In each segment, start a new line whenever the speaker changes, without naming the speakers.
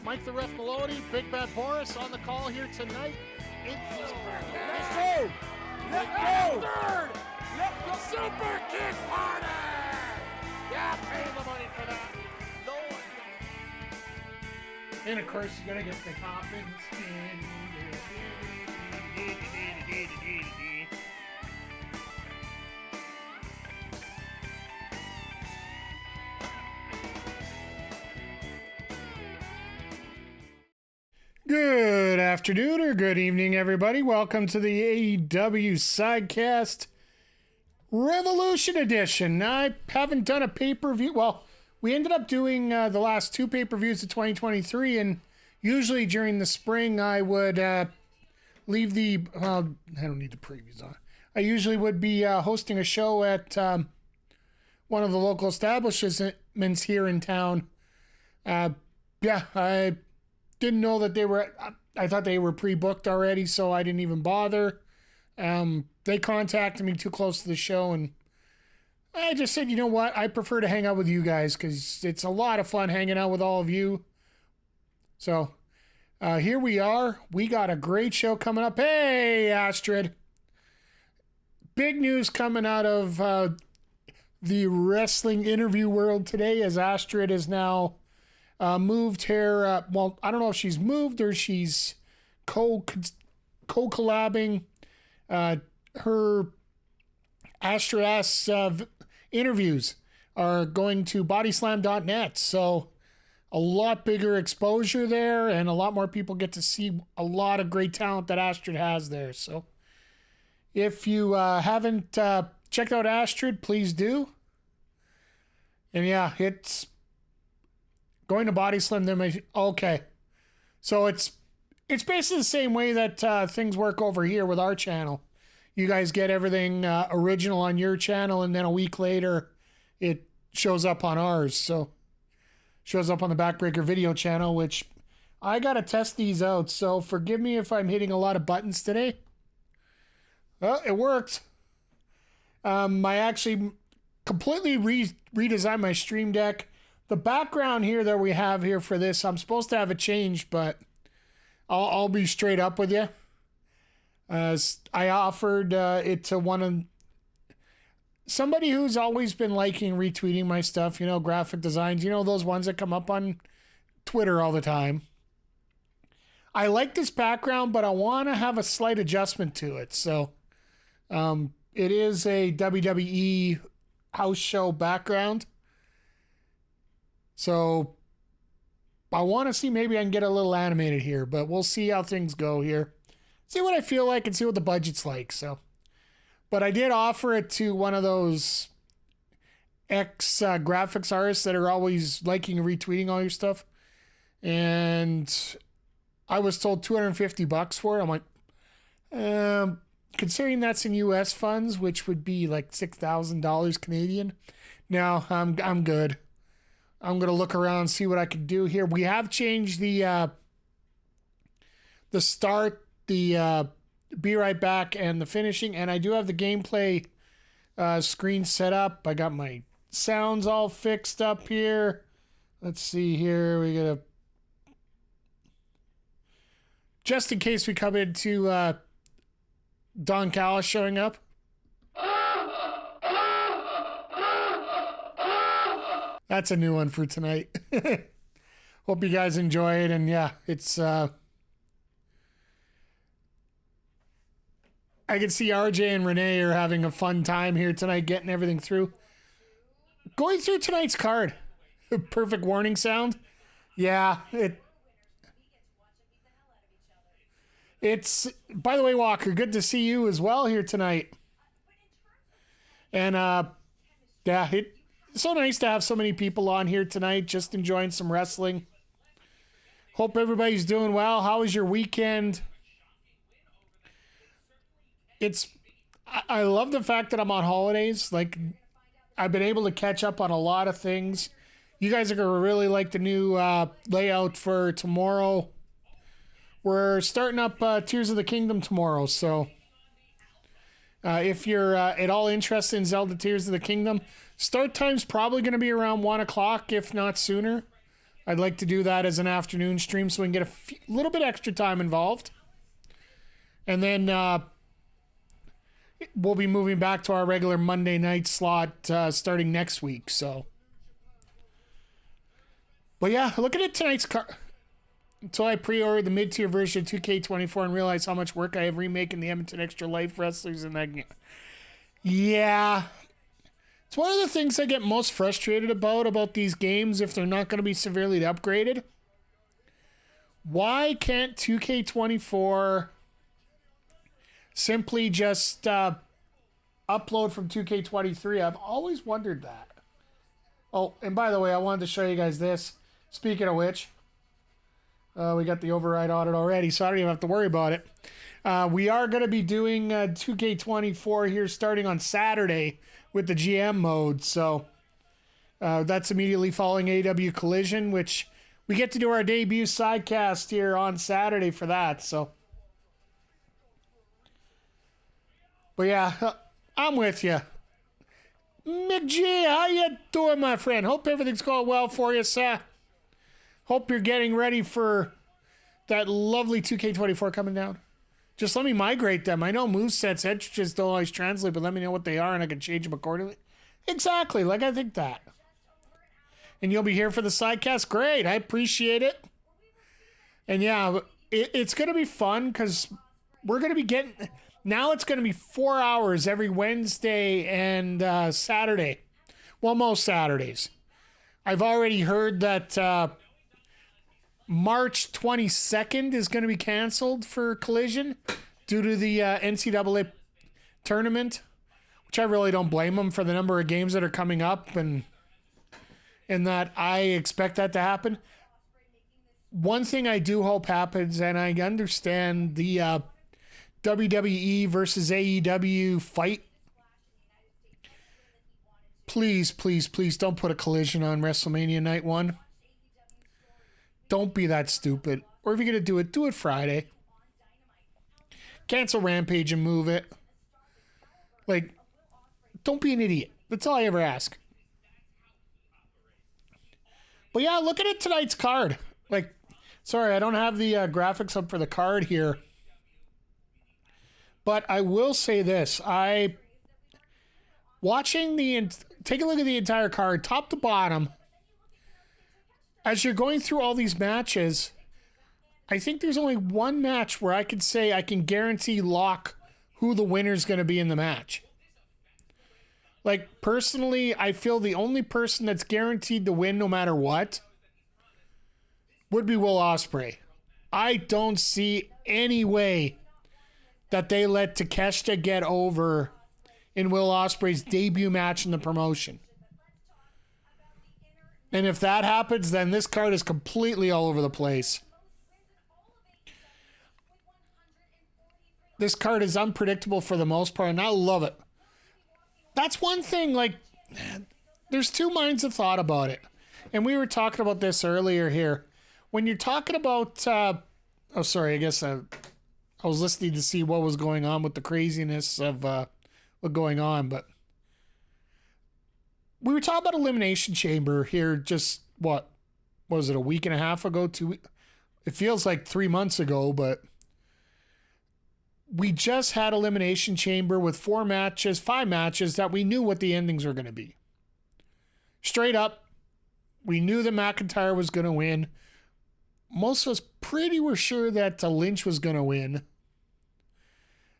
Mike the Ref Maloney, Big Bad Boris on the call here tonight.
Let's go! Let's go!
Third! The Super Kick Party! Yeah, pay the money for that. No one. And of course, you gotta get the hopping spin. Good afternoon or good evening, everybody. Welcome to the AEW Sidecast Revolution Edition. I haven't done a pay-per-view. Well, we ended up doing the last two pay-per-views of 2023, and usually during the spring I would leave the... I don't need the previews on. I usually would be hosting a show at one of the local establishments here in town. I didn't know that they were... I thought they were pre-booked already, so I didn't even bother. They contacted me too close to the show, and I just said, you know what? I prefer to hang out with you guys because it's a lot of fun hanging out with all of you. So here we are. We got a great show coming up. Hey, Astrid. Big news coming out of the wrestling interview world today, as Astrid is now... moved her, well, I don't know if she's moved or she's co-collabing her Astrid interviews are going to bodyslam.net. So a lot bigger exposure there and a lot more people get to see a lot of great talent that Astrid has there. So if you haven't checked out Astrid, please do. And yeah, it's... going to Body Slam, okay. So it's basically the same way that things work over here with our channel. You guys get everything original on your channel, and then a week later, it shows up on ours. So shows up on the Backbreaker video channel, which I got to test these out. So forgive me if I'm hitting a lot of buttons today. Well, it worked. I actually completely redesigned my Stream Deck. The background here that we have here for this, I'm supposed to have it changed, but I'll be straight up with you. I offered it to somebody who's always been liking retweeting my stuff, you know, graphic designs, you know, those ones that come up on Twitter all the time. I like this background, but I want to have a slight adjustment to it. So it is a WWE house show background. So I want to see, maybe I can get a little animated here, but we'll see how things go here. See what I feel like and see what the budget's like. So, but I did offer it to one of those graphics artists that are always liking and retweeting all your stuff. And I was told $250 for it. I'm like, considering that's in US funds, which would be like $6,000 Canadian. No, I'm good. I'm going to look around, see what I can do here. We have changed the start, the be right back, and the finishing. And I do have the gameplay screen set up. I got my sounds all fixed up here. Let's see here. We got to... just in case we come into Don Callis showing up. That's a new one for tonight. Hope you guys enjoy it. And yeah, it's... I can see RJ and Renee are having a fun time here tonight, getting everything through. Going through tonight's card. Perfect warning sound. Yeah, it's... By the way, Walker, good to see you as well here tonight. And yeah, it's so nice to have so many people on here tonight, just enjoying some wrestling. Hope everybody's doing well. How was your weekend? I love the fact that I'm on holidays. Like, I've been able to catch up on a lot of things. You guys are going to really like the new layout for tomorrow. We're starting up Tears of the Kingdom tomorrow, so if you're at all interested in Zelda Tears of the Kingdom, start time's probably going to be around 1 o'clock, if not sooner. I'd like to do that as an afternoon stream so we can get a little bit extra time involved. And then we'll be moving back to our regular Monday night slot starting next week. So, but yeah, look at it tonight's card. Until I pre-ordered the mid-tier version of 2K24 and realized how much work I have remaking the Edmonton Extra Life wrestlers in that game. Yeah. It's one of the things I get most frustrated about these games if they're not going to be severely upgraded. Why can't 2K24 simply just upload from 2K23? I've always wondered that. Oh, and by the way, I wanted to show you guys this. Speaking of which, we got the override audit already, so I don't even have to worry about it. We are going to be doing 2K24 here starting on Saturday with the GM mode. So that's immediately following AEW Collision, which we get to do our debut sidecast here on Saturday for that. So, but yeah, I'm with you. McG, how you doing, my friend? Hope everything's going well for you, sir. Hope you're getting ready for that lovely 2K24 coming down. Just let me migrate them. I know movesets just don't always translate, but let me know what they are and I can change them accordingly. Exactly, like I think that. And you'll be here for the sidecast? Great, I appreciate it. And yeah, it's going to be fun because we're going to be getting... Now it's going to be 4 hours every Wednesday and Saturday. Well, most Saturdays. I've already heard that... March 22nd is going to be canceled for Collision due to the NCAA tournament, which I really don't blame them for the number of games that are coming up and that I expect that to happen. One thing I do hope happens, and I understand the WWE versus AEW fight. Please, please, please don't put a Collision on WrestleMania Night 1. Don't be that stupid. Or if you're going to do it Friday. Cancel Rampage and move it. Like, don't be an idiot. That's all I ever ask. But yeah, look at it tonight's card. Like, sorry, I don't have the graphics up for the card here. But I will say this. Take a look at the entire card, top to bottom. As you're going through all these matches, I think there's only one match where I could say I can guarantee lock who the winner's going to be in the match. Like, personally, I feel the only person that's guaranteed to win no matter what would be Will Ospreay. I don't see any way that they let Takeshita get over in Will Ospreay's debut match in the promotion. And if that happens, then this card is completely all over the place. This card is unpredictable for the most part, and I love it. That's one thing, like, there's two minds of thought about it. And we were talking about this earlier here. When you're talking about, I was listening to see what was going on with the craziness of what going on, but we were talking about Elimination Chamber here just, what was it, a week and a half ago? It feels like 3 months ago, but we just had Elimination Chamber with 5 matches that we knew what the endings were going to be. Straight up, we knew that McIntyre was going to win. Most of us were sure that Lynch was going to win.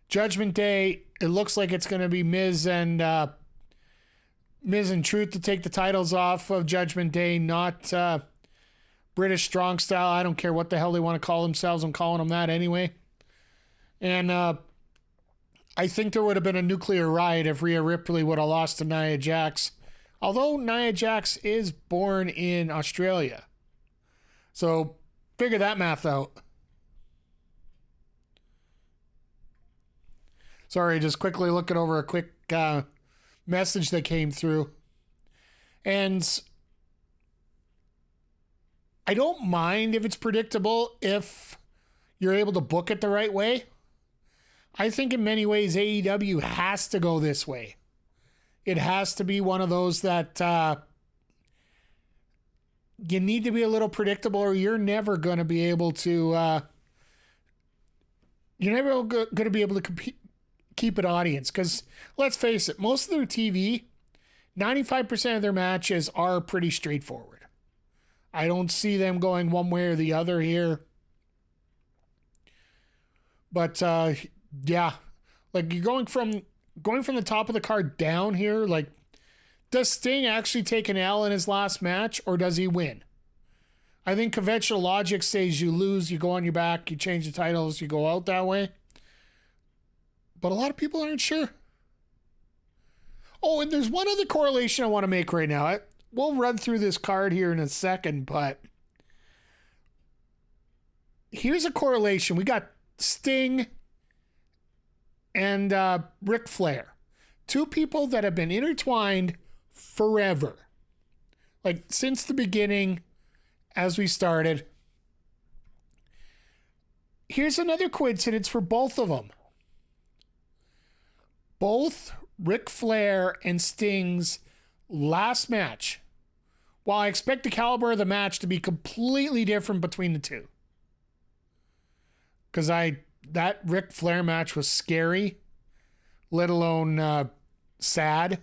Judgment Day, it looks like it's going to be Miz and Truth to take the titles off of Judgment Day, not British Strong Style. I don't care what the hell they want to call themselves. I'm calling them that anyway. And I think there would have been a nuclear riot if Rhea Ripley would have lost to Nia Jax. Although Nia Jax is born in Australia. So figure that math out. Sorry, just quickly looking over a quick message that came through. And I don't mind if it's predictable if you're able to book it the right way. I think in many ways AEW has to go this way. It has to be one of those that you need to be a little predictable, or you're never going to be able to. You're never going to be able to keep an audience, because let's face it, most of their TV, 95% of their matches are pretty straightforward. I don't see them going one way or the other here. But yeah, like you're going from the top of the card down here. Like, does Sting actually take an L in his last match, or does he win? I think conventional logic says you lose, you go on your back, you change the titles, you go out that way. But a lot of people aren't sure. Oh, and there's one other correlation I want to make right now. We'll run through this card here in a second, but here's a correlation. We got Sting and Ric Flair. Two people that have been intertwined forever. Like, since the beginning, as we started. Here's another coincidence for both of them. Both Ric Flair and Sting's last match. While I expect the caliber of the match to be completely different between the two. Because that Ric Flair match was scary, let alone sad.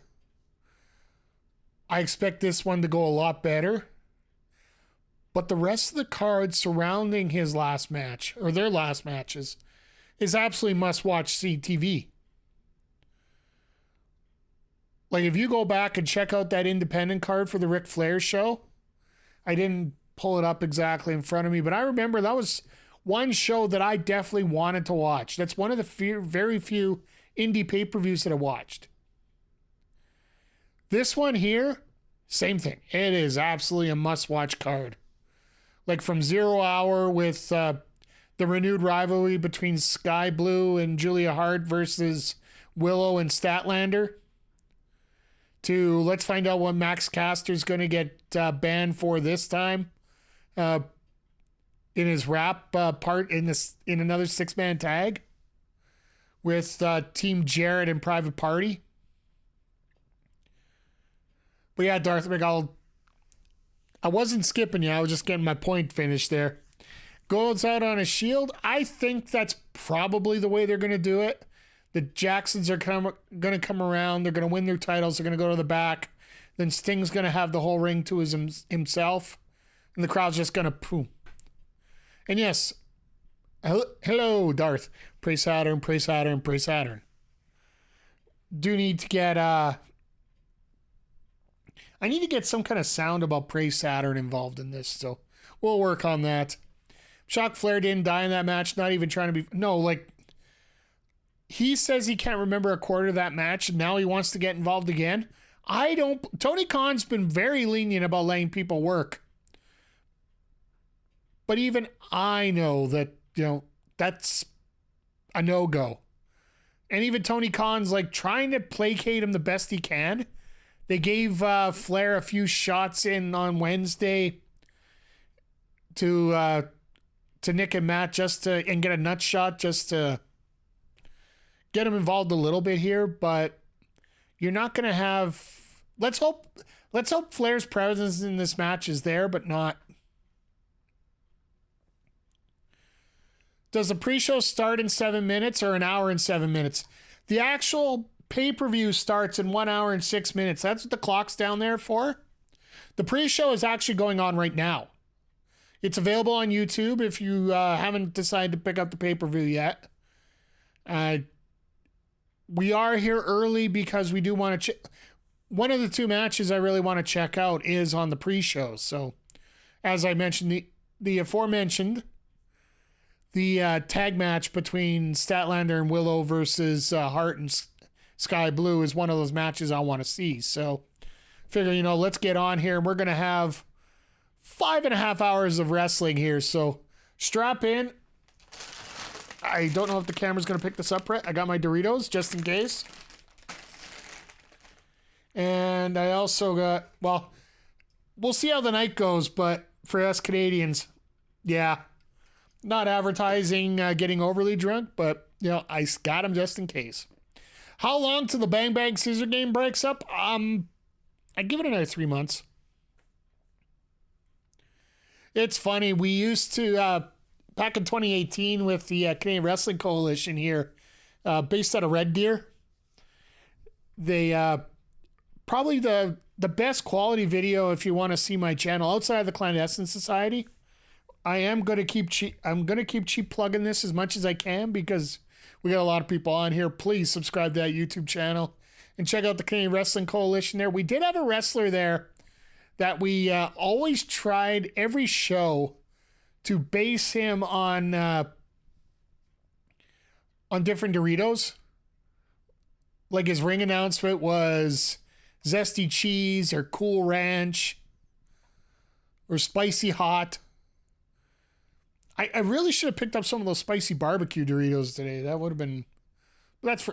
I expect this one to go a lot better. But the rest of the card surrounding his last match, or their last matches, is absolutely must-watch CTV. Like, if you go back and check out that independent card for the Ric Flair show, I didn't pull it up exactly in front of me, but I remember that was one show that I definitely wanted to watch. That's one of the very few indie pay-per-views that I watched. This one here, same thing. It is absolutely a must-watch card. Like, from 0 Hour with the renewed rivalry between Skye Blue and Julia Hart versus Willow and Statlander, to let's find out what Max Caster's going to get banned for this time in his rap part in another 6-man tag with Team Jarrett and Private Party. But yeah, Darth McGall, I wasn't skipping you. I was just getting my point finished there. Goes out on a shield. I think that's probably the way they're going to do it. The Jacksons are going to come around. They're going to win their titles. They're going to go to the back. Then Sting's going to have the whole ring to himself. And the crowd's just going to boom. And yes, hello, Darth. Pray Saturn, pray Saturn, pray Saturn. Do need to get... I need to get some kind of sound about Pray Saturn involved in this, so we'll work on that. Shock Flair didn't die in that match, not even trying to be... No, like, he says he can't remember a quarter of that match, and now he wants to get involved again. I don't... Tony Khan's been very lenient about letting people work. But even I know that, that's a no-go. And even Tony Khan's, like, trying to placate him the best he can. They gave Flair a few shots in on Wednesday to Nick and Matt and get a nut shot just to get him involved a little bit here, but you're not going to have... Let's hope Flair's presence in this match is there, but not... Does the pre-show start in 7 minutes or an hour and 7 minutes? The actual pay-per-view starts in 1 hour and 6 minutes. That's what the clock's down there for. The pre-show is actually going on right now. It's available on YouTube if you haven't decided to pick up the pay-per-view yet. We are here early because we do want to... One of the two matches I really want to check out is on the pre-show. So, as I mentioned, the aforementioned, the tag match between Statlander and Willow versus Hart and Skye Blue is one of those matches I want to see. So, figure, let's get on here. We're going to have 5.5 hours of wrestling here. So, strap in. I don't know if the camera's going to pick this up right. I got my Doritos just in case. And I also got, well, we'll see how the night goes, but for us Canadians, yeah, not advertising getting overly drunk, but, I got them just in case. How long till the Bang Bang Scissor Gang breaks up? I'd give it another 3 months. It's funny. We used to, back in 2018 with the Canadian Wrestling Coalition here, based out of Red Deer, they probably the best quality video if you want to see my channel outside of the Clandestine Society. I'm gonna keep cheap plugging this as much as I can because we got a lot of people on here. Please subscribe to that YouTube channel and check out the Canadian Wrestling Coalition there. We did have a wrestler there that we always tried every show to base him on different Doritos. Like his ring announcement was Zesty Cheese or Cool Ranch or Spicy Hot. I really should have picked up some of those spicy barbecue Doritos today. That would have been... That's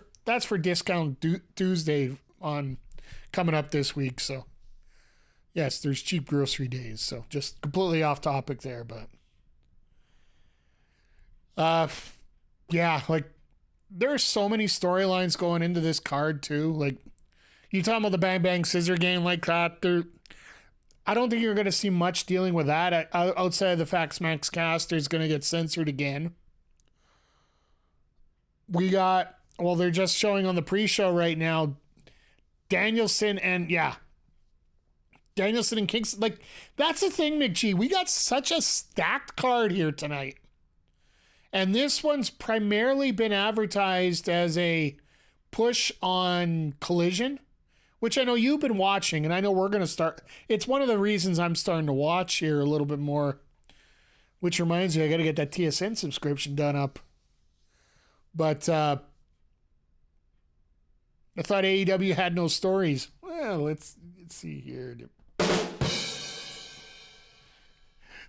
for Discount Tuesday on coming up this week. So, yes, there's cheap grocery days. So, just completely off topic there. But, yeah, like, there's so many storylines going into this card, too. Like, you talking about the Bang Bang Scissor Gang like that, I don't think you're going to see much dealing with that outside of the fact Max Caster is going to get censored again. We got, well, they're just showing on the pre-show right now, Danielson and Kingston. Like, that's the thing, McGee. We got such a stacked card here tonight. And this one's primarily been advertised as a push on Collision, which I know you've been watching, and I know we're going to start. It's one of the reasons I'm starting to watch here a little bit more, which reminds me, I got to get that TSN subscription done up. But I thought AEW had no stories. Well, let's see here.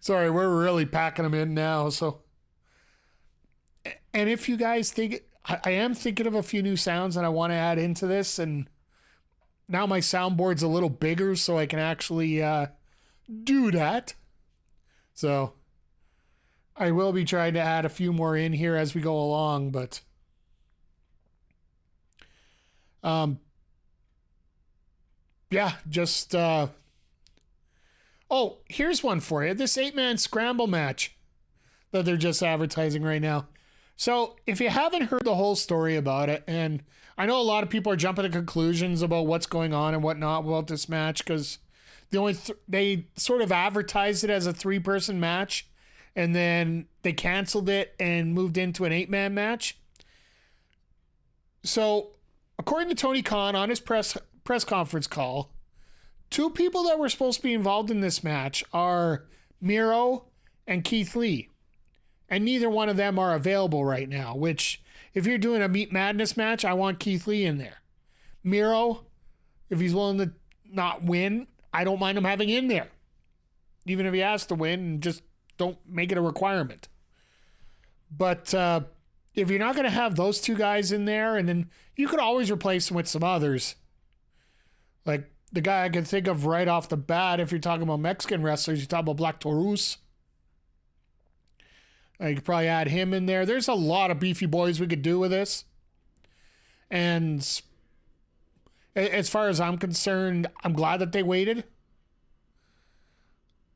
Sorry, we're really packing them in now. So, and if you guys think, I am thinking of a few new sounds that I want to add into this, and now my soundboard's a little bigger, so I can actually do that. So I will be trying to add a few more in here as we go along, but yeah, just oh, here's one for you. This 8-man scramble match that they're just advertising right now. So if you haven't heard the whole story about it, and I know a lot of people are jumping to conclusions about what's going on and whatnot about this match, because they sort of advertised it as a 3-person match, and then they canceled it and moved into an 8-man match. So according to Tony Khan on his press conference call, 2 people that were supposed to be involved in this match are Miro and Keith Lee. And neither one of them are available right now, which, if you're doing a Meat Madness match, I want Keith Lee in there. Miro, if he's willing to not win, I don't mind him having in there. Even if he has to win, and just don't make it a requirement. But if you're not going to have those 2 guys in there, and then you could always replace them with some others. Like the guy I can think of right off the bat, if you're talking about Mexican wrestlers, you talk about Black Taurus. You could probably add him in there. There's a lot of beefy boys we could do with this. And as far as I'm concerned, I'm glad that they waited.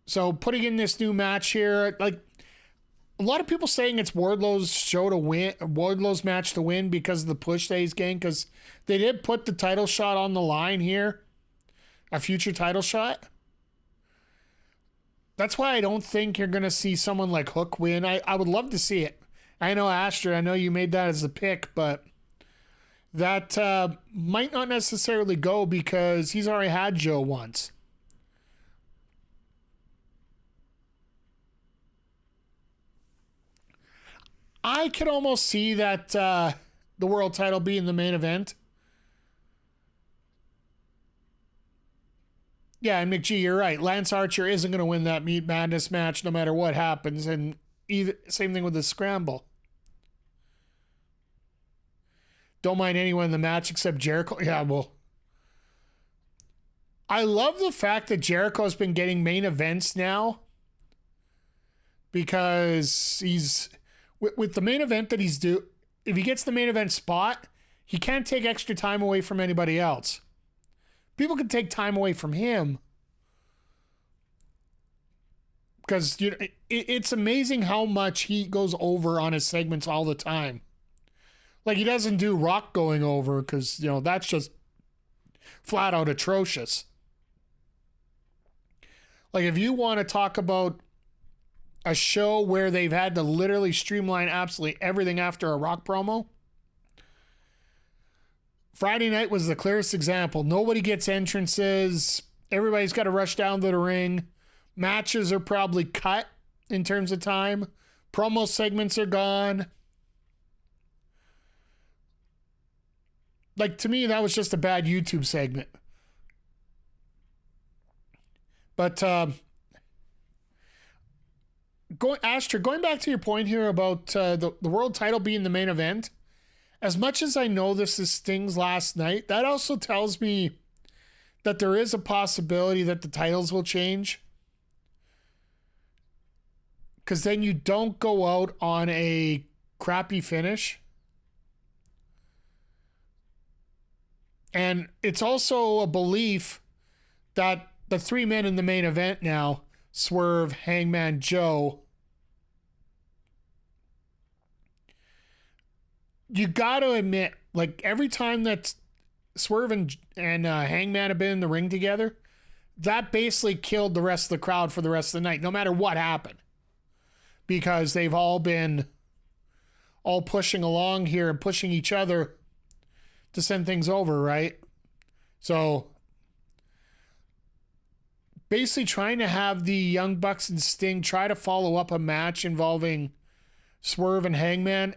So putting in this new match here, like a lot of people saying it's Wardlow's match to win because of the push that he's getting, because they did put the title shot on the line here, a future title shot. That's why I don't think you're going to see someone like Hook win. I would love to see it. I know, Asher, I know you made that as a pick, but that might not necessarily go because he's already had Joe once. I could almost see that the world title being the main event. Yeah, and McGee, you're right. Lance Archer isn't going to win that Meat Madness match no matter what happens. And same thing with the Scramble. Don't mind anyone in the match except Jericho. Yeah, well, I love the fact that Jericho's been getting main events now, because he's with the main event that he's due. If he gets the main event spot, he can't take extra time away from anybody else. People can take time away from him, because it's amazing how much he goes over on his segments all the time. Like, he doesn't do Rock going over because, that's just flat out atrocious. Like, if you want to talk about a show where they've had to literally streamline absolutely everything after a Rock promo, Friday night was the clearest example. Nobody gets entrances. Everybody's got to rush down to the ring. Matches are probably cut in terms of time. Promo segments are gone. Like, to me, that was just a bad YouTube segment. But, going back to your point here about the world title being the main event, as much as I know this is Sting's last night, that also tells me that there is a possibility that the titles will change. Because then you don't go out on a crappy finish. And it's also a belief that the three men in the main event now, Swerve, Hangman Joe, you got to admit, like, every time that Swerve and Hangman have been in the ring together, that basically killed the rest of the crowd for the rest of the night, no matter what happened. Because they've all been pushing along here and pushing each other to send things over, right? So basically trying to have the Young Bucks and Sting try to follow up a match involving Swerve and Hangman,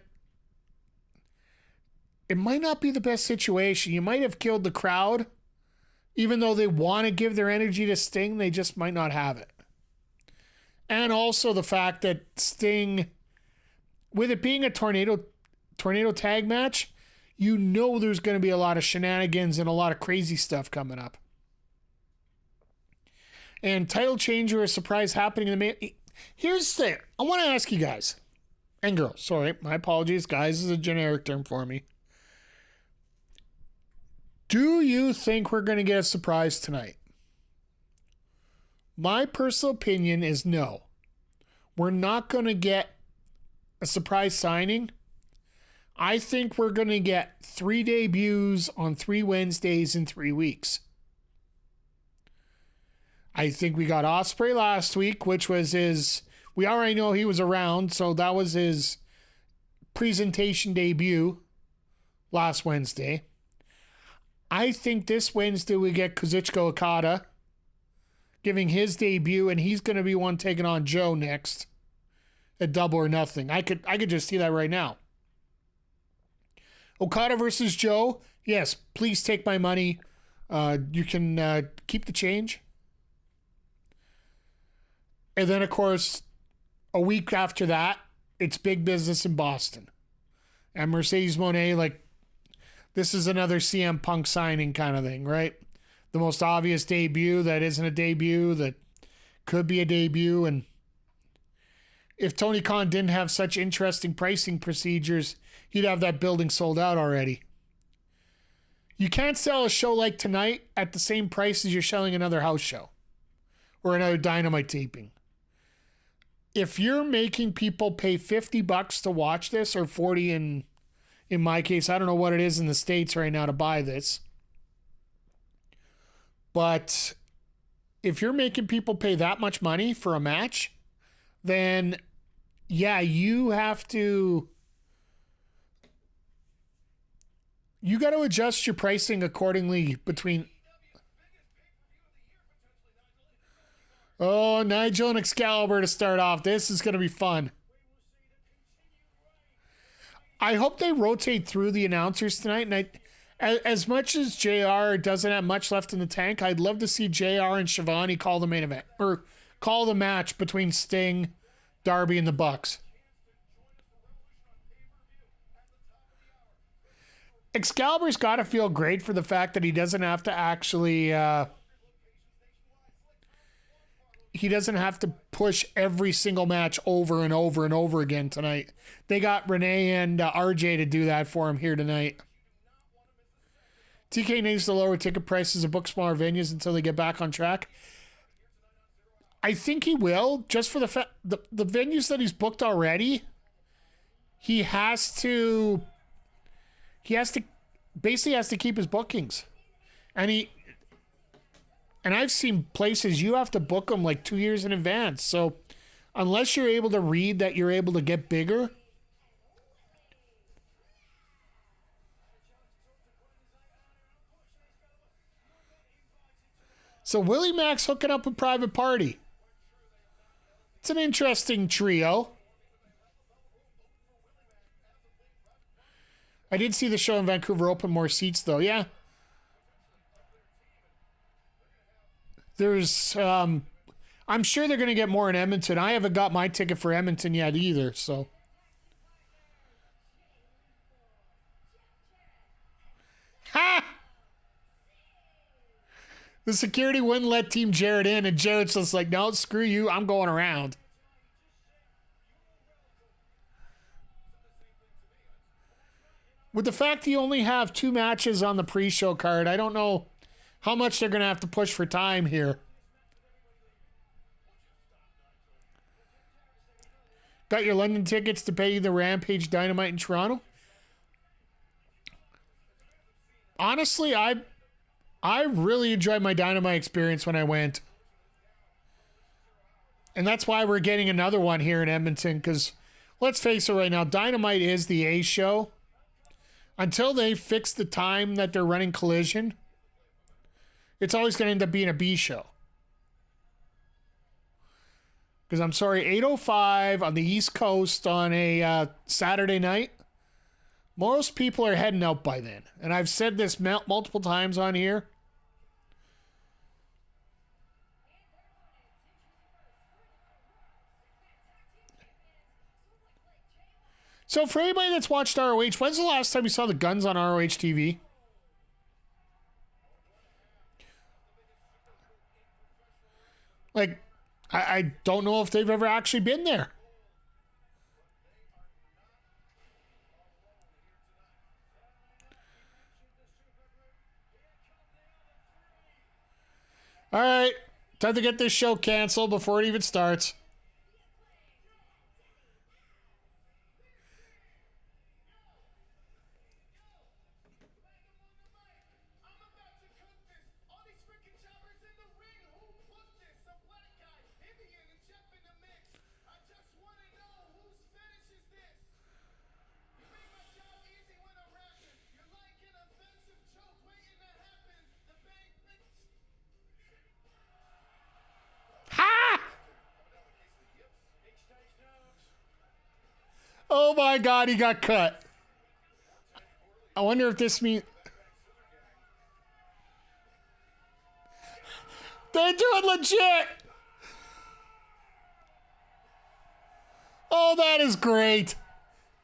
it might not be the best situation. You might have killed the crowd. Even though they want to give their energy to Sting, they just might not have it. And also the fact that Sting, with it being a tornado tag match, there's going to be a lot of shenanigans and a lot of crazy stuff coming up. And title change or a surprise happening in the main. Here's the thing. I want to ask you guys, and girls, sorry, my apologies. Guys is a generic term for me. Do you think we're going to get a surprise tonight? My personal opinion is no. We're not going to get a surprise signing. I think we're going to get 3 debuts on 3 Wednesdays in 3 weeks. I think we got Ospreay last week, which was we already know he was around, so that was his presentation debut last Wednesday. I think this Wednesday we get Kazuchika Okada giving his debut, and he's going to be one taking on Joe next at Double or Nothing. I could just see that right now. Okada versus Joe. Yes, please take my money. You can keep the change. And then, of course, a week after that, it's big business in Boston. And Mercedes Moné, this is another CM Punk signing kind of thing, right? The most obvious debut that isn't a debut, that could be a debut. And if Tony Khan didn't have such interesting pricing procedures, he'd have that building sold out already. You can't sell a show like tonight at the same price as you're selling another house show or another Dynamite taping. If you're making people pay $50 to watch this, or 40 in my case, I don't know what it is in the States right now to buy this. But if you're making people pay that much money for a match, then yeah, you got to adjust your pricing accordingly between. Oh, Nigel and Excalibur to start off. This is going to be fun. I hope they rotate through the announcers tonight. And as much as JR doesn't have much left in the tank, I'd love to see JR and Shivani call the main event, or call the match between Sting, Darby, and the Bucks. Excalibur's got to feel great for the fact that he doesn't have to actually... he doesn't have to push every single match over and over and over again tonight. They got Renee and RJ to do that for him here tonight. TK needs to lower ticket prices and book smaller venues until they get back on track. I think he will, just for the fact the venues that he's booked already. He has to basically has to keep his bookings, and I've seen places you have to book them like 2 years in advance. So unless you're able to read that you're able to get bigger. So Willy Mack's hooking up with Private Party. It's an interesting trio. I did see the show in Vancouver open more seats, though. Yeah. There's, I'm sure they're going to get more in Edmonton. I haven't got my ticket for Edmonton yet either, so. Ha! The security wouldn't let Team Jarrett in, and Jarrett's just like, no, screw you, I'm going around. With the fact you only have 2 matches on the pre-show card, I don't know how much they're going to have to push for time here. Got your London tickets to pay the Rampage Dynamite in Toronto? Honestly, I really enjoyed my Dynamite experience when I went. And that's why we're getting another one here in Edmonton, because let's face it right now, Dynamite is the A show. Until they fix the time that they're running Collision, it's always going to end up being a B show. Because I'm sorry, 8:05 on the East Coast on a Saturday night, most people are heading out by then. And I've said this multiple times on here. So for anybody that's watched ROH, when's the last time you saw the Guns on ROH TV? Like, I don't know if they've ever actually been there. All right, time to get this show canceled before it even starts. Oh my God, he got cut. I wonder if this means... They're doing legit! Oh, that is great.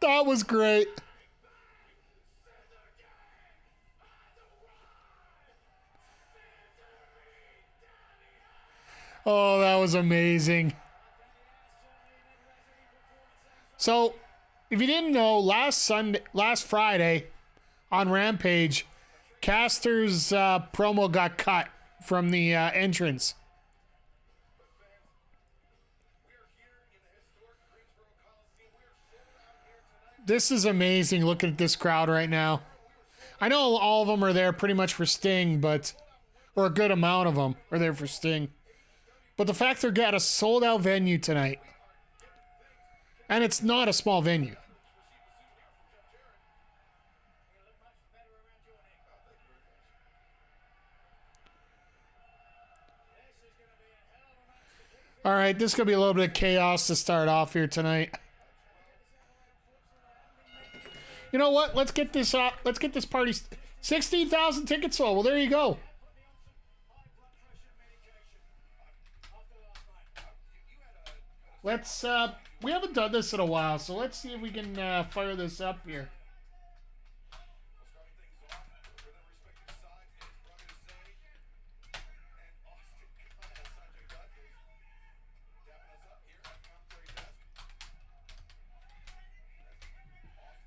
That was great. Oh, that was amazing. So... if you didn't know, last Friday on Rampage, Caster's promo got cut from the entrance. This is amazing looking at this crowd right now. I know all of them are there pretty much for Sting, or a good amount of them are there for Sting. But the fact they're at a sold-out venue tonight, and it's not a small venue. All right, this is going to be a little bit of chaos to start off here tonight. You know what? Let's get this party. 16,000 tickets sold. Well, there you go. Let's, we haven't done this in a while, so let's see if we can fire this up here.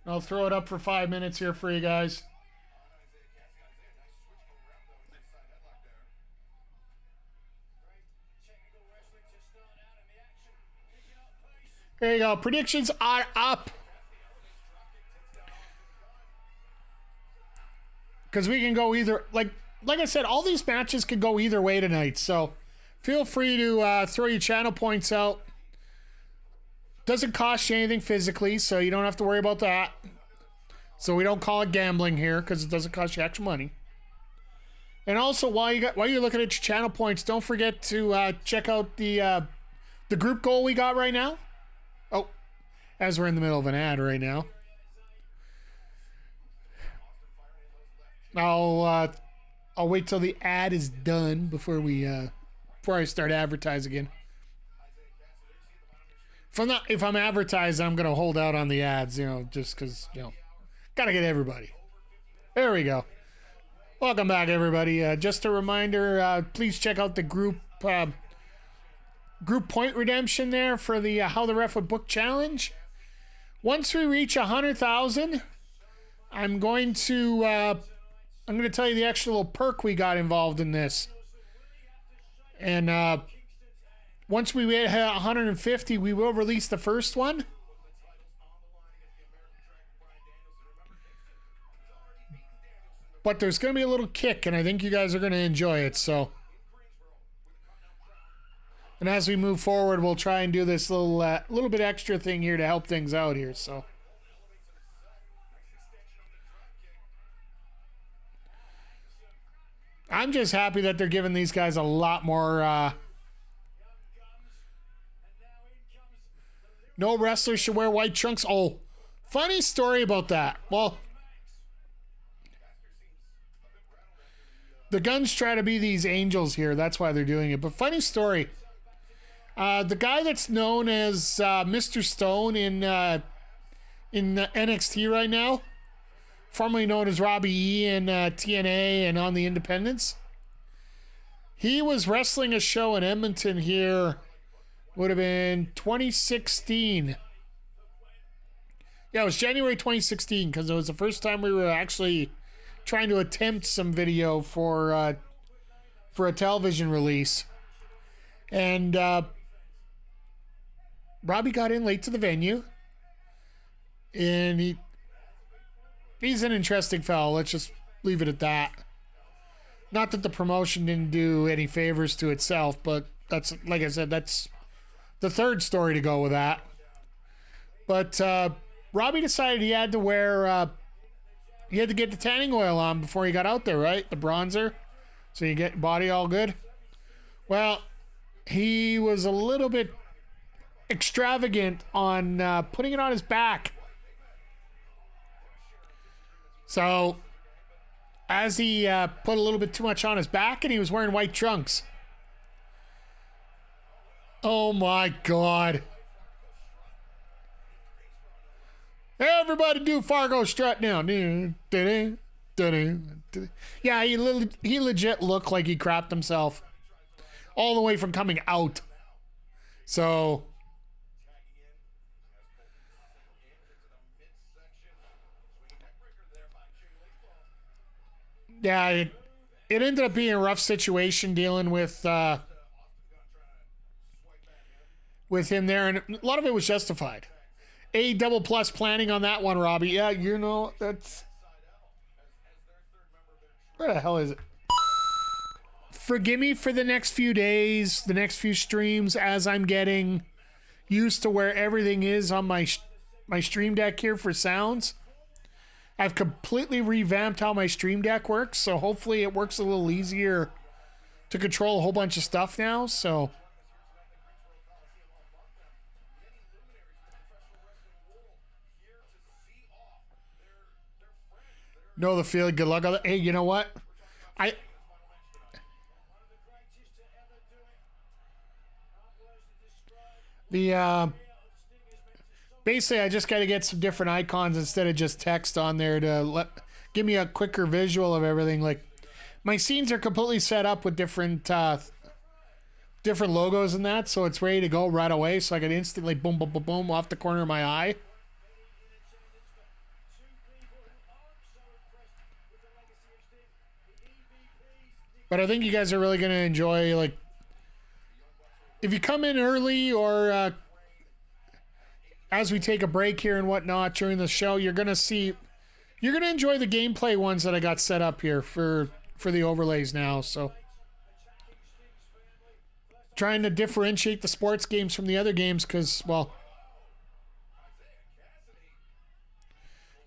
I'll throw it up for 5 minutes here for you guys. There you go. Predictions are up. Because we can go either, like I said, all these matches could go either way tonight. So feel free to throw your channel points out. Doesn't cost you anything physically, so you don't have to worry about that. So we don't call it gambling here because it doesn't cost you extra money. And also, while you're looking at your channel points, don't forget to check out the group goal we got right now. Oh, as we're in the middle of an ad right now. I'll wait till the ad is done before I start advertising again. If I'm advertising, I'm gonna hold out on the ads, just because, gotta get everybody. There we go. Welcome back, everybody. Just a reminder, please check out the group point redemption there for the How the Ref Would Book challenge. Once we reach 100,000, I'm going to tell you the extra little perk we got involved in this. And once we hit 150, we will release the first one. But there's going to be a little kick, and I think you guys are going to enjoy it. So, and as we move forward, we'll try and do this little bit extra thing here to help things out here. So, I'm just happy that they're giving these guys a lot more. No wrestler should wear white trunks. Oh, funny story about that. Well, the Guns try to be these angels here. That's why they're doing it. But funny story. The guy that's known as Mr. Stone in NXT right now, formerly known as Robbie E in TNA and on the Independents, he was wrestling a show in Edmonton here. Would have been 2016. Yeah, it was January 2016 because it was the first time we were actually trying to attempt some video for a television release. And Robbie got in late to the venue. And he's an interesting fellow. Let's just leave it at that. Not that the promotion didn't do any favors to itself, but that's, like I said, that's the third story to go with that. But Robbie decided he had to wear, he had to get the tanning oil on before he got out there, right? The bronzer. So you get your body all good. Well, he was a little bit extravagant on putting it on his back. So as he put a little bit too much on his back, and he was wearing white trunks. Oh my God. Everybody do Fargo strut now. Yeah, he legit looked like he crapped himself all the way from coming out. So yeah, it ended up being a rough situation dealing with him there, and a lot of it was justified. AEW Plus planning on that one, Robbie. Yeah, that's... Where the hell is it? Forgive me for the next few days, the next few streams, as I'm getting used to where everything is on my stream deck here for sounds. I've completely revamped how my stream deck works, so hopefully it works a little easier to control a whole bunch of stuff now, so... Know the feeling. Good luck on that. Hey, you know what? Basically, I just got to get some different icons instead of just text on there to give me a quicker visual of everything. Like, my scenes are completely set up with different logos and that, so it's ready to go right away. So I can instantly boom, boom, boom, boom off the corner of my eye. But I think you guys are really going to enjoy, like, if you come in early or as we take a break here and whatnot during the show, you're going to enjoy the gameplay ones that I got set up here for the overlays now. So trying to differentiate the sports games from the other games because, well,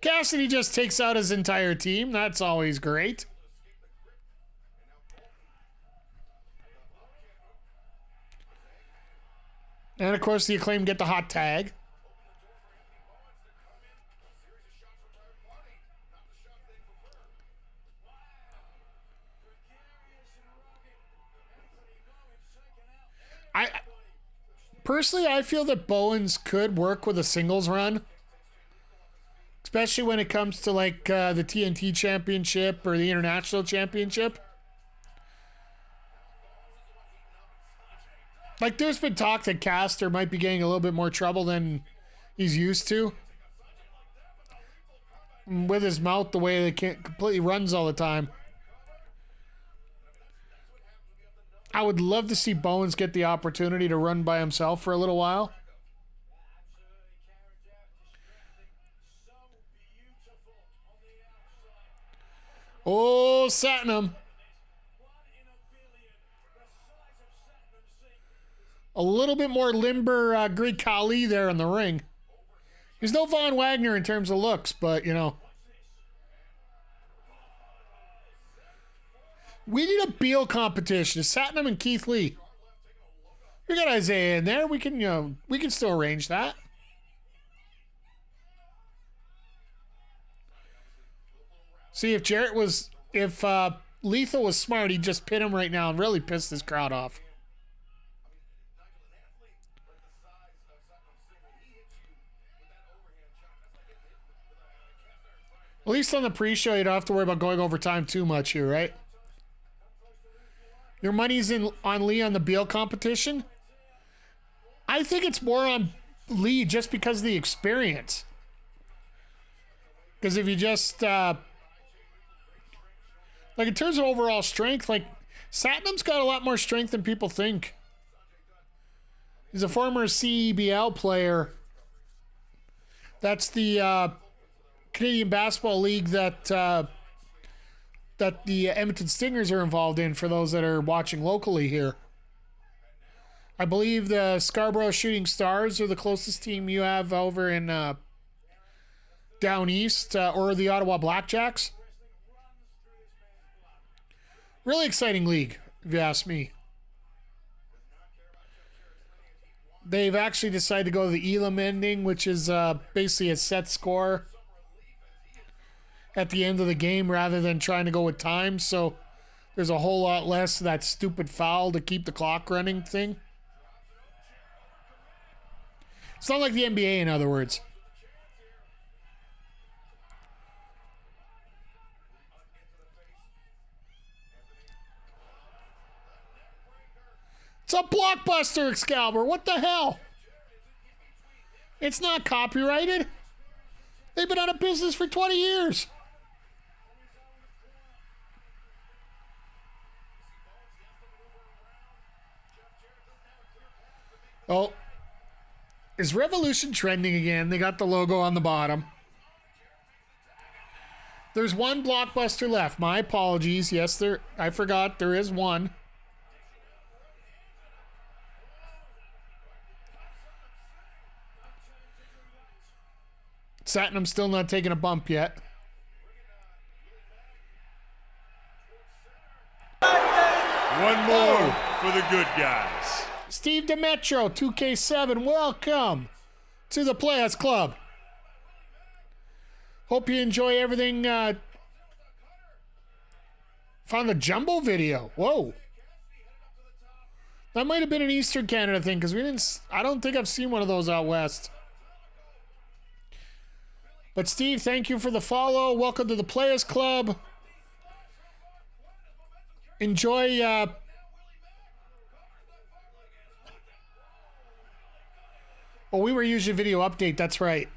Cassidy just takes out his entire team. That's always great. And, of course, the Acclaim get the hot tag. Personally, I feel that Bowens could work with a singles run. Especially when it comes to, like, the TNT Championship or the International Championship. Like, there's been talk that Caster might be getting a little bit more trouble than he's used to. With his mouth the way that he completely runs all the time. I would love to see Bowens get the opportunity to run by himself for a little while. Oh, Satnam. A little bit more limber Greek Khali there in the ring. He's no Von Wagner in terms of looks, but, you know. We need a Beal competition. Satnam and Keith Lee. We got Isaiah in there. We can still arrange that. See, if Lethal was smart, he'd just pin him right now and really piss this crowd off. At least on the pre-show, you don't have to worry about going over time too much here, right? Your money's on Lee on the Beal competition? I think it's more on Lee just because of the experience. Because if you just... like, in terms of overall strength, like, Satnam's got a lot more strength than people think. He's a former CEBL player. That's the Canadian Basketball League that the Edmonton Stingers are involved in, for those that are watching locally here. I believe the Scarborough Shooting Stars are the closest team you have over in down east, or the Ottawa Blackjacks. Really exciting league, if you ask me. They've actually decided to go to the Elam ending, which is basically a set score at the end of the game rather than trying to go with time. So there's a whole lot less of that stupid foul to keep the clock running thing. It's not like the NBA, in other words. It's a blockbuster, Excalibur. What the hell? It's not copyrighted. They've been out of business for 20 years. Oh. Is Revolution trending again? They got the logo on the bottom. There's one blockbuster left. My apologies. Yes, I forgot there is one. Satnam's still not taking a bump yet.
One more for the good guys.
Steve Demetro, 2K7, welcome to the Players Club. Hope you enjoy everything. Found the Jumbo video. Whoa. That might have been an Eastern Canada thing, because I don't think I've seen one of those out west. But Steve, thank you for the follow. Welcome to the Players Club. Enjoy. We were using video update. That's right.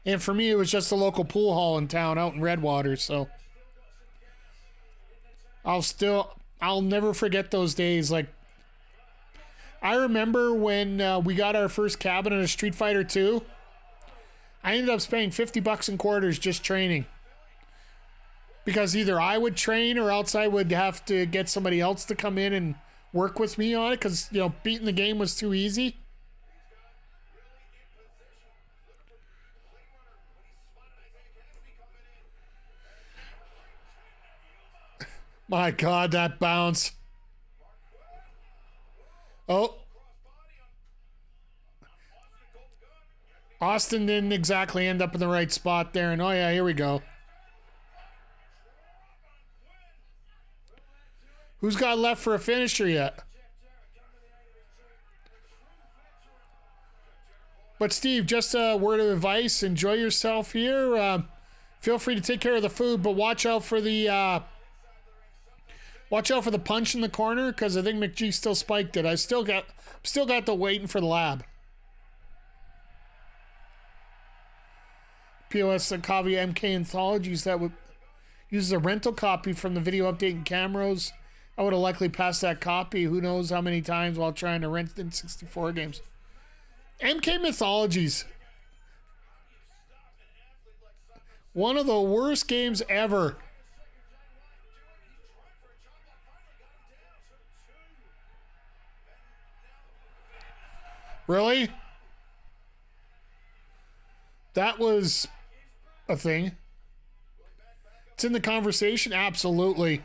And for me, it was just a local pool hall in town out in Redwater. So I'll never forget those days. Like, I remember when we got our first cabinet of Street Fighter 2, I ended up spending $50 in quarters just training. Because either I would train or else I would have to get somebody else to come in and work with me on it because, you know, beating the game was too easy. My God, that bounce. Oh. Austin didn't exactly end up in the right spot there. And oh yeah, here we go. Who's got left for a finisher yet? But Steve, just a word of advice. Enjoy yourself here. Feel free to take care of the food, but watch out for the punch in the corner because I think McGee still spiked it. I still got the waiting for the lab. POS Kavi MK Anthologies that would use a rental copy from the video updating cameras. I would have likely passed that copy who knows how many times while trying to rent in 64 games. MK Mythologies. One of the worst games ever. Really? That was a thing. It's in the conversation? Absolutely.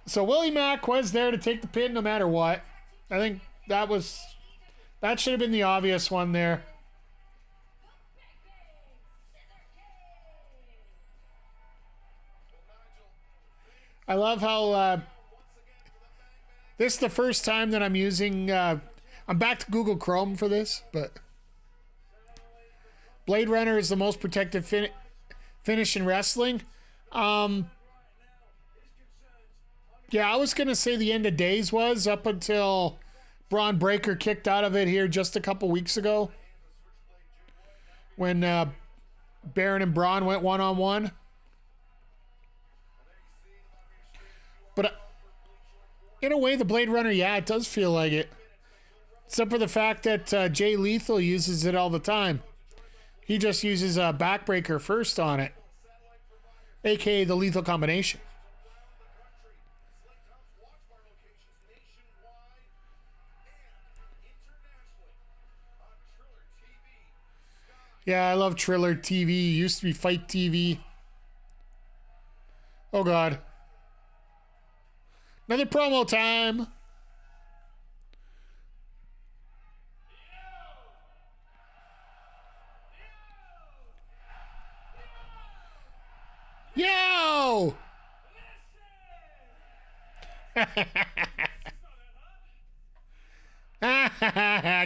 So Willy Mack was there to take the pin no matter what. I think that should have been the obvious one there. I love how this is the first time that I'm using I'm back to Google Chrome for this, but Blade Runner is the most protected finish in wrestling. Yeah, I was going to say the end of days was up until Braun Breaker kicked out of it here just a couple weeks ago when Baron and Braun went one-on-one. But in a way, the Blade Runner, yeah, it does feel like it. Except for the fact that Jay Lethal uses it all the time. He just uses a backbreaker first on it, a.k.a. the Lethal Combination. Yeah, I love Triller TV. It used to be Fight TV. Oh, God. Another promo time. Yo!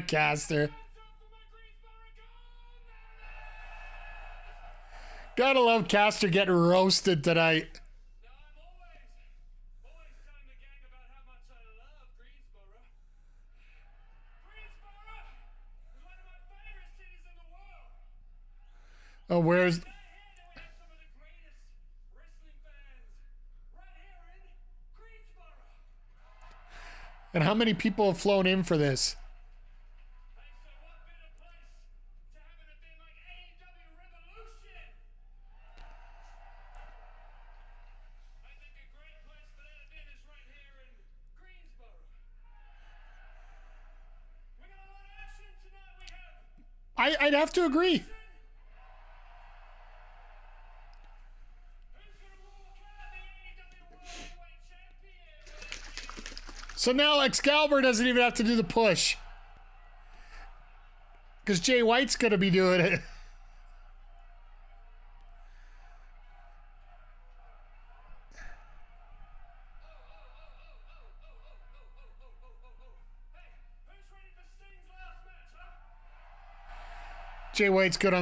Caster. Gotta love Caster getting roasted tonight. Oh, where's... And how many people have flown in for this? I'd have to agree. So now Excalibur doesn't even have to do the push. Because Jay White's going to be doing it. Jay White's good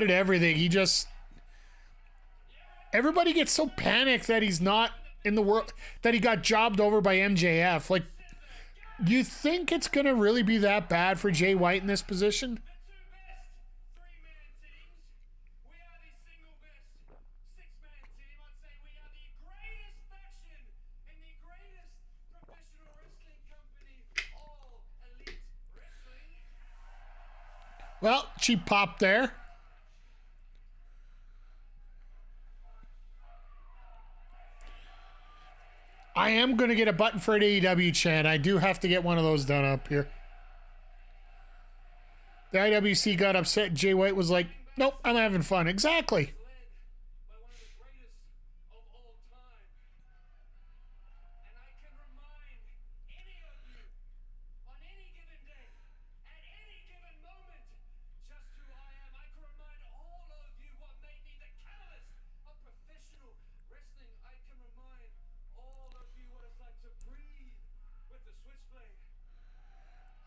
at everything. He just... Everybody gets so panicked that he's not in the world, that he got jobbed over by MJF. Like, do you think it's going to really be that bad for Jay White in this position? Well, she popped there. I am going to get a button for an AEW chant. I do have to get one of those done up here. The IWC got upset. Jay White was like, nope, I'm having fun. Exactly.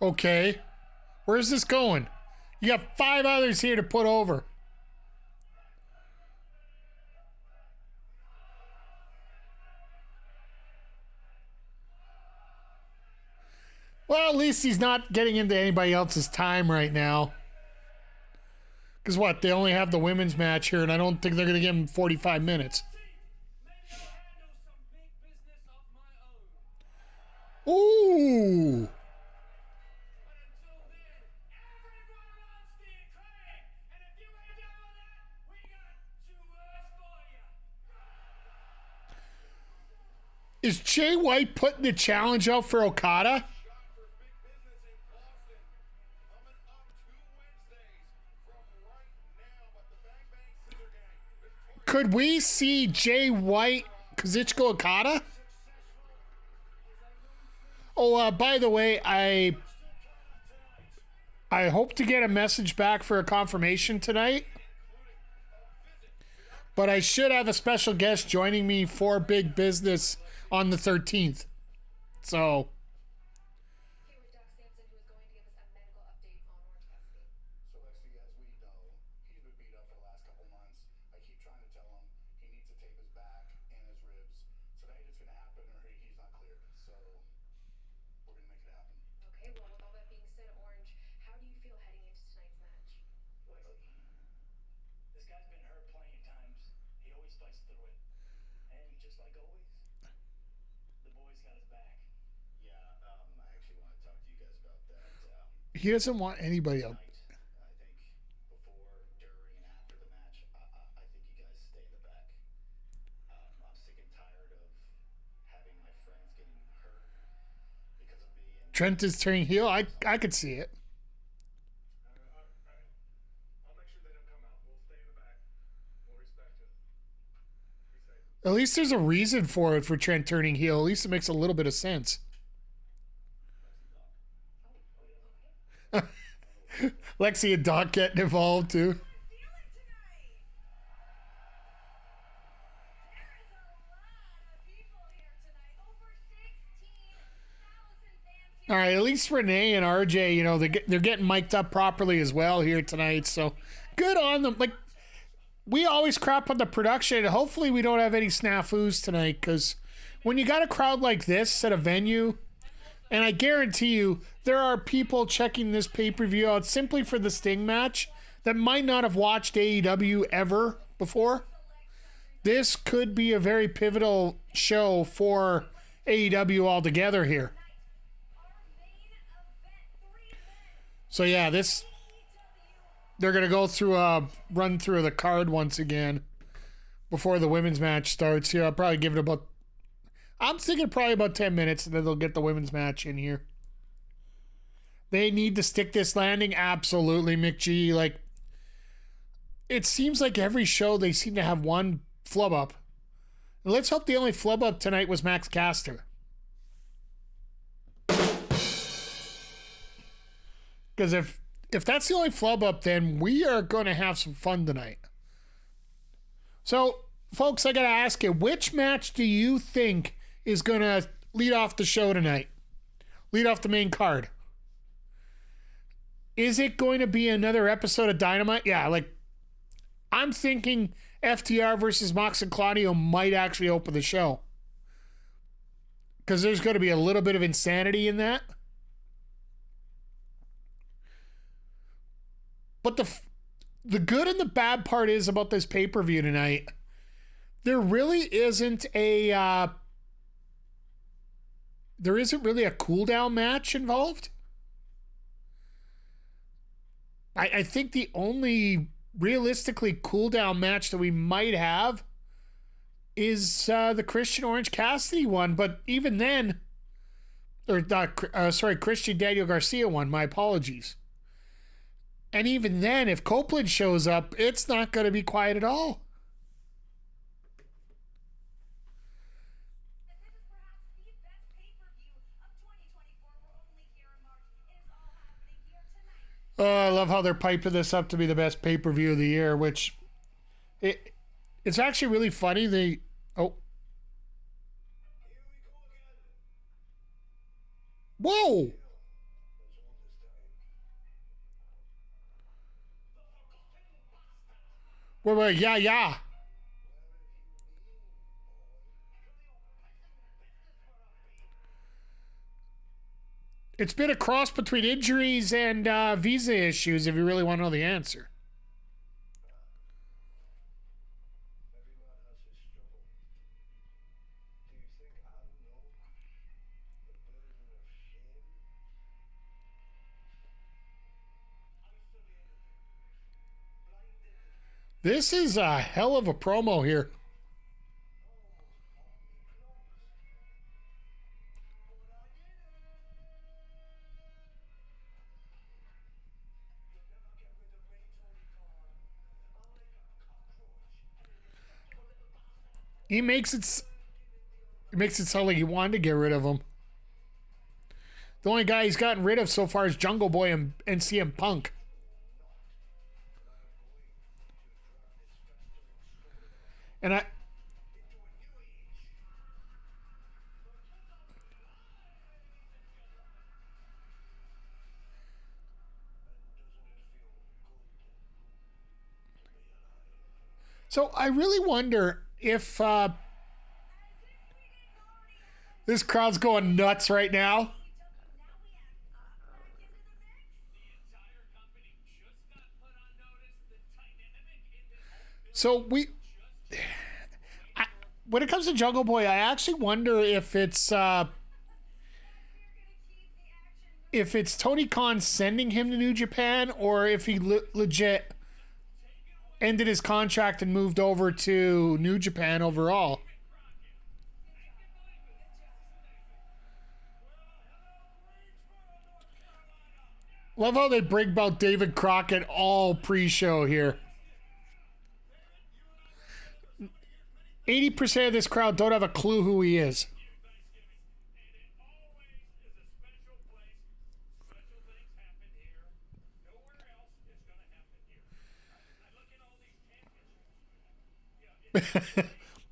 Okay. Where's this going? You got 5 others here to put over. Well, at least he's not getting into anybody else's time right now. Because what? They only have the women's match here, and I don't think they're going to give him 45 minutes. Ooh. Is Jay White putting the challenge out for Okada? Could we see Jay White, Kazuchika Okada? Oh, by the way, I hope to get a message back for a confirmation tonight. But I should have a special guest joining me for Big Business on the 13th. So. He doesn't want anybody else. Trent is turning heel. I could see it. At least there's a reason for it, for Trent turning heel. At least it makes a little bit of sense. Lexi and Doc getting involved too. All right, at least Renee and RJ, you know, they're getting mic'd up properly as well here tonight. So good on them. Like, we always crap on the production. Hopefully we don't have any snafus tonight, because when you got a crowd like this at a venue, and I guarantee you there are people checking this pay-per-view out simply for the Sting match that might not have watched AEW ever before. This could be a very pivotal show for AEW altogether here. So yeah, they're going to go through a run through the card once again before the women's match starts here. I'll probably give it I'm thinking probably about 10 minutes, and then they'll get the women's match in here. They need to stick this landing. Absolutely, McGee. Like, it seems like every show they seem to have one flub up. And let's hope the only flub up tonight was Max Caster. Because if that's the only flub up, then we are going to have some fun tonight. So, folks, I got to ask you, which match do you think is going to lead off the show tonight? Lead off the main card. Is it going to be another episode of Dynamite? Yeah, like, I'm thinking FTR versus Mox and Claudio might actually open the show. Because there's going to be a little bit of insanity in that. But the good and the bad part is about this pay-per-view tonight, there really isn't really a cool-down match involved. I think the only realistically cool down match that we might have is the Christian Orange Cassidy one. But even then, or not, Christian Daniel Garcia one, my apologies. And even then, if Copeland shows up, it's not going to be quiet at all. Oh, I love how they're piping this up to be the best pay-per-view of the year, which it's actually really funny. Whoa! Wait, yeah. It's been a cross between injuries and visa issues, if you really want to know the answer. This is a hell of a promo here. It makes it sound like he wanted to get rid of him. The only guy he's gotten rid of so far is Jungle Boy and CM Punk. And so I really wonder if this crowd's going nuts right now. So when it comes to Jungle Boy, I actually wonder if it's Tony Khan sending him to New Japan, or if he legit ended his contract and moved over to New Japan overall. Love how they bring about David Crockett all pre-show here. 80% of this crowd don't have a clue who he is.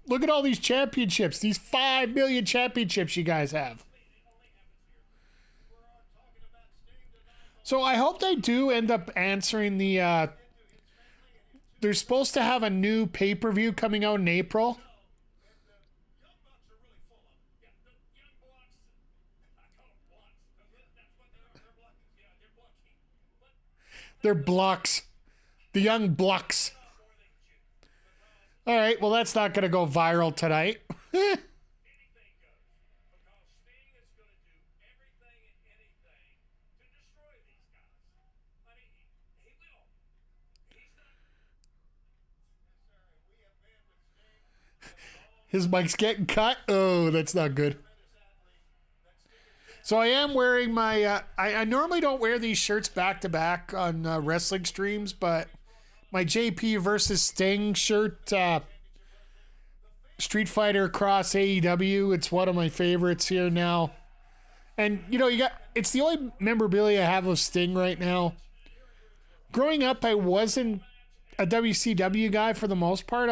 Look at all these championships. These 5 million championships you guys have. So I hope they do end up answering the... they're supposed to have a new pay-per-view coming out in April. They're blocks. The young blocks. All right, well, that's not going to go viral tonight. His mic's getting cut. Oh, that's not good. So I am wearing my... I normally don't wear these shirts back-to-back on wrestling streams, but my JP versus Sting shirt, Street Fighter Cross AEW, it's one of my favorites here now. And, it's the only memorabilia I have of Sting right now. Growing up, I wasn't a WCW guy for the most part.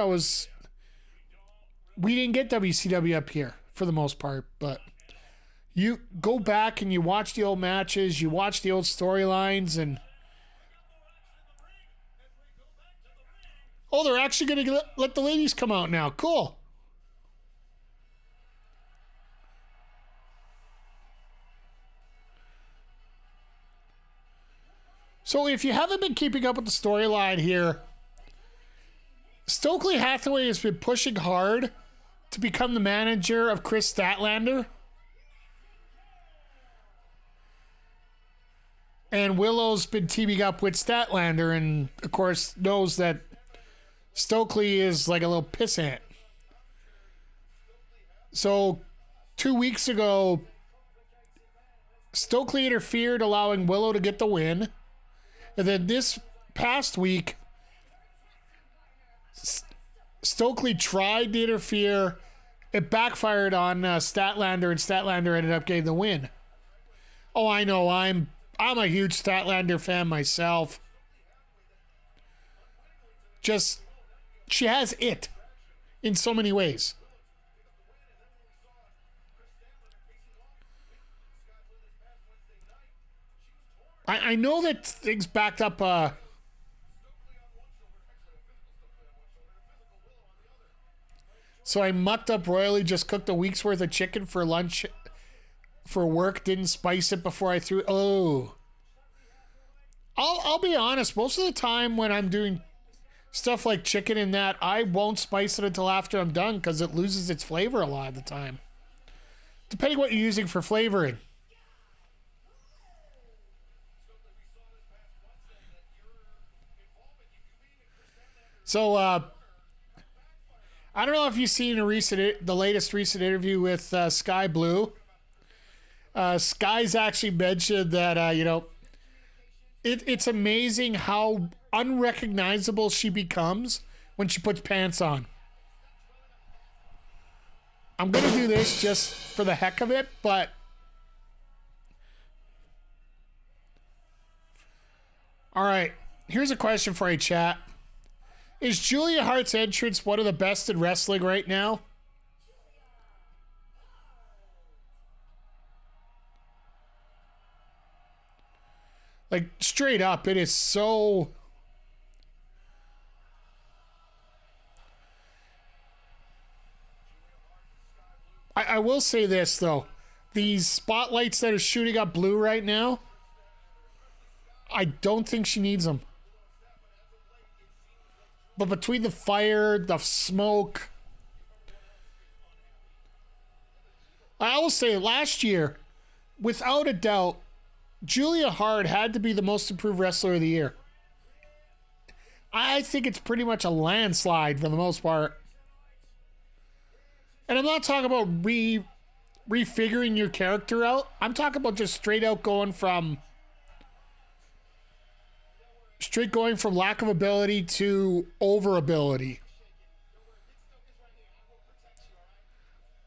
We didn't get WCW up here for the most part, but you go back and you watch the old matches, you watch the old storylines, and they're actually going to let the ladies come out now. Cool. So if you haven't been keeping up with the storyline here, Stokely Hathaway has been pushing hard to become the manager of Kris Statlander. And Willow's been teaming up with Statlander, and of course knows that Stokely is like a little pissant. So 2 weeks ago, Stokely interfered, allowing Willow to get the win. And then this past week, Stokely tried to interfere. It backfired on Statlander, and Statlander ended up getting the win. Oh, I know. I'm a huge Statlander fan myself. Just, she has it in so many ways. I know that things backed up. So I mucked up royally, just cooked a week's worth of chicken for lunch for work, didn't spice it before I threw it. Oh. I'll be honest, most of the time when I'm doing stuff like chicken and that, I won't spice it until after I'm done because it loses its flavor a lot of the time. Depending what you're using for flavoring. So, I don't know if you've seen the latest recent interview with Skye Blue. Skye's actually mentioned that, it's amazing how unrecognizable she becomes when she puts pants on. I'm going to do this just for the heck of it, but all right, here's a question for you, chat. Is Julia Hart's entrance one of the best in wrestling right now? Like, straight up, it is so... I will say this, though. These spotlights that are shooting up Blue right now, I don't think she needs them. But between the fire, the smoke... I will say, last year, without a doubt, Julia Hart had to be the most improved wrestler of the year. I think it's pretty much a landslide for the most part. And I'm not talking about refiguring your character out. I'm talking about just straight going from lack of ability to over ability.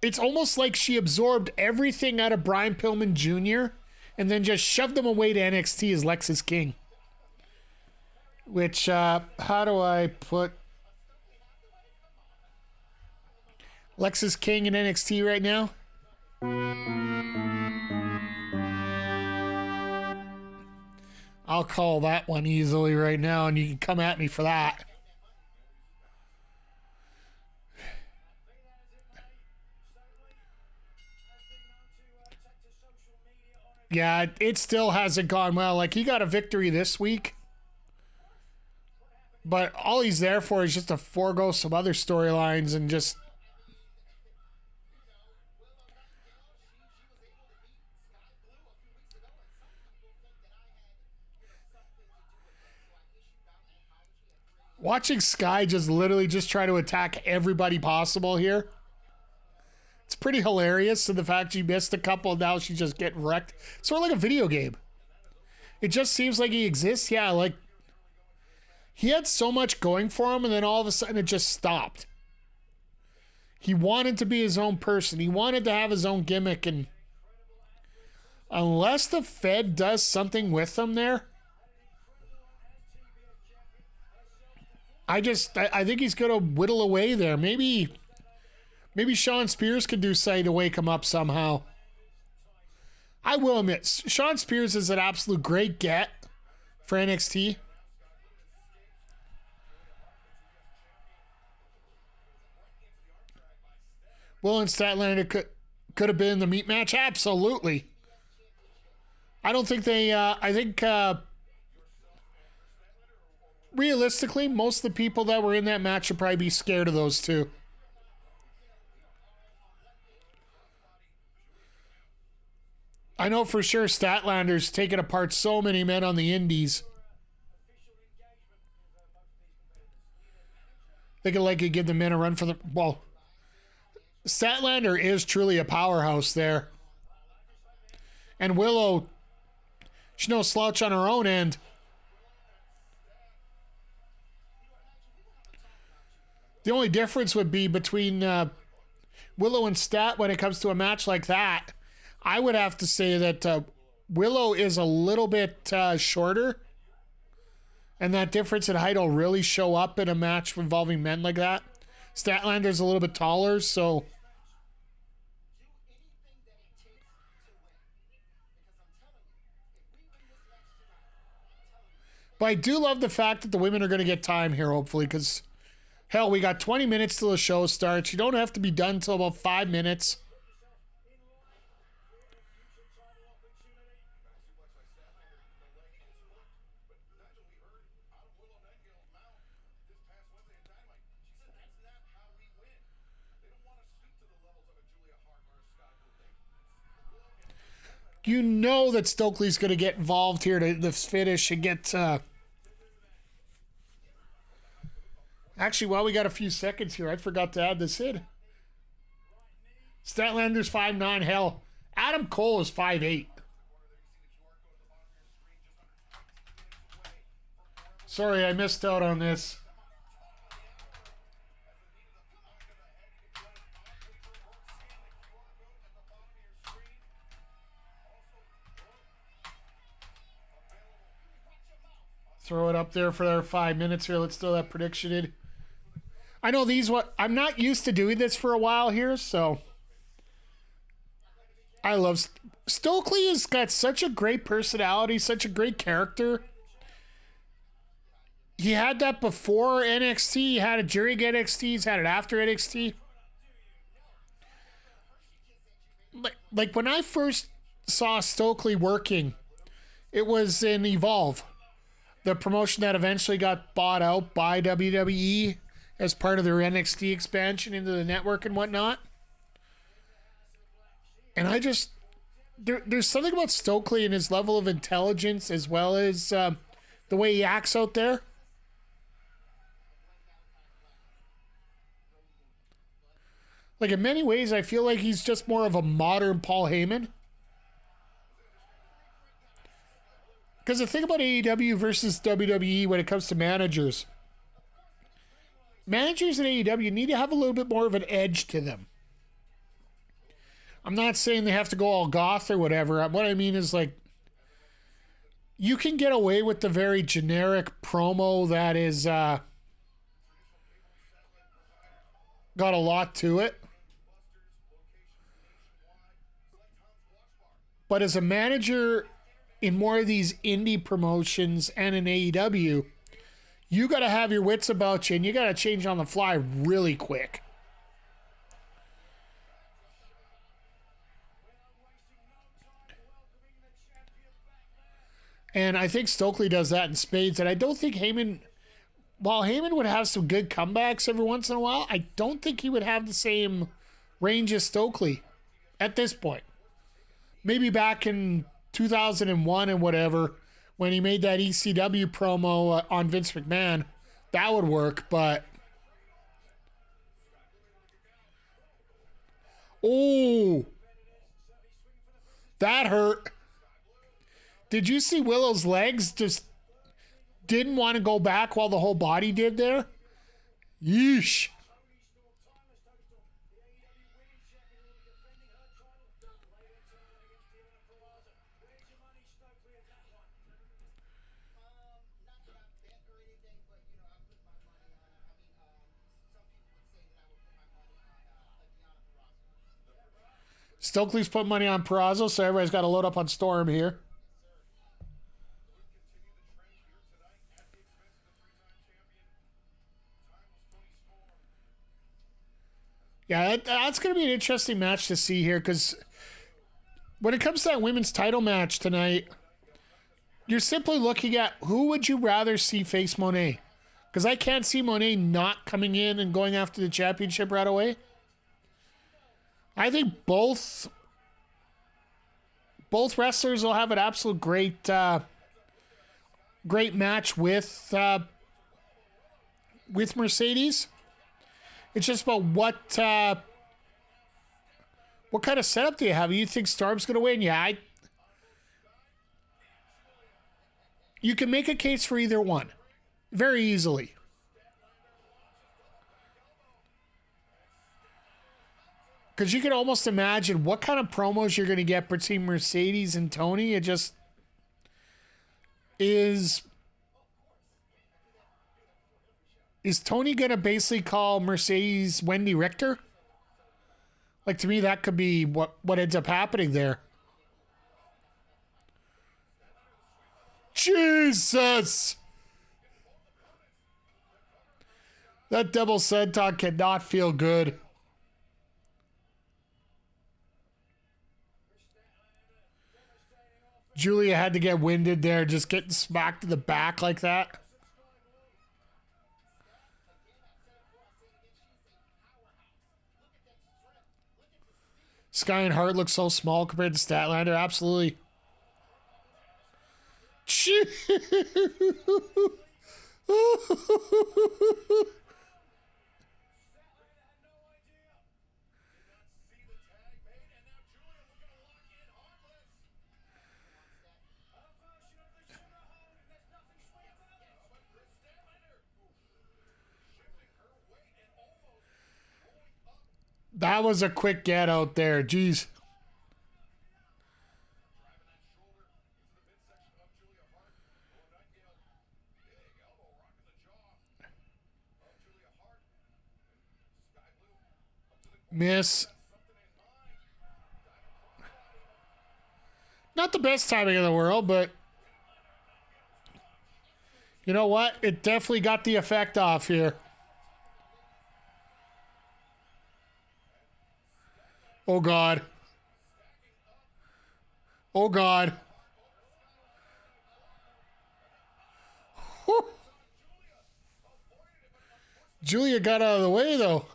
It's almost like she absorbed everything out of Brian Pillman Jr. and then just shoved them away to NXT as Lexis King. Which, how do I put Lexis King in NXT right now? I'll call that one easily right now, and you can come at me for that. Yeah, it still hasn't gone well. Like, he got a victory this week, but all he's there for is just to forego some other storylines and just... Watching Skye just literally just try to attack everybody possible here. It's pretty hilarious. And the fact she missed a couple, now she's just getting wrecked. Sort of like a video game. It just seems like he exists. Yeah, like he had so much going for him, and then all of a sudden it just stopped. He wanted to be his own person. He wanted to have his own gimmick, and unless the Fed does something with him there, I think he's going to whittle away there. Maybe Sean Spears could do something to wake him up somehow. I will admit, Sean Spears is an absolute great get for NXT. Will and Statlander could have been in the meat match? Absolutely. I don't think they... I think... realistically, most of the people that were in that match should probably be scared of those two. I know for sure Statlander's taken apart so many men on the indies. They could give the men a run for the... Well, Statlander is truly a powerhouse there. And Willow, she's no slouch on her own end. The only difference would be between Willow and Stat when it comes to a match like that. I would have to say that Willow is a little bit shorter. And that difference in height will really show up in a match involving men like that. Statlander's a little bit taller, so... But I do love the fact that the women are going to get time here, hopefully, because... Hell, we got 20 minutes till the show starts. You don't have to be done till about 5 minutes. You know that Stokely's going to get involved here to this finish and get... Actually, while we got a few seconds here, I forgot to add this in. Statlander's 5'9". Hell, Adam Cole is 5'8". Sorry, I missed out on this. Throw it up there for our 5 minutes here. Let's throw that prediction in. I know I'm not used to doing this for a while here, so I love Stokely has got such a great personality, such a great character. He had that before NXT, he had it during NXT, he's had it after NXT. Like when I first saw Stokely working, it was in Evolve, the promotion that eventually got bought out by WWE as part of their NXT expansion into the network and whatnot. And I just... There's something about Stokely and his level of intelligence as well as the way he acts out there. Like, in many ways, I feel like he's just more of a modern Paul Heyman. Because the thing about AEW versus WWE when it comes to managers... Managers in AEW need to have a little bit more of an edge to them. I'm not saying they have to go all goth or whatever. What I mean is, like, you can get away with the very generic promo that is got a lot to it. But as a manager in more of these indie promotions and in AEW, you got to have your wits about you, and you got to change on the fly really quick. And I think Stokely does that in spades, and I don't think Heyman, while Heyman would have some good comebacks every once in a while, I don't think he would have the same range as Stokely at this point. Maybe back in 2001 and whatever, when he made that ECW promo on Vince McMahon, that would work, but... Oh! That hurt. Did you see Willow's legs just didn't want to go back while the whole body did there? Yeesh. Stokely's put money on Purrazzo, so everybody's got to load up on Storm here. Yeah, that's going to be an interesting match to see here, because when it comes to that women's title match tonight, you're simply looking at who would you rather see face Monet? Because I can't see Monet not coming in and going after the championship right away. I think both both wrestlers will have an absolute great match with Mercedes. It's just about what kind of setup do you have? You think Storm's going to win? Yeah, you can make a case for either one very easily. Because you can almost imagine what kind of promos you're going to get between Mercedes and Toni. It just is Toni going to basically call Mercedes Wendy Richter? Like, to me, that could be what ends up happening there. Jesus! That double senton cannot feel good. Julia had to get winded there, just getting smacked in the back like that. Skye and Hart look so small compared to Statlander. Absolutely. That was a quick get out there. Jeez. Miss. Not the best timing in the world, but you know what? It definitely got the effect off here. Oh, God. Oh, God. Whew. Julia got out of the way, though.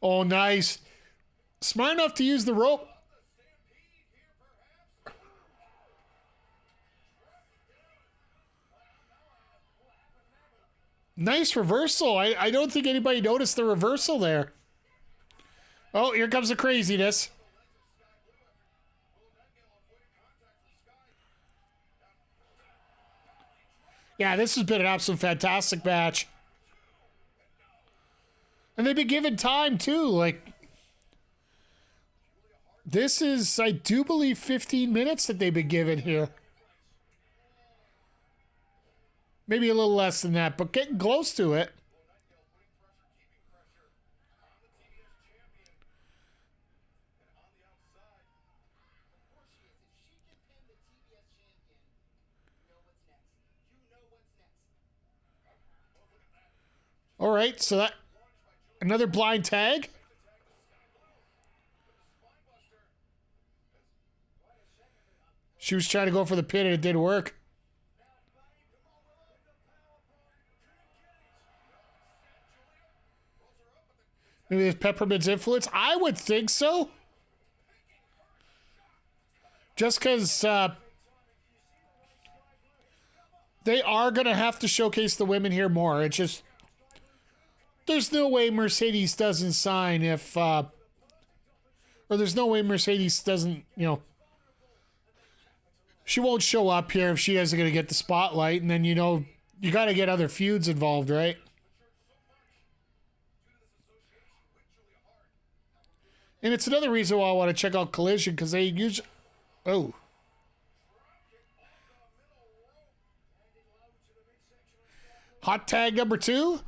Oh, nice. Smart enough to use the rope. Nice reversal. I don't think anybody noticed the reversal there. Oh, here comes the craziness. Yeah, this has been an absolute fantastic match. And they've been given time, too. Like, this is, I do believe, 15 minutes that they've been given here. Maybe a little less than that, but getting close to it. All right, so that another blind tag. She was trying to go for the pin and it didn't work. Maybe there's Peppermint's influence. I would think so. Just because they are going to have to showcase the women here more. It's just, there's no way Mercedes doesn't sign if, or there's no way Mercedes doesn't, you know, she won't show up here if she isn't going to get the spotlight. And then, you know, you got to get other feuds involved, right? And it's another reason why I want to check out Collision, because they usually... Oh. Hot tag number 2.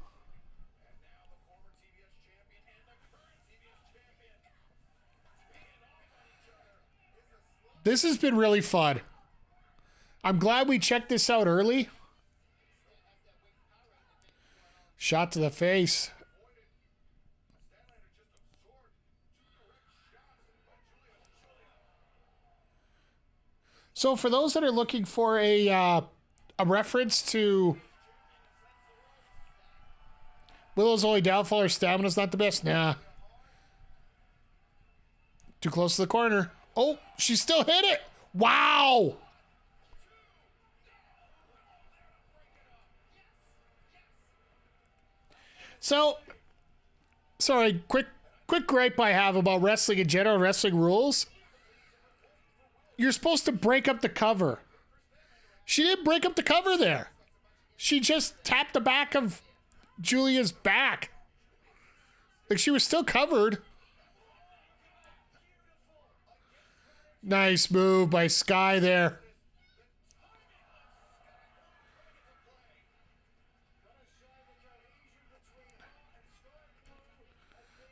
This has been really fun. I'm glad we checked this out early. Shot to the face. So for those that are looking for a reference to Willow's only downfall, her stamina's not the best. Nah. Too close to the corner. Oh, she still hit it. Wow. So, sorry, quick gripe I have about wrestling in general, wrestling rules. You're supposed to break up the cover. She didn't break up the cover there. She just tapped the back of Julia's back. Like, she was still covered. Nice move by Skye there.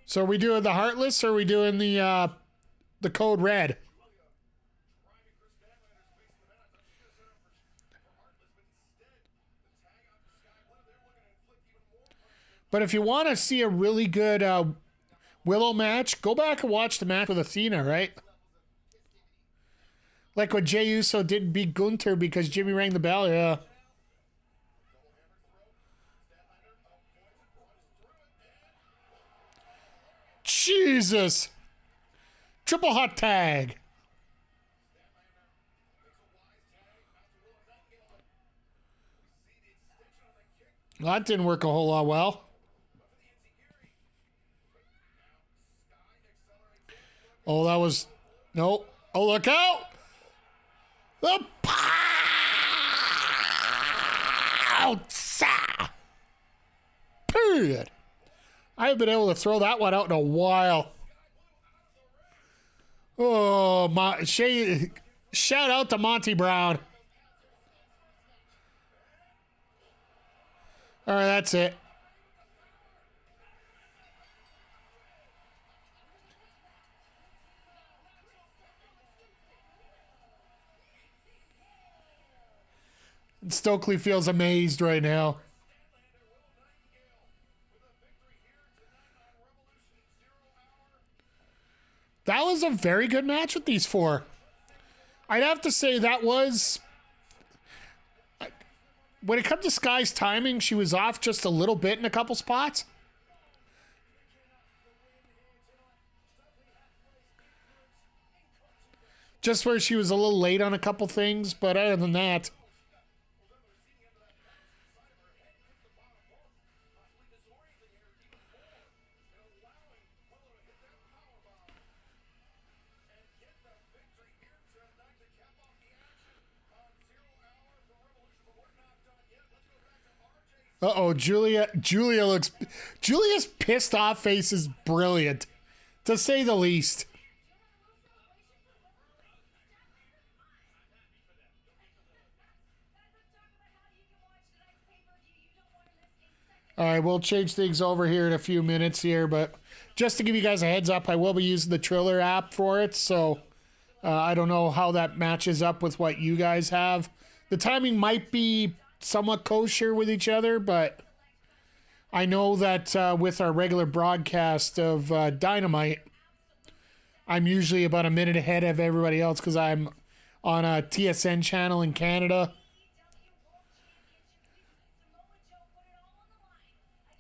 So are we doing the Heartless or are we doing the Code Red? But if you want to see a really good Willow match, go back and watch the match with Athena, right? Like when Jey Uso didn't beat Gunther because Jimmy rang the bell, yeah. Jesus! Triple hot tag. Well, that didn't work a whole lot well. Oh, that was... Nope. Oh, look out! The pounce! Period. I haven't been able to throw that one out in a while. Oh, shout out to Monty Brown. All right, that's it. Stokely feels amazed right now. That was a very good match with these four. I'd have to say that was... When it comes to Skye's timing, she was off just a little bit in a couple spots. Just where she was a little late on a couple things, but other than that... Uh-oh, Julia's pissed off face is brilliant, to say the least. All right, we'll change things over here in a few minutes here, but just to give you guys a heads up, I will be using the Triller app for it, so I don't know how that matches up with what you guys have. The timing might be somewhat kosher with each other, but I know that with our regular broadcast of Dynamite, I'm usually about a minute ahead of everybody else because I'm on a TSN channel in Canada.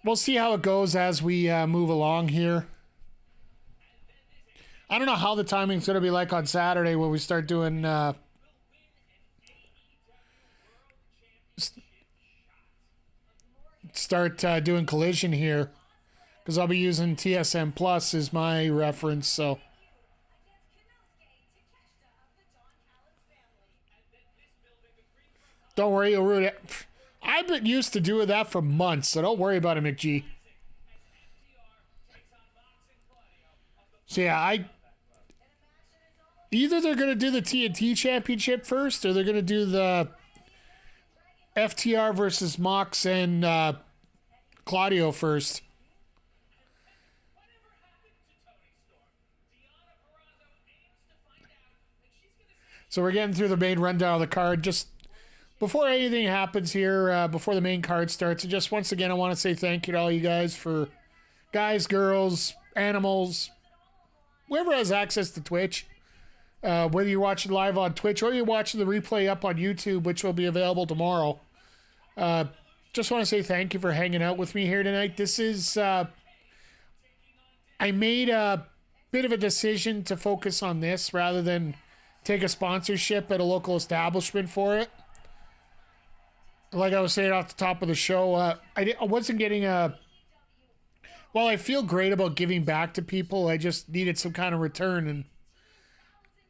We'll see how it goes as we move along here. I don't know how the timing's going to be like on Saturday when we start doing... doing Collision here, because I'll be using TSM Plus as my reference, so... Don't worry, you'll ruin it. I've been used to doing that for months, so don't worry about it, McG. So yeah, either they're going to do the TNT Championship first, or they're going to do the FTR versus Mox and Claudio first. So we're getting through the main rundown of the card. Just before anything happens here, before the main card starts, just once again, I want to say thank you to all you guys for guys, girls, animals, whoever has access to Twitch. Whether you're watching live on Twitch or you're watching the replay up on YouTube, which will be available tomorrow. just want to say thank you for hanging out with me here tonight. This is, I made a bit of a decision to focus on this rather than take a sponsorship at a local establishment for it. Like I was saying off the top of the show, I wasn't getting a... While I feel great about giving back to people, I just needed some kind of return, and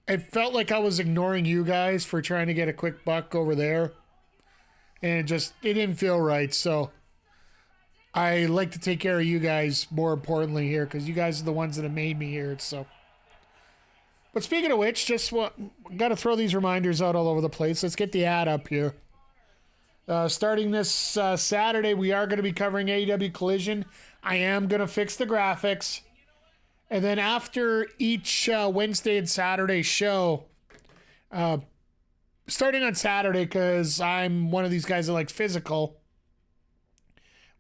it felt like I was ignoring you guys for trying to get a quick buck over there, and it didn't feel right. So I like to take care of you guys more importantly here, because you guys are the ones that have made me here. So, but speaking of which, got to throw these reminders out all over the place. Let's get the ad up here. Starting this Saturday, we are going to be covering AEW Collision. I am going to fix the graphics. And then after each Wednesday and Saturday show, starting on Saturday, because I'm one of these guys that likes physical,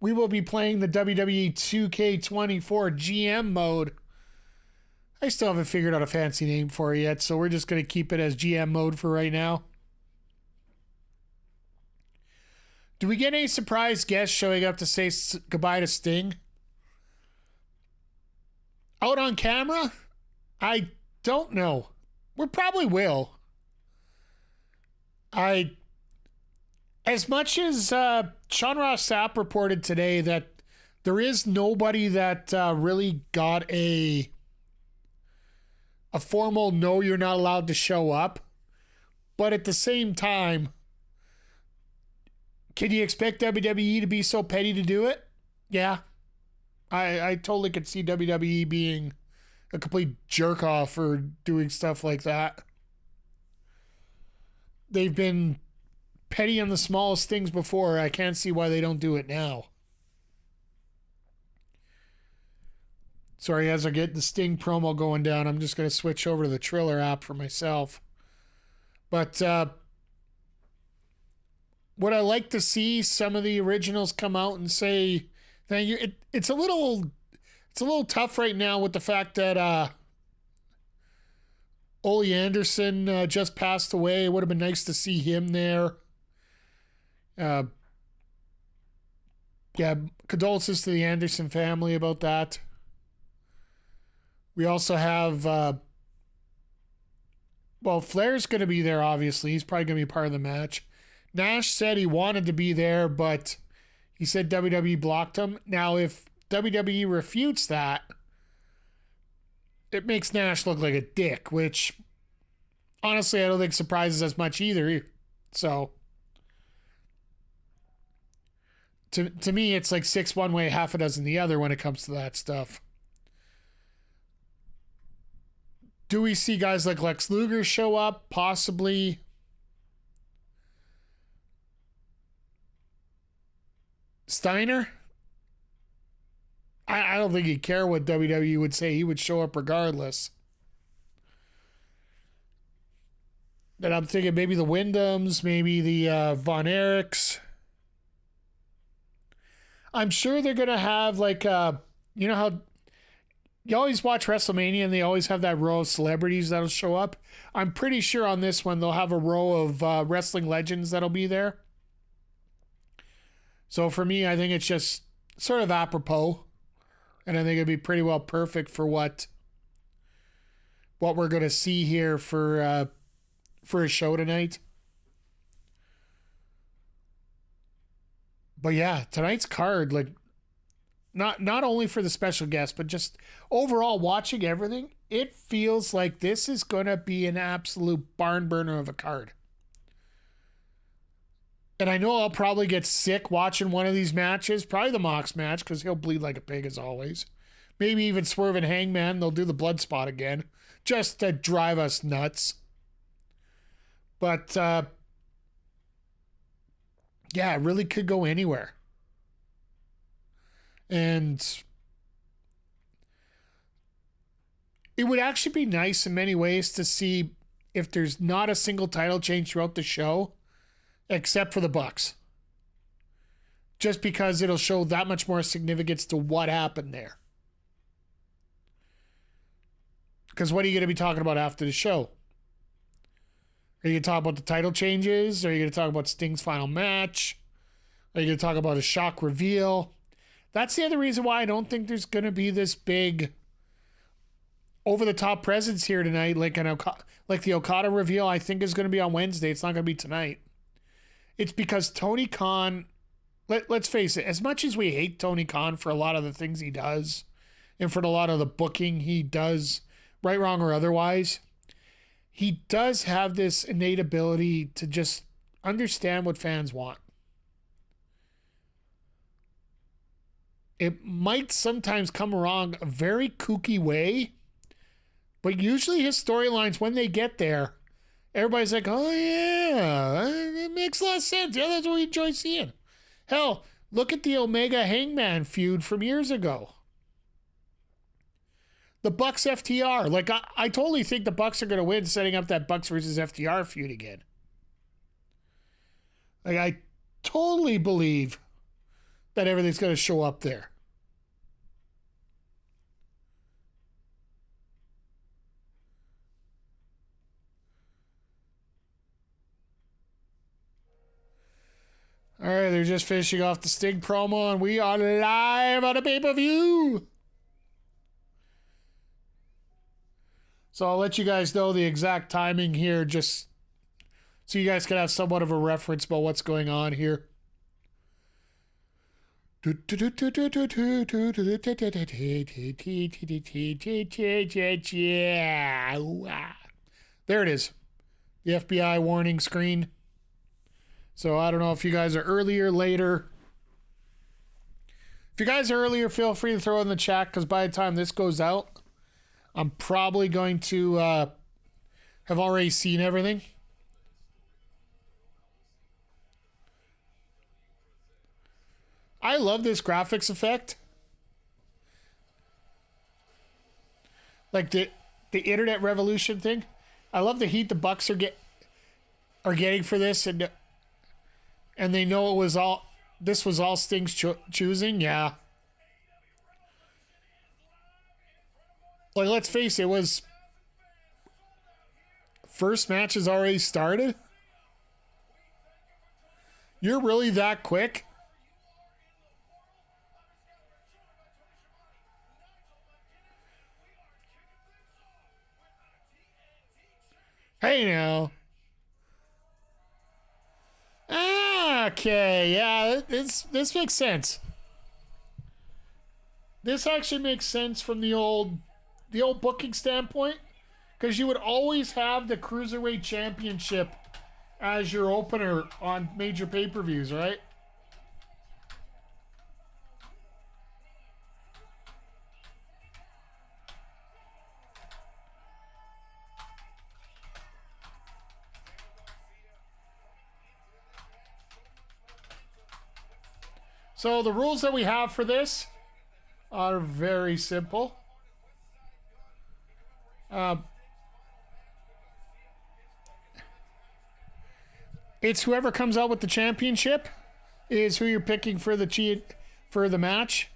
we will be playing the WWE 2K24 GM mode. I still haven't figured out a fancy name for it yet, so we're just going to keep it as GM mode for right now. Do we get any surprise guests showing up to say goodbye to Sting? Out on camera? I don't know. We probably will. As much as Sean Ross Sapp reported today that there is nobody that really got a formal no, you're not allowed to show up. But at the same time, can you expect WWE to be so petty to do it? Yeah. I totally could see WWE being a complete jerk-off for doing stuff like that. They've been petty on the smallest things before. I can't see why they don't do it now. Sorry, as I get the Sting promo going down, I'm just going to switch over to the Triller app for myself. But would I like to see some of the originals come out and say thank you? It's a little tough right now with the fact that Ole Anderson just passed away. It would have been nice to see him there. Yeah, condolences to the Anderson family about that. We also have, Flair's going to be there, obviously. He's probably going to be part of the match. Nash said he wanted to be there, but he said WWE blocked him. Now, if WWE refutes that, it makes Nash look like a dick, which, honestly, I don't think surprises us much either. So, to me, it's like 6 one way, half a dozen the other when it comes to that stuff. Do we see guys like Lex Luger show up? Possibly. Steiner? I don't think he'd care what WWE would say. He would show up regardless. And I'm thinking maybe the Wyndhams, maybe the Von Erichs. I'm sure they're going to have like, you know how you always watch WrestleMania and they always have that row of celebrities that'll show up? I'm pretty sure on this one they'll have a row of wrestling legends that'll be there. So for me, I think it's just sort of apropos. And I think it'd be pretty well perfect for what we're going to see here for a show tonight. But yeah, tonight's card, like, not only for the special guest, but just overall watching everything, it feels like this is going to be an absolute barn burner of a card. And I know I'll probably get sick watching one of these matches. Probably the Mox match, because he'll bleed like a pig as always. Maybe even Swerve and Hangman. They'll do the blood spot again. Just to drive us nuts. But, yeah, it really could go anywhere. And it would actually be nice in many ways to see if there's not a single title change throughout the show. Except for the Bucks. Just because it'll show that much more significance to what happened there. Because what are you going to be talking about after the show? Are you going to talk about the title changes? Are you going to talk about Sting's final match? Are you going to talk about a shock reveal? That's the other reason why I don't think there's going to be this big over-the-top presence here tonight, like the Okada reveal. I think is going to be on Wednesday. It's not going to be tonight. It's because Tony Khan. Let's face it. As much as we hate Tony Khan for a lot of the things he does, and for a lot of the booking he does, right, wrong, or otherwise, he does have this innate ability to just understand what fans want. It might sometimes come along a very kooky way, but usually his storylines, when they get there, everybody's like, oh yeah, it makes a lot of sense. Yeah, that's what we enjoy seeing. Hell, look at the Omega Hangman feud from years ago. The Bucks FTR. Like, I totally think the Bucks are going to win, setting up that Bucks versus FTR feud again. Like, I totally believe that everything's going to show up there. All right, they're just finishing off the Sting promo, and we are live on a pay-per-view. So I'll let you guys know the exact timing here, just so you guys can have somewhat of a reference about what's going on here. There it is. The FBI warning screen. So I don't know if you guys are early or later. If you guys are earlier, feel free to throw in the chat, because by the time this goes out, I'm probably going to have already seen everything. I love this graphics effect. Like the internet revolution thing. I love the heat the Bucks are getting for this, and they know this was all Sting's choosing. Yeah. Like, let's face it, first match has already started. You're really that quick? Hey now. Okay, yeah, this makes sense. This actually makes sense from the old booking standpoint, because you would always have the Cruiserweight Championship as your opener on major pay-per-views, right? So the rules that we have for this are very simple. It's whoever comes out with the championship is who you're picking for the match.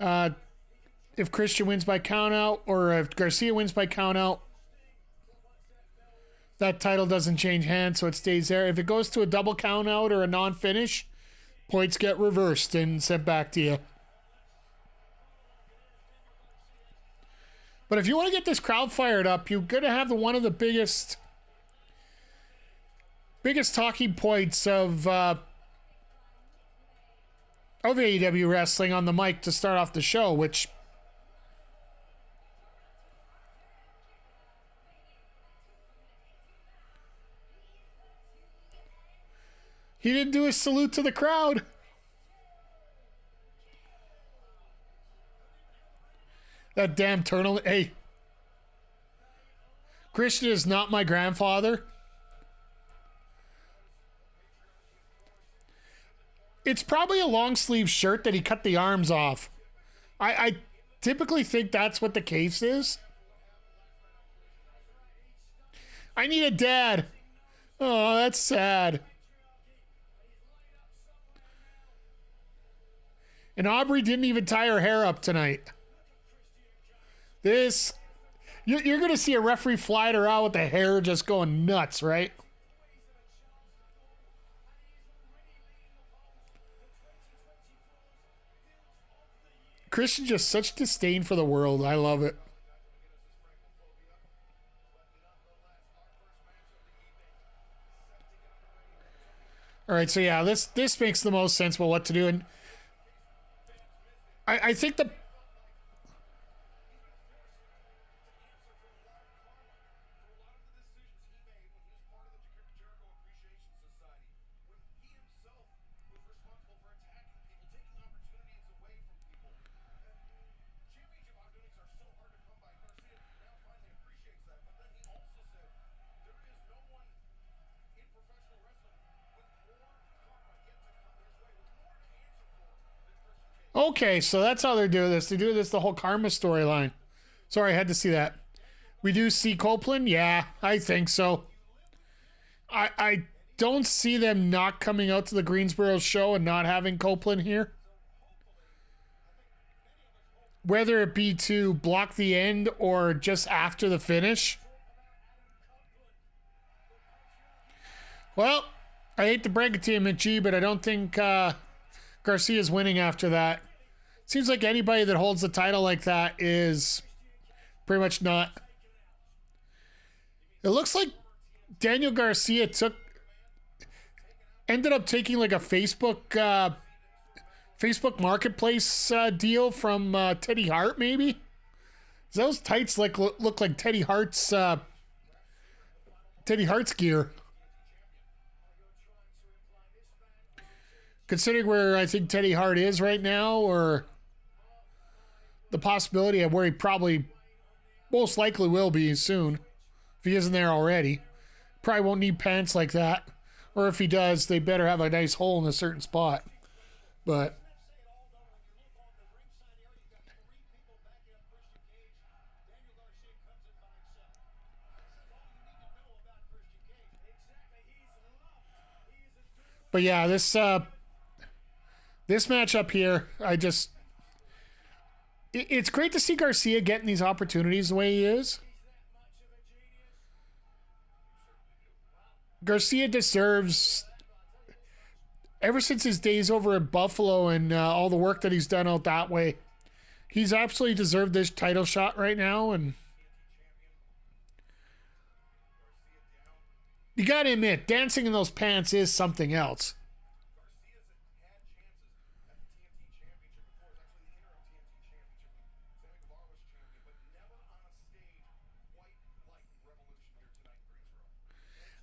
If Christian wins by countout, or if Garcia wins by countout, that title doesn't change hands, so it stays there. If it goes to a double countout or a non-finish, points get reversed and sent back to you. But if you want to get this crowd fired up, you're going to have one of the biggest talking points of AEW wrestling on the mic to start off the show, which he didn't do a salute to the crowd. That damn turtle. Hey, Christian is not my grandfather. It's probably a long sleeve shirt that he cut the arms off. I typically think that's what the case is. I need a dad. Oh, that's sad. And Aubrey didn't even tie her hair up tonight. You're going to see a referee fly her out with the hair just going nuts, right? Christian just such disdain for the world. I love it. All right, so yeah, this makes the most sense about what to do, and I think the okay, so that's how they're doing this. They're doing this the whole Karma storyline. Sorry, I had to see that. We do see Copeland? Yeah, I think so. I don't see them not coming out to the Greensboro show and not having Copeland here. Whether it be to block the end or just after the finish. Well, I hate to break it to you, McGee, but I don't think Garcia's winning after that. Seems like anybody that holds the title like that is pretty much not. It looks like Daniel Garcia ended up taking like a Facebook Marketplace deal from Teddy Hart, maybe. Those tights look like Teddy Hart's gear. Considering where I think Teddy Hart is right now, or the possibility of where he probably most likely will be soon, if he isn't there already. Probably won't need pants like that. Or if he does, they better have a nice hole in a certain spot. But yeah, this match up here, it's great to see Garcia getting these opportunities the way he is. Garcia deserves, ever since his days over in Buffalo and all the work that he's done out that way, he's absolutely deserved this title shot right now. And you got to admit, dancing in those pants is something else.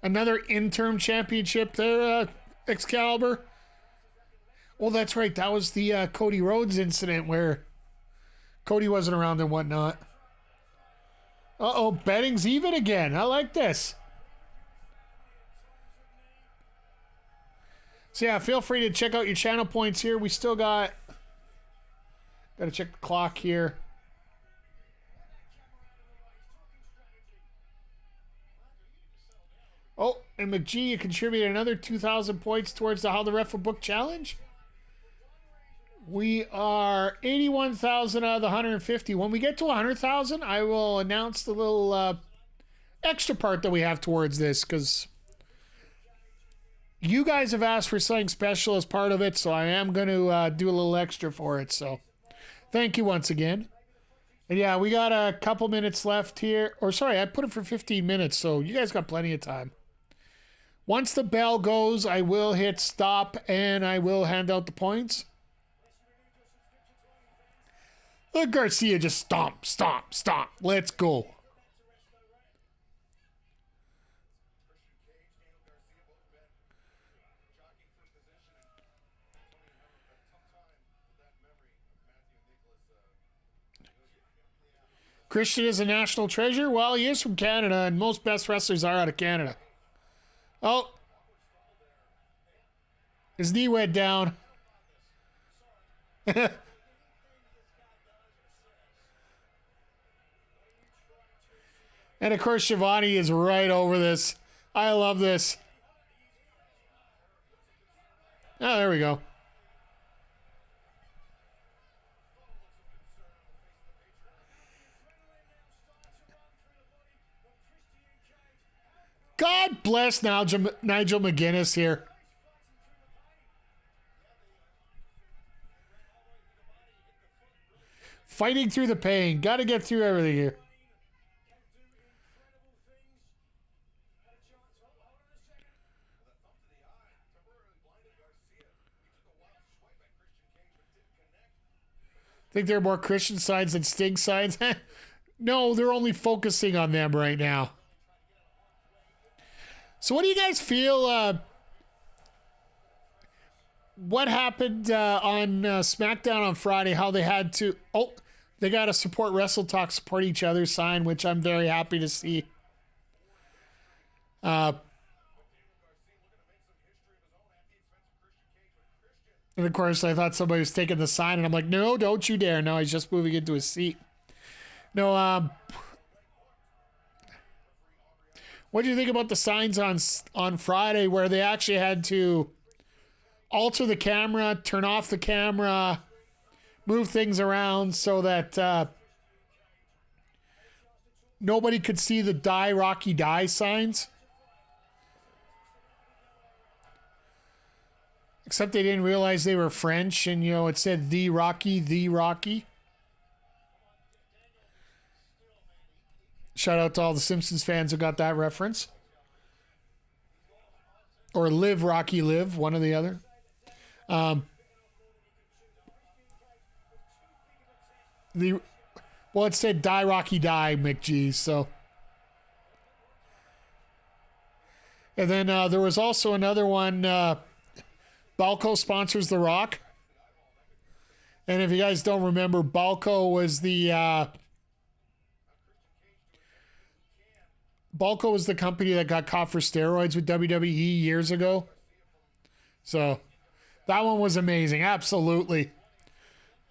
Another interim championship there, Excalibur. Oh, that's right. That was the Cody Rhodes incident where Cody wasn't around and whatnot. Uh-oh, betting's even again. I like this. So yeah, feel free to check out your channel points here. We still got to check the clock here. Oh, and McGee, you contributed another 2,000 points towards the How the Ref Will Book challenge. We are 81,000 out of the 150. When we get to 100,000, I will announce the little extra part that we have towards this, because you guys have asked for something special as part of it, so I am going to do a little extra for it. So thank you once again. And yeah, we got a couple minutes left here. Or sorry, I put it for 15 minutes, so you guys got plenty of time. Once the bell goes, I will hit stop and I will hand out the points. Look, Garcia just stomp, stomp, stomp. Let's go. Christian is a national treasure? Well, he is from Canada, and most best wrestlers are out of Canada. Oh. His knee went down. And of course, Shivani is right over this. I love this. Oh, there we go. God bless Nigel McGuinness here. Fighting through the pain. Got to get through everything here. Think there are more Christian sides than Sting sides? No, they're only focusing on them right now. So what do you guys feel? What happened on SmackDown on Friday? How they had to... Oh, they got a support Wrestle Talk, support each other sign, which I'm very happy to see. And of course, I thought somebody was taking the sign, and I'm like, no, don't you dare. No, he's just moving into his seat. No, what do you think about the signs on Friday where they actually had to alter the camera, turn off the camera, move things around so that nobody could see the Die Rocky Die signs? Except they didn't realize they were French and, you know, it said The Rocky, The Rocky. Shout out to all the Simpsons fans who got that reference. Or Live Rocky Live, one or the other. Well, it said Die Rocky Die, McGee, so. And then there was also another one, Balco sponsors The Rock. And if you guys don't remember, Balco was the company that got caught for steroids with WWE years ago. So that one was amazing. Absolutely.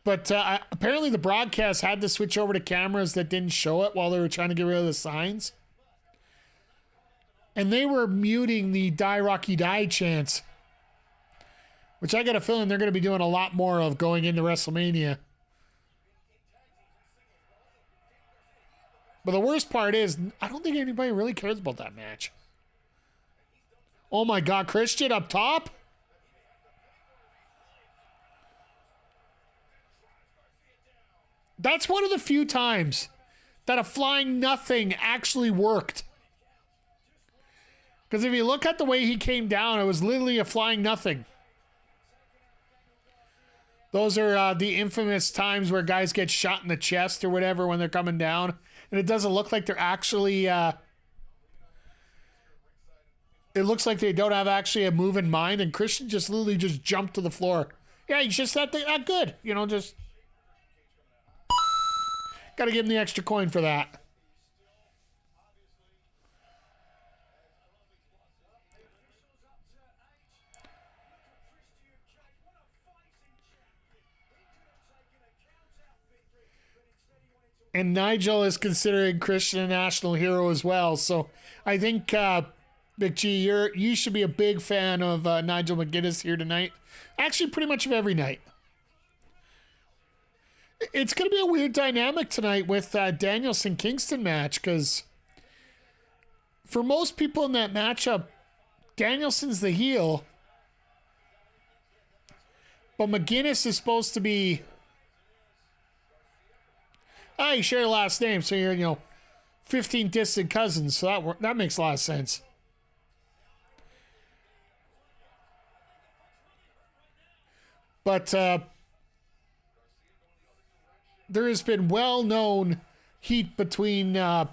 But apparently the broadcast had to switch over to cameras that didn't show it while they were trying to get rid of the signs. And they were muting the Die Rocky Die chants, which I got a feeling they're going to be doing a lot more of going into WrestleMania. But the worst part is, I don't think anybody really cares about that match. Oh my God, Christian up top? That's one of the few times that a flying nothing actually worked. Because if you look at the way he came down, it was literally a flying nothing. Those are the infamous times where guys get shot in the chest or whatever when they're coming down. And it doesn't look like they're actually... it looks like they don't have actually a move in mind. And Christian just literally just jumped to the floor. Yeah, he's just that good. You know, just... Got to give him the extra coin for that. And Nigel is considering Christian a national hero as well. So I think, McGee, you should be a big fan of Nigel McGuinness here tonight. Actually, pretty much of every night. It's going to be a weird dynamic tonight with Danielson-Kingston match, because for most people in that matchup, Danielson's the heel, but McGuinness is supposed to be... you share a last name, so you're, 15 distant cousins, so that makes a lot of sense. But there has been well-known heat between Nigel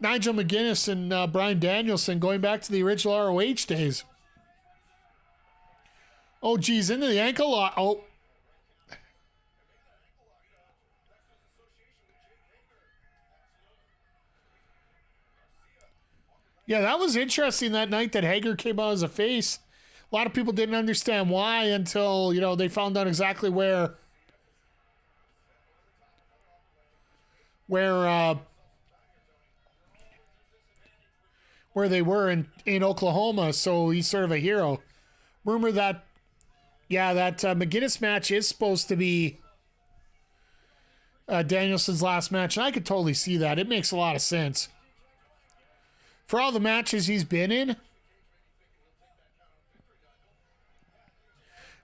McGuinness and Brian Danielson going back to the original ROH days. Oh, geez, into the ankle lock. Oh. Yeah, that was interesting that night that Hager came out as a face. A lot of people didn't understand why until, they found out exactly where they were in Oklahoma, so he's sort of a hero. Rumor that McGuinness match is supposed to be Danielson's last match, and I could totally see that. It makes a lot of sense. For all the matches he's been in,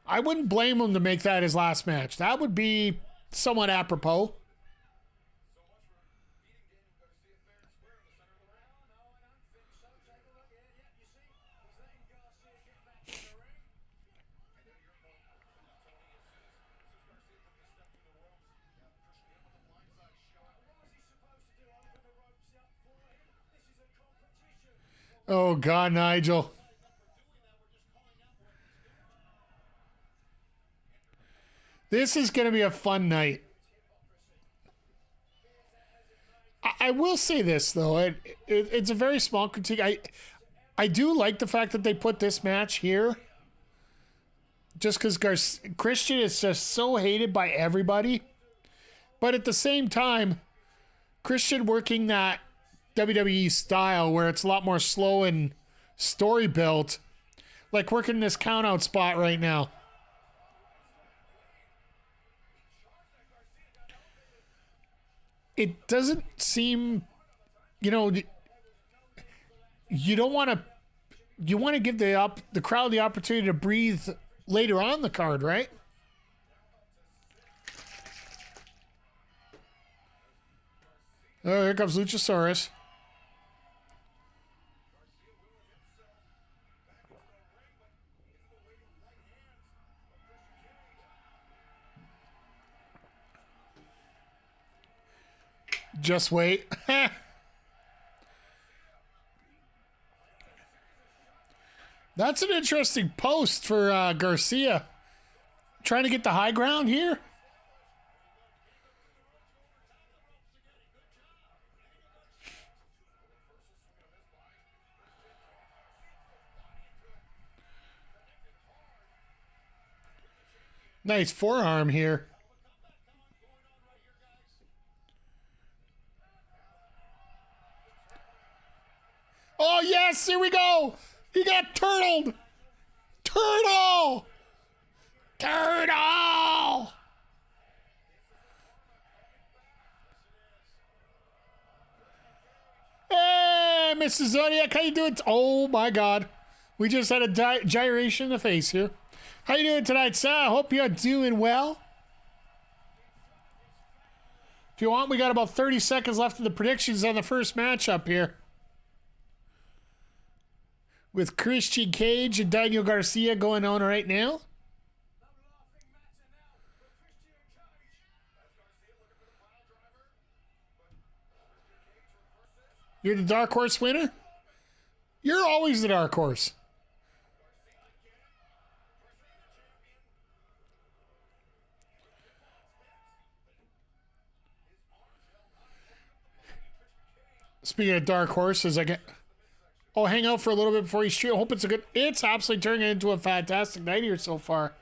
I wouldn't blame him to make that his last match. That would be somewhat apropos. Oh, God, Nigel. This is going to be a fun night. I will say this, though. It's a very small critique. I do like the fact that they put this match here. Just because Christian is just so hated by everybody. But at the same time, Christian working that WWE style where it's a lot more slow and story built, like working this count out spot right now. It doesn't seem, you don't want to, you want to give the crowd the opportunity to breathe later on the card, right? Oh, here comes Luchasaurus. Just wait. That's an interesting post for Garcia. Trying to get the high ground here. Nice forearm here. Oh, yes, here we go. He got turtled. Turtle. Turtle. Hey, Mrs. Zodiac, how you doing? Oh, my God. We just had a gyration in the face here. How you doing tonight, sir? I hope you're doing well. If you want, we got about 30 seconds left of the predictions on the first matchup here. With Christian Cage and Daniel Garcia going on right now. You're the dark horse winner? You're always the dark horse. Speaking of dark horses, I get... Oh, hang out for a little bit before you stream. I hope it's a good... It's absolutely turning into a fantastic night here so far.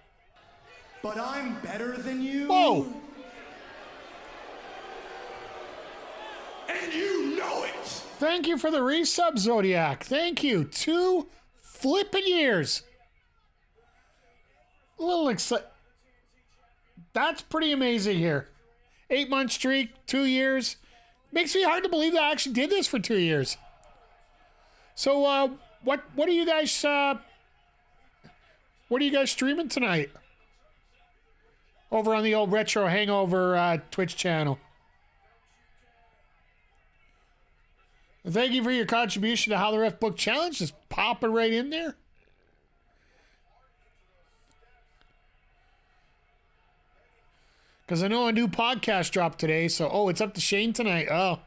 But I'm better than you.
Whoa!
And you know it!
Thank you for the resub, Zodiac. Thank you. 2 flipping years. A little excited. That's pretty amazing here. 8-month streak, 2 years. Makes me hard to believe that I actually did this for 2 years. So, what are you guys streaming tonight? Over on the old Retro Hangover Twitch channel. Thank you for your contribution to How the Ref Book Challenge. Just popping right in there. Because I know a new podcast dropped today, so, oh, it's up to Shane tonight. Oh.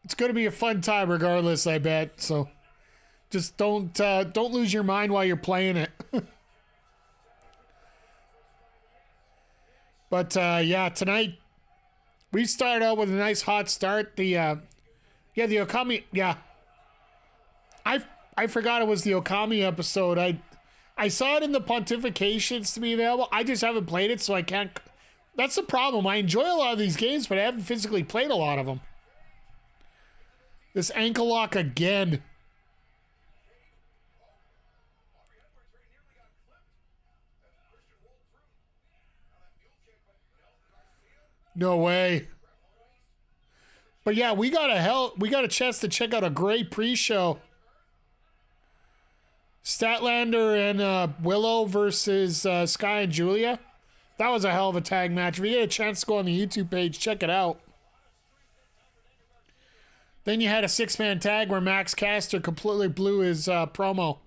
It's going to be a fun time regardless, I bet. So just don't lose your mind while you're playing it. But yeah, tonight we start out with a nice hot start. The Okami, yeah. I forgot it was the Okami episode. I saw it in the pontifications to be available. I just haven't played it, so I can't. That's the problem. I enjoy a lot of these games, but I haven't physically played a lot of them. This ankle lock again. No way. But yeah, we got a chance to check out a great pre-show. Statlander and Willow versus Skye and Julia. That was a hell of a tag match. If you get a chance to go on the YouTube page, check it out. Then you had a 6-man tag where Max Caster completely blew his promo.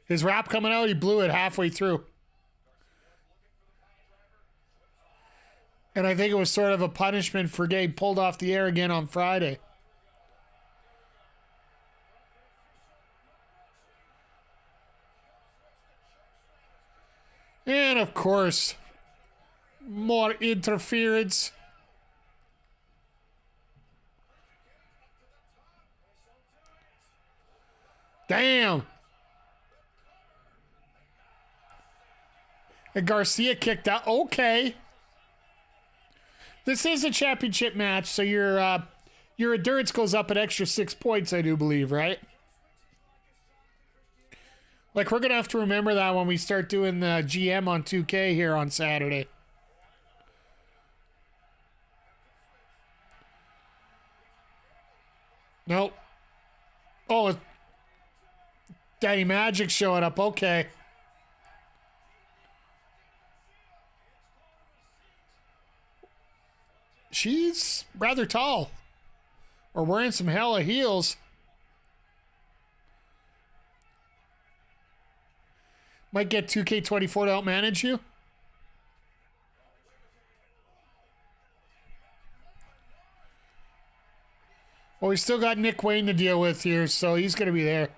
His rap coming out, he blew it halfway through. And I think it was sort of a punishment for getting pulled off the air again on Friday. And of course, more interference. Damn. And Garcia kicked out. Okay. This is a championship match, so your endurance goes up an extra 6 points, I do believe, right? Like, we're going to have to remember that when we start doing the GM on 2K here on Saturday. Nope. Oh, Daddy Magic showing up. Okay. She's rather tall. Or wearing some hella heels. Might get 2K24 to outmanage you. Well, we still got Nick Wayne to deal with here, so he's going to be there.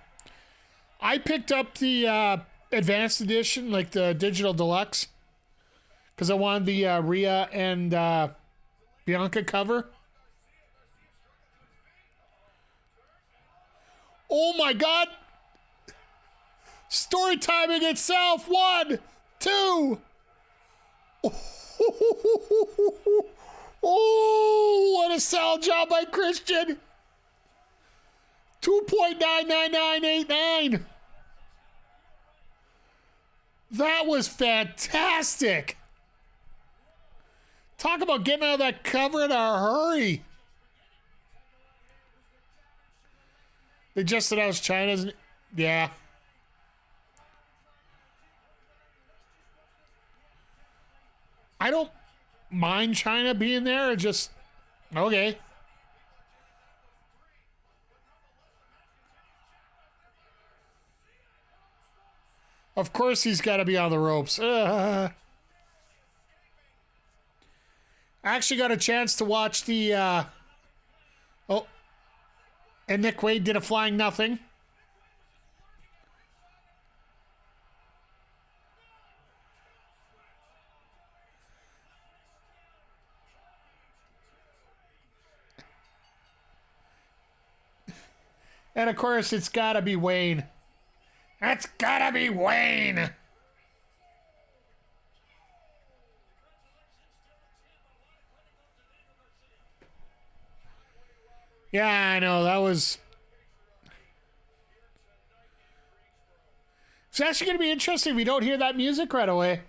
I picked up the Advanced Edition, like the Digital Deluxe, because I wanted the Rhea and Bianca cover. Oh my God! Story timing itself. 1, 2. Oh, what a sell job by Christian. 2.99989. That was fantastic. Talk about getting out of that cover in a hurry. They just announced China's. Yeah. I don't mind China being there. Just, okay. Of course he's got to be on the ropes. I actually got a chance to watch the... oh. And Nick Wade did a flying nothing. And of course, it's got to be Wayne. It's got to be Wayne. Yeah, I know. That was... It's actually going to be interesting if we don't hear that music right away.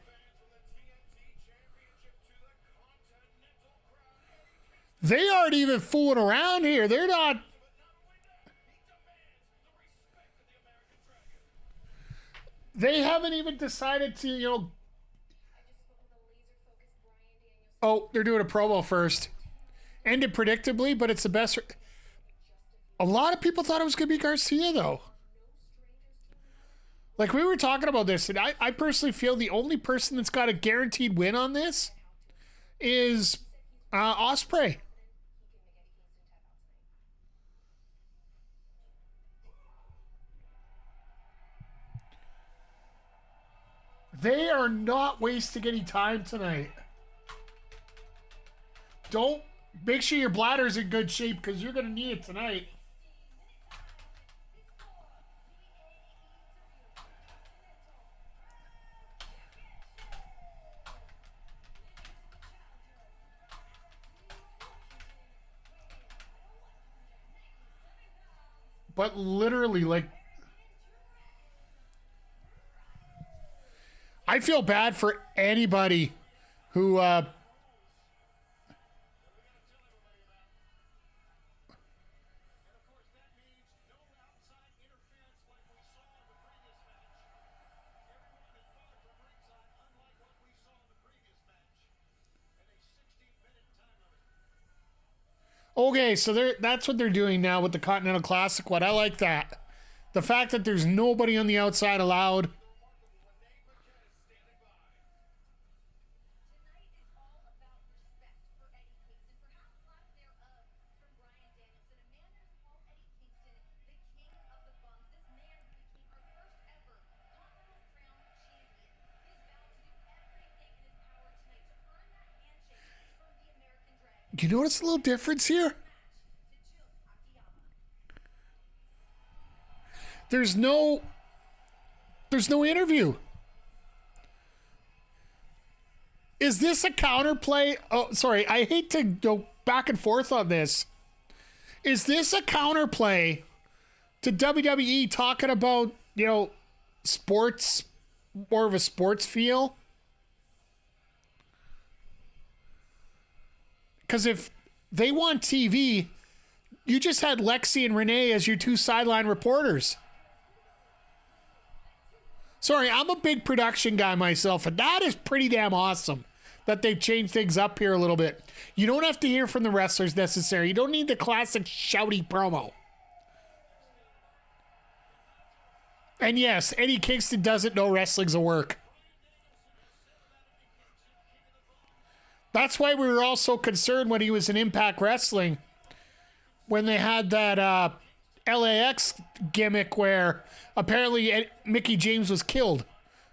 They aren't even fooling around here. They're not... They haven't even decided to, you know... Oh, they're doing a promo first. Ended predictably, but it's the best... A lot of people thought it was going to be Garcia, though. Like, we were talking about this, and I personally feel the only person that's got a guaranteed win on this is Ospreay. They are not wasting any time tonight. Don't... Make sure your bladder's in good shape, because you're going to need it tonight. But literally, like... I feel bad for anybody who Okay, so that's what they're doing now with the Continental Classic. What I like that. The fact that there's nobody on the outside allowed. You notice a little difference here? There's no interview. Is this a counterplay? Oh, sorry. I hate to go back and forth on this. Is this a counterplay to WWE talking about, sports, more of a sports feel? Because if they want TV, you just had Lexi and Renee as your two sideline reporters. Sorry, I'm a big production guy myself, and that is pretty damn awesome that they've changed things up here a little bit. You don't have to hear from the wrestlers necessarily. You don't need the classic shouty promo. And yes, Eddie Kingston doesn't know wrestling's a work. That's why we were all so concerned when he was in Impact Wrestling, when they had that LAX gimmick where apparently Mickey James was killed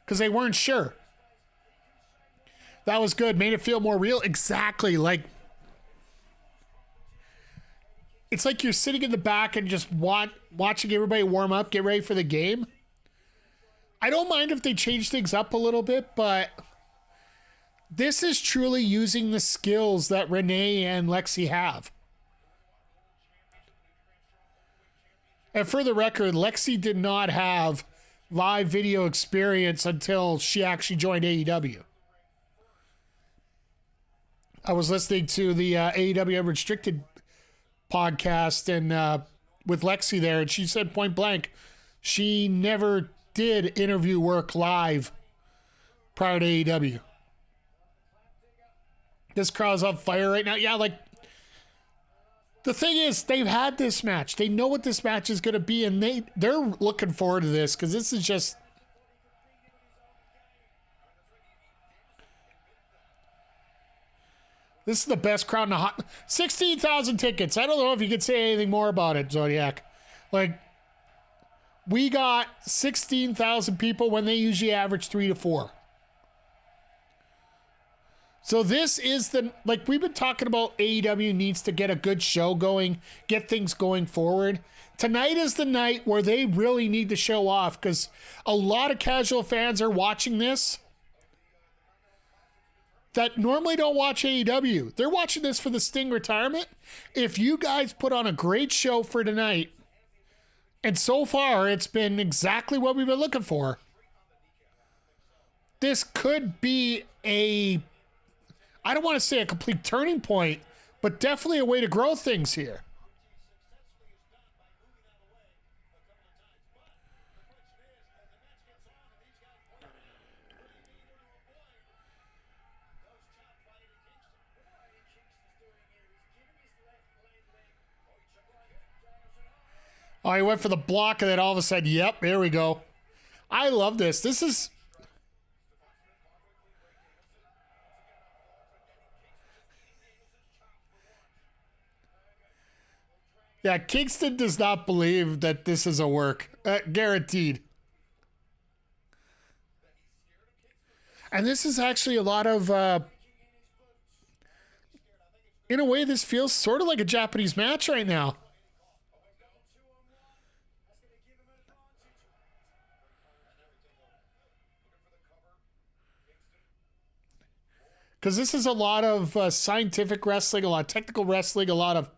because they weren't sure. That was good. Made it feel more real. Exactly. It's like you're sitting in the back and just watching everybody warm up, get ready for the game. I don't mind if they change things up a little bit, but this is truly using the skills that Renee and Lexi have. And for the record, Lexi did not have live video experience until she actually joined AEW. I was listening to the AEW Restricted podcast and with Lexi there, and she said point blank, she never did interview work live prior to AEW. This crowd's on fire right now. Yeah, the thing is, they've had this match. They know what this match is going to be, and they're looking forward to this because this is just... This is the best crowd in the hot... 16,000 tickets. I don't know if you could say anything more about it, Zodiac. We got 16,000 people when they usually average 3 to 4. So this is we've been talking about, AEW needs to get a good show going, get things going forward. Tonight is the night where they really need to show off because a lot of casual fans are watching this that normally don't watch AEW. They're watching this for the Sting retirement. If you guys put on a great show for tonight, and so far it's been exactly what we've been looking for, this could be I don't want to say a complete turning point, but definitely a way to grow things here. Oh, he went for the block and then all of a sudden, yep, here we go. I love this. This is... Yeah, Kingston does not believe that this is a work. Guaranteed. And this is actually a lot of... in a way, this feels sort of like a Japanese match right now. Because this is a lot of scientific wrestling, a lot of technical wrestling, a lot of...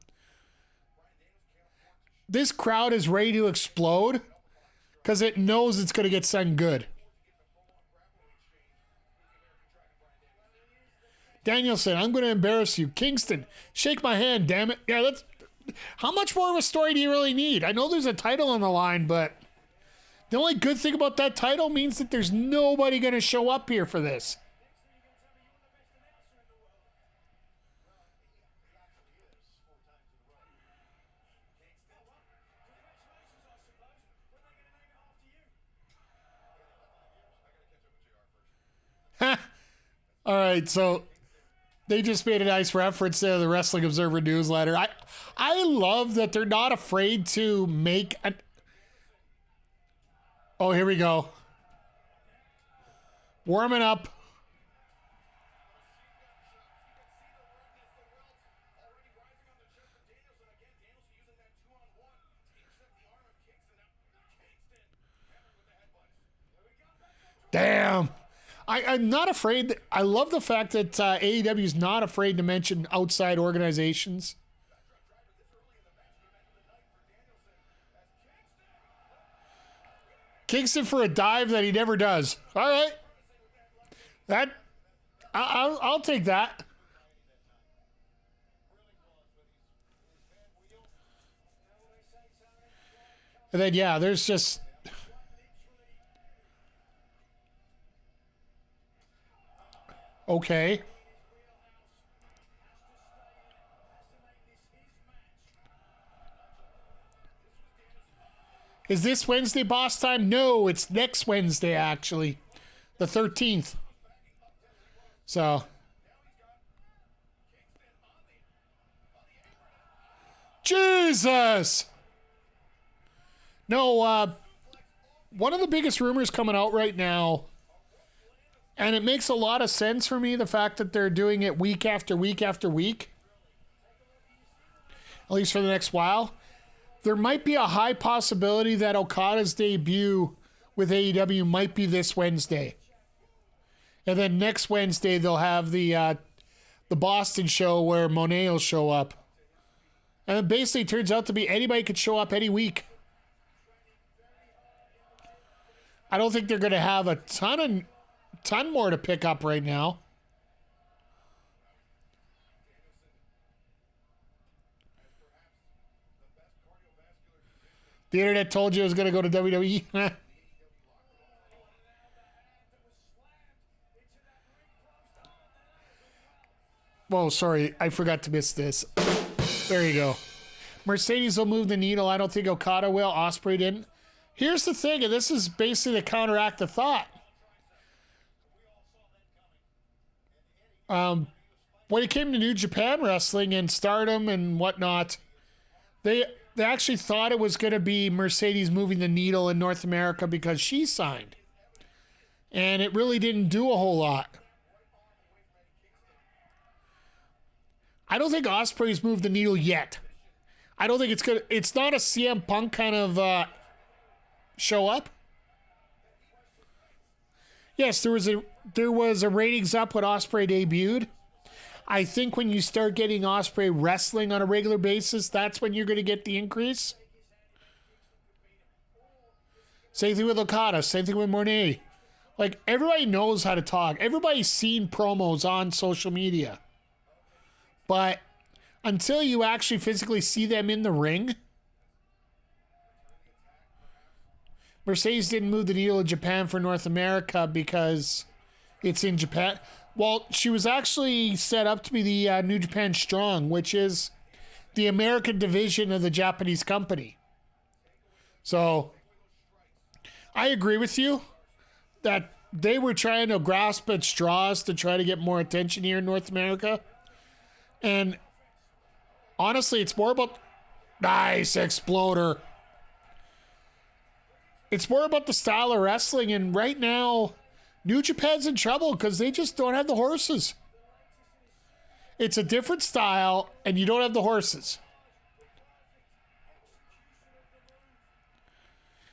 This crowd is ready to explode because it knows it's going to get something good. Danielson, I'm going to embarrass you. Kingston, shake my hand, damn it. Yeah, how much more of a story do you really need? I know there's a title on the line, but the only good thing about that title means that there's nobody going to show up here for this. All right, so they just made a nice reference to the Wrestling Observer newsletter. I love that they're not afraid to make an... Oh, here we go. Warming up. Damn. I'm not afraid. I love the fact that AEW is not afraid to mention outside organizations. Kingston for a dive that he never does. All right. I'll take that. And then, yeah, there's just... Okay. Is this Wednesday boss time? No, it's next Wednesday, actually. The 13th. So. Jesus! No, one of the biggest rumors coming out right now, and it makes a lot of sense for me, the fact that they're doing it week after week after week, at least for the next while. There might be a high possibility that Okada's debut with AEW might be this Wednesday. And then next Wednesday, they'll have the Boston show where Monet will show up. And it basically turns out to be anybody could show up any week. I don't think they're going to have a ton more to pick up right now. The internet told you it was going to go to WWE. Whoa, sorry. I forgot to miss this. There you go. Mercedes will move the needle. I don't think Okada will. Ospreay didn't. Here's the thing, and this is basically to counteract the thought. When it came to New Japan Wrestling and Stardom and whatnot, they actually thought it was going to be Mercedes moving the needle in North America because she signed. And it really didn't do a whole lot. I don't think Ospreay's moved the needle yet. I don't think it's good. It's not a CM Punk kind of show up. Yes, there was a ratings up when Ospreay debuted. I think when you start getting Ospreay wrestling on a regular basis, that's when you're going to get the increase. Same thing with Okada. Same thing with Monet. Like, everybody knows how to talk. Everybody's seen promos on social media. But until you actually physically see them in the ring, Mercedes didn't move the needle in Japan for North America because it's in Japan. Well, she was actually set up to be the New Japan Strong, which is the American division of the Japanese company. So I agree with you that they were trying to grasp at straws to try to get more attention here in North America. And honestly, it's more about... Nice exploder. It's more about the style of wrestling, and right now, New Japan's in trouble because they just don't have the horses. It's a different style, and you don't have the horses.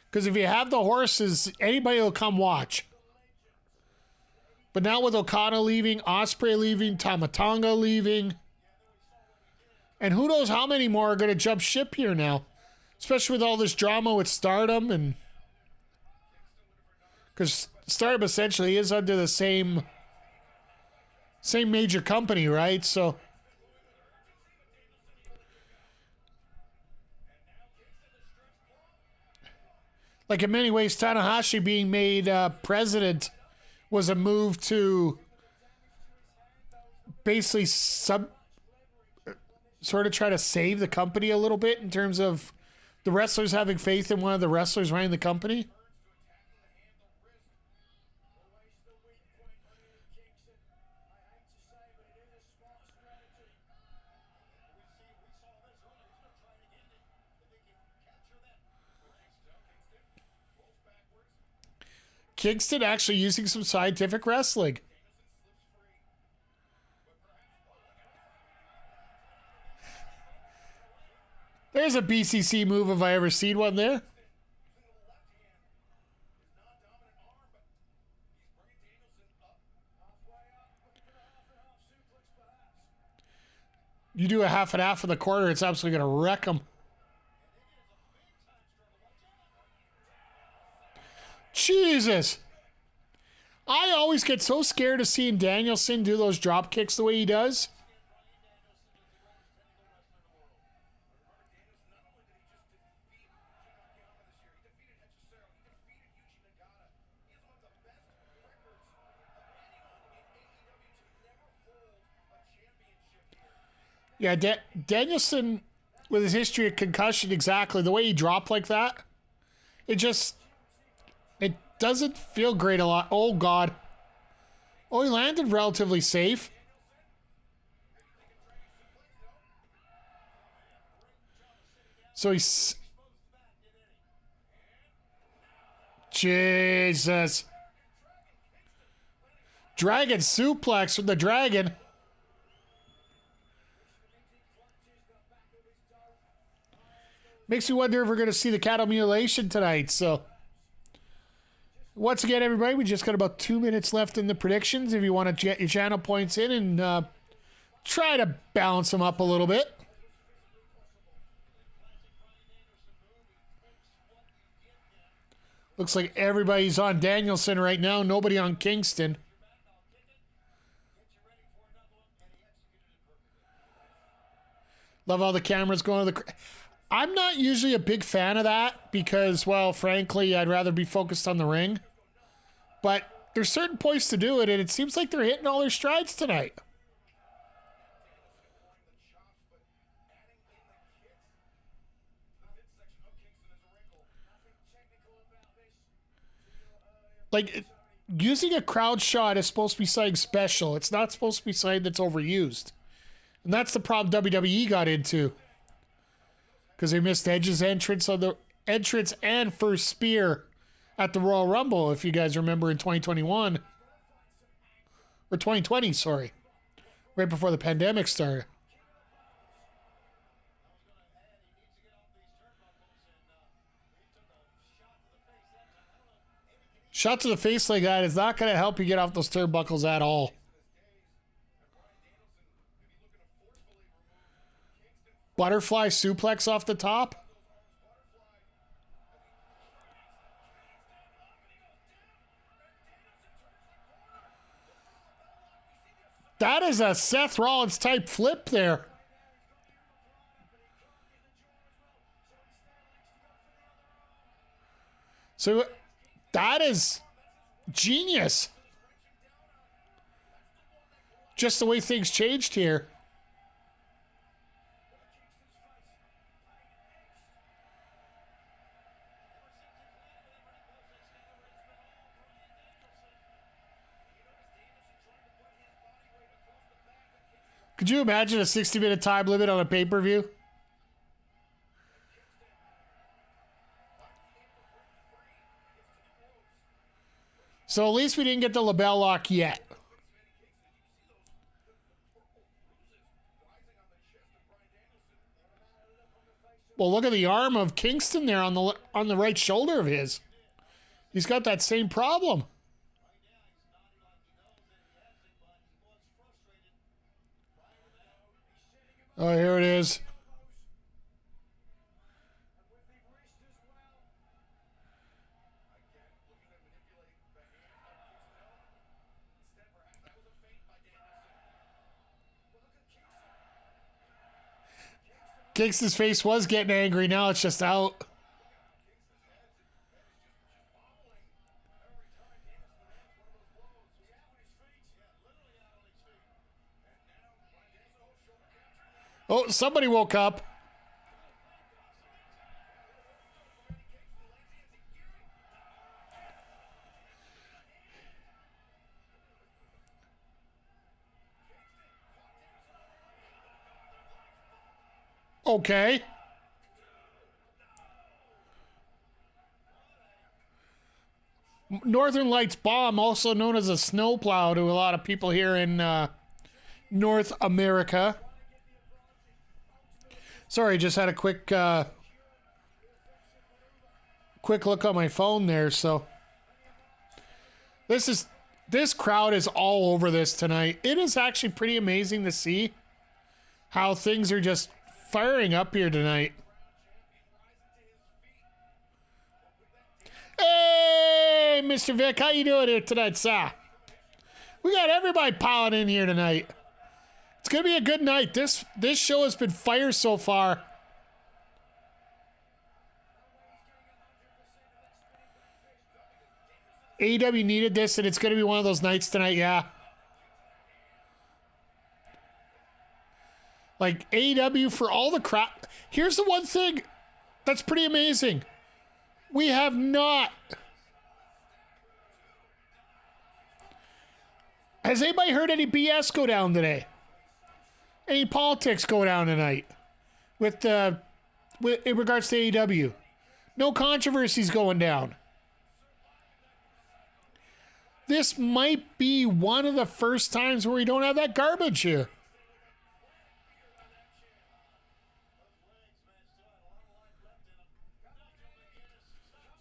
Because if you have the horses, anybody will come watch. But now with Okada leaving, Ospreay leaving, Tama Tonga leaving, and who knows how many more are going to jump ship here now, especially with all this drama with Stardom, and because Stardom essentially is under the same major company, right? So like in many ways, Tanahashi being made president was a move to basically sort of try to save the company a little bit in terms of the wrestlers having faith in one of the wrestlers running the company. Kingston actually using some scientific wrestling. There's a BCC move if I ever seen one there. You do a half and half in the corner, it's absolutely going to wreck him. Jesus. I always get so scared of seeing Danielson do those drop kicks the way he does. Yeah, Danielson, with his history of concussion, exactly the way he dropped like that, it doesn't feel great a lot. Oh, God. Oh, he landed relatively safe. So he's... Jesus. Dragon suplex from the Dragon. Makes me wonder if we're going to see the cattle mutilation tonight. So, once again, everybody, we just got about 2 minutes left in the predictions. If you want to get your channel points in and try to balance them up a little bit. Looks like everybody's on Danielson right now. Nobody on Kingston. Love how the camera's going to the... I'm not usually a big fan of that because, well, frankly, I'd rather be focused on the ring. But there's certain points to do it, and it seems like they're hitting all their strides tonight. Like, using a crowd shot is supposed to be something special. It's not supposed to be something that's overused. And that's the problem WWE got into. Because they missed Edge's entrance on the entrance and first spear at the Royal Rumble, if you guys remember, in 2021. Or 2020, sorry. Right before the pandemic started. Shot to the face like that is not going to help you get off those turnbuckles at all. Butterfly suplex off the top. That is a Seth Rollins type flip there. So that is genius. Just the way things changed here. Could you imagine a 60-minute time limit on a pay-per-view? So at least we didn't get the LeBell lock yet. Well, look at the arm of Kingston there on the right shoulder of his. He's got that same problem. Oh, here it is. Kingston's face was getting angry. Now it's just out. Oh, somebody woke up. Okay. Northern Lights Bomb, also known as a snowplow to a lot of people here in North America. Sorry, just had a quick look on my phone there. So this crowd is all over this tonight. It is actually pretty amazing to see how things are just firing up here tonight. Hey, Mr. Vic, how you doing here tonight, sir? We got everybody piling in here tonight. It's gonna be a good night. This show has been fire so far. AEW needed this, and it's gonna be one of those nights tonight, yeah. Like, AEW for all the crap. Here's the one thing that's pretty amazing. We have not. Has anybody heard any BS go down today? Any politics go down tonight with in regards to AEW? No controversies going down. This might be one of the first times where we don't have that garbage here.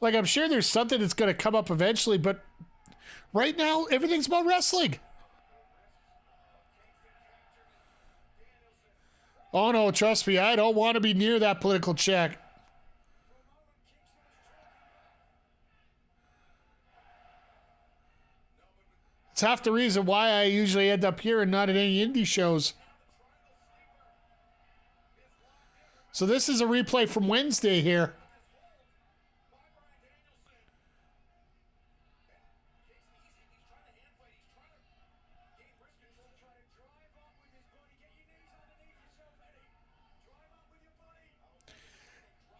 Like, I'm sure there's something that's going to come up eventually, but right now, everything's about wrestling. Oh, no, trust me, I don't want to be near that political check. It's half the reason why I usually end up here and not at any indie shows. So this is a replay from Wednesday here.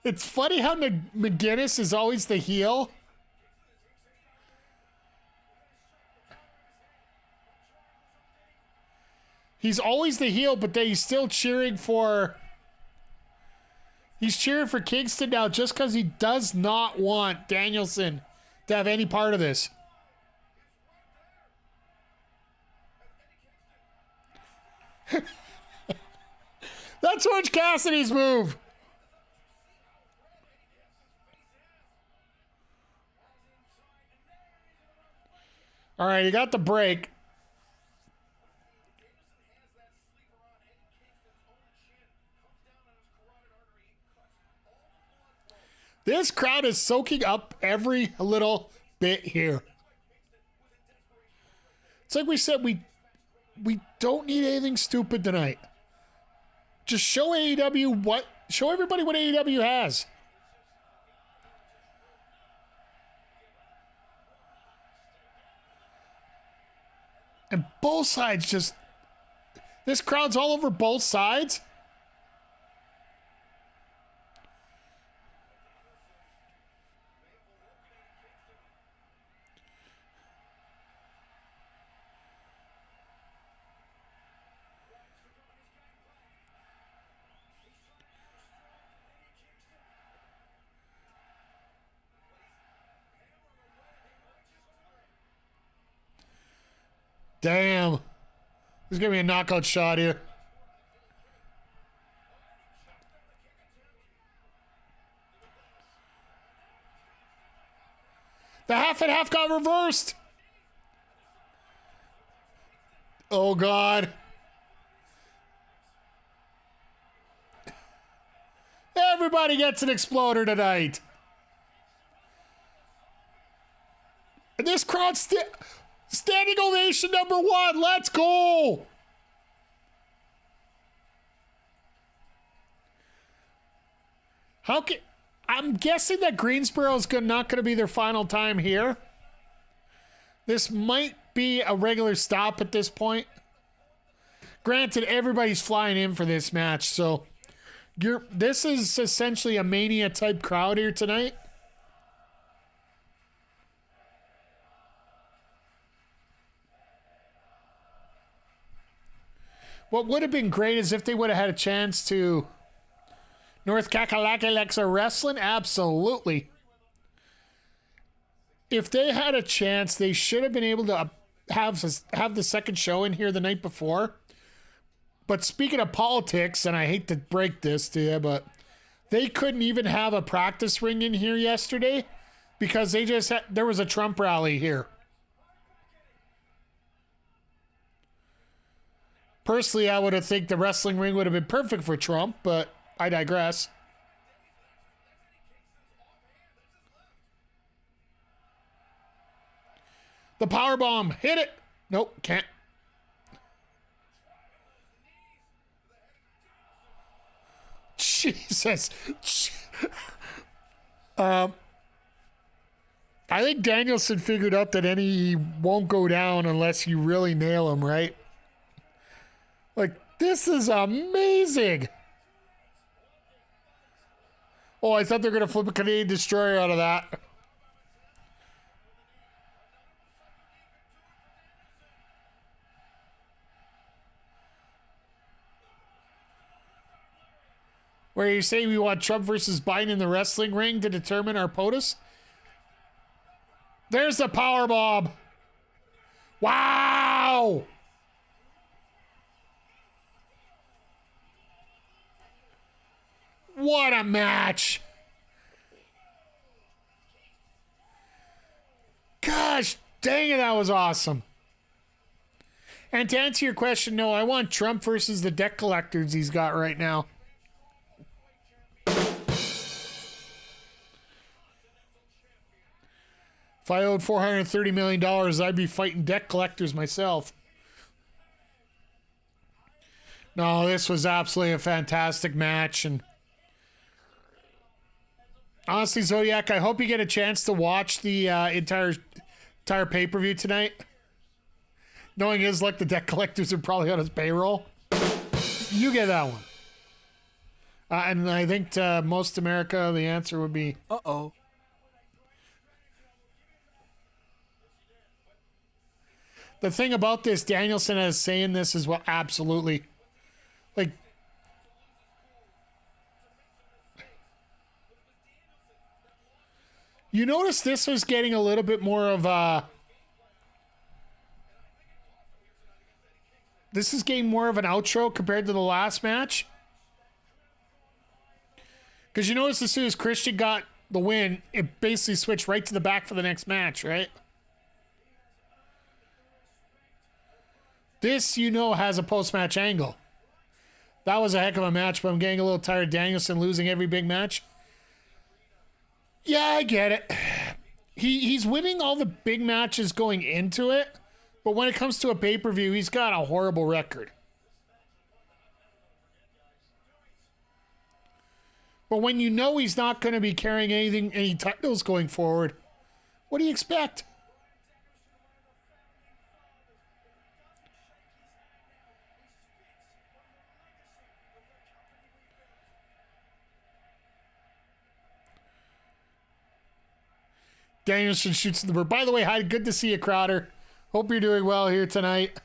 It's funny how McGuinness is always the heel. He's always the heel, but then he's still cheering for... He's cheering for Kingston now just because he does not want Danielson to have any part of this. That's Orange Cassidy's move. All right, he got the break. This crowd is soaking up every little bit here. It's like we said, we don't need anything stupid tonight. Just show AEW show everybody what AEW has. And both sides just... This crowd's all over both sides. Damn. There's going to be a knockout shot here. The half and half got reversed. Oh, God. Everybody gets an exploder tonight. And this crowd's still... Standing ovation number 1. Let's go. I'm guessing that Greensboro is not going to be their final time here. This might be a regular stop at this point. Granted, everybody's flying in for this match, so this is essentially a Mania type crowd here tonight. What would have been great is if they would have had a chance to... North Kakalaki Lexa wrestling? Absolutely. if they had a chance, they should have been able to have the second show in here the night before. But speaking of politics, and I hate to break this to you, but they couldn't even have a practice ring in here yesterday because there was a Trump rally here. Personally, I would have think the wrestling ring would have been perfect for Trump, but I digress. The powerbomb, hit it. Nope, can't. Jesus. I think Danielson figured out that any won't go down unless you really nail him, right? Like, this is amazing. Oh, I thought they were going to flip a Canadian Destroyer out of that. Where you say we want Trump versus Biden in the wrestling ring to determine our POTUS? There's the powerbomb. Wow! What a match! Gosh dang it, that was awesome. And to answer your question, no, I want Trump versus the deck collectors he's got right now. If I owed $430 million, I'd be fighting deck collectors myself. No, this was absolutely a fantastic match. And honestly, Zodiac, I hope you get a chance to watch the entire pay-per-view tonight. Knowing his luck, the deck collectors are probably on his payroll. You get that one. And I think to most America, the answer would be, uh-oh. The thing about this, Danielson is saying this as well, absolutely. Like, you notice this was getting a little bit more of a... This is getting more of an outro compared to the last match. Because you notice as soon as Christian got the win, it basically switched right to the back for the next match, right? This, you know, has a post-match angle. That was a heck of a match, but I'm getting a little tired of Danielson losing every big match. Yeah, I get it. He's winning all the big matches going into it, but when it comes to a pay-per-view, he's got a horrible record. But when you know he's not going to be carrying any titles going forward, what do you expect? Danielson shoots the bird. By the way, hi, good to see you, Crowder. Hope you're doing well here tonight.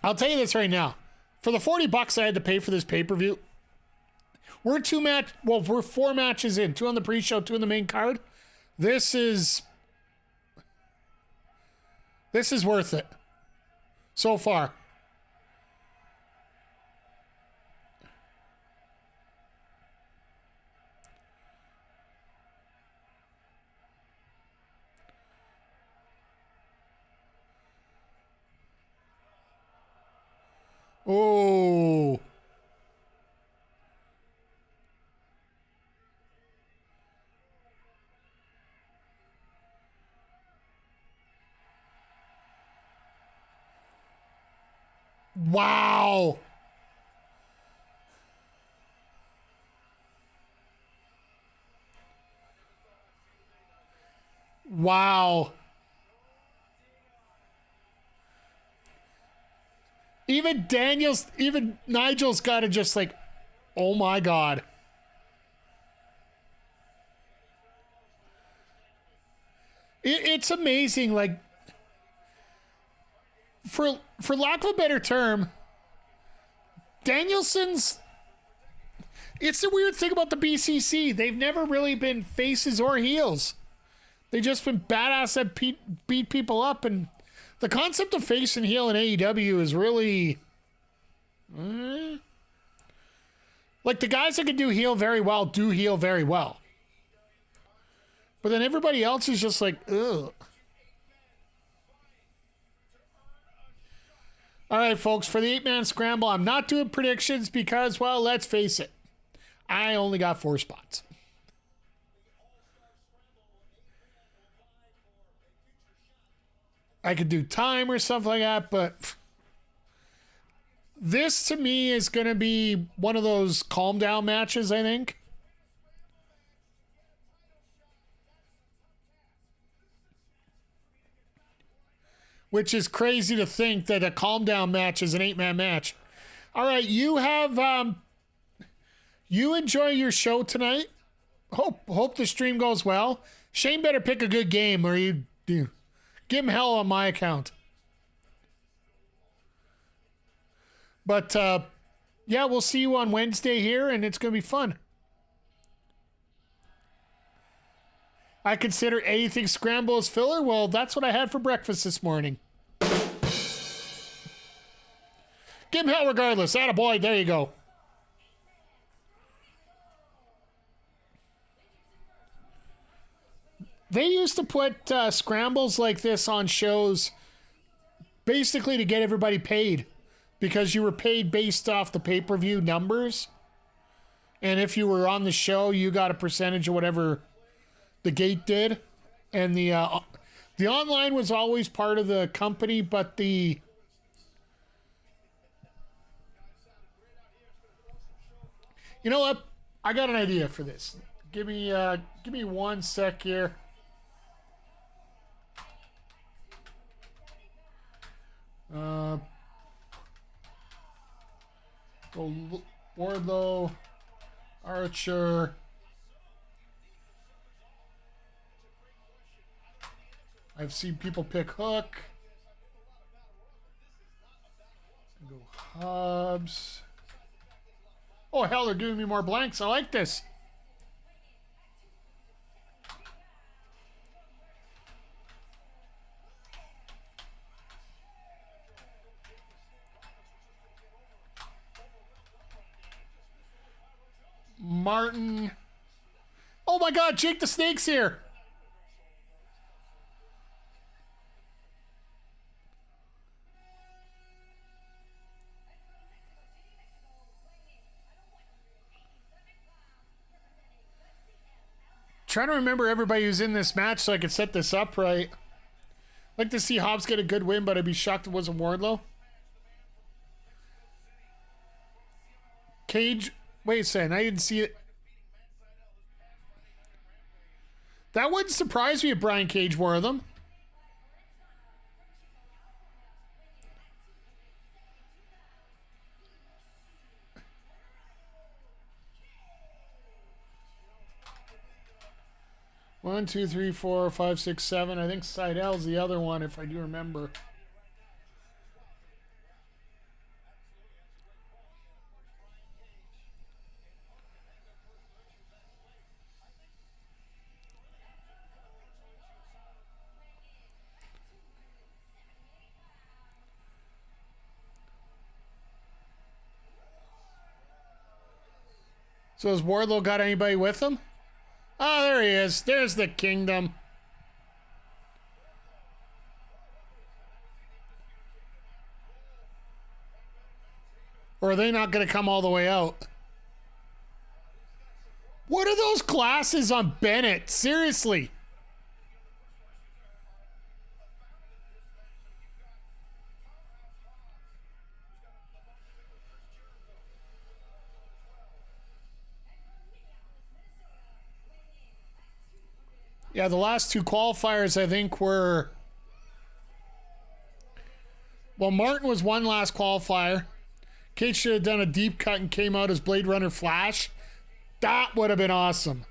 I'll tell you this right now. For the $40 I had to pay for this pay-per-view, we're four matches in. 2 on the pre-show, 2 on the main card. This is worth it. So far. Oh. Wow. Wow. Even Nigel's got to just like, oh my God. It's amazing. Like, for lack of a better term, Danielson's It's the weird thing about the BCC. They've never really been faces or heels. They've just been badass that beat people up. And the concept of face and heel in AEW is really... like, the guys that can do heel very well do heel very well. But then everybody else is just like, ugh. All right, folks, for the 8-man scramble, I'm not doing predictions because, well, let's face it. I only got 4 spots. I could do time or something like that, but this to me is going to be one of those calm down matches, I think. Which is crazy to think that a calm down match is an 8-man match. All right, you have you enjoy your show tonight. Hope the stream goes well. Shane better pick a good game or you do. Give him hell on my account. But yeah, we'll see you on Wednesday here and it's going to be fun. I consider anything scramble as filler. Well, that's what I had for breakfast this morning. Give him hell regardless. Attaboy, there you go. They used to put scrambles like this on shows basically to get everybody paid because you were paid based off the pay-per-view numbers. And if you were on the show, you got a percentage of whatever the gate did. And the online was always part of the company, but the... You know what? I got an idea for this. Give me 1 sec here. Go Wardlow, Archer. I've seen people pick Hook. Go Hobbs. Oh, hell, they're giving me more blanks. I like this. Martin. Oh my God, Jake the Snake's here. Trying to remember everybody who's in this match so I could set this up right. I'd like to see Hobbs get a good win, but I'd be shocked if it wasn't Wardlow. Cage. Wait a second, I didn't see it. That wouldn't surprise me if Brian Cage wore them. One, two, three, four, five, six, seven. I think Seidel's the other one, if I do remember. So has Wardlow got anybody with him? Oh, there he is. There's the Kingdom. Or are they not going to come all the way out? What are those glasses on Bennett? Seriously. Yeah, the last 2 qualifiers, I think, were... Well, Martin was one last qualifier. Cage should have done a deep cut and came out as Blade Runner Flash. That would have been awesome.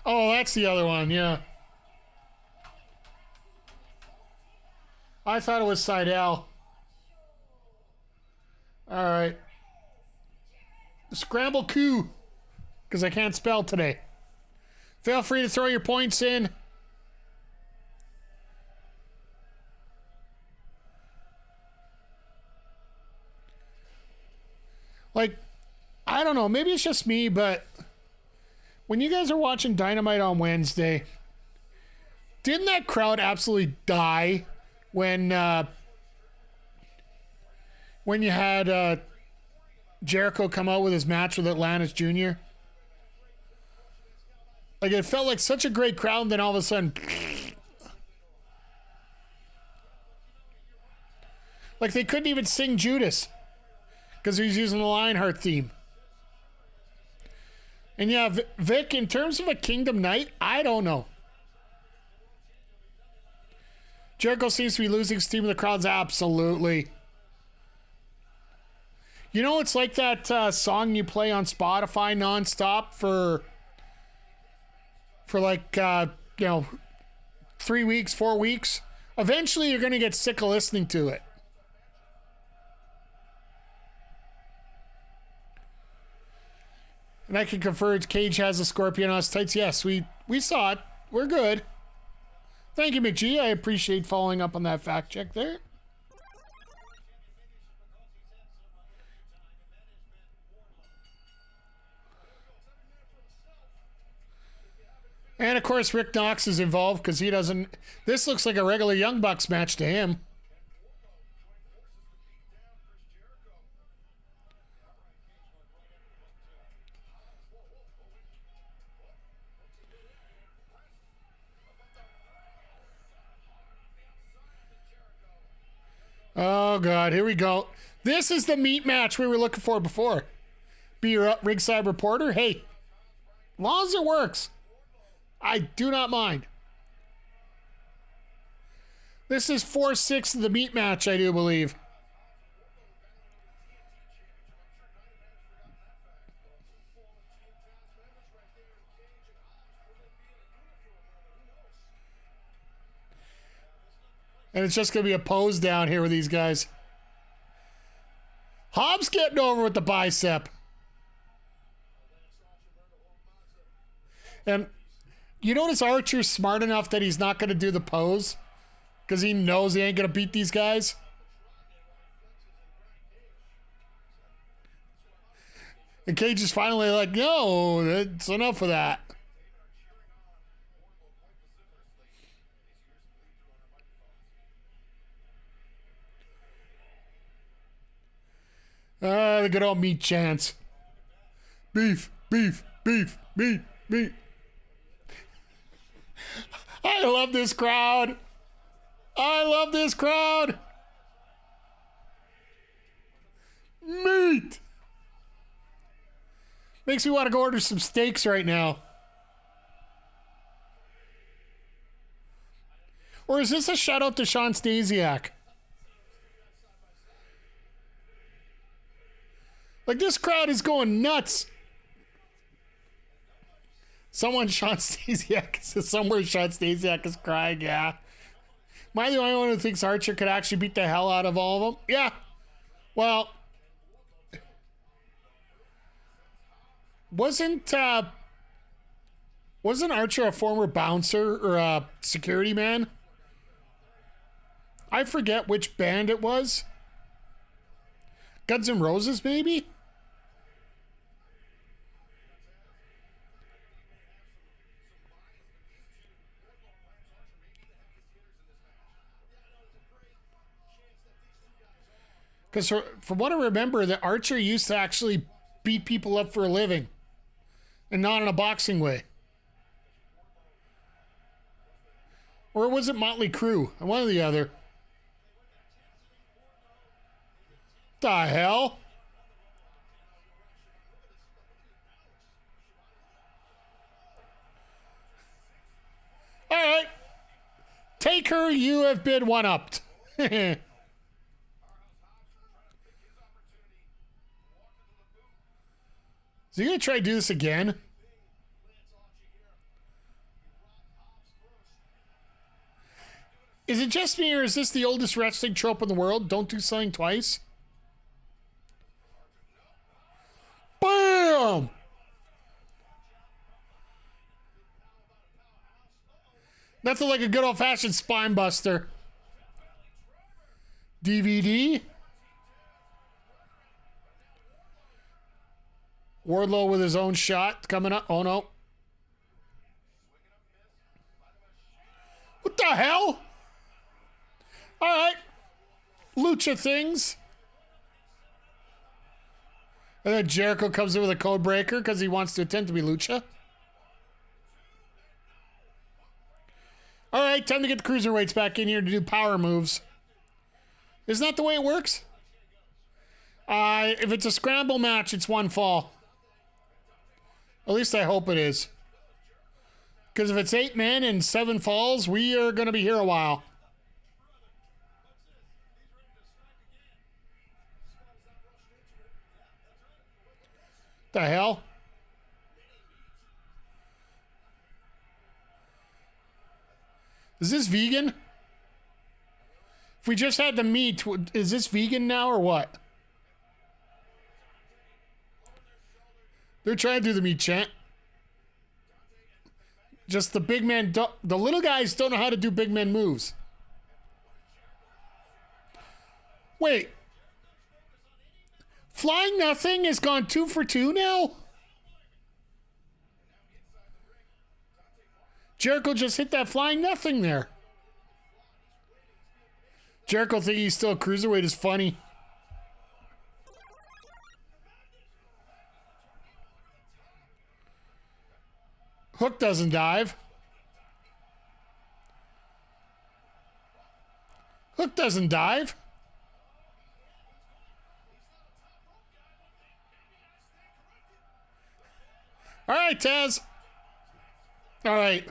Oh, Oh, that's the other one, yeah. I thought it was Seidel. All right. Scramble coup, because I can't spell today. Feel free to throw your points in. Like, I don't know, maybe it's just me, but when you guys are watching Dynamite on Wednesday, didn't that crowd absolutely die when you had Jericho come out with his match with Atlantis Jr.? Like, it felt like such a great crowd, and then all of a sudden, like they couldn't even sing Judas because he was using the Lionheart theme. And yeah, Vic, in terms of a Kingdom Night, I don't know. Jericho seems to be losing steam in the crowds. Absolutely. You know, it's like that song you play on Spotify nonstop for like, 3 weeks, 4 weeks. Eventually, you're going to get sick of listening to it. And I can confirm Cage has a Scorpion on his tights. Yes, we saw it. We're good. Thank you, McGee. I appreciate following up on that fact check there. And of course, Rick Knox is involved because he doesn't. This looks like a regular Young Bucks match to him. Oh, God, here we go. This is the meat match we were looking for before. Be your ringside reporter. Hey, as long as it works, I do not mind. This is 4/6 of the meat match, I do believe. And it's just going to be a pose down here with these guys. Hobbs getting over with the bicep. And you notice Archer's smart enough that he's not going to do the pose because he knows he ain't going to beat these guys. And Cage is finally like, no, it's enough of that. The good old meat chants. Beef, beef, beef, meat, meat. I love this crowd. I love this crowd. Meat. Makes me want to go order some steaks right now. Or is this a shout out to Sean Stasiak? Like, this crowd is going nuts. Somewhere Sean Stasiak is crying, yeah. Am I the only one who thinks Archer could actually beat the hell out of all of them? Yeah. Well, wasn't Archer a former bouncer or a security man? I forget which band it was. Guns N' Roses, maybe? Because from what I remember, the Archer used to actually beat people up for a living. And not in a boxing way. Or was it Motley Crue? One or the other. The hell? All right. Take her, you have been one-upped. Is he going to try to do this again? Is it just me, or is this the oldest wrestling trope in the world? Don't do something twice. Bam! Nothing like a good old-fashioned spine buster. DVD. Wardlow with his own shot coming up. Oh, no. What the hell? All right. Lucha things. And then Jericho comes in with a code breaker because he wants to attempt to be Lucha. All right, time to get the cruiserweights back in here to do power moves. Isn't that the way it works? If it's a scramble match, it's one fall. At least I hope it is. Because if it's 8 men and 7 falls, we are going to be here a while. The hell? Is this vegan? If we just had the meat, is this vegan now or what? They're trying to do the meat chant. Just the big men, the little guys don't know how to do big men moves. Wait. Flying Nothing has gone 2 for 2 now? Jericho just hit that Flying Nothing there. Jericho thinking he's still a cruiserweight is funny. Hook doesn't dive. Hook doesn't dive. All right, Taz. All right.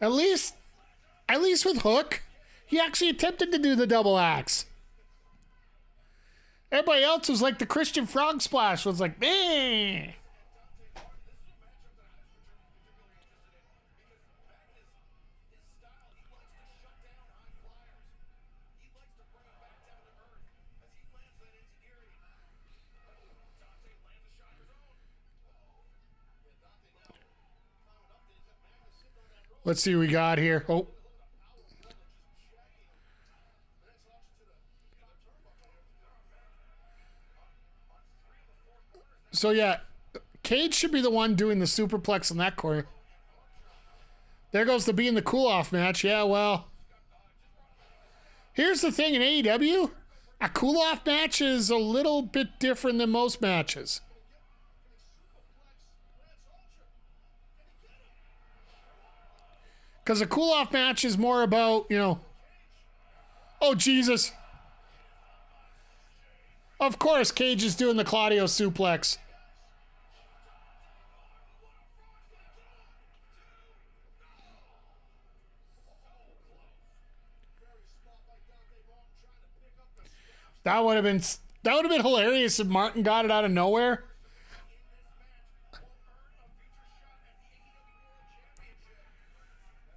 At least with Hook, he actually attempted to do the double axe. Everybody else was like the Christian Frog Splash was like, meh. Let's see what we got here. Oh. So, yeah, Cage should be the one doing the superplex in that corner. There goes the being the cool-off match. Yeah, well. Here's the thing in AEW. A cool-off match is a little bit different than most matches. Because a cool-off match is more about, you know... Oh, Jesus. Of course, Cage is doing the Claudio suplex. That would have been hilarious if Martin got it out of nowhere.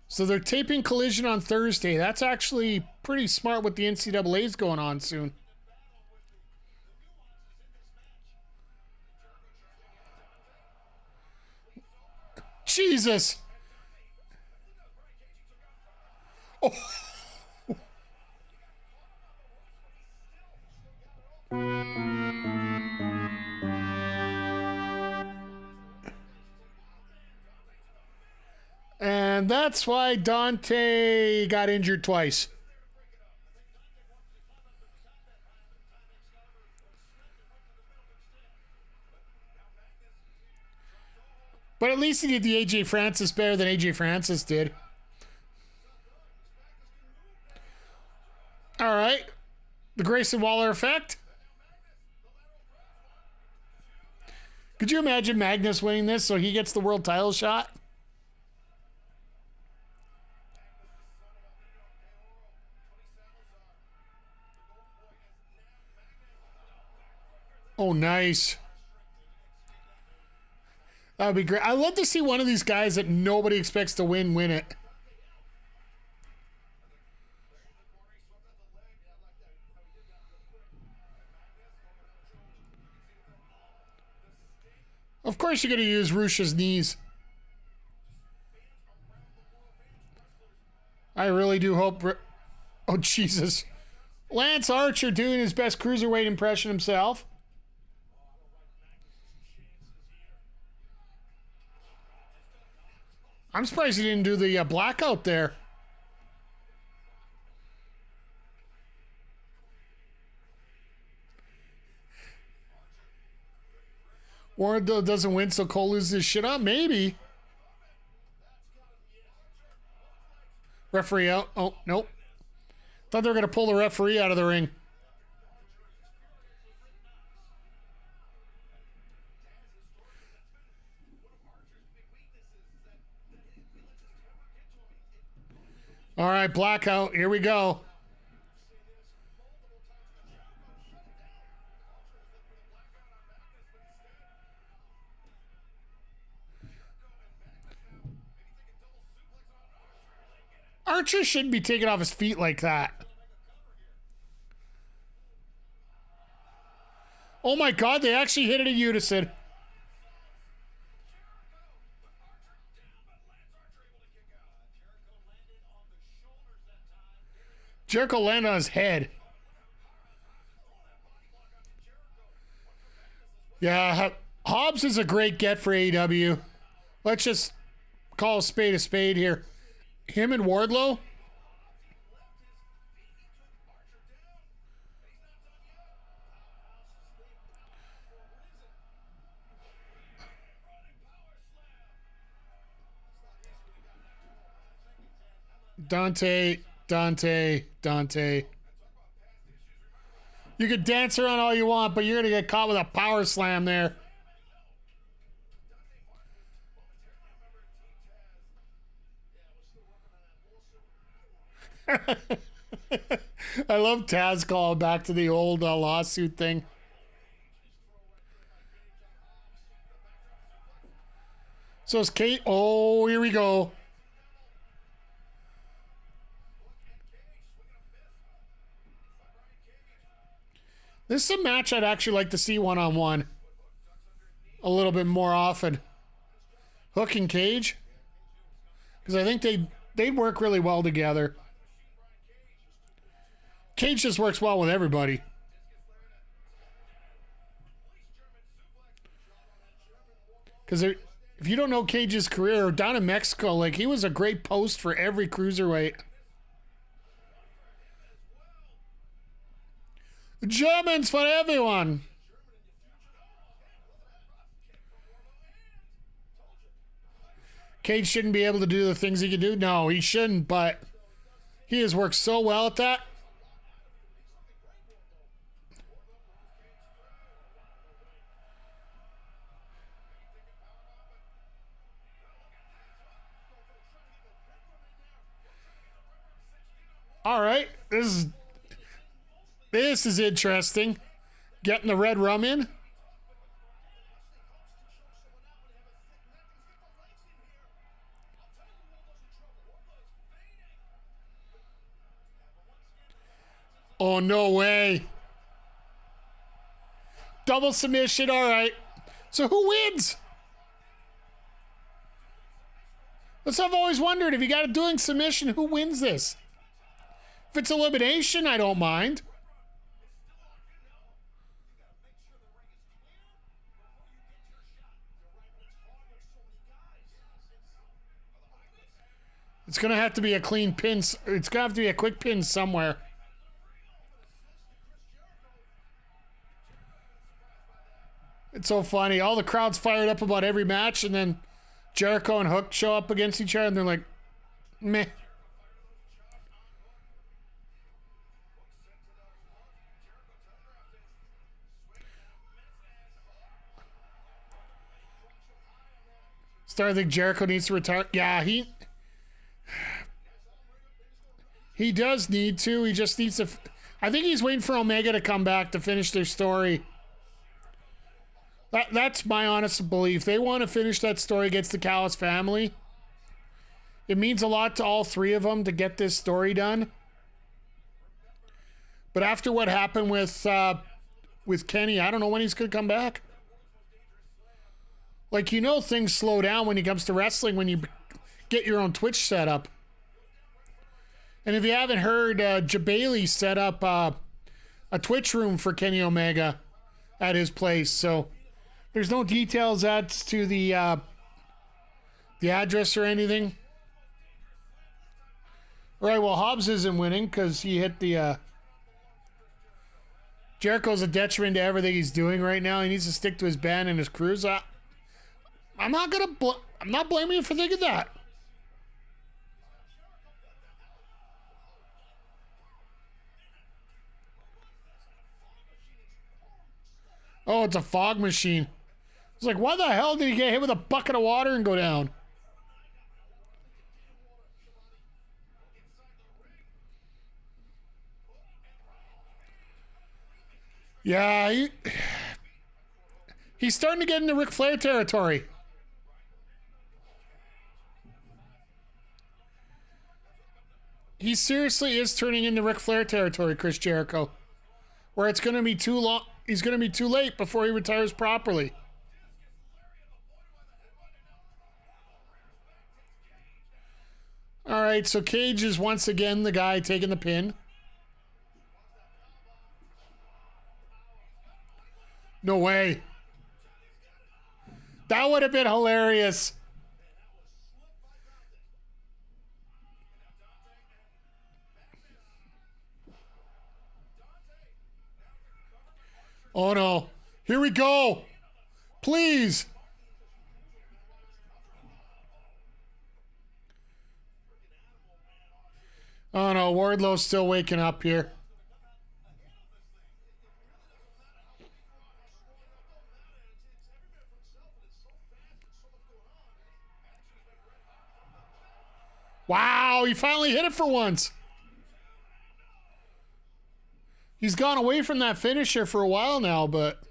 So they're taping Collision on Thursday. That's actually pretty smart with the NCAA's going on soon. Jesus. Oh. And that's why Dante got injured twice. But at least he did the AJ Francis better than AJ Francis did. All right. The Grayson Waller effect. Could you imagine Magnus winning this so he gets the world title shot? Oh, nice. That would be great. I'd love to see one of these guys that nobody expects to win it. Of course you're going to use Rush's knees. I really do hope... Oh, Jesus. Lance Archer doing his best cruiserweight impression himself. I'm surprised he didn't do the blackout there. Wardlow doesn't win, so Cole loses his shit up? Maybe. Referee out. Oh, nope. Thought they were going to pull the referee out of the ring. All right, blackout. Here we go. Archer shouldn't be taken off his feet like that. Oh my God, they actually hit it in unison. Jericho landed on his head. Yeah, Hobbs is a great get for AEW. Let's just call a spade here. Him and Wardlow. Dante. You can dance around all you want, but you're going to get caught with a power slam there. I love Taz calling back to the old lawsuit thing. So is Kate. Oh, here we go. This is a match I'd actually like to see one-on-one a little bit more often. Hook and Cage, because I think they'd work really well together. Cage just works well with everybody. Because if you don't know Cage's career, down in Mexico, like, he was a great post for every cruiserweight. Germans for everyone. Cage shouldn't be able to do the things he can do. No, he shouldn't, but he has worked so well at that. All right, this is interesting. Getting the red rum in. Oh, no way. Double submission, all right. So who wins? That's what I've always wondered. If you got a doing submission, who wins this? If it's elimination, I don't mind. It's going to have to be a clean pin. It's going to have to be a quick pin somewhere. It's so funny. All the crowd's fired up about every match, and then Jericho and Hook show up against each other, and they're like, meh. Starting to think Jericho needs to retire. Yeah, he does need to. He just needs to. I think he's waiting for Omega to come back to finish their story. That's my honest belief. They want to finish that story against the Callis family. It means a lot to all three of them to get this story done. But after what happened with Kenny, I don't know when he's going to come back. Like, things slow down when it comes to wrestling when you get your own Twitch setup. And if you haven't heard, Jabali set up a Twitch room for Kenny Omega at his place. So there's no details as to the address or anything. All right, well, Hobbs isn't winning because he hit the... Jericho's a detriment to everything he's doing right now. He needs to stick to his band and his crews. I'm not blaming you for thinking that. Oh, it's a fog machine. It's like, why the hell did he get hit with a bucket of water and go down? Yeah, he's starting to get into Ric Flair territory. He seriously is turning into Ric Flair territory, Chris Jericho. Where it's going to be too long. He's going to be too late before he retires properly. All right, so Cage is once again the guy taking the pin. No way. That would have been hilarious. Oh no. Here we go. Please. Oh no, Wardlow's still waking up here. Wow, he finally hit it for once. He's gone away from that finisher for a while now, but...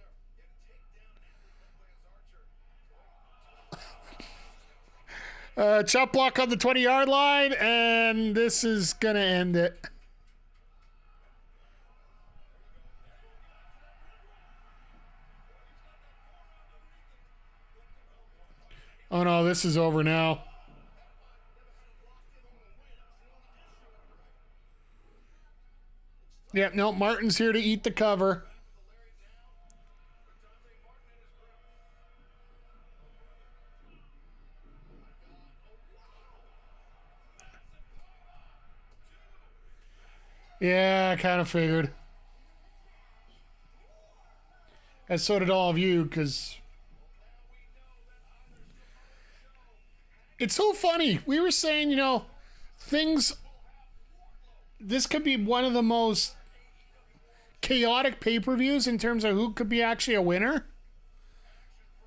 chop block on the 20-yard line, and this is going to end it. Oh no, this is over now. Yep, no, Martin's here to eat the cover. Yeah, I kind of figured. And so did all of you, because... It's so funny. We were saying, things... This could be one of the most chaotic pay-per-views in terms of who could be actually a winner.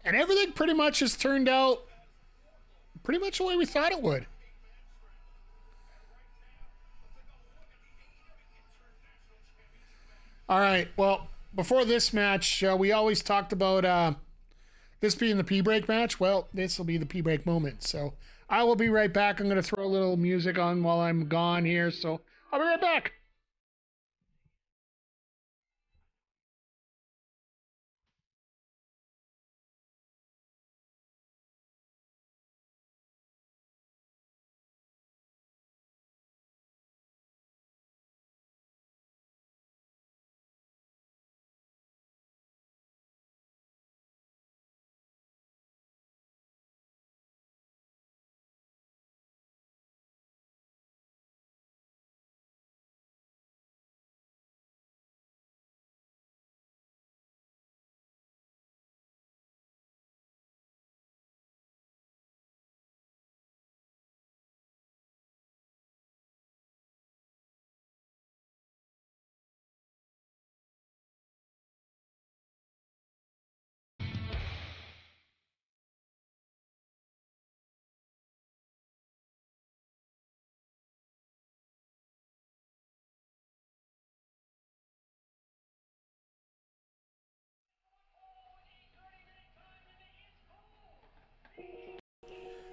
And everything pretty much has turned out pretty much the way we thought it would. All right, well, before this match, we always talked about this being the P-break match. Well, this will be the P-break moment. So I will be right back. I'm going to throw a little music on while I'm gone here. So I'll be right back.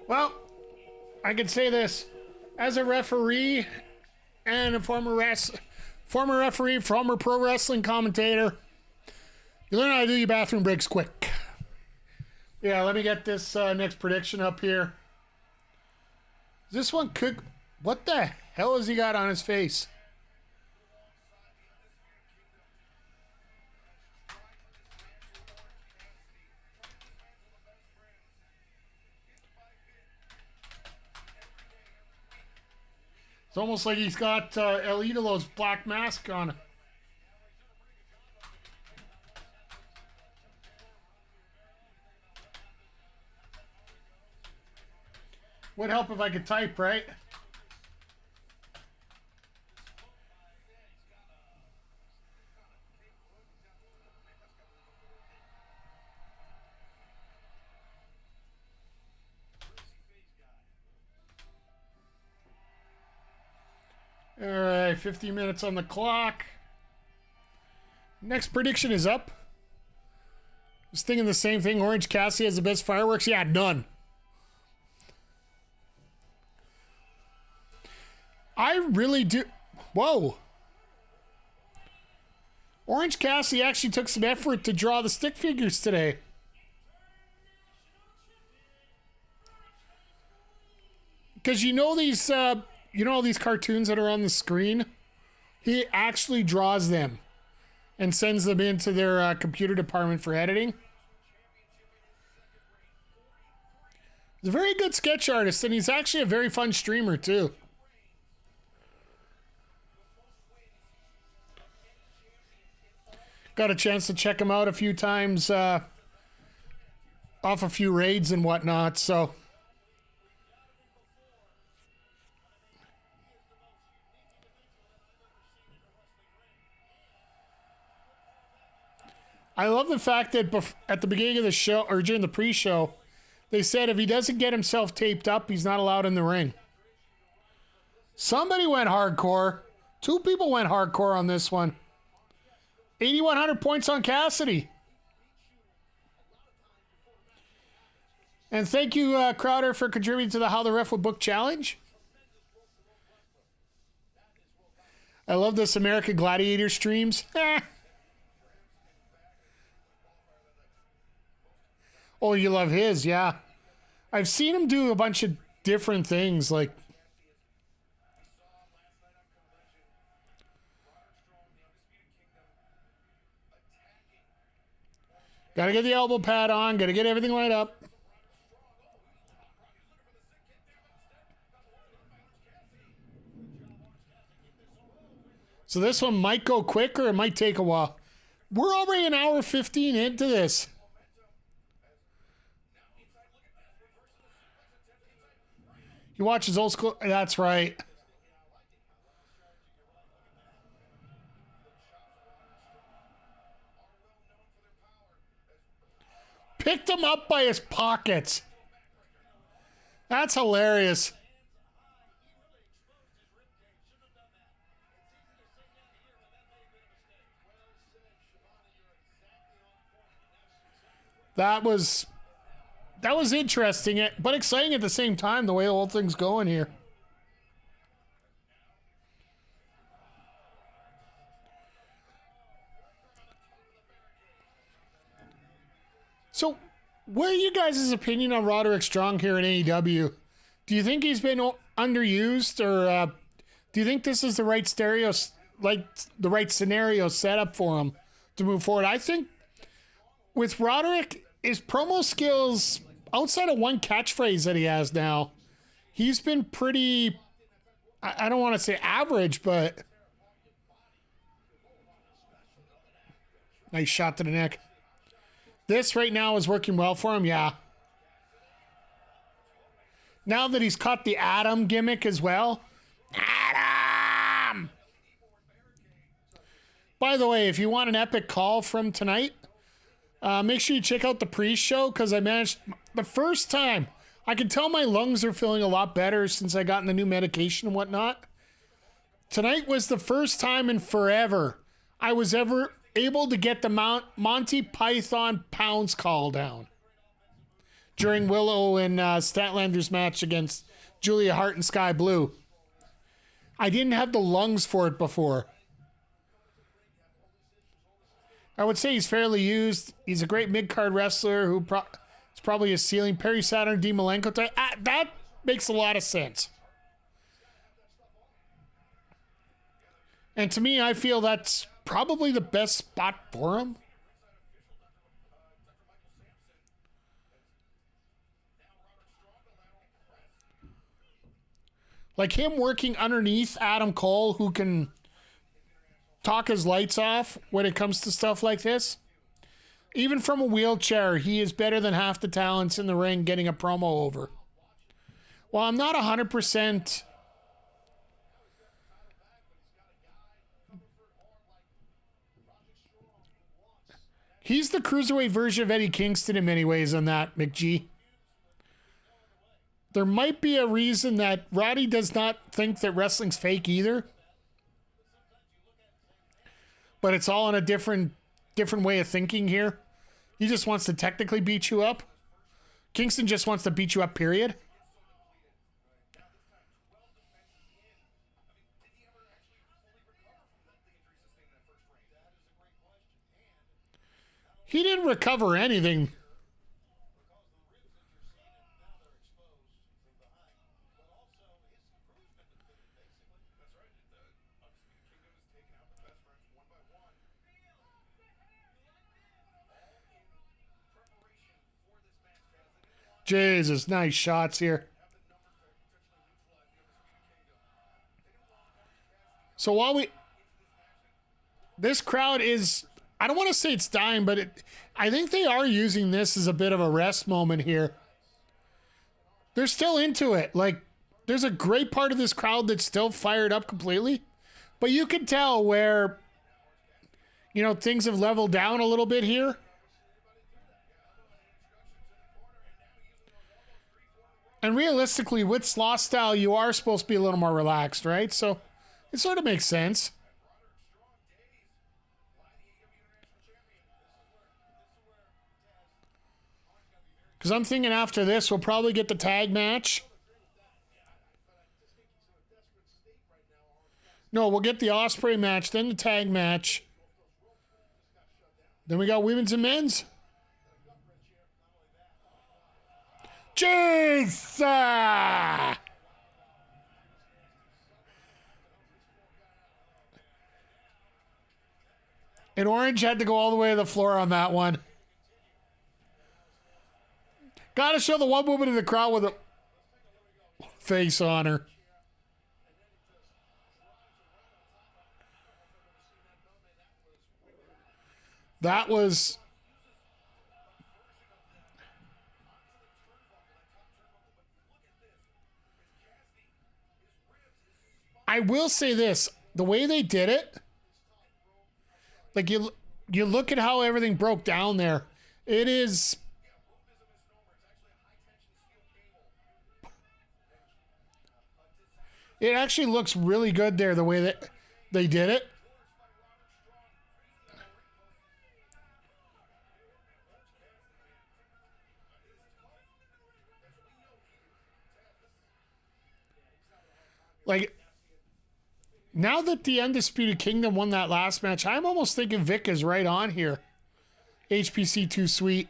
Well, I can say this. As a referee and a former referee, former pro wrestling commentator, you learn how to do your bathroom breaks quick. Yeah, let me get this next prediction up here. This one could... What the hell has he got on his face? It's almost like he's got El Idolo's black mask on. Would help if I could type, right? All right, 15 minutes on the clock. Next prediction is up. I was thinking the same thing. Orange Cassidy has the best fireworks. Yeah, none. I really do. Whoa. Orange Cassidy actually took some effort to draw the stick figures today. Because you know these all these cartoons that are on the screen? He actually draws them and sends them into their computer department for editing. He's a very good sketch artist, and he's actually a very fun streamer, too. Got a chance to check him out a few times off a few raids and whatnot, so... I love the fact that at the beginning of the show, or during the pre-show, they said if he doesn't get himself taped up, he's not allowed in the ring. Somebody went hardcore. 2 people went hardcore on this one. 8,100 points on Cassidy. And thank you, Crowder, for contributing to the How the Ref Would Book challenge. I love this American Gladiator streams. Oh, you love his, yeah. I've seen him do a bunch of different things, like... Gotta get the elbow pad on, gotta get everything lined up. So this one might go quick or it might take a while. We're already an hour 15 into this. He watches old school. That's right. Picked him up by his pockets. That's hilarious. That was interesting, but exciting at the same time, the way the whole thing's going here. So, what are you guys' opinion on Roderick Strong here in AEW? Do you think he's been underused, or do you think this is the right scenario set up for him to move forward? I think with Roderick, his promo skills, outside of one catchphrase that he has now, he's been pretty, I don't want to say average, but nice shot to the neck. This right now is working well for him, yeah. Now that he's caught the Adam gimmick as well. Adam! By the way, if you want an epic call from tonight, make sure you check out the pre-show, because I managed, the first time, I can tell my lungs are feeling a lot better since I gotten the new medication and whatnot. Tonight was the first time in forever I was ever able to get the Monty Python Pounds call down during Willow and Statlander's match against Julia Hart and Skye Blue. I didn't have the lungs for it before. I would say he's fairly used. He's a great mid-card wrestler who It's probably a ceiling. Perry Saturn, D. Malenko type. That makes a lot of sense. And to me, I feel that's probably the best spot for him. Like him working underneath Adam Cole, who can talk his lights off when it comes to stuff like this. Even from a wheelchair, he is better than half the talents in the ring getting a promo over. Well, I'm not 100%. He's the cruiserweight version of Eddie Kingston in many ways on that, McGee. There might be a reason that Roddy does not think that wrestling's fake either. But it's all in a different way of thinking here. He just wants to technically beat you up. Kingston just wants to beat you up, period. He didn't recover anything. Jesus, nice shots here. So while this crowd is, I don't want to say it's dying, but I think they are using this as a bit of a rest moment here. They're still into it. Like, there's a great part of this crowd that's still fired up completely, but you can tell where, things have leveled down a little bit here. And realistically, with Sloth Style, you are supposed to be a little more relaxed, right? So it sort of makes sense. Because I'm thinking after this, we'll probably get the tag match. No, we'll get the Ospreay match, then the tag match. Then we got women's and men's. Jesus! And Orange had to go all the way to the floor on that one. Gotta show the one woman in the crowd with a face on her. That was... I will say this, the way they did it, like you look at how everything broke down there. It is... It actually looks really good there, the way that they did it. Like, now that the Undisputed Kingdom won that last match, I'm almost thinking Vic is right on here. HPC too sweet.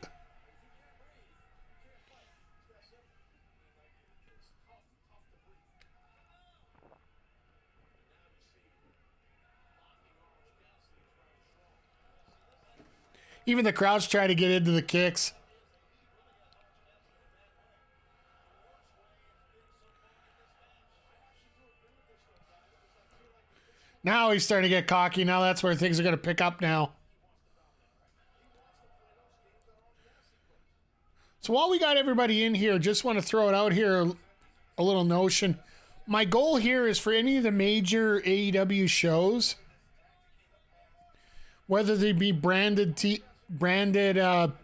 Even the crowd's trying to get into the kicks. Now he's starting to get cocky. Now that's where things are going to pick up now. So while we got everybody in here, just want to throw it out here, a little notion. My goal here is for any of the major AEW shows, whether they be branded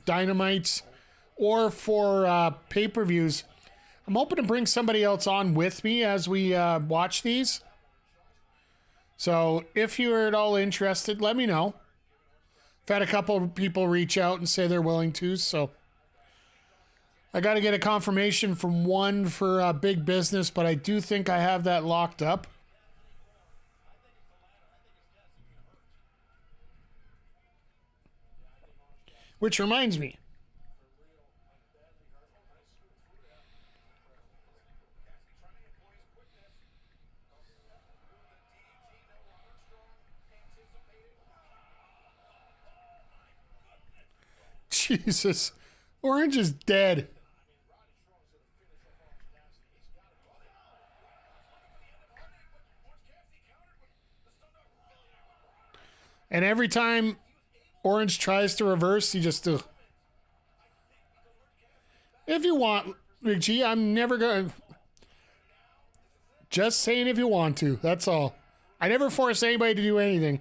Dynamites or for pay-per-views, I'm hoping to bring somebody else on with me as we watch these. So if you're at all interested, let me know. I've had a couple of people reach out and say they're willing to, so I got to get a confirmation from one for big business, but I do think I have that locked up. Which reminds me, Jesus. Orange is dead. And every time Orange tries to reverse, he just do. If you want, G, I'm never going to. Just saying if you want to. That's all. I never force anybody to do anything.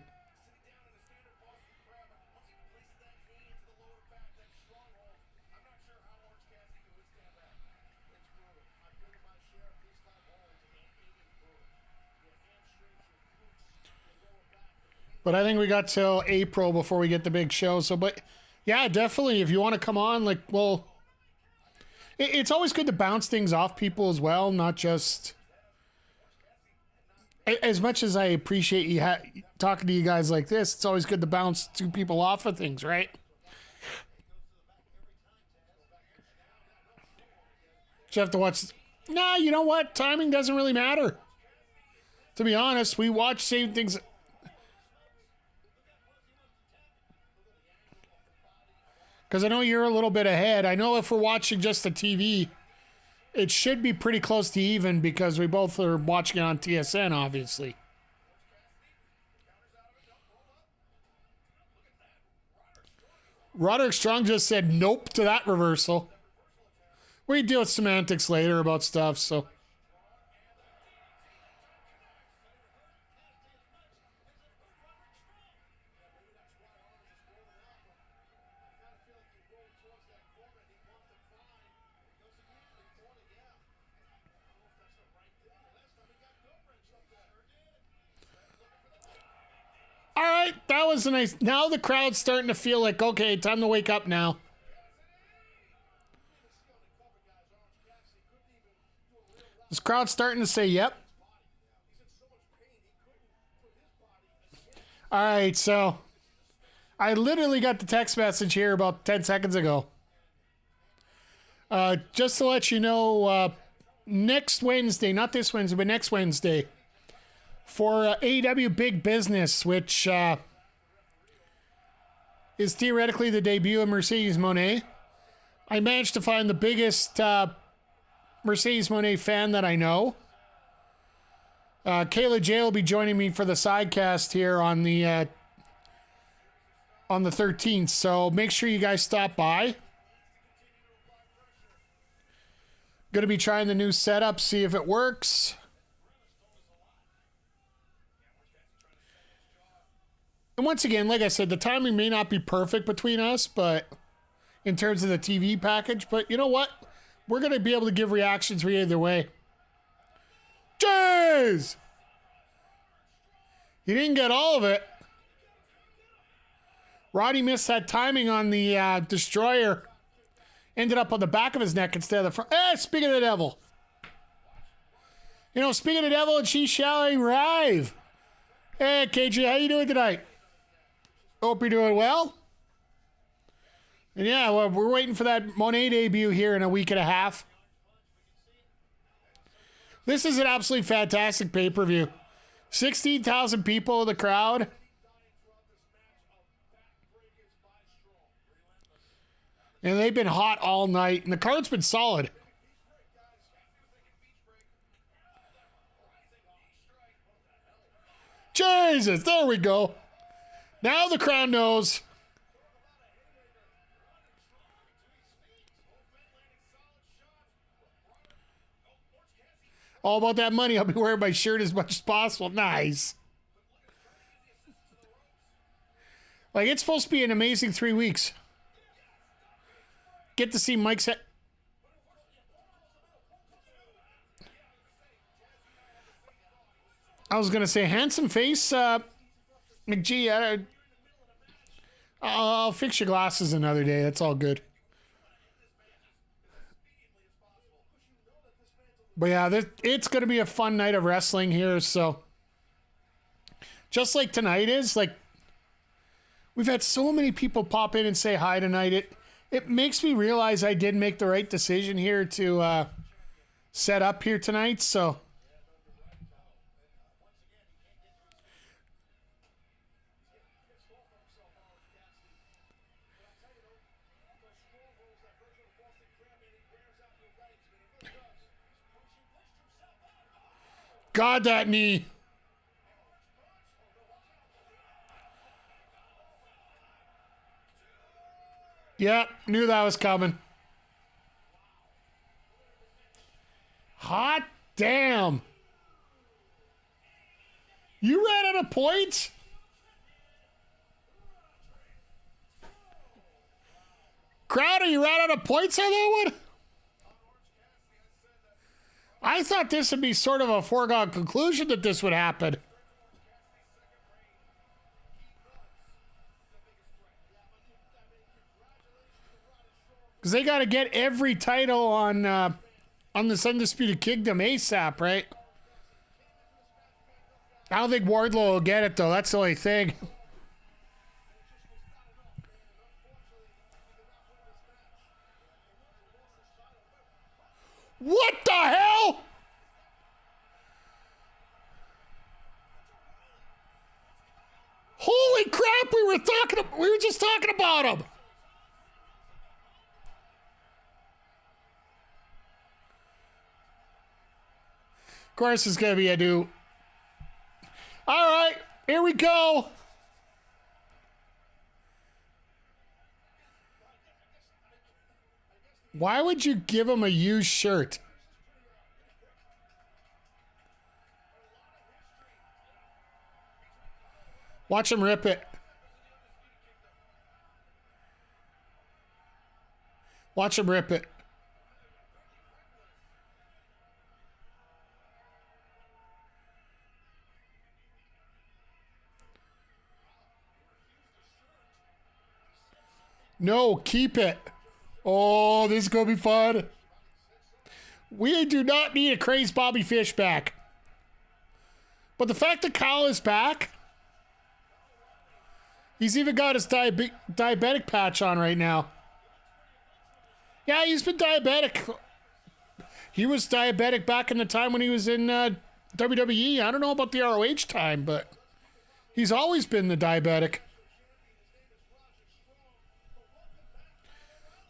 But I think we got till April before we get the big show. So, but yeah, definitely. If you want to come on, like, well, it's always good to bounce things off people as well, not just. As much as I appreciate you talking to you guys like this, it's always good to bounce two people off of things, right? You have to watch. Nah, you know what? Timing doesn't really matter. To be honest, we watch same things. Because I know you're a little bit ahead. I know if we're watching just the TV, it should be pretty close to even because we both are watching it on TSN, obviously. Roderick Strong just said nope to that reversal. We deal with semantics later about stuff, so. All right, that was a nice. Now the crowd's starting to feel like, okay, time to wake up now. This crowd's starting to say, yep. All right, so I literally got the text message here about 10 seconds ago. Just to let you know, next Wednesday, not this Wednesday, but next Wednesday, for AEW Big Business, which is theoretically the debut of Mercedes Moné. I managed to find the biggest Mercedes Moné fan that I know. Kayla J will be joining me for the Sidecast here on the 13th, so make sure you guys stop by. Going to be trying the new setup, see if it works. And once again, like I said, the timing may not be perfect between us, but in terms of the TV package, but you know what? We're going to be able to give reactions for either way. Jeez! You didn't get all of it. Roddy missed that timing on the Destroyer. Ended up on the back of his neck instead of the front. Speaking of the devil. You know, speaking of the devil, and she shall arrive. Hey, KJ, how you doing tonight? Hope you're doing well. And yeah, well, we're waiting for that Monet debut here in a week and a half. This is an absolutely fantastic pay-per-view. 16,000 people in the crowd. And they've been hot all night, and the card's been solid. Jesus, there we go. Now the crowd knows. All about that money. I'll be wearing my shirt as much as possible. Nice. Like, it's supposed to be an amazing 3 weeks. Get to see Mike's. I was going to say, handsome face, McGee. I'll fix your glasses another day. That's all good. But yeah, it's going to be a fun night of wrestling here. So, just like tonight is, like, we've had so many people pop in and say hi tonight. It makes me realize I did make the right decision here to set up here tonight. So, God, that knee. Yep, knew that was coming. Hot damn. You ran out of points? Crowder, you ran out of points on that one? I thought this would be sort of a foregone conclusion that this would happen. Because they got to get every title on this Undisputed Kingdom ASAP, right? I don't think Wardlow will get it, though. That's the only thing. What the hell? Holy crap, we were just talking about him. Of course, it's going to be a new. All right, here we go. Why would you give him a used shirt? Watch him rip it. Watch him rip it. No, keep it. Oh, this is going to be fun. We do not need a crazed Bobby Fish back. But the fact that Kyle is back, he's even got his diabetic patch on right now. Yeah, he's been diabetic. He was diabetic back in the time when he was in WWE. I don't know about the ROH time, but he's always been the diabetic.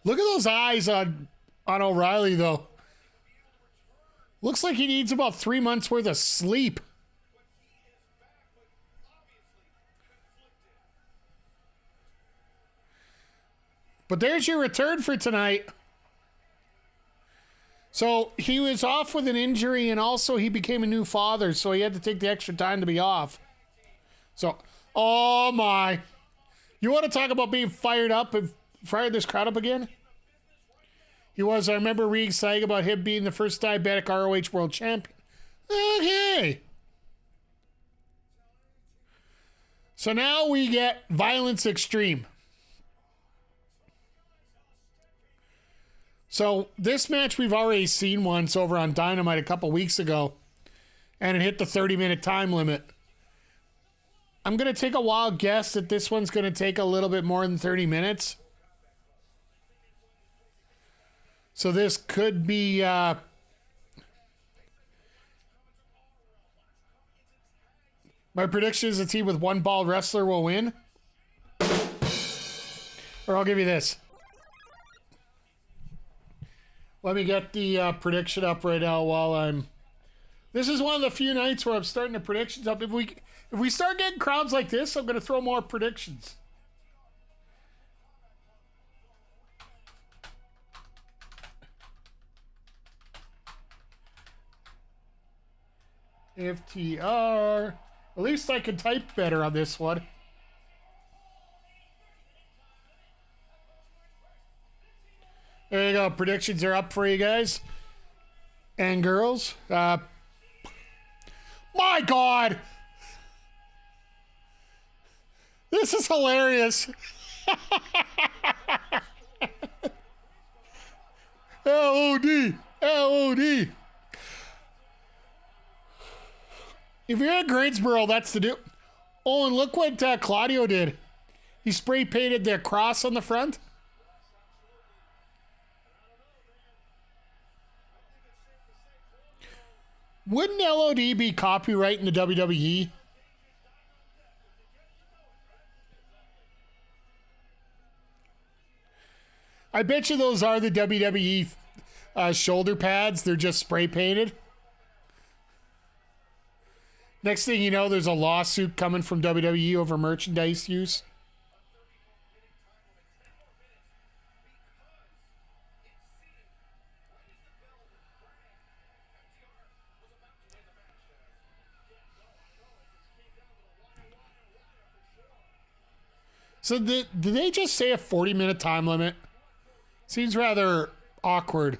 Look at those eyes on O'Reilly, though. Looks like he needs about 3 months worth of sleep. But there's your return for tonight. So he was off with an injury, and also he became a new father, so he had to take the extra time to be off. So, oh my. You want to talk about being fired up and fired this crowd up again? He was. I remember reading saying about him being the first diabetic ROH World Champion. Okay. So now we get Violence Extreme. So this match we've already seen once over on Dynamite a couple weeks ago, and it hit the 30-minute time limit. I'm going to take a wild guess that this one's going to take a little bit more than 30 minutes. So this could be my prediction is a team with one bald wrestler will win. Or I'll give you this. Let me get the prediction up right now while I'm. This is one of the few nights where I'm starting the predictions up. If we start getting crowds like this, I'm going to throw more predictions. FTR. At least I can type better on this one. There you go. Predictions are up for you guys and girls. My God! This is hilarious. LOD. LOD. If you're in Greensboro, that's the do. Oh, and look what Claudio did. He spray painted the cross on the front. Wouldn't LOD be copyright in the WWE? I bet you those are the WWE shoulder pads. They're just spray painted. Next thing you know, there's a lawsuit coming from WWE over merchandise use. So did they just say a 40-minute time limit? Seems rather awkward.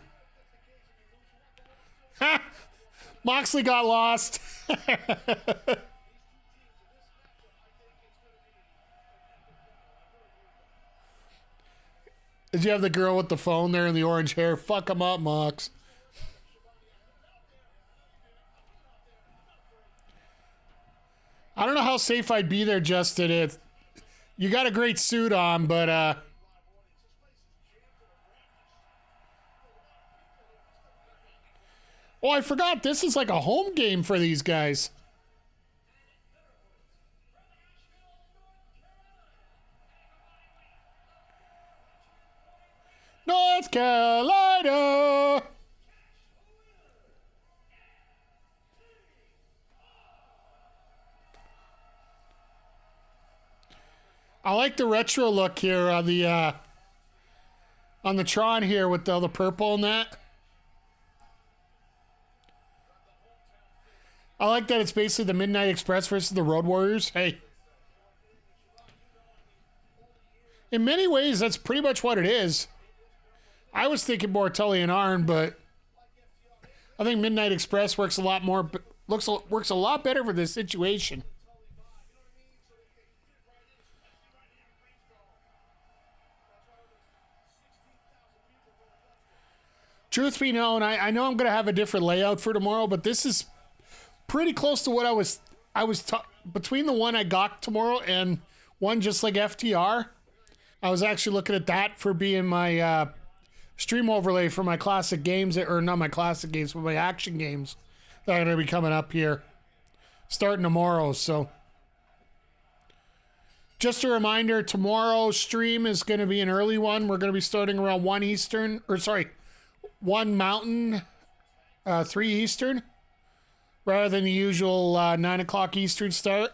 Ha! Moxley got lost. Did you have the girl with the phone there and the orange hair? Fuck him up, Mox. I don't know how safe I'd be there, Justin. You got a great suit on, but oh, I forgot. This is like a home game for these guys. North Carolina. I like the retro look here on the Tron here with all the purple and that. I like that it's basically the Midnight Express versus the Road Warriors. Hey. In many ways, that's pretty much what it is. I was thinking more Tully and Arn, but I think Midnight Express works a lot more, works a lot better for this situation. Truth be known, I know I'm going to have a different layout for tomorrow, but this is pretty close to what I was between the one I got tomorrow and one just like FTR. I was actually looking at that for being my stream overlay for my classic games, or not my classic games, but my action games that are going to be coming up here starting tomorrow. So just a reminder, tomorrow's stream is going to be an early one. We're going to be starting around 1 Eastern, 1 Mountain, 3 Eastern, rather than the usual 9 o'clock Eastern start.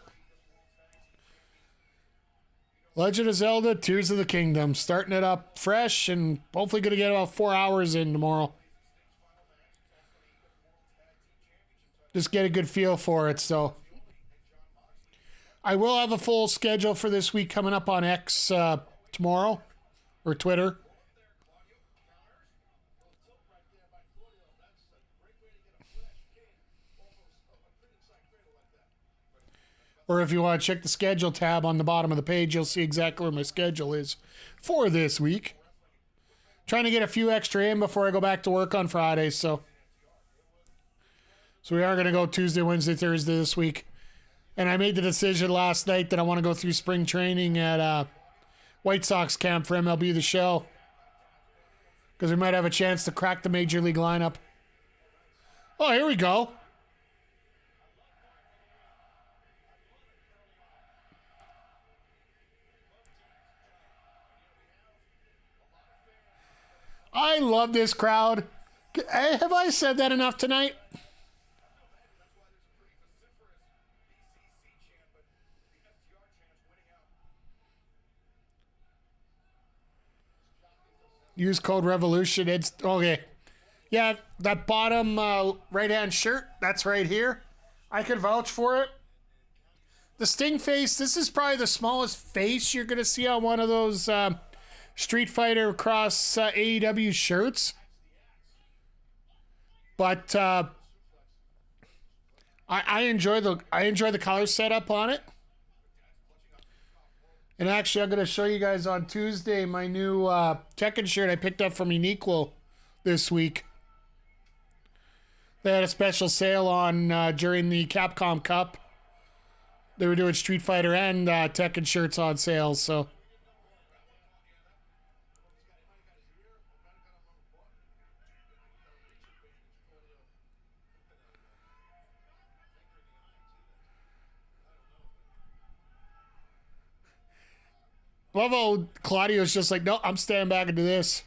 Legend of Zelda, Tears of the Kingdom, starting it up fresh and hopefully going to get about 4 hours in tomorrow. Just get a good feel for it. So I will have a full schedule for this week coming up on X tomorrow, or Twitter. Or if you want to check the schedule tab on the bottom of the page, you'll see exactly where my schedule is for this week. Trying to get a few extra in before I go back to work on Fridays. So we are going to go Tuesday, Wednesday, Thursday this week. And I made the decision last night that I want to go through spring training at White Sox camp for MLB The Show. Because we might have a chance to crack the Major League lineup. Oh, here we go. I love this crowd. Have I said that enough tonight? Use code Revolution. It's okay. Yeah, that bottom right-hand shirt, that's right here. I could vouch for it. The Sting face, this is probably the smallest face you're going to see on one of those Street Fighter Cross AEW shirts. But I enjoy the color setup on it. And actually, I'm going to show you guys on Tuesday my new Tekken shirt I picked up from Uniqlo this week. They had a special sale on during the Capcom Cup. They were doing Street Fighter and Tekken shirts on sale, so... Love how Claudio's just like, no, I'm staying back into this.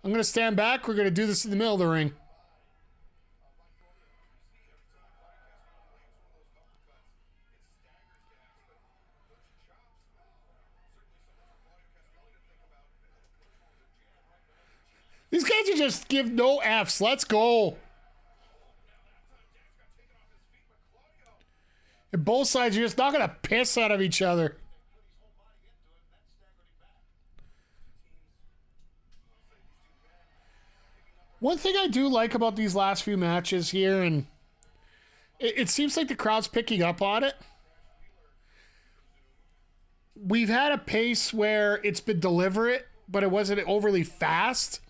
I'm going to stand back. We're going to do this in the middle of the ring. These guys are just give no Fs. Let's go. And both sides are just not going to piss out of each other. One thing I do like about these last few matches here, and it seems like the crowd's picking up on it. We've had a pace where it's been deliberate, but it wasn't overly fast.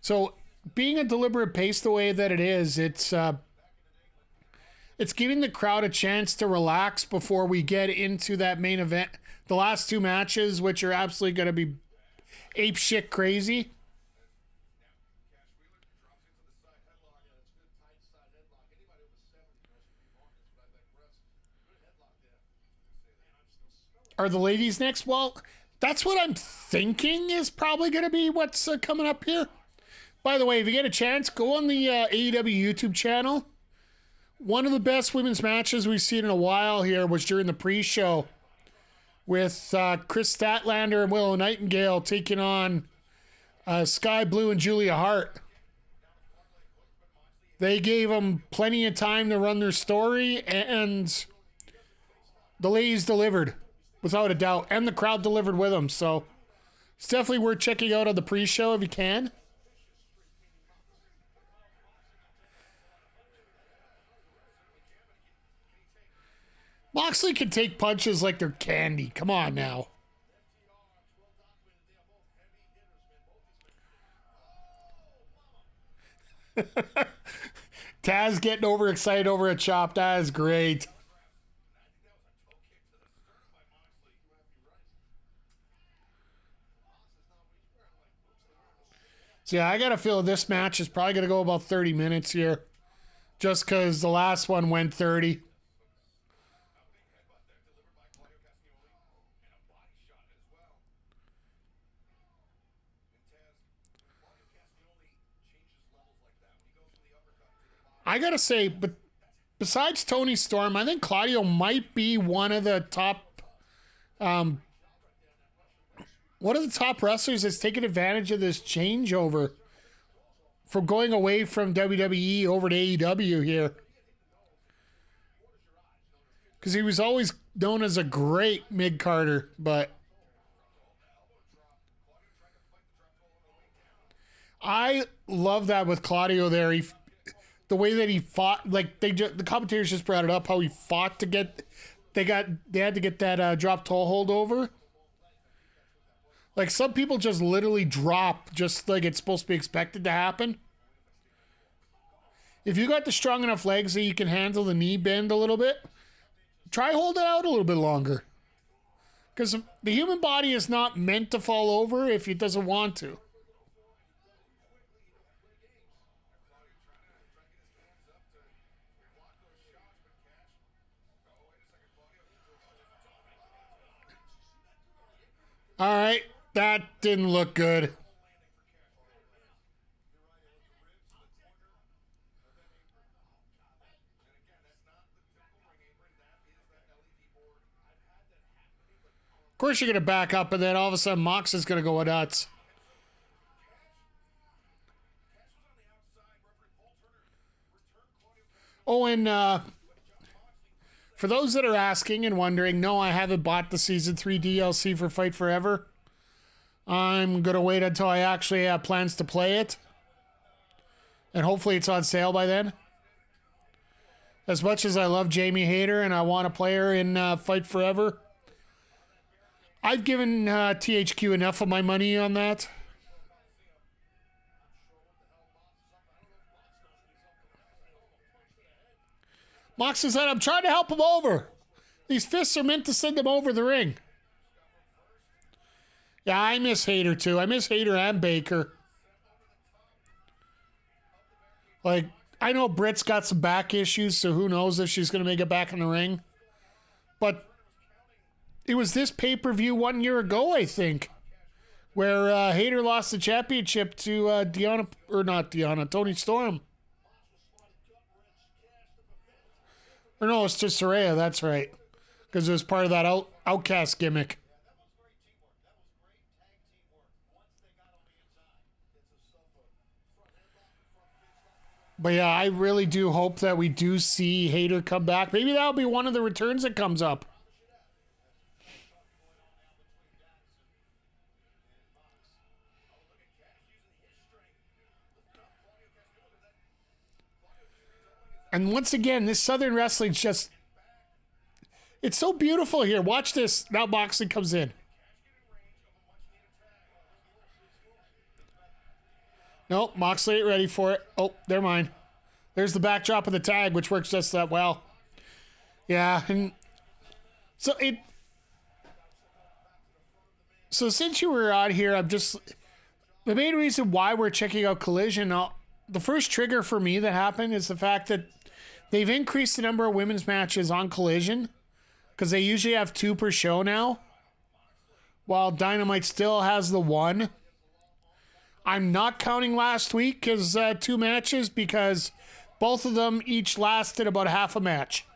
So being a deliberate pace the way that it is, it's giving the crowd a chance to relax before we get into that main event. The last two matches, which are absolutely going to be apeshit crazy. Are the ladies next? Well, that's what I'm thinking is probably going to be what's coming up here. By the way, if you get a chance, go on the AEW YouTube channel. One of the best women's matches we've seen in a while here was during the pre-show with Kris Statlander and Willow Nightengale taking on Skye Blue and Julia Hart. They gave them plenty of time to run their story, and the ladies delivered, without a doubt, and the crowd delivered with them. So it's definitely worth checking out on the pre-show if you can. Moxley can take punches like they're candy. Come on now. Taz getting overexcited over a chop. That is great. So yeah, I got a feel this match is probably going to go about 30 minutes here. Just because the last one went 30. I gotta say, but besides Toni Storm, I think Claudio might be one of the top wrestlers that's taken advantage of this changeover from going away from WWE over to AEW here. Because he was always known as a great mid-carder, but I love that with Claudio there. The way that he fought, like the commentators just brought it up, how he fought to get, they had to get that drop toe hold over. Like some people just literally drop just like it's supposed to be expected to happen. If you got the strong enough legs that you can handle the knee bend a little bit, try hold it out a little bit longer. Because the human body is not meant to fall over if it doesn't want to. All right, that didn't look good. Of course, you're going to back up, and then all of a sudden, Mox is going to go nuts. Oh, and for those that are asking and wondering, no, I haven't bought the Season 3 DLC for Fight Forever. I'm going to wait until I actually have plans to play it. And hopefully it's on sale by then. As much as I love Jamie Hayter and I want to play her in Fight Forever, I've given THQ enough of my money on that. Mox said, I'm trying to help him over. These fists are meant to send him over the ring. Yeah, I miss Hayter too. I miss Hayter and Baker. Like, I know Britt's got some back issues, so who knows if she's going to make it back in the ring. But it was this pay-per-view 1 year ago, I think, where Hayter lost the championship to Toni Storm. Or no, it's to Saraya, that's right. Because it was part of that Outcast gimmick. But yeah, I really do hope that we do see Hayter come back. Maybe that'll be one of the returns that comes up. And once again, this Southern wrestling's just... It's so beautiful here. Watch this. Now Moxley comes in. Nope, Moxley ain't ready for it. Oh, never mind. There's the backdrop of the tag, which works just that well. Yeah, and so since you were on here, the main reason why we're checking out Collision, the first trigger for me that happened is the fact that they've increased the number of women's matches on Collision because they usually have 2 per show now, while Dynamite still has the 1. I'm not counting last week as 2 matches because both of them each lasted about half a match.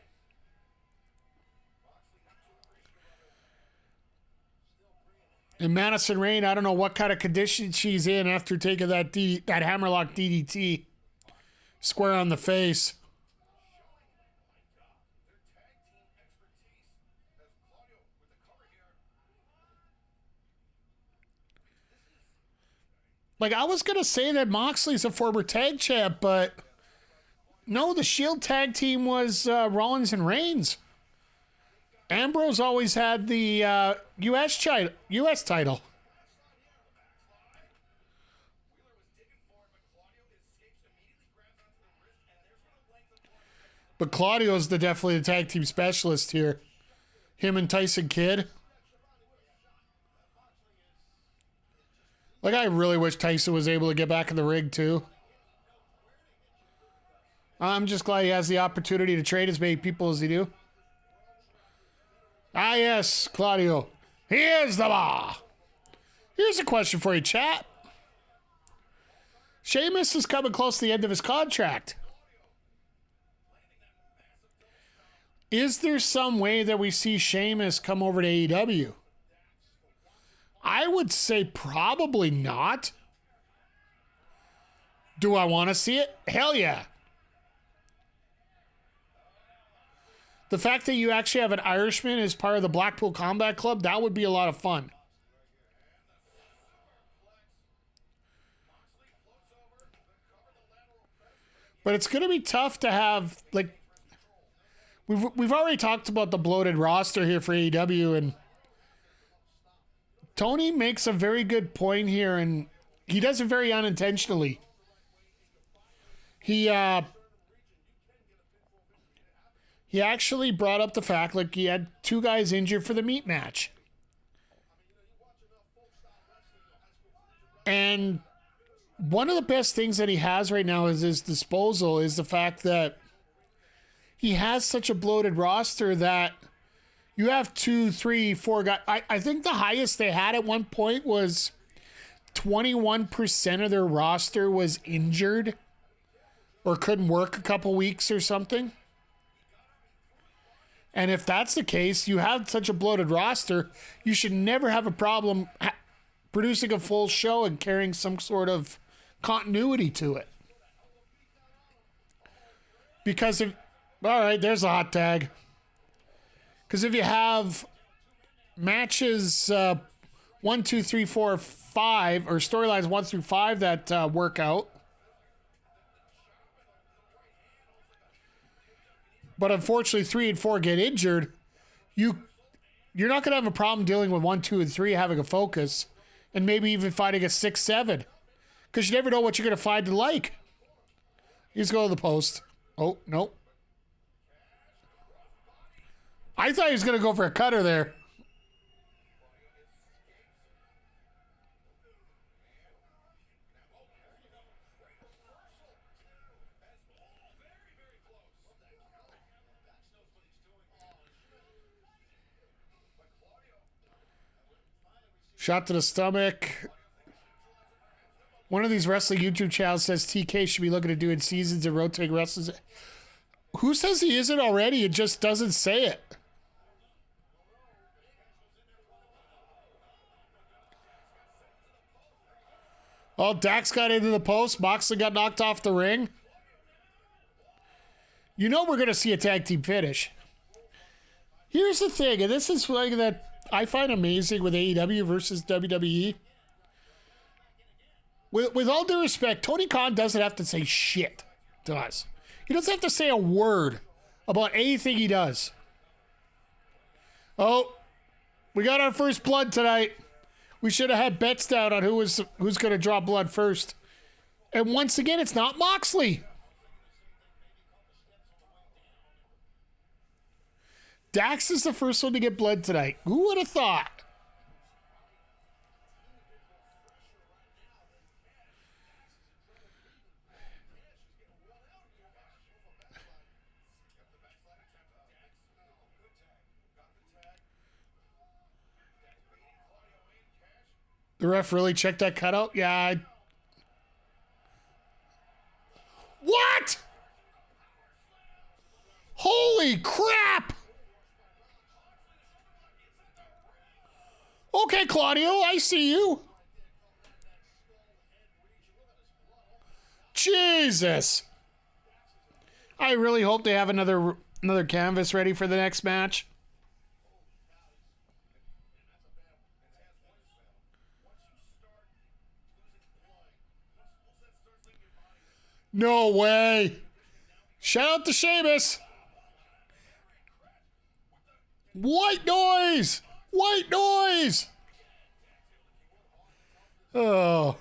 And Madison Rayne, I don't know what kind of condition she's in after taking that hammerlock DDT square on the face. Like, I was going to say that Moxley's a former tag champ, but no, the Shield tag team was Rollins and Reigns. Ambrose always had the U.S. title. But Claudio's definitely the tag team specialist here. Him and Tyson Kidd. Like, I really wish Tyson was able to get back in the ring, too. I'm just glad he has the opportunity to trade as many people as he do. Ah, yes, Claudio. He is the law. Here's a question for you, chat. Sheamus is coming close to the end of his contract. Is there some way that we see Sheamus come over to AEW? I would say probably not. Do I want to see it? Hell yeah. The fact that you actually have an Irishman as part of the Blackpool Combat Club, that would be a lot of fun. But it's going to be tough to have, like, we've already talked about the bloated roster here for AEW, and Tony makes a very good point here, and he does it very unintentionally. He actually brought up the fact, like, he had 2 guys injured for the meat match. And one of the best things that he has right now is his disposal is the fact that he has such a bloated roster that you have 2, 3, 4 guys. I think the highest they had at one point was 21% of their roster was injured or couldn't work a couple weeks or something. And if that's the case, you have such a bloated roster, you should never have a problem producing a full show and carrying some sort of continuity to it. Because if, all right, there's a hot tag. Because if you have matches 1, 2, 3, 4, 5, or storylines 1 through 5 that work out, but unfortunately 3 and 4 get injured, you're not going to have a problem dealing with 1, 2, and 3 having a focus, and maybe even fighting a 6, 7, because you never know what you're going to find to like. He's going to the post. Oh, nope. I thought he was going to go for a cutter there. Shot to the stomach. One of these wrestling YouTube channels says TK should be looking to doing seasons and rotating wrestlers. Who says he isn't already? It just doesn't say it. Oh, Dax got into the post. Moxley got knocked off the ring. You know we're going to see a tag team finish. Here's the thing, and this is like that I find amazing with AEW versus WWE. With all due respect, Tony Khan doesn't have to say shit to us. He doesn't have to say a word about anything he does. Oh, we got our first blood tonight. We should have had bets down on who's going to draw blood first. And once again, it's not Moxley. Dax is the first one to get blood tonight. Who would have thought? The ref really checked that cutout? Yeah. What? Holy crap! Okay, Claudio, I see you. Jesus. I really hope they have another canvas ready for the next match. No way. Shout out to Sheamus. White noise. White noise. Oh.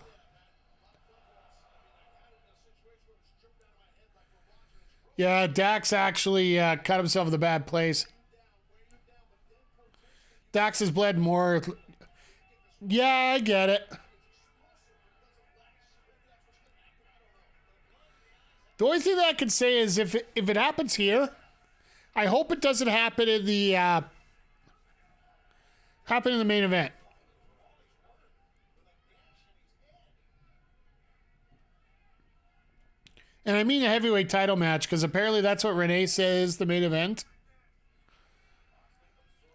Yeah, Dax actually cut himself in the bad place. Dax has bled more. Yeah, I get it. The only thing that I can say is if it happens here, I hope it doesn't happen in the main event. And I mean a heavyweight title match, because apparently that's what Renee says the main event.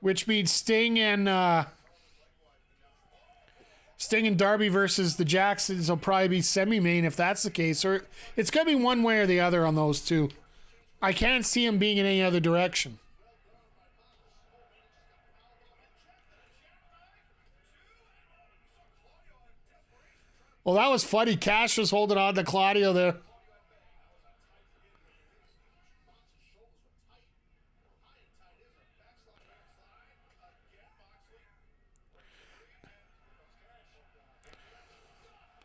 Which means Sting and Darby versus the Jacksons will probably be semi-main if that's the case. Or it's going to be one way or the other on those two. I can't see them being in any other direction. Well, that was funny. Cash was holding on to Claudio there.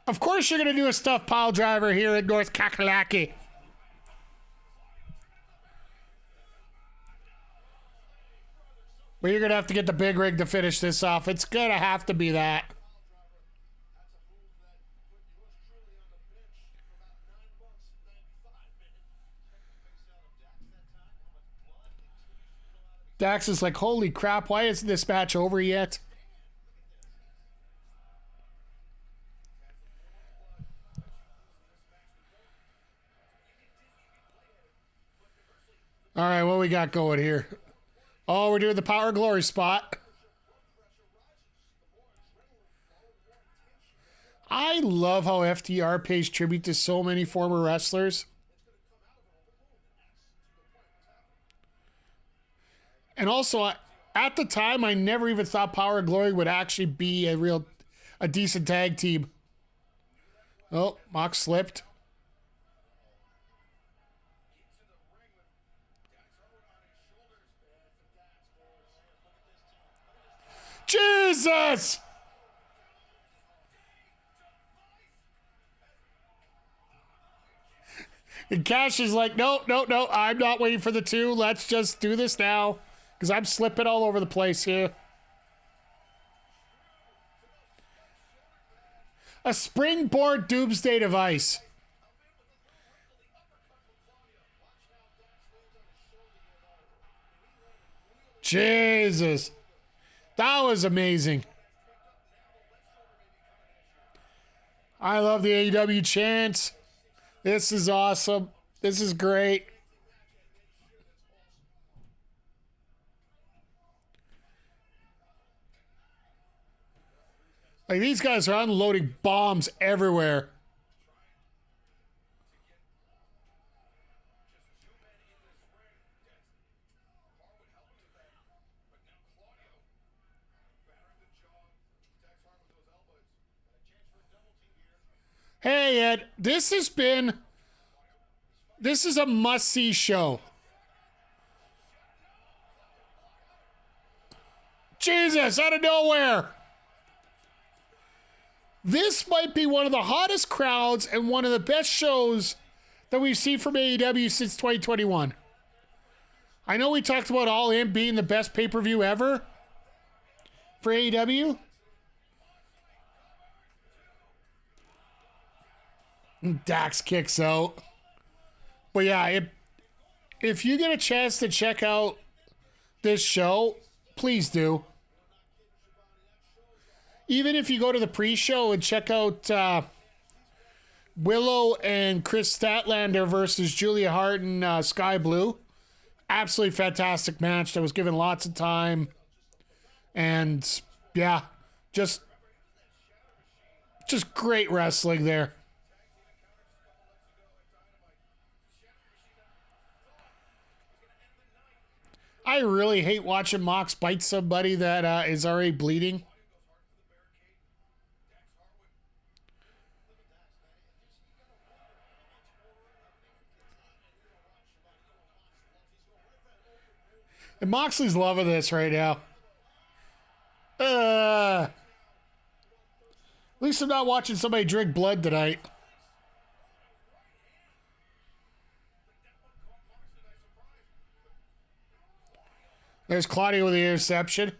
Of course you're going to do a stuffed pile driver here at North Kakalaki. But you're going to have to get the big rig to finish this off. It's going to have to be that. Dax is like, holy crap, why isn't this match over yet? All right, what we got going here? Oh, we're doing the Power Glory spot. I love how FTR pays tribute to so many former wrestlers. And also, at the time, I never even thought Power Glory would actually be a decent tag team. Oh, Mox slipped. Jesus! And Cash is like, no, I'm not waiting for the two. Let's just do this now. Because I'm slipping all over the place here. A springboard doomsday device. Jesus. That was amazing. I love the AEW chants. This is awesome. This is great. Like, these guys are unloading bombs everywhere. Hey, Ed, this is a must-see show. Jesus, out of nowhere. This might be one of the hottest crowds and one of the best shows that we've seen from AEW since 2021. I know we talked about All In being the best pay-per-view ever for AEW. Dax kicks out. But yeah, if you get a chance to check out this show, please do. Even if you go to the pre-show and check out Willow and Kris Statlander versus Julia Hart and Skye Blue. Absolutely fantastic match that was given lots of time. And yeah, just great wrestling there. I really hate watching Mox bite somebody that is already bleeding. And Moxley's loving this right now. At least I'm not watching somebody drink blood tonight. There's Claudio with the interception.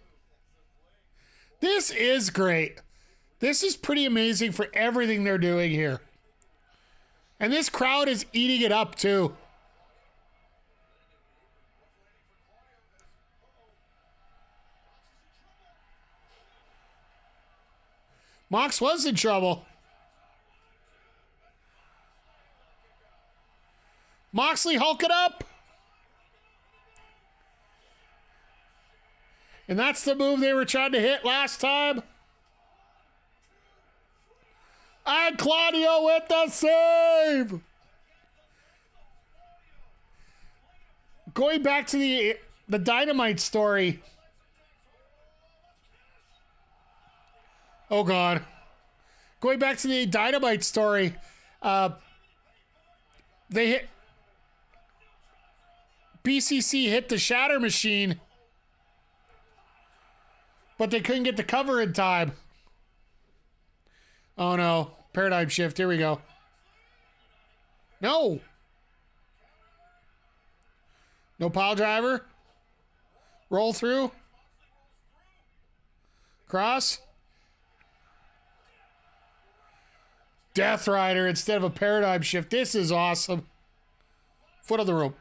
This is great. This is pretty amazing for everything they're doing here. And this crowd is eating it up too. Mox was in trouble. Moxley hulk it up. And that's the move they were trying to hit last time. And Claudio with the save. Going back to the Dynamite story. Oh, God. Going back to the Dynamite story. They hit... BCC hit the Shatter Machine. But they couldn't get the cover in time. Oh, no. Paradigm shift. Here we go. No. No pile driver. Roll through. Cross. Death Rider instead of a paradigm shift. This is awesome. Foot of the rope.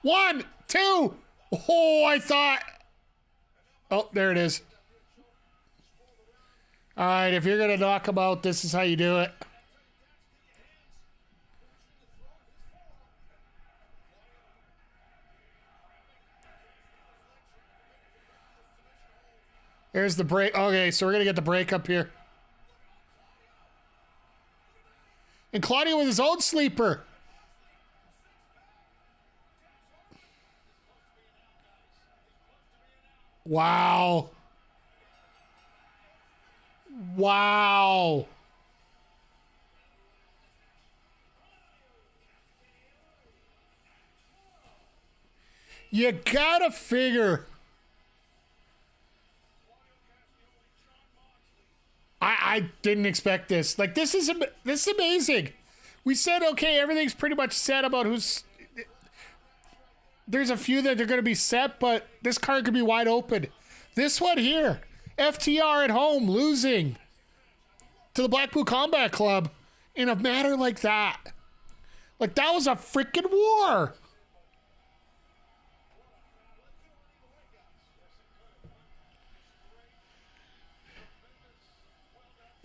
1, 2. Oh, I thought. Oh, there it is. All right, if you're going to knock him out, this is how you do it. There's the break. Okay, so we're going to get the break up here. And Claudio with his own sleeper. Wow. Wow. You gotta figure. I didn't expect this. Like, this is amazing. We said, okay, everything's pretty much set about who's... There's a few that are going to be set, but this card could be wide open. This one here, FTR at home losing to the Blackpool Combat Club in a matter like that. Like, that was a freaking war.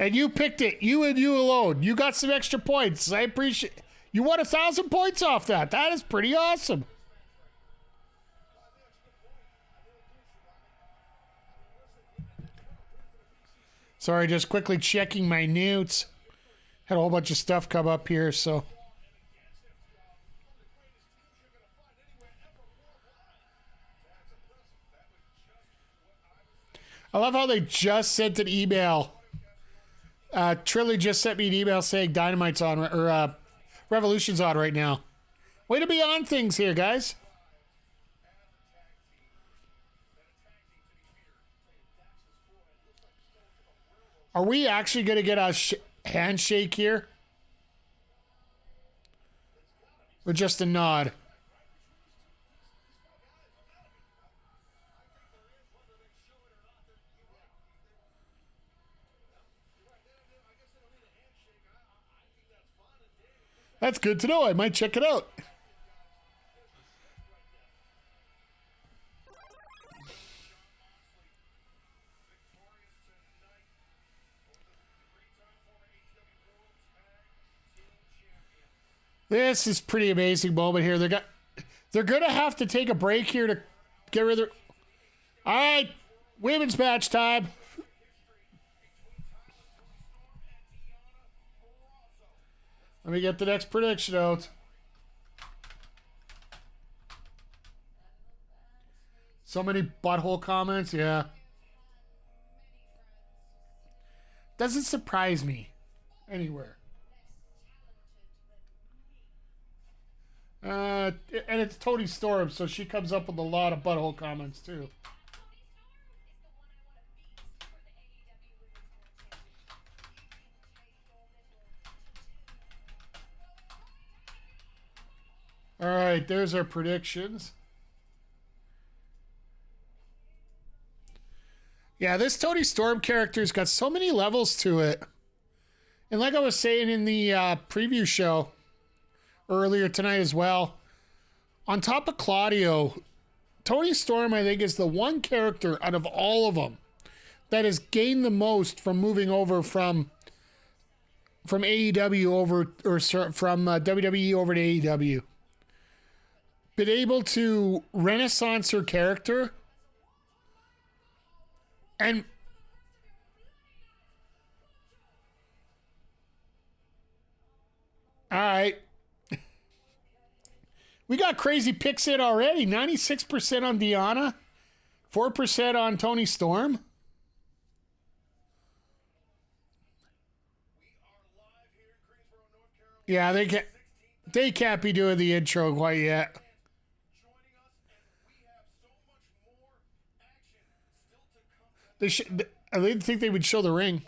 And you picked it. You and you alone. You got some extra points. I appreciate. You won 1,000 points off that. That is pretty awesome. Sorry, just quickly checking my notes. Had a whole bunch of stuff come up here, so. I love how they just sent an email. Trilly just sent me an email saying Dynamite's on, or Revolution's on right now. Way to be on things here, guys. Are we actually going to get a handshake here? Or just a nod? That's good to know. I might check it out. This is pretty amazing moment here. They're gonna have to take a break here to get rid of their. All right, women's match time. Let me get the next prediction out. So many butthole comments, yeah. Doesn't surprise me anywhere. And it's Toni Storm, so she comes up with a lot of butthole comments too. All right, there's our predictions. Yeah, this Toni Storm character's got so many levels to it. And like I was saying in the preview show earlier tonight as well, on top of Claudio, Toni Storm, I think, is the one character out of all of them that has gained the most from moving over from AEW over, or from WWE over to AEW. Been able to renaissance her character and all right, we got crazy picks in already. 96% on Deonna, 4% on Toni Storm. Yeah, they can't be doing the intro quite yet. I didn't think they would show the ring.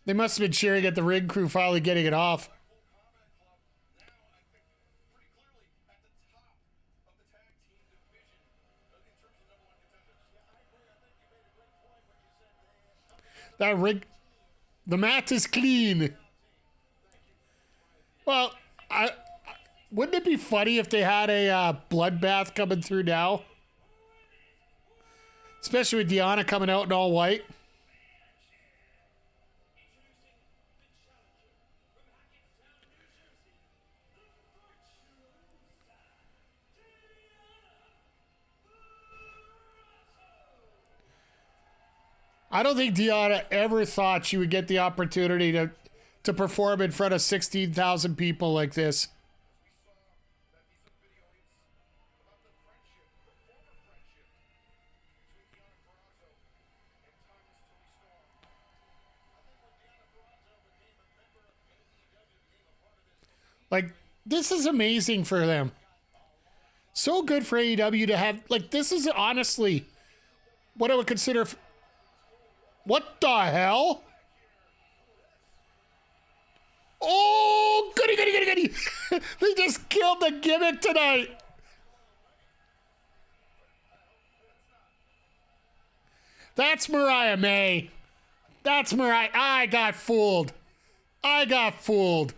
They must have been cheering at the ring crew finally getting it off. That ring, the mat is clean. Well, wouldn't it be funny if they had a bloodbath coming through now? Especially with Deonna coming out in all white. I don't think Deonna ever thought she would get the opportunity to perform in front of 16,000 people like this. Like, this is amazing for them. So good for AEW to have, like, this is honestly what I would consider. What the hell? Oh, goody, goody, goody, goody. They just killed the gimmick tonight. That's Mariah May. That's Mariah. I got fooled. I got fooled.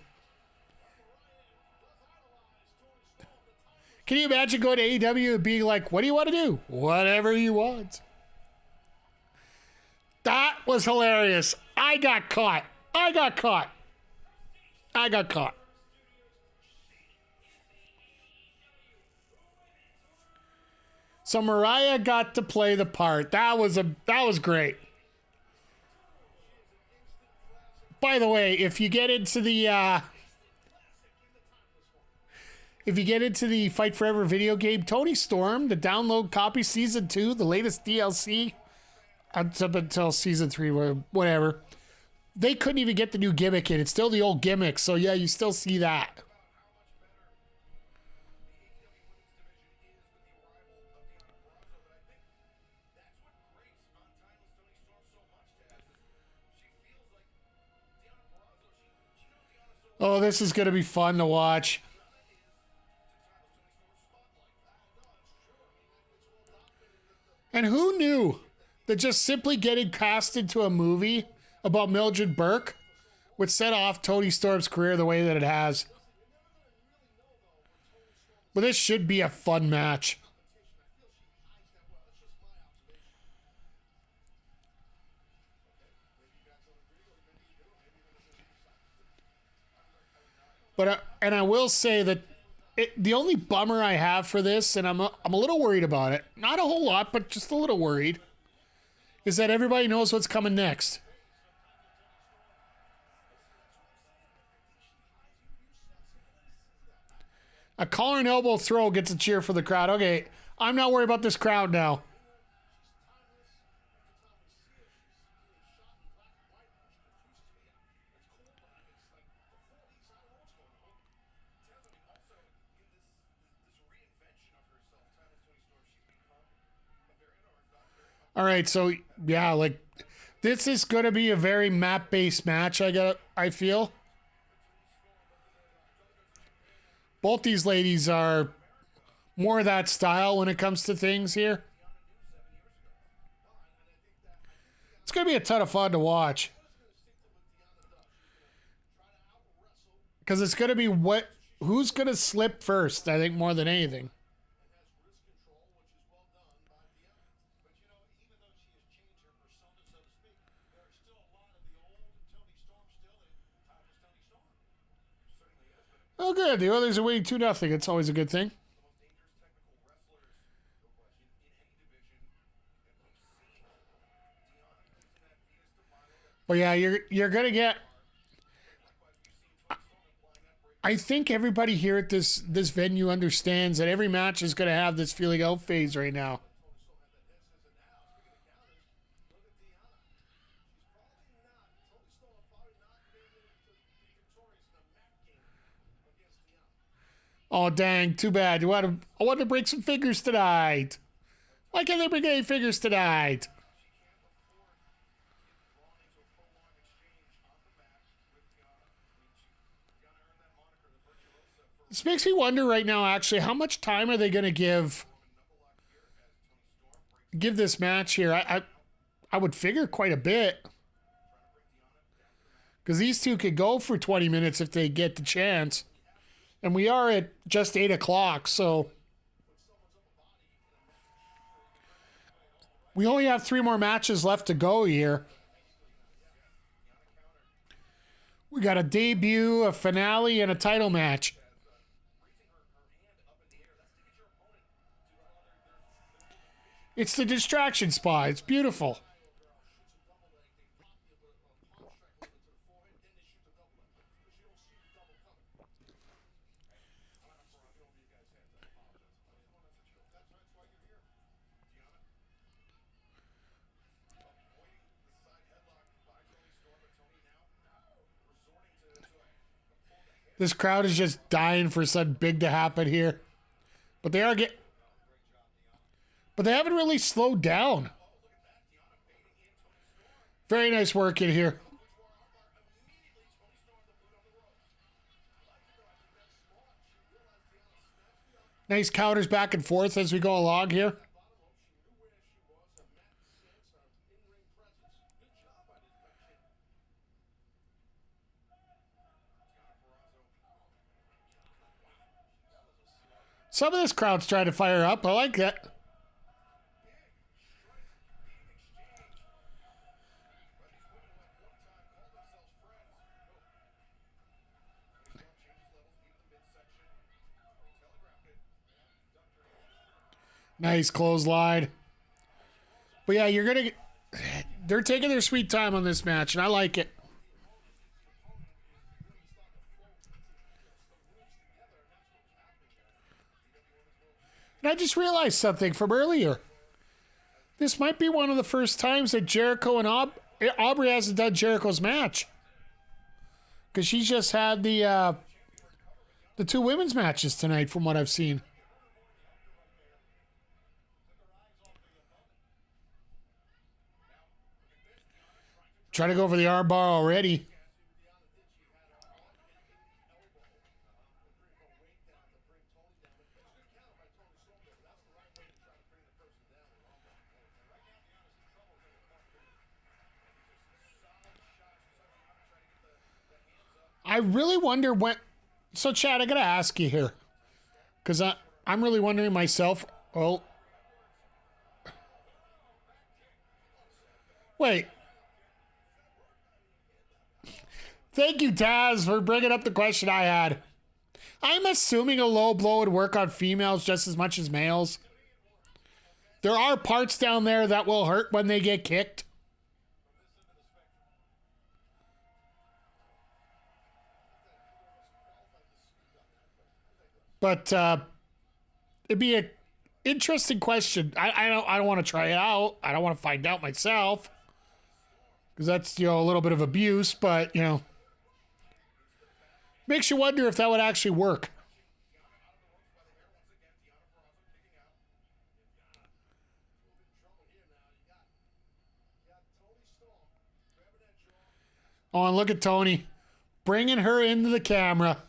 Can you imagine going to AEW and being like, what do you want to do? Whatever you want. That was hilarious. I got caught. I got caught. I got caught. So Mariah got to play the part. That was great. By the way, if you get into the Fight Forever video game, Toni Storm, the download copy season 2, the latest DLC, up until season 3, whatever. They couldn't even get the new gimmick in. It's still the old gimmick. So yeah, you still see that. Oh, this is going to be fun to watch. And who knew that just simply getting cast into a movie about Mildred Burke would set off Toni Storm's career the way that it has? But this should be a fun match. But and I will say that the only bummer I have for this, and I'm a little worried about it, not a whole lot, but just a little worried, is that everybody knows what's coming next. A collar and elbow throw gets a cheer for the crowd. Okay, I'm not worried about this crowd now. All right, so yeah, like this is going to be a very map-based match. I feel both these ladies are more of that style when it comes to things here. It's going to be a ton of fun to watch because it's going to be who's going to slip first. I think more than anything. Oh, good. The others are winning 2-0. It's always a good thing. But yeah, you're gonna get. I think everybody here at this venue understands that every match is gonna have this feeling out phase right now. Oh, dang. Too bad. I want to break some fingers tonight. Why can't they break any fingers tonight? This makes me wonder right now, actually, how much time are they going to give this match here? I would figure quite a bit. Because these two could go for 20 minutes if they get the chance. And we are at just 8 o'clock, so we only have 3 more matches left to go here. We got a debut, a finale, and a title match. It's the distraction spot. It's beautiful. This crowd is just dying for something big to happen here. But they haven't really slowed down. Very nice work in here. Nice counters back and forth as we go along here. Some of this crowd's trying to fire up. I like that. Nice clothesline. But yeah, they're taking their sweet time on this match, and I like it. And I just realized something from earlier. This might be one of the first times that Jericho and Aubrey hasn't done Jericho's match. Because she's just had the 2 women's matches tonight from what I've seen. Trying to go for the armbar already. I really wonder when... So, Chad, I got to ask you here. Because I'm really wondering myself... Oh. Wait. Thank you, Taz, for bringing up the question I had. I'm assuming a low blow would work on females just as much as males. There are parts down there that will hurt when they get kicked. But it'd be an interesting question. I don't want to try it out. I don't want to find out myself. Because that's, a little bit of abuse, but, makes you wonder if that would actually work. Oh, and look at Toni. Bringing her into the camera.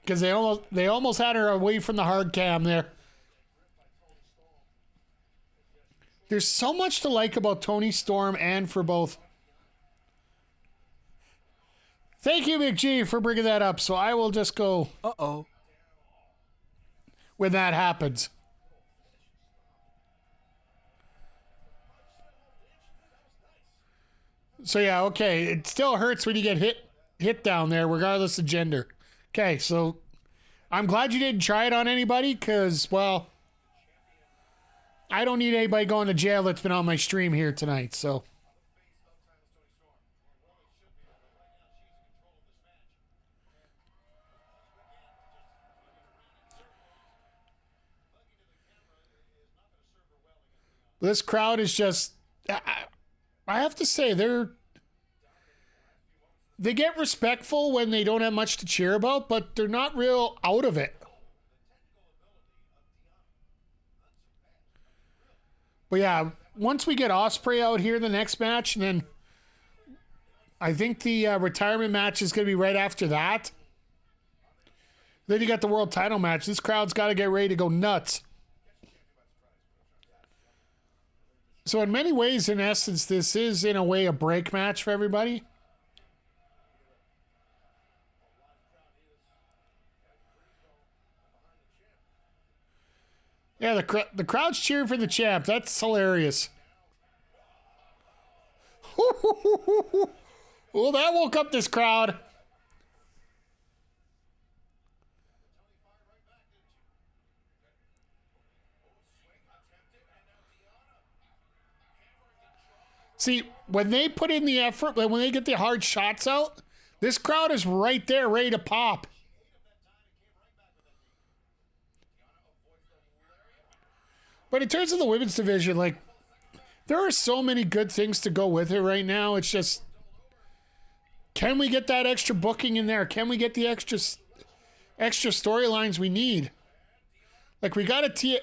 Because they almost had her away from the hard cam there. There's so much to like about Toni Storm and for both. Thank you, McG, for bringing that up. So I will just go. Uh-oh. When that happens. So yeah, okay. It still hurts when you get hit down there, regardless of gender. Okay, so I'm glad you didn't try it on anybody, because, well, I don't need anybody going to jail that's been on my stream here tonight, so. This crowd is just, I have to say, they get respectful when they don't have much to cheer about, but they're not real out of it. But yeah, once we get Ospreay out here the next match, and then I think the retirement match is going to be right after that. Then you got the world title match. This crowd's got to get ready to go nuts. So in many ways, in essence, this is in a way a break match for everybody. Yeah, the crowd's cheering for the champ. That's hilarious. Well, that woke up this crowd. See, when they put in the effort, when they get the hard shots out, this crowd is right there ready to pop. But in terms of the women's division, like, there are so many good things to go with it right now. It's just, can we get that extra booking in there? Can we get the extra storylines we need? Like, we got the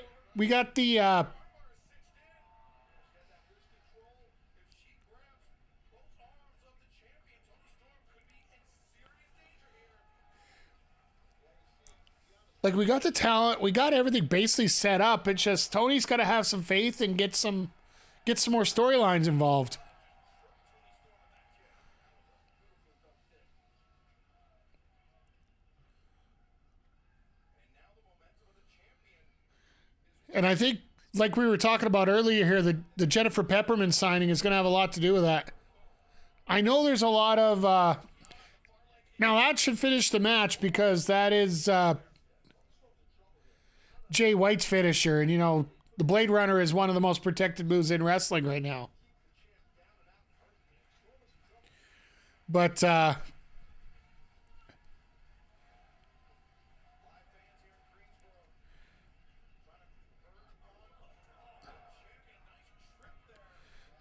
like, we got the talent, we got everything basically set up. It's just Tony's got to have some faith and get some more storylines involved. And I think, like we were talking about earlier here, the Jennifer Pepperman signing is going to have a lot to do with that. I know there's a lot of... now, that should finish the match because that is Jay White's finisher. And, you know, the Blade Runner is one of the most protected moves in wrestling right now. But...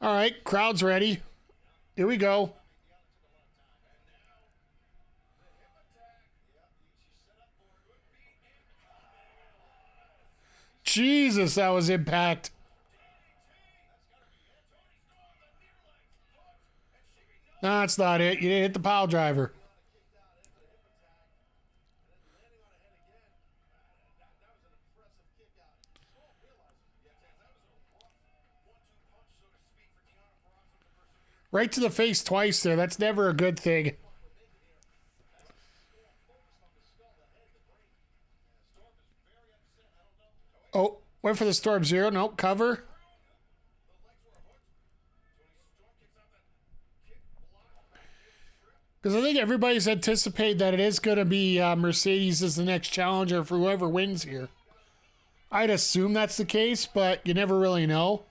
all right, crowd's ready. Here we go. Jesus, that was Impact. No, that's not it. You didn't hit the pile driver. Right to the face twice there. That's never a good thing. Oh, went for the Storm Zero. Nope, cover. Because I think everybody's anticipated that it is going to be Mercedes as the next challenger for whoever wins here. I'd assume that's the case, but you never really know.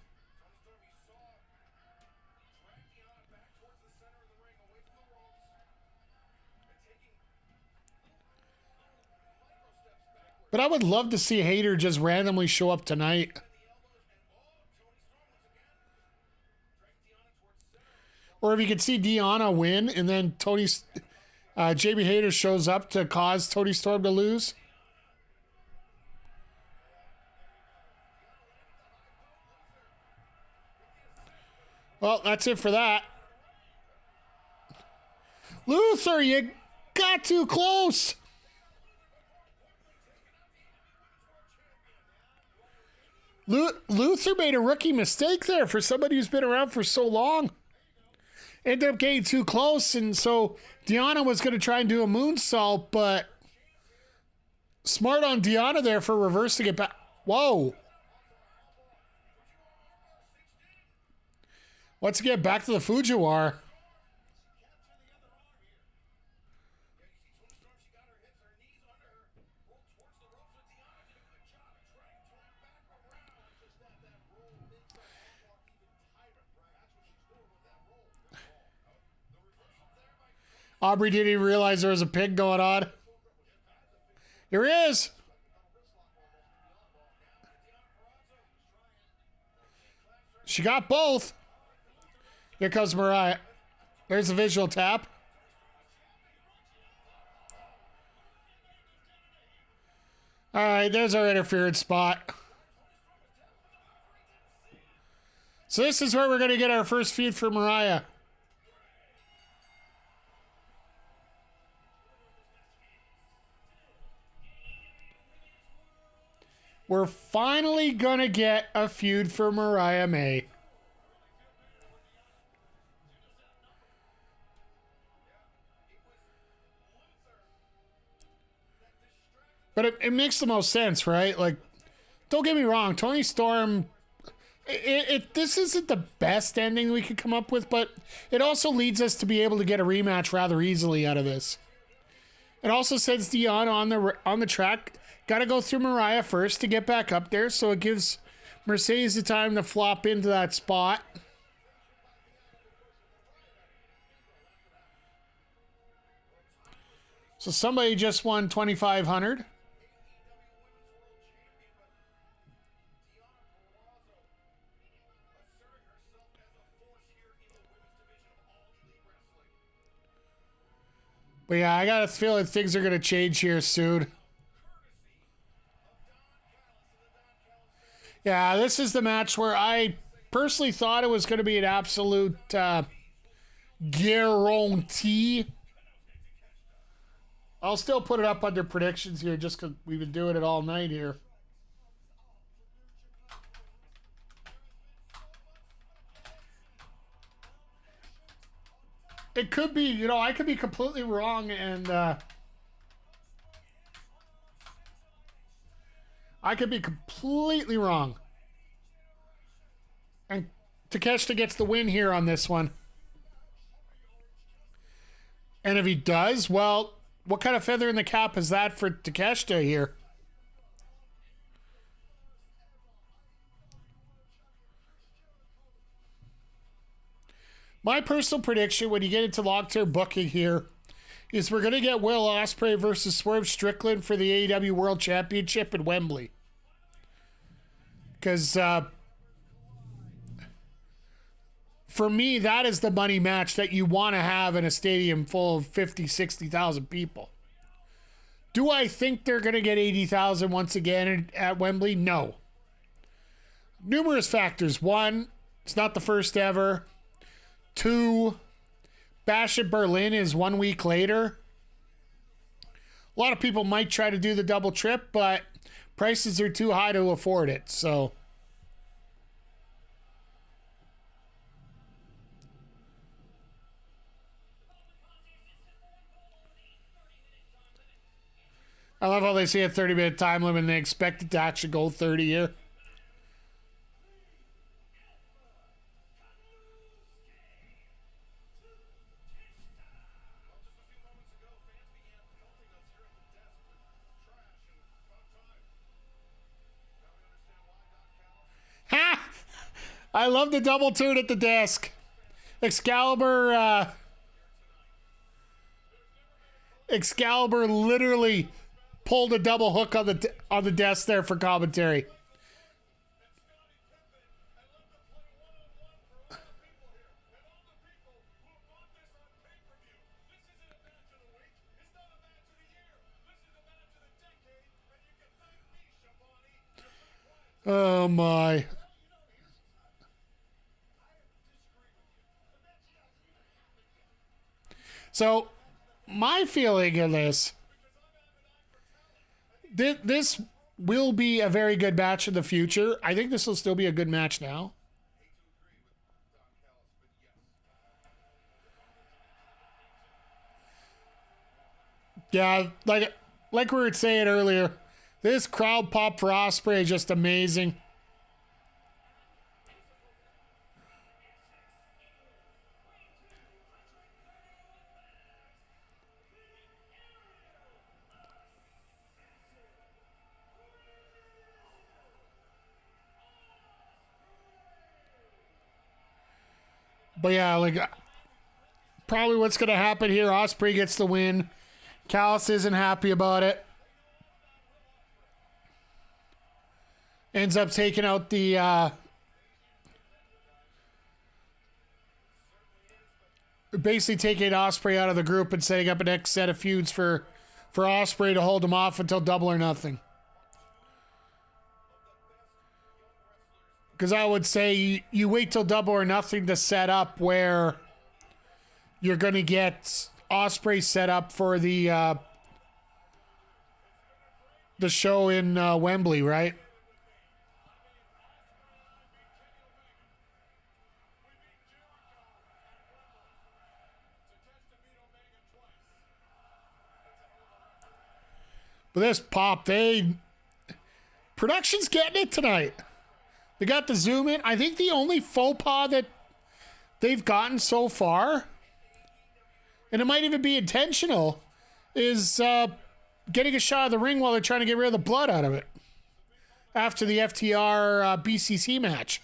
But I would love to see Hayter just randomly show up tonight. Or if you could see Deonna win and then Jamie Hayter shows up to cause Toni Storm to lose. Well, that's it for that. Luther, you got too close. Luther made a rookie mistake there for somebody who's been around for so long. Ended up getting too close, and so Deonna was going to try and do a moonsault, but smart on Deonna there for reversing it back. Whoa. Once again, back to the Fujiwara. Aubrey didn't even realize there was a pig going on. Here he is. She got both. Here comes Mariah. There's the visual tap. All right, there's our interference spot. So this is where we're going to get our first feud for Mariah. We're finally going to get a feud for Mariah May. But it makes the most sense, right? Like, don't get me wrong, Toni Storm, this isn't the best ending we could come up with, but it also leads us to be able to get a rematch rather easily out of this. It also sends Deonna on the track. Got to go through Mariah first to get back up there, so it gives Mercedes the time to flop into that spot. So somebody just won $2,500. But yeah, I got a feeling things are going to change here soon. Yeah, this is the match where I personally thought it was going to be an absolute guarantee. I'll still put it up under predictions here just because we've been doing it all night here. It could be, you know, I could be completely wrong, and I could be completely completely wrong. And Takeshita gets the win here on this one. And if he does, well, what kind of feather in the cap is that for Takeshita here? My personal prediction when you get into long-term booking here is we're going to get Will Ospreay versus Swerve Strickland for the AEW World Championship at Wembley. Because for me, that is the money match that you want to have in a stadium full of 50, 60,000 people. Do I think they're going to get 80,000 once again at Wembley? No. Numerous factors. One, it's not the first ever. Two, Bash at Berlin is 1 week later. A lot of people might try to do the double trip, but prices are too high to afford it, so. I love how they say a 30-minute time limit and they expect it to actually go 30 here. Ha! I love the double turn at the desk. Excalibur literally pulled a double hook on the desk there for commentary. Oh my. So, my feeling of this will be a very good match in the future. I think this will still be a good match now. Yeah, like we were saying earlier, this crowd pop for Ospreay is just amazing. But yeah, like probably what's going to happen here, Ospreay gets the win. Callis isn't happy about it. Ends up taking out the basically taking Ospreay out of the group and setting up a next set of feuds for Ospreay to hold him off until Double or Nothing. Because I would say you wait till Double or Nothing to set up where you're going to get Ospreay set up for the show in Wembley, right? But this pop, production's getting it tonight. They got the zoom in. I think the only faux pas that they've gotten so far, and it might even be intentional, is getting a shot of the ring while they're trying to get rid of the blood out of it after the FTR BCC match.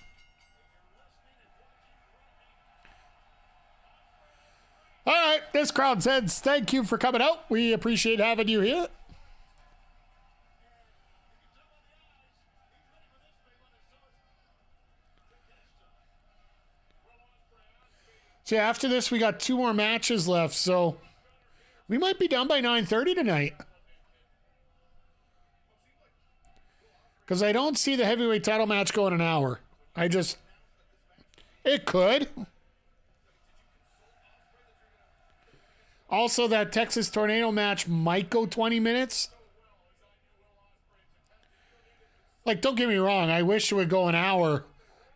All right, this crowd says thank you for coming out. We appreciate having you here. So after this, we got 2 more matches left, so we might be done by 9:30 tonight. Because I don't see the heavyweight title match going an hour. It could. Also, that Texas Tornado match might go 20 minutes. Like, don't get me wrong, I wish it would go an hour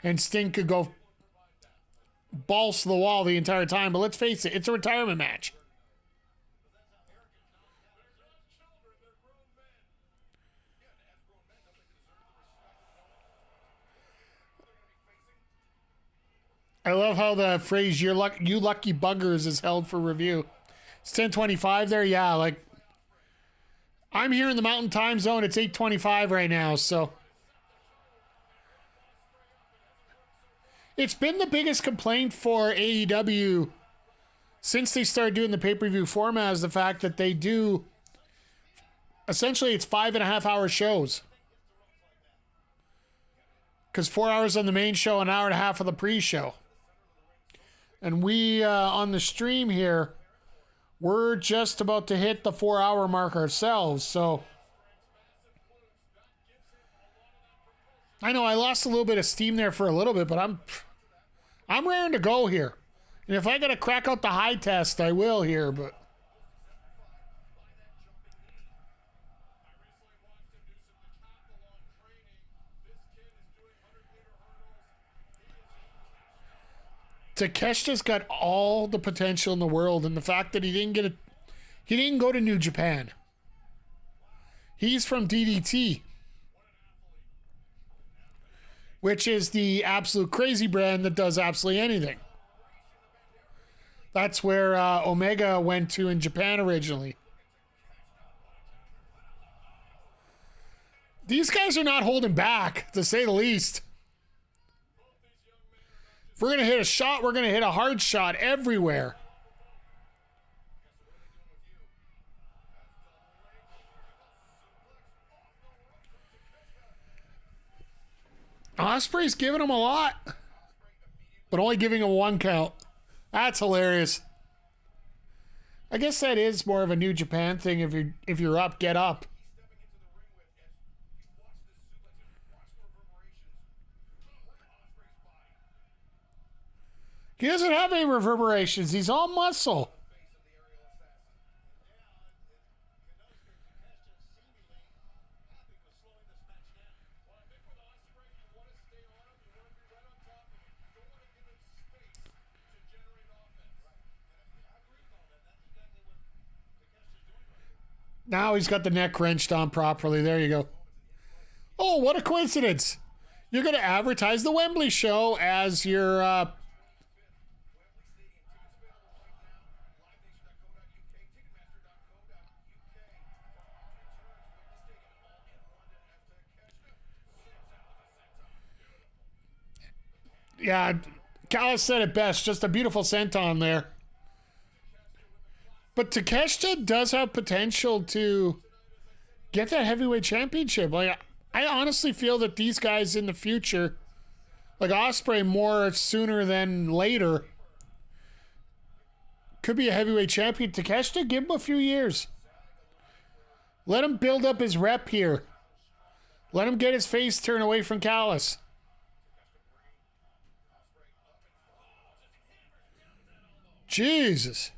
and Sting could go balls to the wall the entire time, but let's face it, it's a retirement match. I love how the phrase you lucky buggers" is held for review. It's 10:25 there. Yeah, like I'm here in the Mountain Time Zone. It's 8:25 right now, so it's been the biggest complaint for AEW since they started doing the pay-per-view format is the fact that they do essentially it's 5.5 hour shows. Because 4 hours on the main show, an hour and a half of the pre-show. And we, on the stream here, we're just about to hit the 4 hour mark ourselves. So I know I lost a little bit of steam there for a little bit, but I'm raring to go here. And if I got to crack out the high test, I will here, but Takeshita's got all the potential in the world, and the fact that he didn't go to New Japan. He's from DDT, which is the absolute crazy brand that does absolutely anything. That's where Omega went to in Japan originally. These guys are not holding back, to say the least. If we're going to hit a shot, we're going to hit a hard shot everywhere. Ospreay's giving him a lot, but only giving him one count. That's hilarious. I guess that is more of a New Japan thing. If you're up, get up. He doesn't have any reverberations. He's all muscle. Now he's got the neck wrenched on properly. There you go. Oh, what a coincidence. You're going to advertise the Wembley show as your... Yeah, Callis said it best. Just a beautiful senton there. But Takeshita does have potential to get that heavyweight championship. Like, I honestly feel that these guys in the future, like Ospreay more sooner than later, could be a heavyweight champion. Takeshita, give him a few years. Let him build up his rep here. Let him get his face turned away from Callis. Jesus.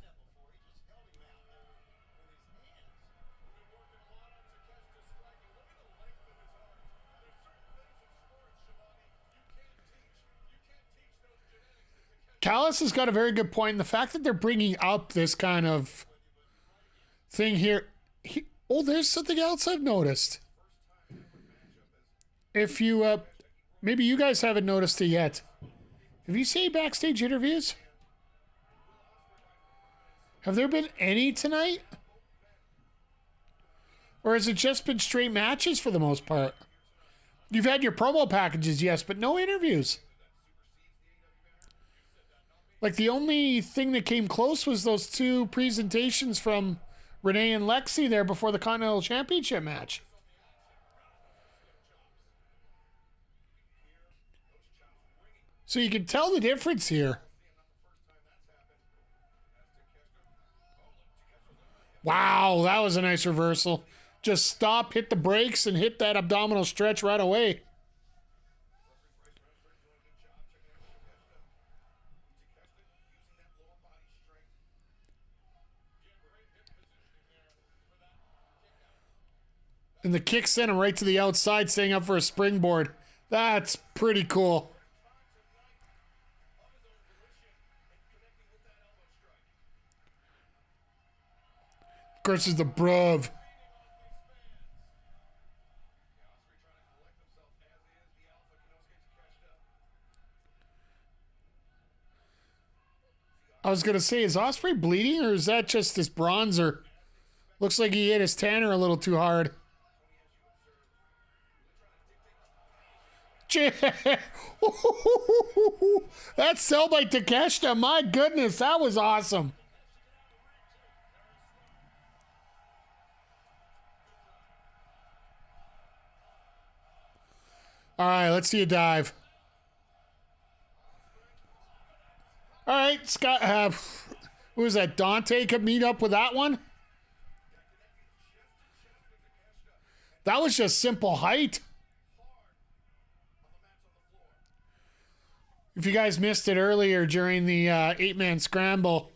Callis has got a very good point. And the fact that they're bringing up this kind of thing here. There's something else I've noticed. If you, maybe you guys haven't noticed it yet. Have you seen backstage interviews? Have there been any tonight? Or has it just been straight matches for the most part? You've had your promo packages, yes, but no interviews. Like, the only thing that came close was those two presentations from Renee and Lexi there before the Continental Championship match. So you can tell the difference here. Wow, that was a nice reversal. Just stop, hit the brakes, and hit that abdominal stretch right away. And the kick sent him right to the outside, setting up for a springboard. That's pretty cool. Of course, is the bruv. I was going to say, is Ospreay bleeding or is that just his bronzer? Looks like he hit his tanner a little too hard. That sell by Takeshita, my goodness, that was awesome. All right, let's see a dive. All right, Scott, who was that? Dante could meet up with that one. That was just simple height. If you guys missed it earlier during the 8-man scramble,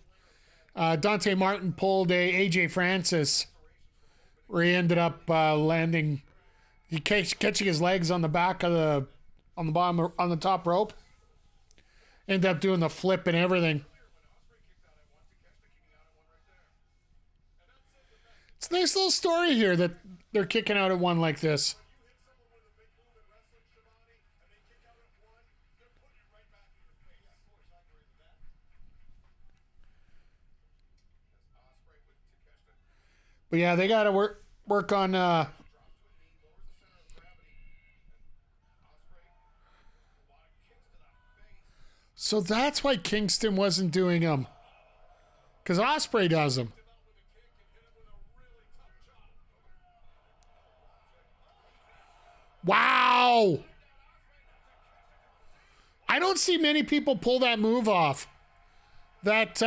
Dante Martin pulled a AJ Francis, where he ended up landing, catching his legs on the back of on the top rope. Ended up doing the flip and everything. It's a nice little story here that they're kicking out at one like this. But yeah, they got to work on so that's why Kingston wasn't doing them. Because Ospreay does them. Wow! I don't see many people pull that move off. That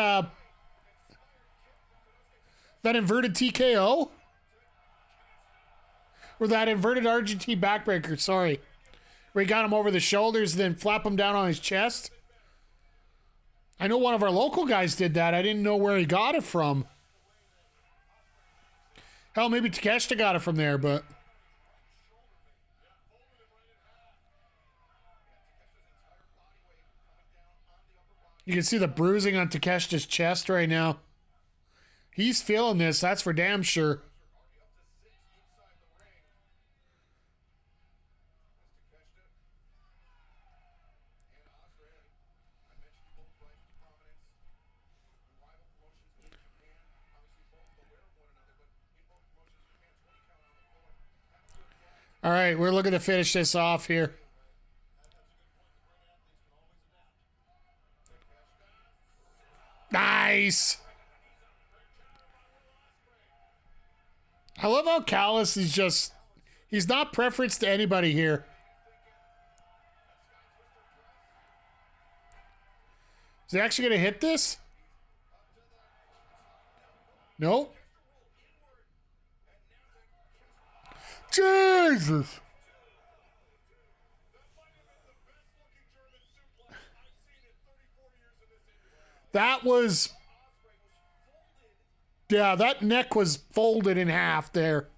inverted TKO? Or that inverted Argentine backbreaker, sorry. Where he got him over the shoulders, then flap him down on his chest. I know one of our local guys did that. I didn't know where he got it from. Hell, maybe Takeshita got it from there, but... You can see the bruising on Takeshita's chest right now. He's feeling this, that's for damn sure. All right, we're looking to finish this off here. Nice. I love how Callis is just, he's not preference to anybody here. Is he actually going to hit this? Nope. Jesus. That was... Yeah, that neck was folded in half there.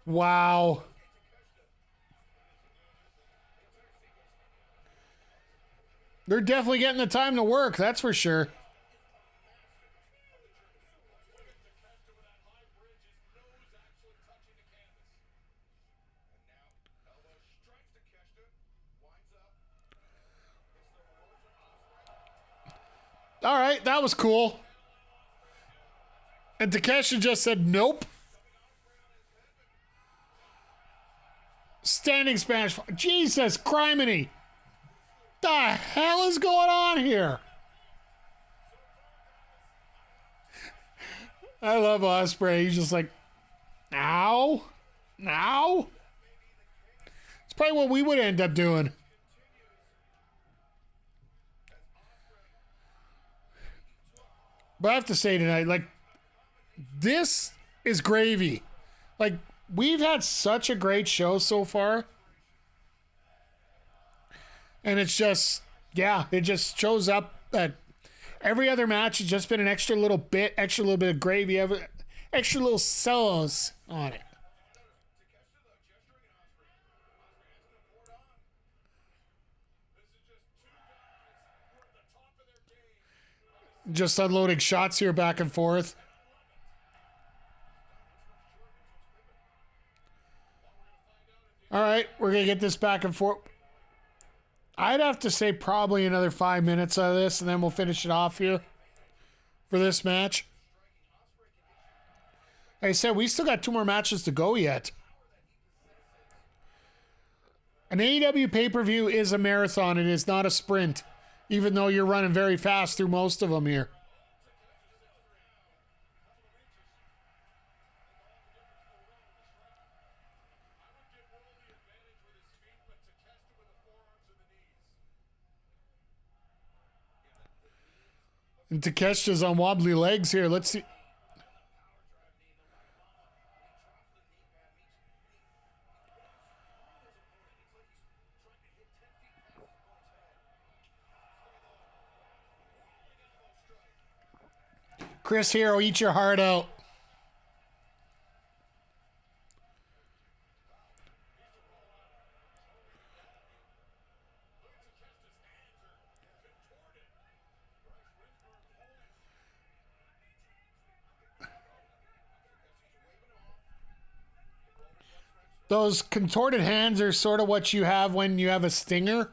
Wow. They're definitely getting the time to work, that's for sure. All right, that was cool. And Takeshita just said nope. Standing Spanish. Jesus criminy. The hell is going on here? I love Ospreay. He's just like, ow. Ow. It's probably what we would end up doing. But I have to say tonight, like, this is gravy. Like, we've had such a great show so far. And it's just, yeah, it just shows up that every other match has just been an extra little bit of gravy, extra little sauce on it. Just unloading shots here back and forth. All right, we're going to get this back and forth. I'd have to say probably another 5 minutes of this, and then we'll finish it off here. for this match. Like I said, we still got 2 more matches to go yet. An AEW pay-per-view is a marathon. It is not a sprint, even though you're running very fast through most of them here. And Takeshita's on wobbly legs here. Let's see. Kris Hero, eat your heart out. Those contorted hands are sort of what you have when you have a stinger.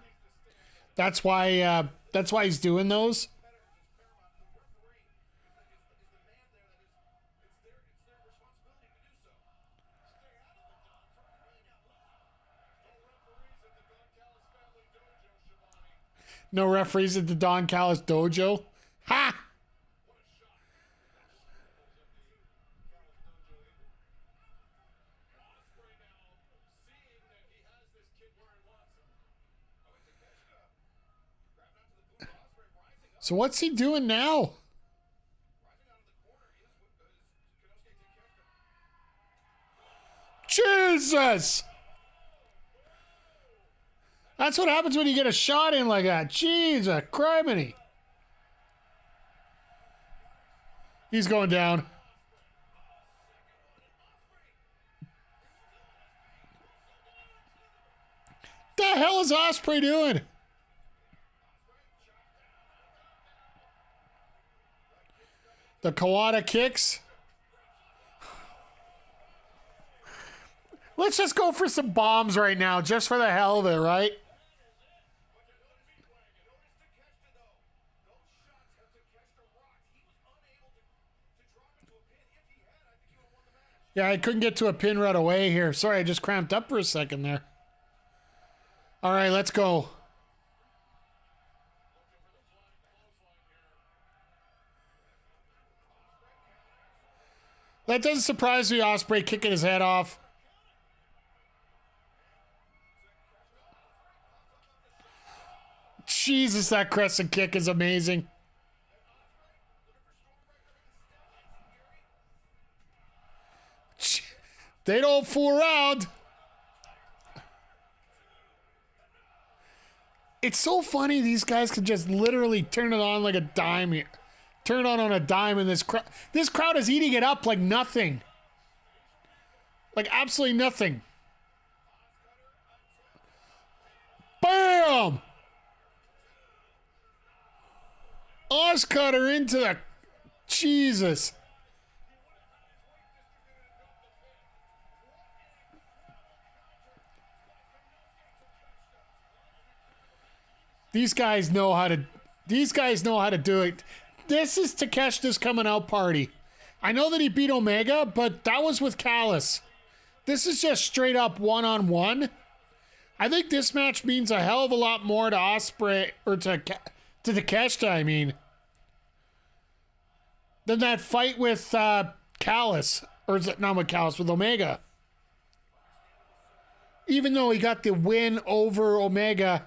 That's why he's doing those. No referees at the Don Callis dojo. Ha! So what's he doing now? Jesus! That's what happens when you get a shot in like that. Jesus, criminy. He's going down. The hell is Ospreay doing? The Kawada kicks. Let's just go for some bombs right now, just for the hell of it, right? Yeah, I couldn't get to a pin right away here. Sorry, I just cramped up for a second there. All right, let's go. That doesn't surprise me, Ospreay kicking his head off. Jesus, that crescent kick is amazing. They don't fool around. It's so funny these guys can just literally turn it on like a dime here. Turn it on a dime, and this crowd is eating it up like nothing. Like absolutely nothing. Bam! Oscutter into the... Jesus. These guys know how to do it. This is Takeshita's coming out party. I know that he beat Omega, but that was with Callis. This is just straight up one-on-one. I think this match means a hell of a lot more to Ospreay, or to Takeshita, I mean, than that fight with Callis, or is it not with Callis, with Omega. Even though he got the win over Omega,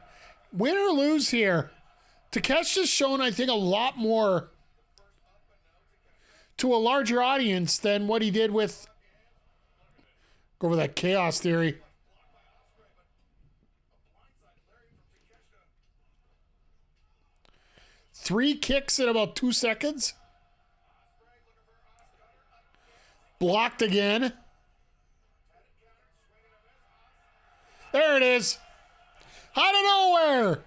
win or lose here, Takeshita's shown, I think, a lot more to a larger audience than what he did with... Go over that chaos theory. Three kicks in about 2 seconds. Blocked again. There it is. Out of nowhere.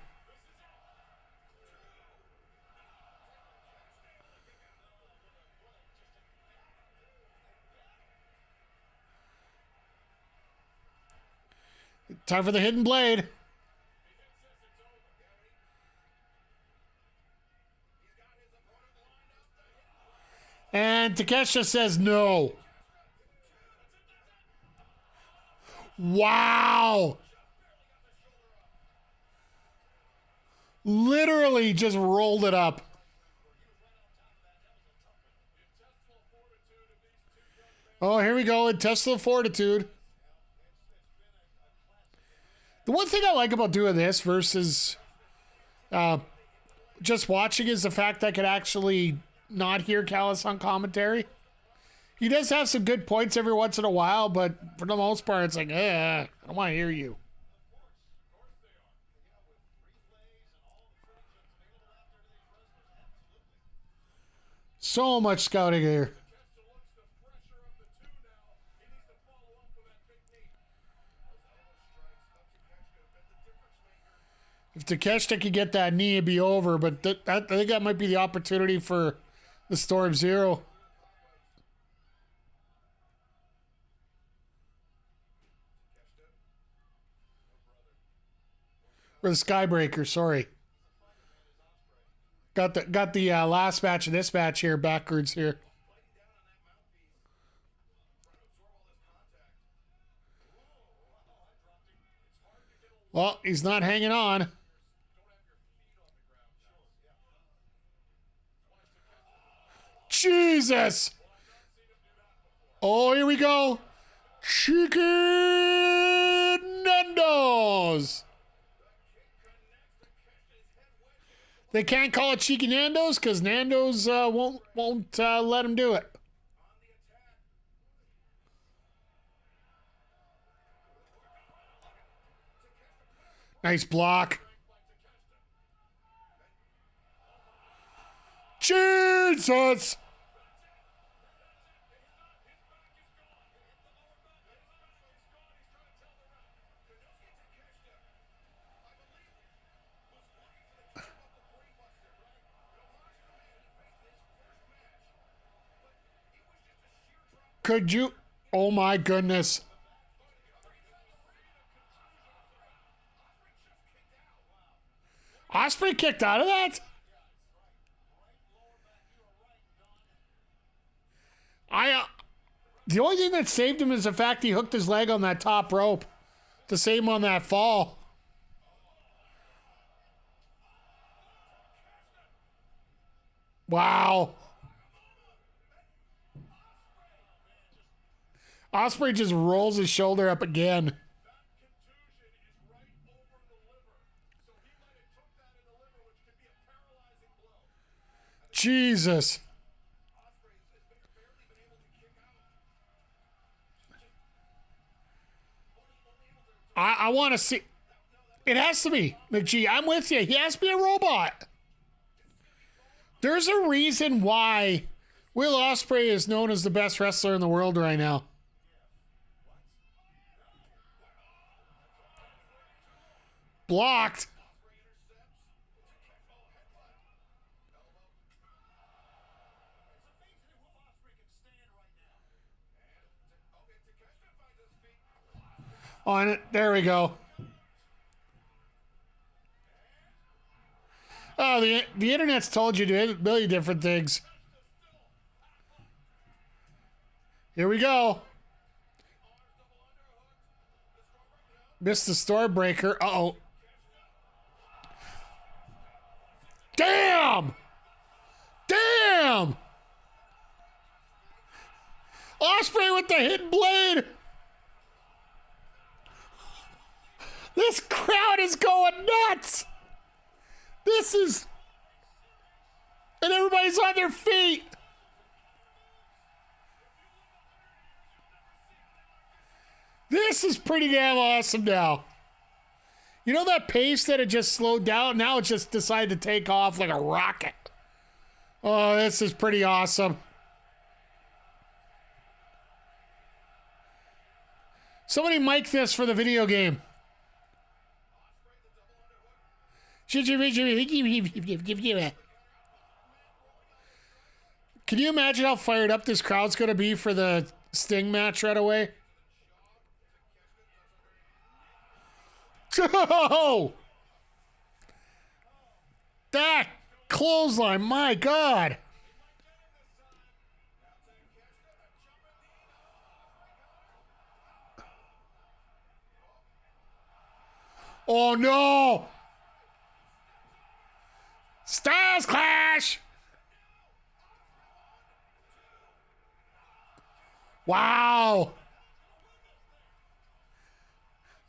Time for the hidden blade. And Takeshita says no. Wow. Literally just rolled it up. Oh, here we go. Intestinal fortitude. The one thing I like about doing this versus just watching is the fact I could actually not hear Callis on commentary. He does have some good points every once in a while, but for the most part, it's like, I don't want to hear you. So much scouting here. If Takeshita could get that knee, it'd be over, but I think that might be the opportunity for the Storm Zero. Or the Skybreaker, sorry. Got the last match of this match here backwards here. Well, he's not hanging on. Jesus! Oh, here we go. Chicken Nando's. They can't call it Cheeky Nando's because Nando's won't let him do it. Nice block. Jesus! Could you? Oh my goodness. Ospreay kicked out of that? The only thing that saved him is the fact he hooked his leg on that top rope to save him on that fall. Wow. Ospreay just rolls his shoulder up again. Jesus. I want to see. It has to be. McGee, I'm with you. He has to be a robot. There's a reason why Will Ospreay is known as the best wrestler in the world right now. Blocked. On it. There we go. Oh, the internet's told you to do a million different things. Here we go. Missed the Stormbreaker. Uh-oh. Damn! Damn! Ospreay with the hidden blade. This crowd is going nuts. This is... And everybody's on their feet. This is pretty damn awesome now. You know that pace that had just slowed down? Now it just decided to take off like a rocket. Oh, this is pretty awesome. Somebody mic this for the video game. Can you imagine how fired up this crowd's going to be for the Sting match right away? Oh! That clothesline, my God. Oh no! Styles Clash! Wow!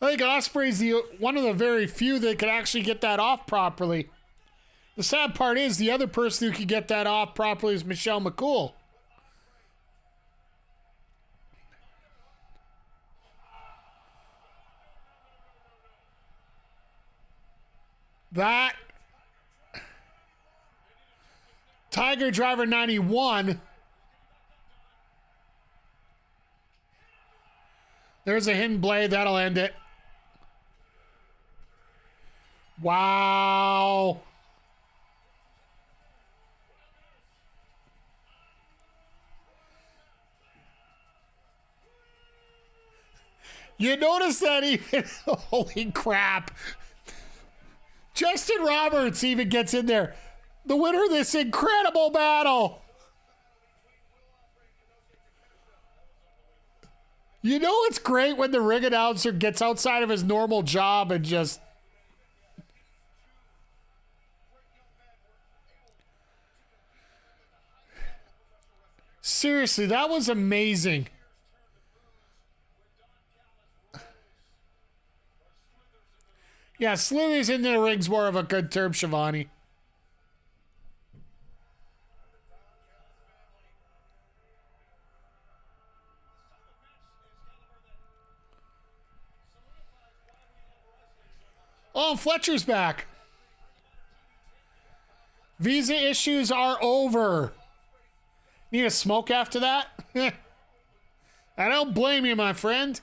I think Ospreay's one of the very few that could actually get that off properly. The sad part is the other person who could get that off properly is Michelle McCool. That Tiger Driver 91. There's a hidden blade. That'll end it. Wow. You notice that even, holy crap. Justin Roberts even gets in there. The winner of this incredible battle. You know it's great when the ring announcer gets outside of his normal job and just... Seriously, that was amazing. Yeah, Slither's in the ring's more of a good term, Shivani. Oh, Fletcher's back. Visa issues are over. Need a smoke after that? I don't blame you, my friend.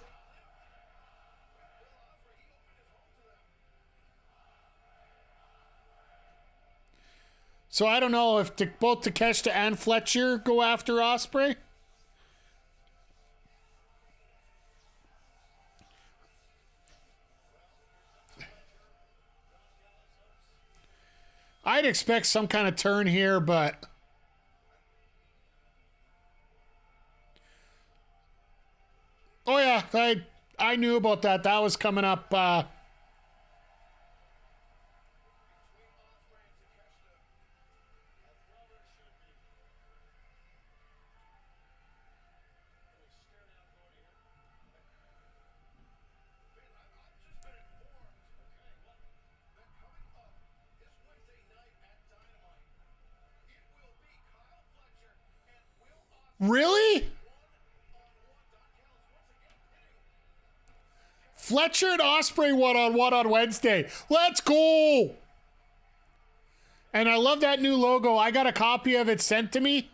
So I don't know if both Takeshita and Fletcher go after Ospreay. I'd expect some kind of turn here, but... Oh yeah, I knew about that. That was coming up... Really? Fletcher and Ospreay one-on-one on Wednesday. Let's go! And I love that new logo. I got a copy of it sent to me.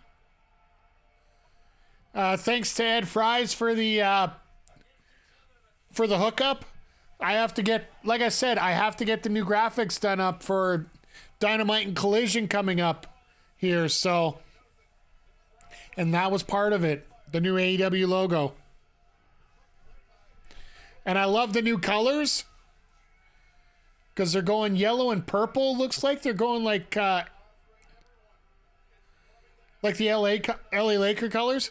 Thanks to Ed Fries for the hookup. I have to get, like I said, I have to get the new graphics done up for Dynamite and Collision coming up here, so... And that was part of it, the new AEW logo. And I love the new colors because they're going yellow and purple. Looks like they're going like the LA Laker colors.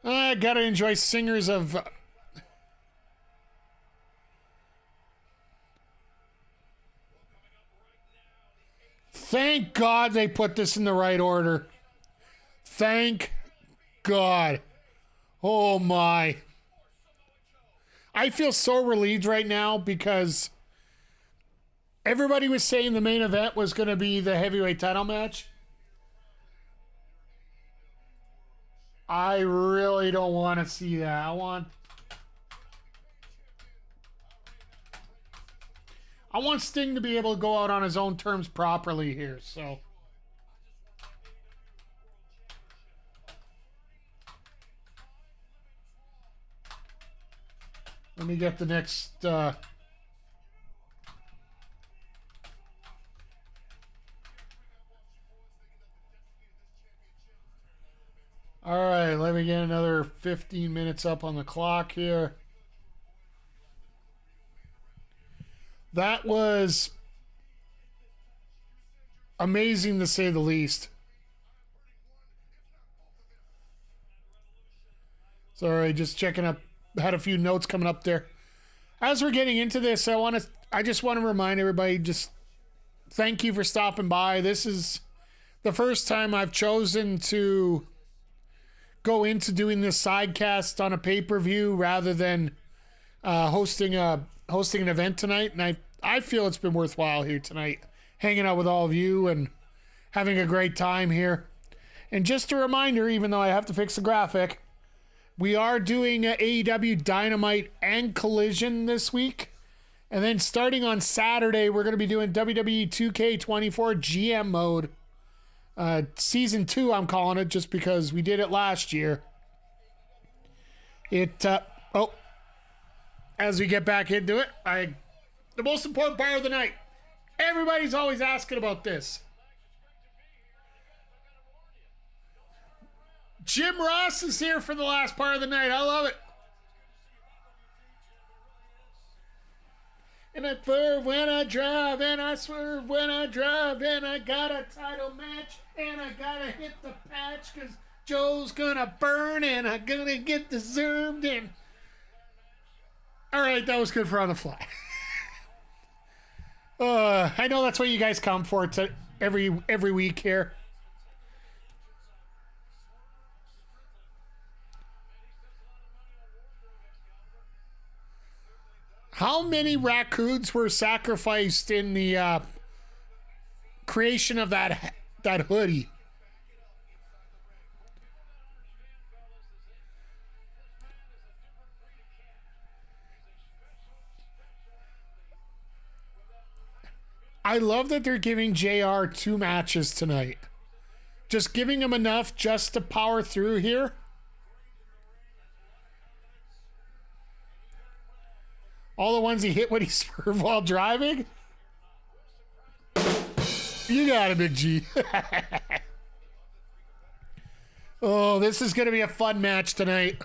I gotta enjoy singers of... Thank God they put this in the right order. Thank God. Oh my. I feel so relieved right now because everybody was saying the main event was going to be the heavyweight title match. I really don't want to see that. I want Sting to be able to go out on his own terms properly here, so. Let me get the next... All right, let me get another 15 minutes up on the clock here. That was amazing to say the least. Sorry, just checking up. Had a few notes coming up there. As we're getting into this, I just want to remind everybody, just thank you for stopping by. This is the first time I've chosen to go into doing this sidecast on a pay-per-view rather than hosting an event tonight, and I feel it's been worthwhile here tonight, hanging out with all of you and having a great time here. And just a reminder, even though I have to fix the graphic, we are doing AEW Dynamite and Collision this week. And then starting on Saturday, we're going to be doing WWE 2K24 GM mode. Season 2, I'm calling it, just because we did it last year. As we get back into it, the most important part of the night. Everybody's always asking about this. Jim Ross is here for the last part of the night. I love it. And I swerve when I drive, and I swerve when I drive, and I got a title match, and I gotta hit the patch, cause Joe's gonna burn, and I'm gonna get deserved, and... Alright, that was good for on the fly. I know that's what you guys come for every week here. How many raccoons were sacrificed in the creation of that hoodie? I love that they're giving JR 2 matches tonight. Just giving him enough just to power through here. All the ones he hit when he swerved while driving? You got it, Big G. Oh, this is going to be a fun match tonight.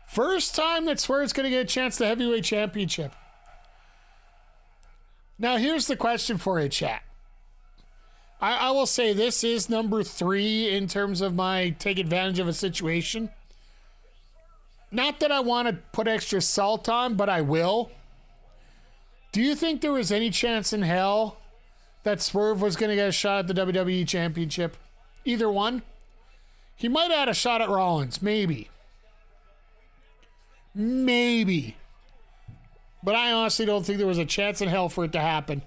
First time that Swerve's going to get a chance to heavyweight championship. Now, here's the question for you, chat. I will say this is number 3 in terms of my take advantage of a situation. Not that I want to put extra salt on, but I will. Do you think there was any chance in hell that Swerve was going to get a shot at the WWE Championship? Either one? He might have had a shot at Rollins, maybe. Maybe. But I honestly don't think there was a chance in hell for it to happen.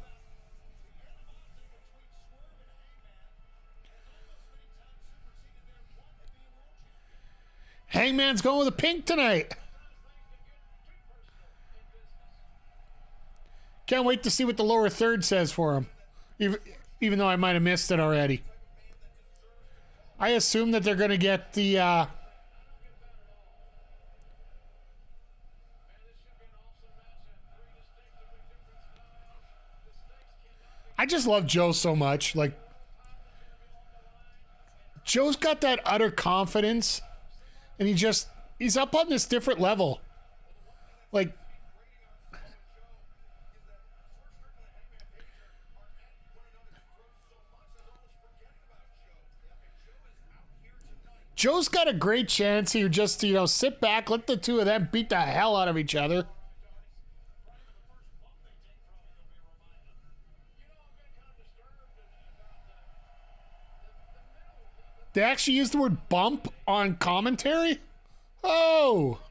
Hangman's going with a pink tonight. Can't wait to see what the lower third says for him. Even though I might have missed it already. I assume that they're going to get the... I just love Joe so much. Like, Joe's got that utter confidence. And he's up on this different level. Like, Joe's got a great chance here just to, sit back, let the two of them beat the hell out of each other. They actually used the word bump on commentary? Oh!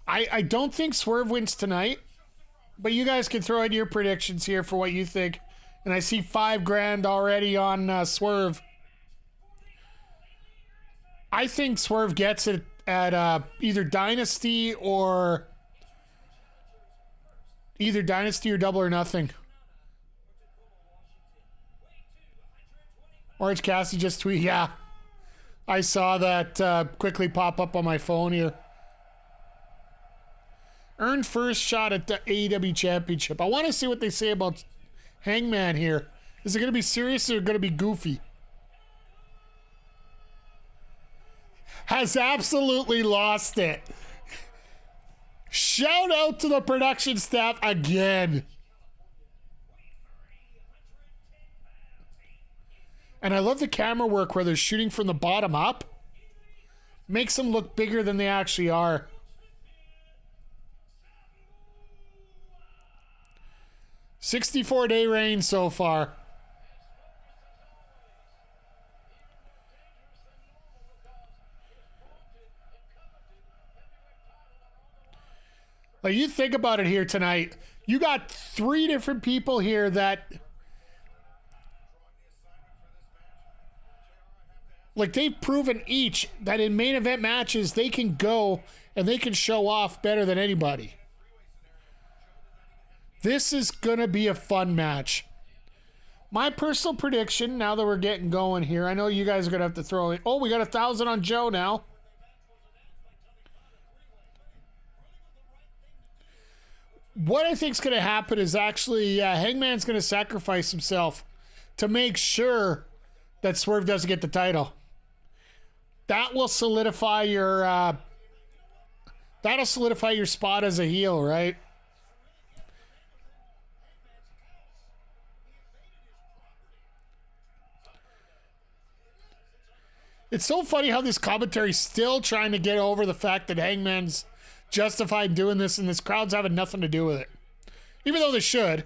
I don't think Swerve wins tonight, but you guys can throw in your predictions here for what you think. And I see $5,000 already on Swerve. I think Swerve gets it at either Dynasty or Double or Nothing. Orange Cassie just tweet. Yeah, I saw that quickly pop up on my phone here. Earned first shot at the AEW Championship. I want to see what they say about Hangman here. Is it going to be serious or going to be goofy? has absolutely lost it. Shout out to the production staff again. And I love the camera work where they're shooting from the bottom up. Makes them look bigger than they actually are. $64-day reign so far. Like, you think about it here tonight. You got 3 different people here that, like, they've proven each that in main event matches they can go and they can show off better than anybody. This is going to be a fun match. My personal prediction, now that we're getting going here, I know you guys are going to have to throw in. Oh, we got 1,000 on Joe now. What I think is going to happen is actually Hangman's going to sacrifice himself to make sure that Swerve doesn't get the title. That will solidify your spot as a heel, right? It's so funny how this commentary's still trying to get over the fact that Hangman's justified doing this and this crowd's having nothing to do with it. Even though they should.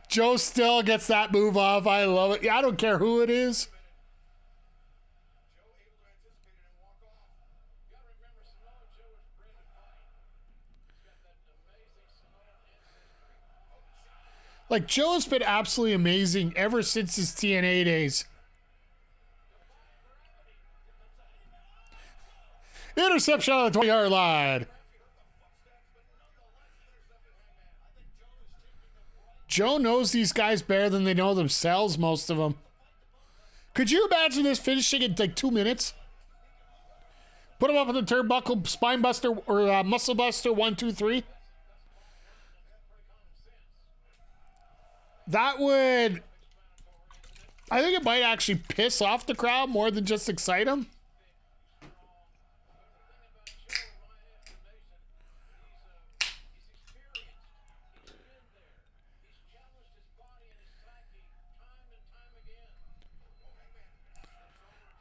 Joe still gets that move off. I love it. I don't care who it is. Like, Joe's been absolutely amazing ever since his TNA days. Interception on the 20-yard line. Joe knows these guys better than they know themselves, most of them. Could you imagine this finishing in like 2 minutes? Put him up on the turnbuckle, spine buster, or muscle buster, 1, 2, 3. That would... I think it might actually piss off the crowd more than just excite them.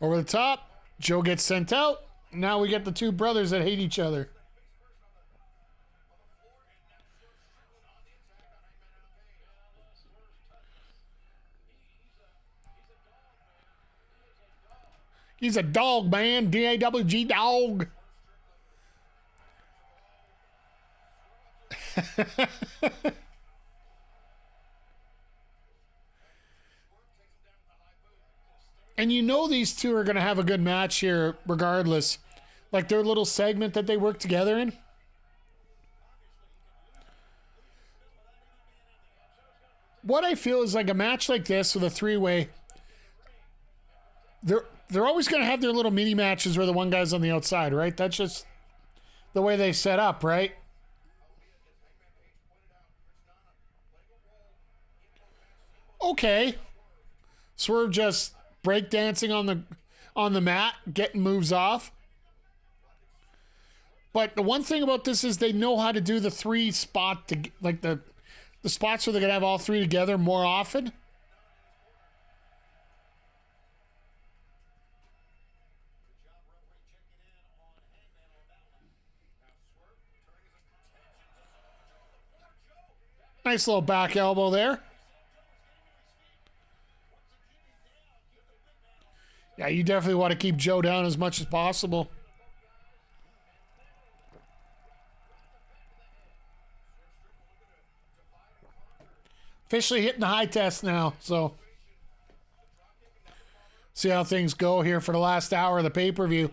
Over the top, Joe gets sent out. Now we get the 2 brothers that hate each other. He's a dog, man. D-A-W-G, dog. And you know these 2 are going to have a good match here regardless. Like their little segment that they work together in. What I feel is like a match like this with a 3-way, they're always going to have their little mini matches where the one guy's on the outside, right? That's just the way they set up, right? Okay. Swerve just breakdancing on the mat, getting moves off. But the one thing about this is they know how to do the 3 spot, like the spots where they're going to have all 3 together more often. Nice little back elbow there. Yeah, you definitely want to keep Joe down as much as possible. Officially hitting the high test now, so see how things go here for the last hour of the pay-per-view.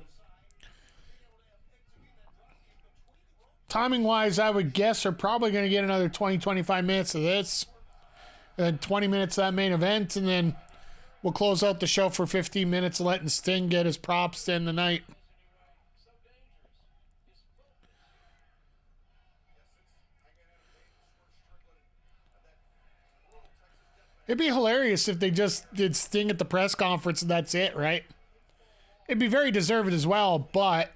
Timing-wise, I would guess they're probably going to get another 20-25 minutes of this. And then 20 minutes of that main event, and then we'll close out the show for 15 minutes, letting Sting get his props to end the night. It'd be hilarious if they just did Sting at the press conference and that's it, right? It'd be very deserved as well, but...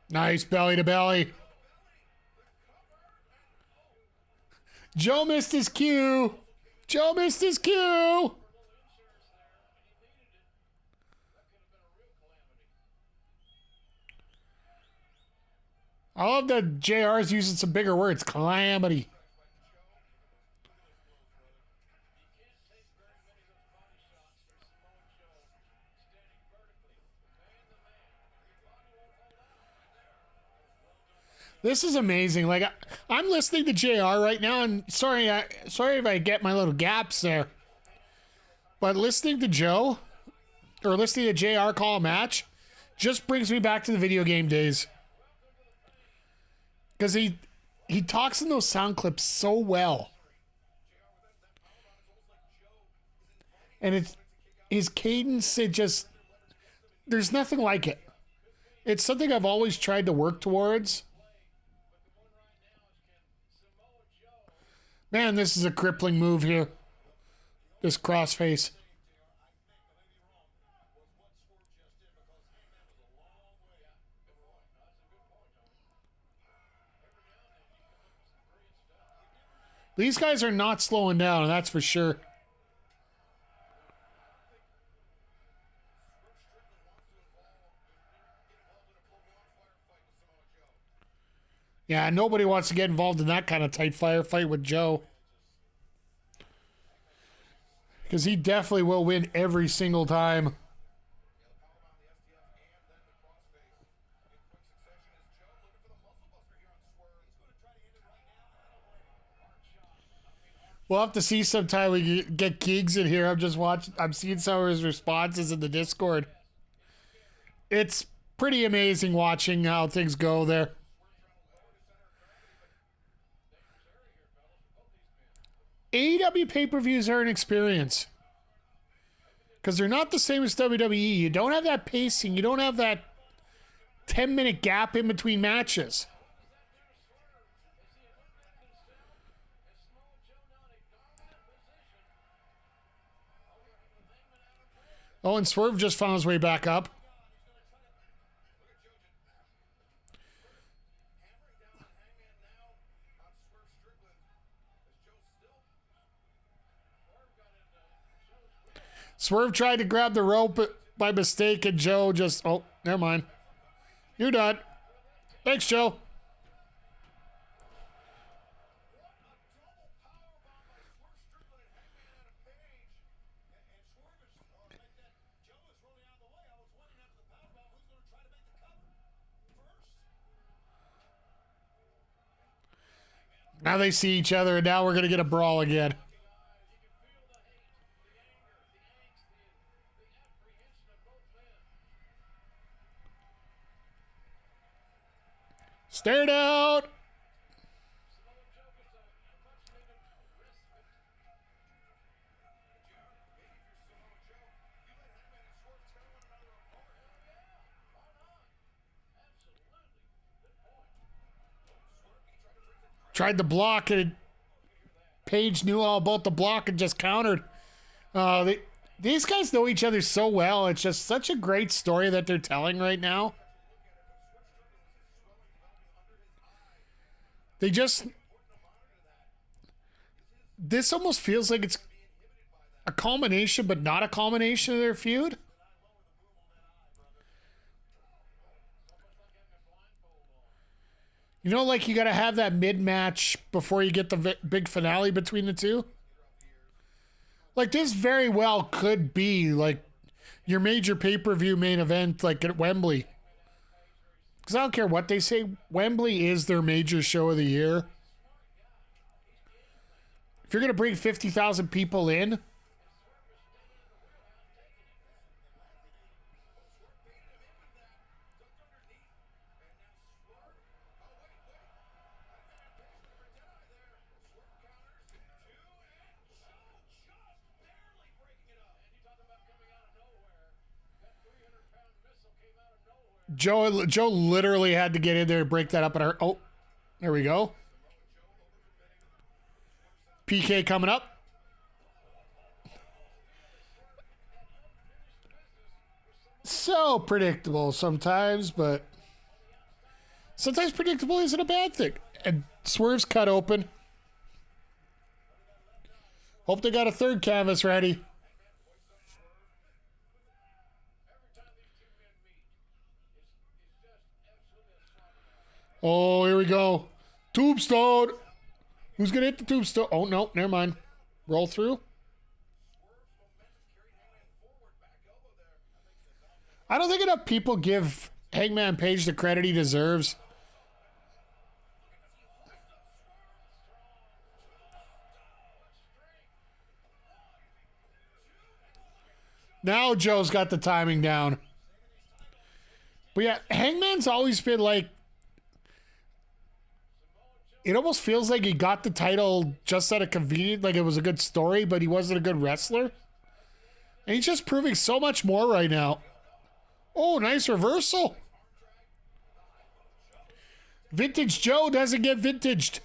Nice belly to belly. Joe missed his cue. Joe missed his cue. I love that JR's using some bigger words. Calamity. This is amazing. Like I'm listening to JR right now, and sorry if I get my little gaps there, but listening to Joe or listening to JR call a match just brings me back to the video game days. Because he talks in those sound clips so well. And it's his cadence, there's nothing like it. It's something I've always tried to work towards. Man, this is a crippling move here. This crossface. These guys are not slowing down, that's for sure. Yeah, nobody wants to get involved in that kind of tight firefight with Joe. Because he definitely will win every single time. We'll have to see sometime we get Keegs in here. I'm seeing some of his responses in the Discord. It's pretty amazing watching how things go there. AEW pay-per-views are an experience. Because they're not the same as WWE. You don't have that pacing. You don't have that 10-minute gap in between matches. Oh, and Swerve just found his way back up. Swerve tried to grab the rope by mistake, and Joe just... Oh, never mind. You're done. Thanks, Joe. Now they see each other, and now we're going to get a brawl again. Stared out. Tried to block it. Paige knew all about the block and just countered. These guys know each other so well. It's just such a great story that they're telling right now. This almost feels like it's a culmination, but not a culmination of their feud. You know, like you got to have that mid-match before you get the big finale between the two. Like this very well could be like your major pay-per-view main event, like at Wembley. Because I don't care what they say, Wembley is their major show of the year. If you're going to bring 50,000 people in, Joe literally had to get in there and break that up at her. Oh, there we go. PK coming up. So predictable sometimes, but sometimes predictable isn't a bad thing. And Swerve's cut open. Hope they got a third canvas ready. Oh, here we go. Tombstone. Who's going to hit the tombstone? Oh, no, never mind. Roll through. I don't think enough people give Hangman Page the credit he deserves. Now Joe's got the timing down. But yeah, Hangman's always been like, it almost feels like he got the title just out of convenience, like it was a good story, but he wasn't a good wrestler. And he's just proving so much more right now. Oh, nice reversal. Vintage Joe doesn't get vintaged.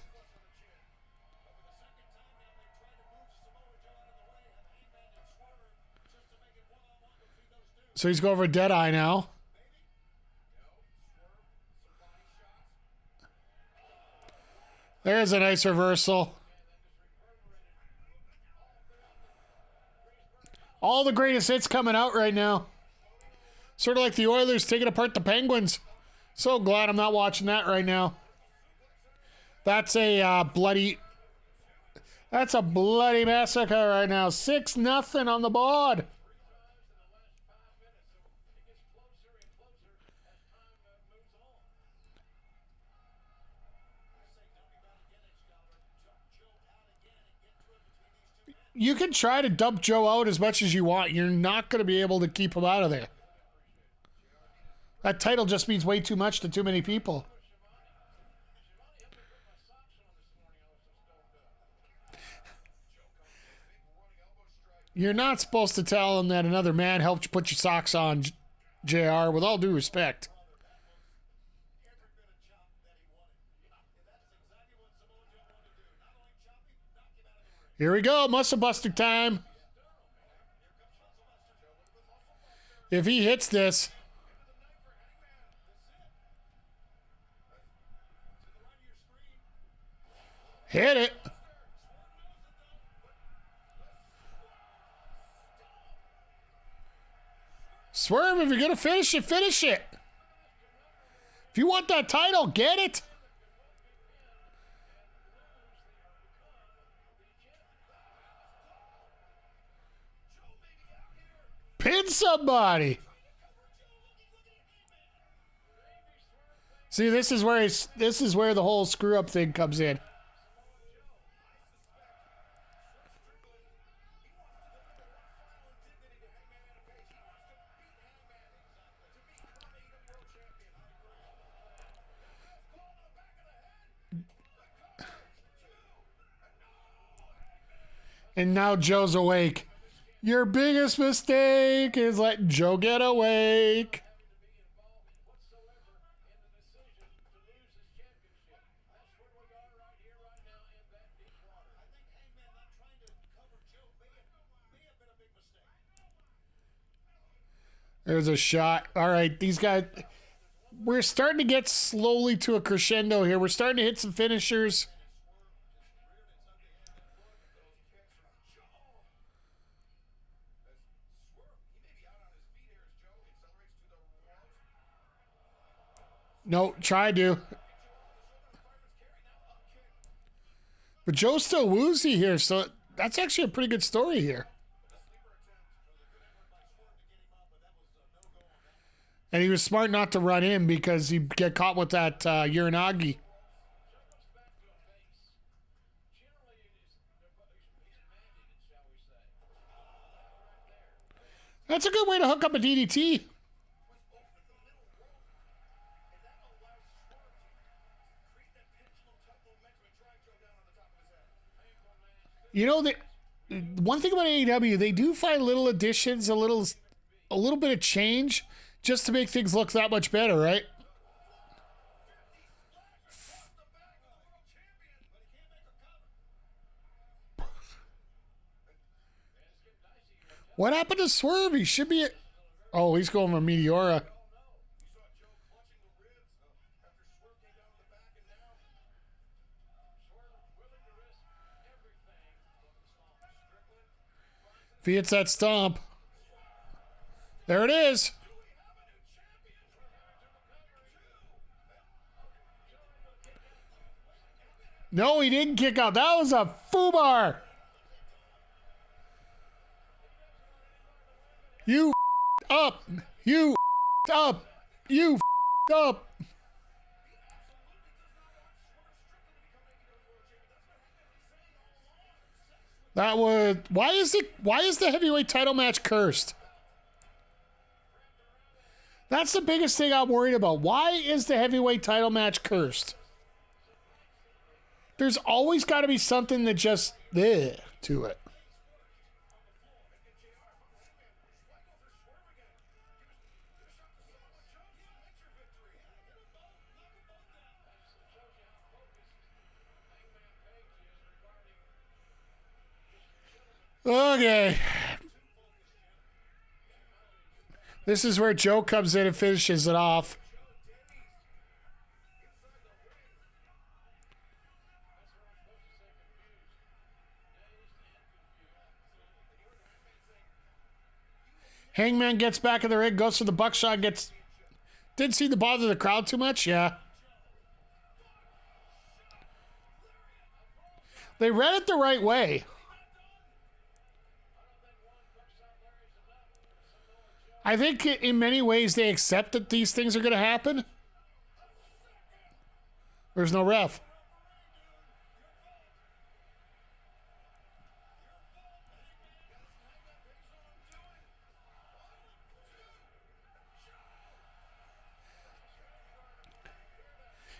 So he's going for Deadeye now. There's a nice reversal. All the greatest hits coming out right now. Sort of like the Oilers taking apart the Penguins. So glad I'm not watching that right now. That's a bloody massacre right now. 6-0 on the board. You can try to dump Joe out as much as you want. You're not going to be able to keep him out of there. That title just means way too much to too many people. You're not supposed to tell him that another man helped you put your socks on, JR, with all due respect. Here we go, muscle buster time. If he hits this, hit it. Swerve, if you're going to finish it, finish it. If you want that title, get it. Pin somebody. See, this is where the whole screw up thing comes in. And now Joe's awake. Your biggest mistake is letting Joe get awake. There's a shot. All right, these guys, we're starting to get slowly to a crescendo here. We're starting to hit some finishers. No, tried to. But Joe's still woozy here, so that's actually a pretty good story here. And he was smart not to run in because he'd get caught with that Uranagi. That's a good way to hook up a DDT. You know, one thing about AEW, they do find little additions, a little bit of change Just to make things look that much better, right? What happened to Swerve? He should be... Oh, he's going with Meteora. If he hits that stomp. There it is. No, he didn't kick out. That was a foobar. You up. You up. You up. That was... Why is the heavyweight title match cursed? That's the biggest thing I'm worried about. Why is the heavyweight title match cursed? There's always got to be something that just to it. Okay. This is where Joe comes in and finishes it off. Hangman gets back in the ring, goes for the buckshot, didn't seem to bother the crowd too much, yeah. They read it the right way. I think in many ways they accept that these things are going to happen. There's no ref.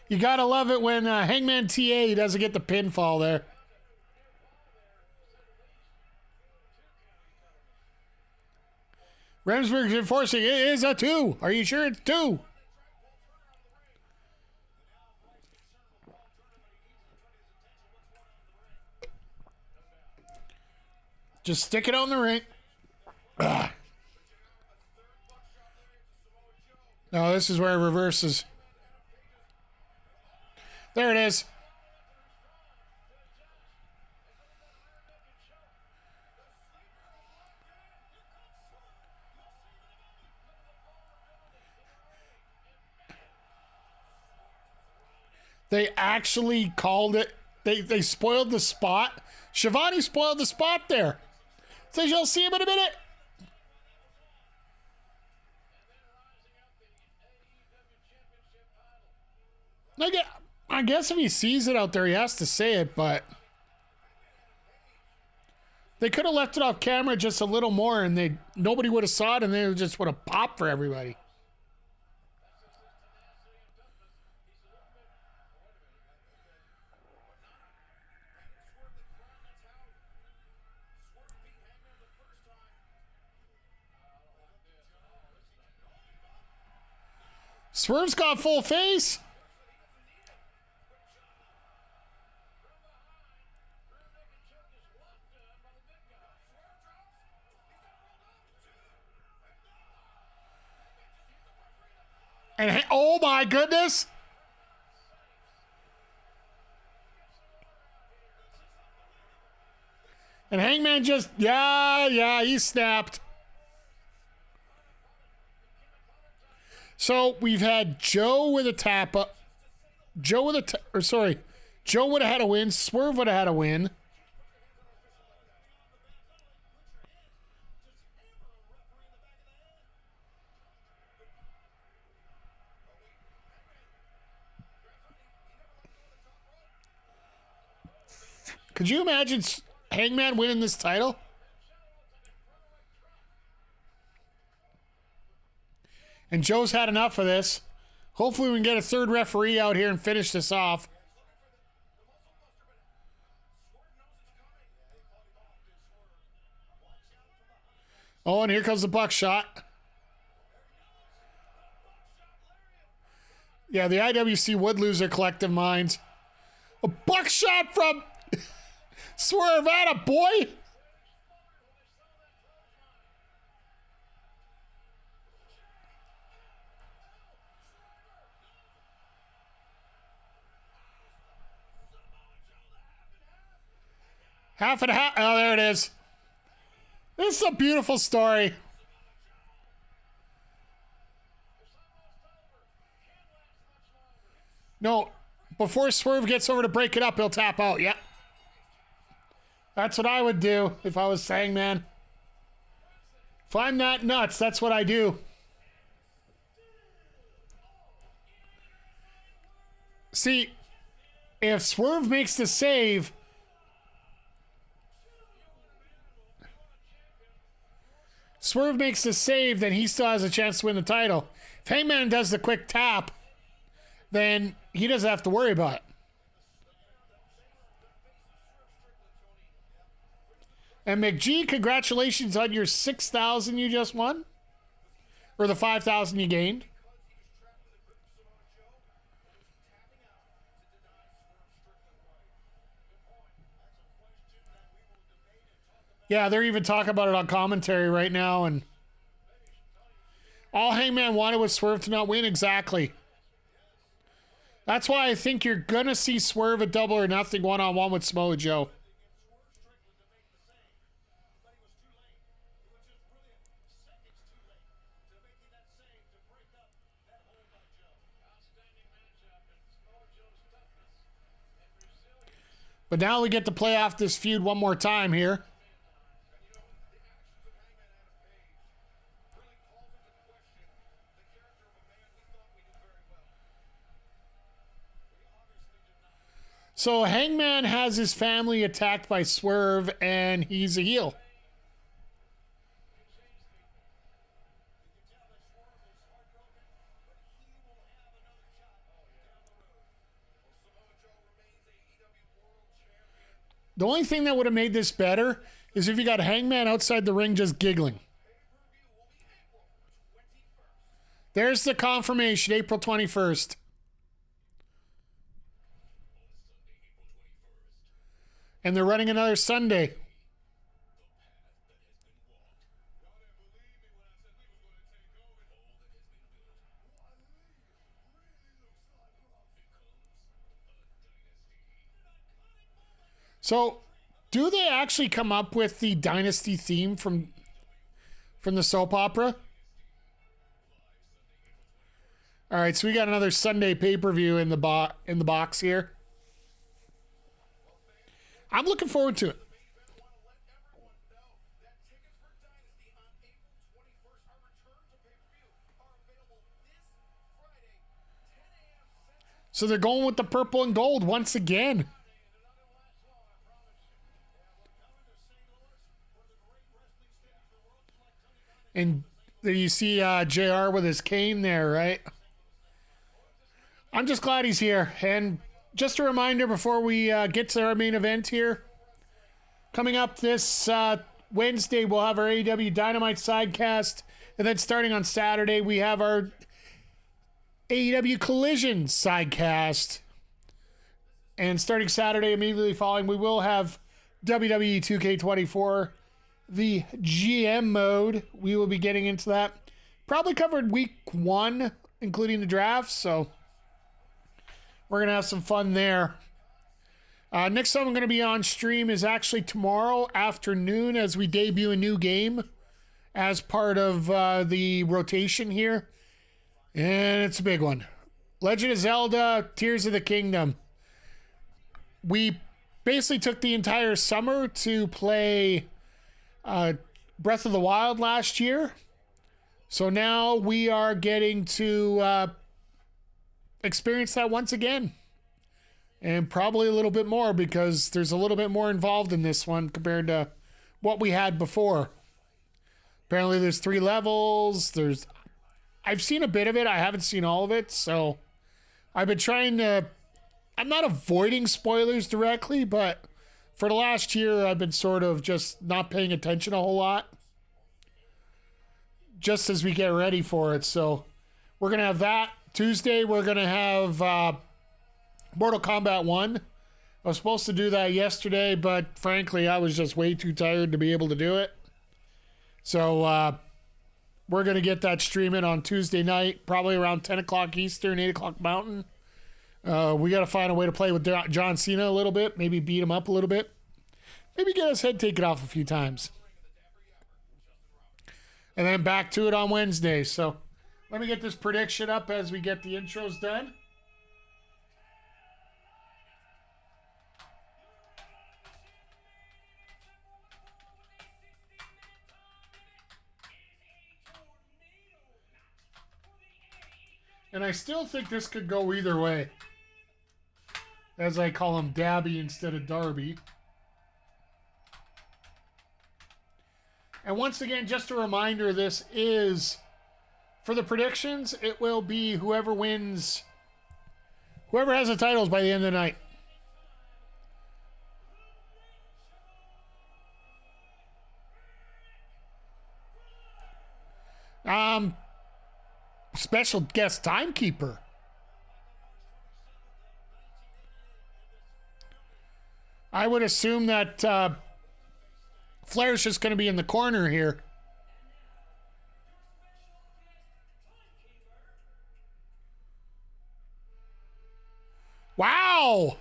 You gotta love it when Hangman TA doesn't get the pinfall there. Remsburg's enforcing. It is a 2. Are you sure it's 2? Just stick it on the ring. Ugh. No, this is where it reverses. There it is. They actually called it. They spoiled the spot. Shivani spoiled the spot there. So you'll see him in a minute. I guess if he sees it out there, he has to say it, but they could have left it off camera just a little more and nobody would have saw it and they just would have popped for everybody. Swerve's got full face. And oh my goodness. And Hangman just, yeah, he snapped. So we've had Joe with a tap up. Joe would have had a win. Swerve would have had a win. Could you imagine Hangman winning this title? And Joe's had enough of this. Hopefully we can get a third referee out here and finish this off. Oh, and here comes the buckshot. Yeah, the IWC would lose their collective minds. A buckshot from Swerve, atta boy. Half and half. Oh, there it is. This is a beautiful story. No, before Swerve gets over to break it up, he'll tap out. Yep. That's what I would do if I was Hangman. If I'm that nuts, that's what I do. See, if Swerve makes the save, then he still has a chance to win the title. If Hangman does the quick tap, then he doesn't have to worry about it. And McGee, congratulations on your 6,000 you just won. Or the 5,000 you gained. Yeah, they're even talking about it on commentary right now. And all Hangman wanted was Swerve to not win. Exactly. That's why I think you're going to see Swerve at Double or Nothing one-on-one with Samoa Joe. But now we get to play off this feud one more time here. So Hangman has his family attacked by Swerve, and he's a heel. The only thing that would have made this better is if you got Hangman outside the ring just giggling. There's the confirmation, April 21st. And they're running another Sunday. So, do they actually come up with the Dynasty theme from the soap opera? All right, so we got another Sunday pay-per-view in the box here. I'm looking forward to it. So they're going with the purple and gold once again. And there you see JR with his cane there, right? I'm just glad he's here. And just a reminder before we get to our main event here. Coming up this Wednesday, we'll have our AEW Dynamite Sidecast. And then starting on Saturday, we have our AEW Collision Sidecast. And starting Saturday, immediately following, we will have WWE 2K24, the GM mode. We will be getting into that. Probably covered week 1, including the draft. So we're going to have some fun there. Next time I'm going to be on stream is actually tomorrow afternoon as we debut a new game as part of the rotation here. And it's a big one. Legend of Zelda, Tears of the Kingdom. We basically took the entire summer to play Breath of the Wild last year. So now we are getting to experience that once again. And probably a little bit more because there's a little bit more involved in this one compared to what we had before. Apparently there's 3 levels. I've seen a bit of it. I haven't seen all of it. So I've been trying to... I'm not avoiding spoilers directly, but for the last year, I've been sort of just not paying attention a whole lot. Just as we get ready for it. So we're going to have that Tuesday, we're going to have Mortal Kombat 1. I was supposed to do that yesterday, but frankly, I was just way too tired to be able to do it. So we're going to get that streaming on Tuesday night, probably around 10 o'clock Eastern, 8 o'clock Mountain. We got to find a way to play with John Cena a little bit, maybe beat him up a little bit. Maybe get his head taken off a few times. And then back to it on Wednesday. So let me get this prediction up as we get the intros done. And I still think this could go either way. As I call him Dabby instead of Darby. And once again, just a reminder, this is, for the predictions, it will be whoever wins, whoever has the titles by the end of the night. Special guest timekeeper. I would assume that Flair's just going to be in the corner here. Wow.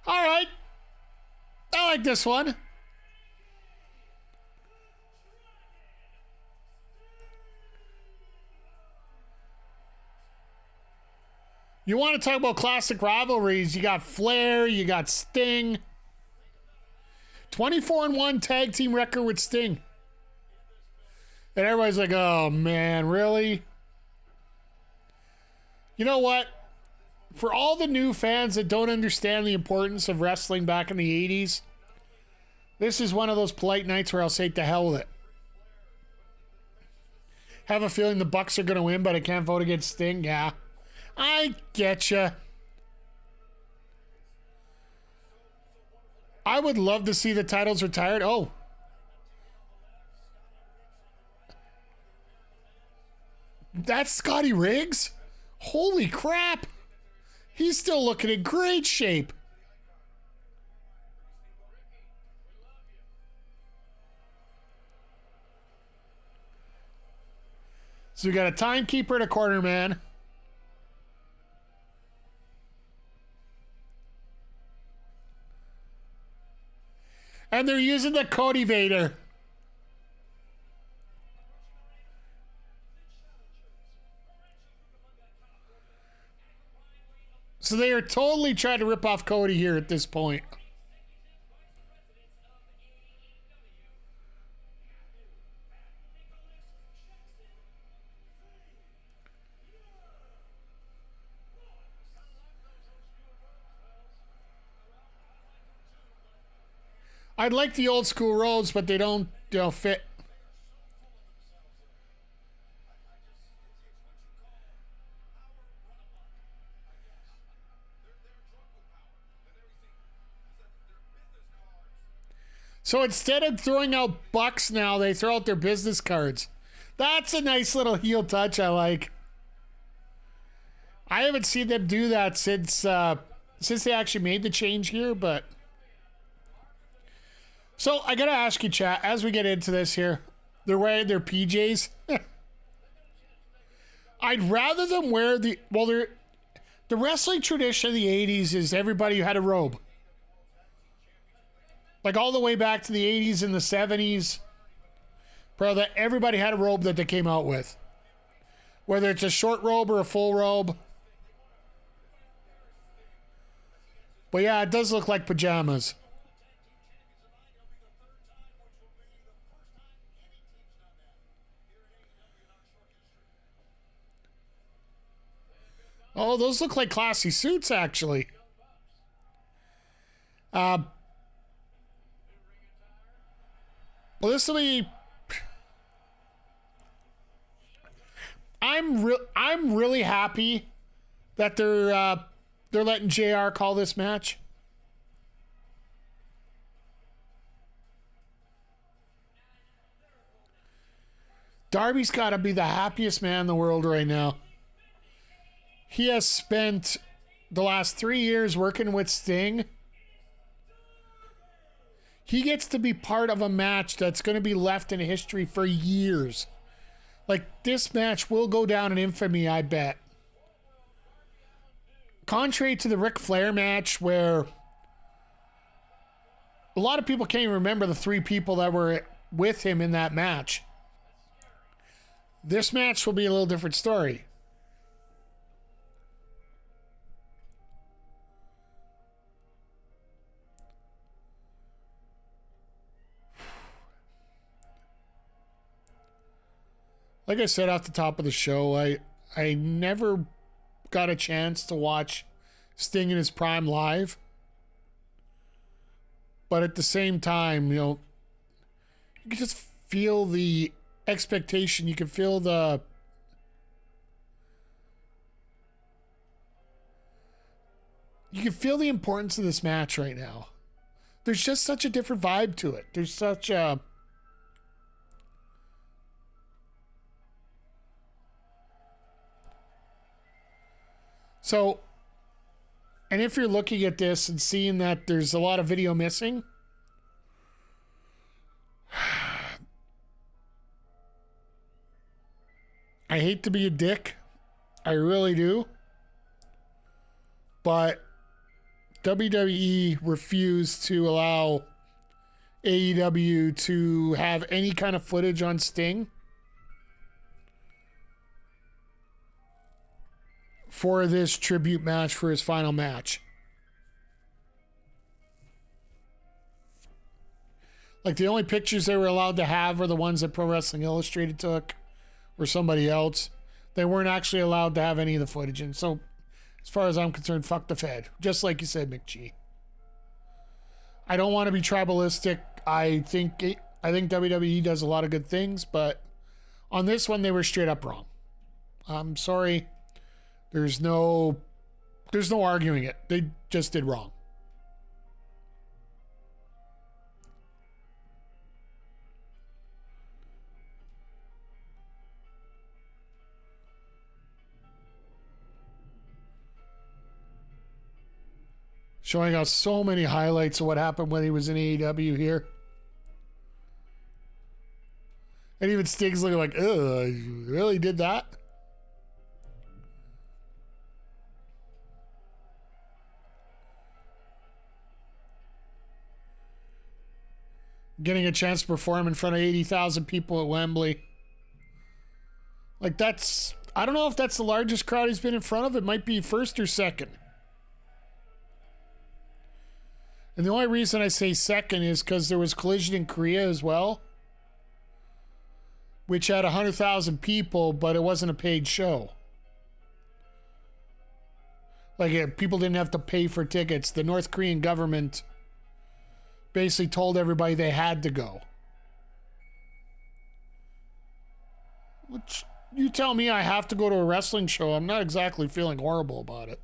All right. I like this one. You want to talk about classic rivalries? You got Flair, you got Sting. 24-1 tag team record with Sting. And everybody's like, oh man, really? You know what? For all the new fans that don't understand the importance of wrestling back in the 80s, this is one of those polite nights where I'll say to hell with it. Have a feeling the Bucks are going to win, but I can't vote against Sting. Yeah, I getcha. I would love to see the titles retired. Oh. That's Scotty Riggs? Holy crap. He's still looking in great shape. So we got a timekeeper and a corner man. And they're using the Cody Vader. So they are totally trying to rip off Cody here at this point. I'd like the old school roads, but they don't fit. So instead of throwing out bucks now, they throw out their business cards. That's a nice little heel touch I like. I haven't seen them do that since they actually made the change here, but... So I gotta ask you, chat, as we get into this here, they're wearing their PJs. I'd rather them wear the wrestling tradition of the 80s is everybody had a robe. Like all the way back to the 80s and the 70s. Bro, that everybody had a robe that they came out with. Whether it's a short robe or a full robe. But yeah, it does look like pajamas. Oh, those look like classy suits, actually. Well, this will be... I'm really happy that they're letting JR call this match. Darby's got to be the happiest man in the world right now. He has spent the last 3 years working with Sting. He gets to be part of a match that's going to be left in history for years. Like, this match will go down in infamy, I bet. Contrary to the Ric Flair match, where a lot of people can't even remember the 3 people that were with him in that match. This match will be a little different story. Like I said off the top of the show, I never got a chance to watch Sting in his prime live. But at the same time, you know, you can just feel the expectation. You can feel the importance of this match right now. There's just such a different vibe to it. There's such a So, and if you're looking at this and seeing that there's a lot of video missing, I hate to be a dick. I really do. But WWE refused to allow AEW to have any kind of footage on Sting for this tribute match, for his final match. Like, the only pictures they were allowed to have are the ones that Pro Wrestling Illustrated took or somebody else. They weren't actually allowed to have any of the footage. And so, as far as I'm concerned, fuck the Fed. Just like you said, McGee. I don't want to be tribalistic. I think WWE does a lot of good things, but on this one, they were straight up wrong. I'm sorry. There's no arguing it. They just did wrong. Showing us so many highlights of what happened when he was in AEW here. And even Sting's looking like, ugh, you really did that? Getting a chance to perform in front of 80,000 people at Wembley. Like, that's... I don't know if that's the largest crowd he's been in front of. It might be first or second. And the only reason I say second is because there was Collision in Korea as well, which had 100,000 people, but it wasn't a paid show. Like, people didn't have to pay for tickets. The North Korean government basically told everybody they had to go. Which, you tell me I have to go to a wrestling show, I'm not exactly feeling horrible about it.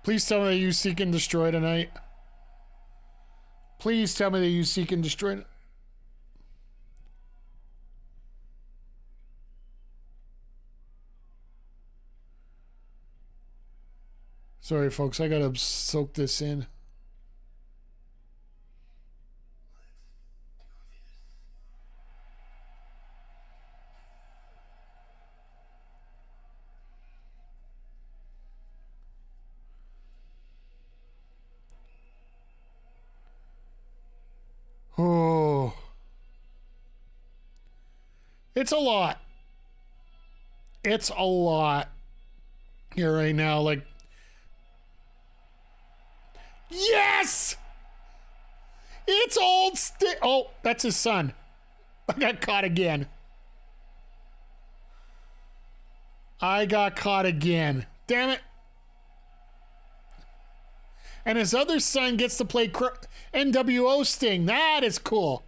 Please tell me that you seek and destroy tonight. Please tell me that you seek and destroy. Sorry, folks. I gotta soak this in. Oh, it's a lot. It's a lot here right now. Like, yes, it's old Sting. Oh, that's his son. I got caught again. I got caught again. Damn it. And his other son gets to play NWO Sting. That is cool.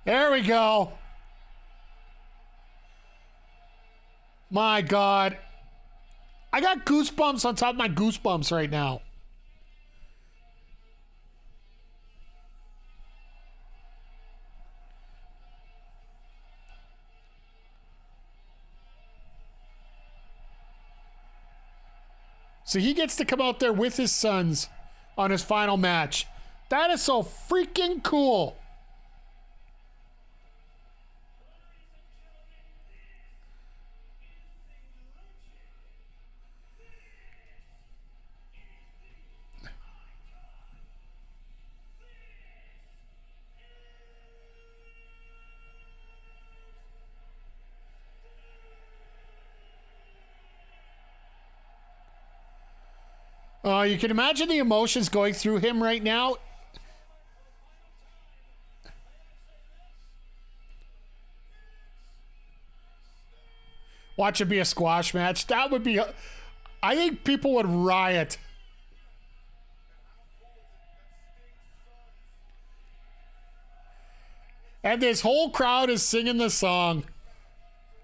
There we go. My God. I got goosebumps on top of my goosebumps right now. So he gets to come out there with his sons on his final match. That is so freaking cool. You can imagine the emotions going through him right now. Watch it be a squash match. That would be... I think people would riot. And this whole crowd is singing the song.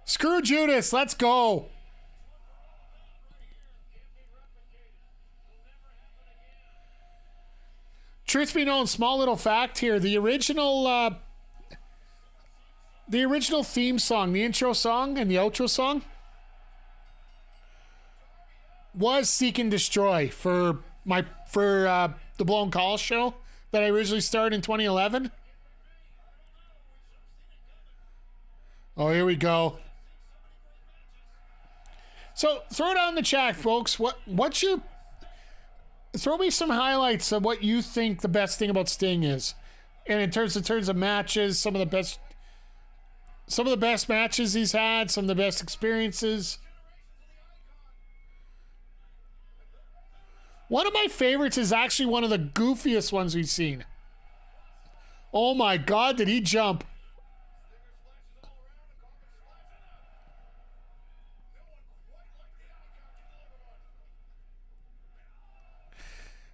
Screw Judas, let's go. Truth be known, small little fact here: the original theme song, the intro song and the outro song, was "Seek and Destroy" for the Blown Call show that I originally started in 2011. Oh, here we go. So throw it out in the chat, folks. What's your... Throw me some highlights of what you think the best thing about Sting is. And in terms of matches, some of the best matches he's had, some of the best experiences. One of my favorites is actually one of the goofiest ones we've seen. Oh my God, did he jump?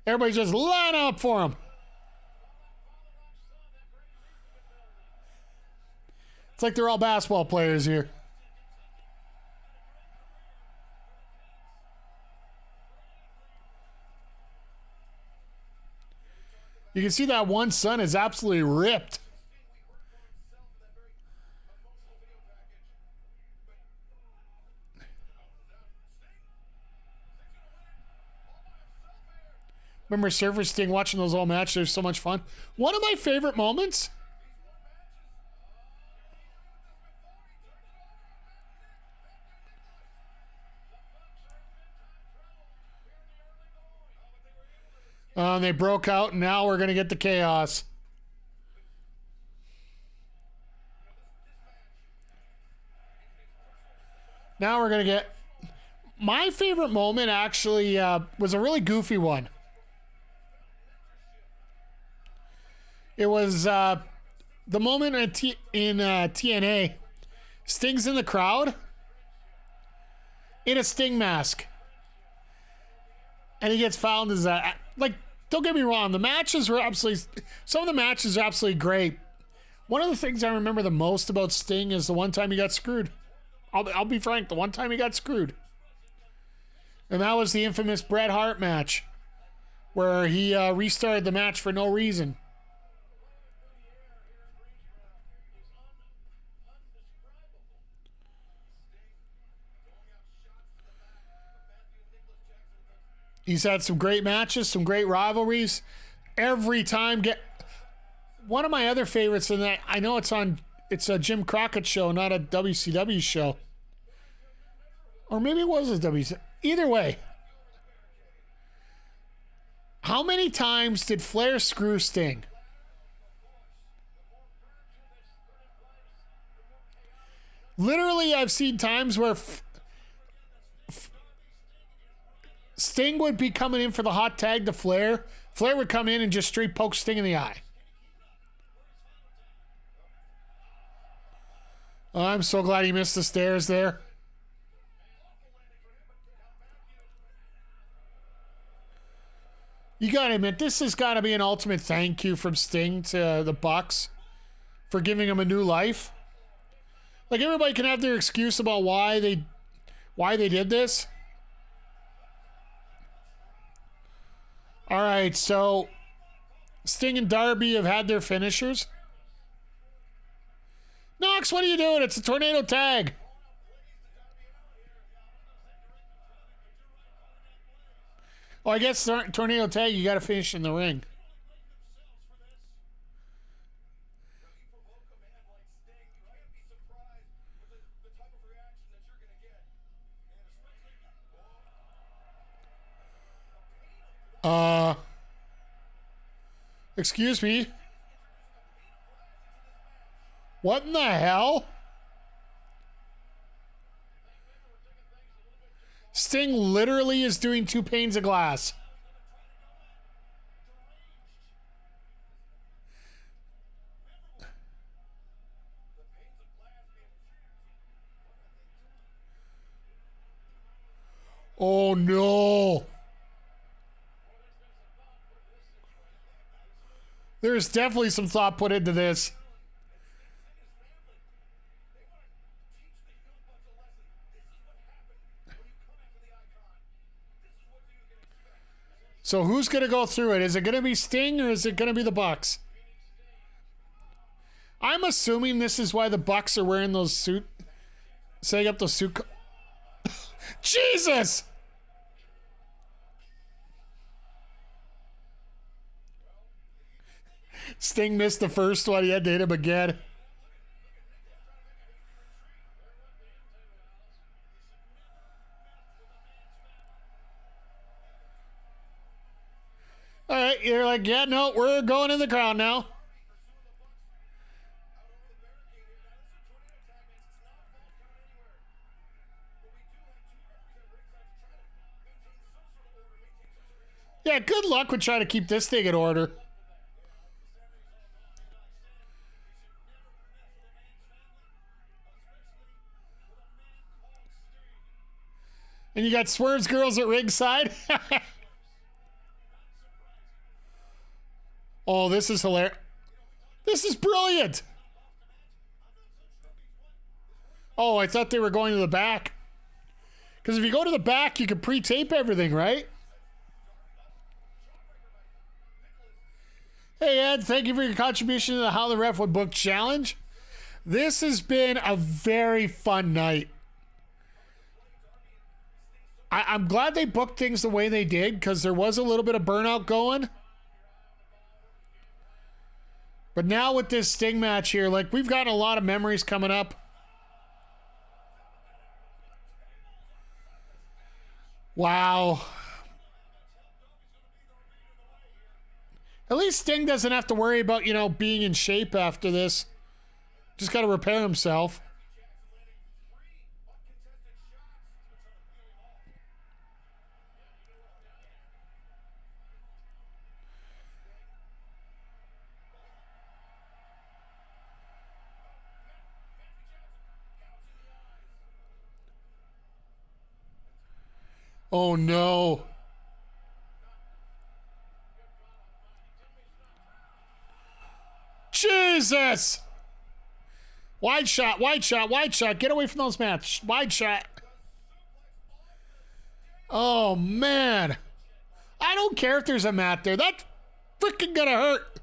Everybody just line up for him. It's like they're all basketball players here. You can see that one son is absolutely ripped. Remember Surfer Sting watching those old matches? They're so much fun. One of my favorite moments. They broke out, and now we're going to get the chaos. Now we're going to get... My favorite moment actually was a really goofy one. It was the moment in TNA. Sting's in the crowd in a Sting mask. And he gets fouled as a... Like, don't get me wrong. The matches were absolutely... Some of the matches are absolutely great. One of the things I remember the most about Sting is the one time he got screwed. I'll be frank. The one time he got screwed. And that was the infamous Bret Hart match. Where he restarted the match for no reason. He's had some great matches, some great rivalries. Every time one of my other favorites, and I know it's a Jim Crockett show, not a WCW show. Or maybe it was a WCW. Either way. How many times did Flair screw Sting? Literally, I've seen times where Sting would be coming in for the hot tag to Flair. Flair would come in and just straight poke Sting in the eye. Oh, I'm so glad he missed the stairs there. You gotta admit, this has got to be an ultimate thank you from Sting to the Bucks for giving him a new life. Like, everybody can have their excuse about why they did this. All right, so Sting and Darby have had their finishers. Knox, what are you doing? It's a tornado tag. Oh, I guess tornado tag, you got to finish in the ring. Excuse me. What in the hell? Sting literally is doing 2 panes of glass. Oh no. There's definitely some thought put into this. So who's going to go through it? Is it going to be Sting or is it going to be the Bucks? I'm assuming this is why the Bucks are wearing those setting up those suit. Jesus! Sting missed the first one. He had to hit him again. All right, you're like, yeah, no, we're going in the crowd now. Yeah, good luck with trying to keep this thing in order. And you got Swerve's girls at ringside. Oh, this is hilarious. This is brilliant. Oh, I thought they were going to the back. Because if you go to the back, you can pre-tape everything, right? Hey, Ed, thank you for your contribution to the How the Ref Would Book Challenge. This has been a very fun night. I'm glad they booked things the way they did because there was a little bit of burnout going. But now with this Sting match here, like, we've got a lot of memories coming up. Wow. At least Sting doesn't have to worry about, you know, being in shape after this. Just got to repair himself. Oh no. Jesus! Wide shot, wide shot, wide shot. Get away from those mats. Wide shot. Oh, man. I don't care if there's a mat there. That's freaking gonna hurt.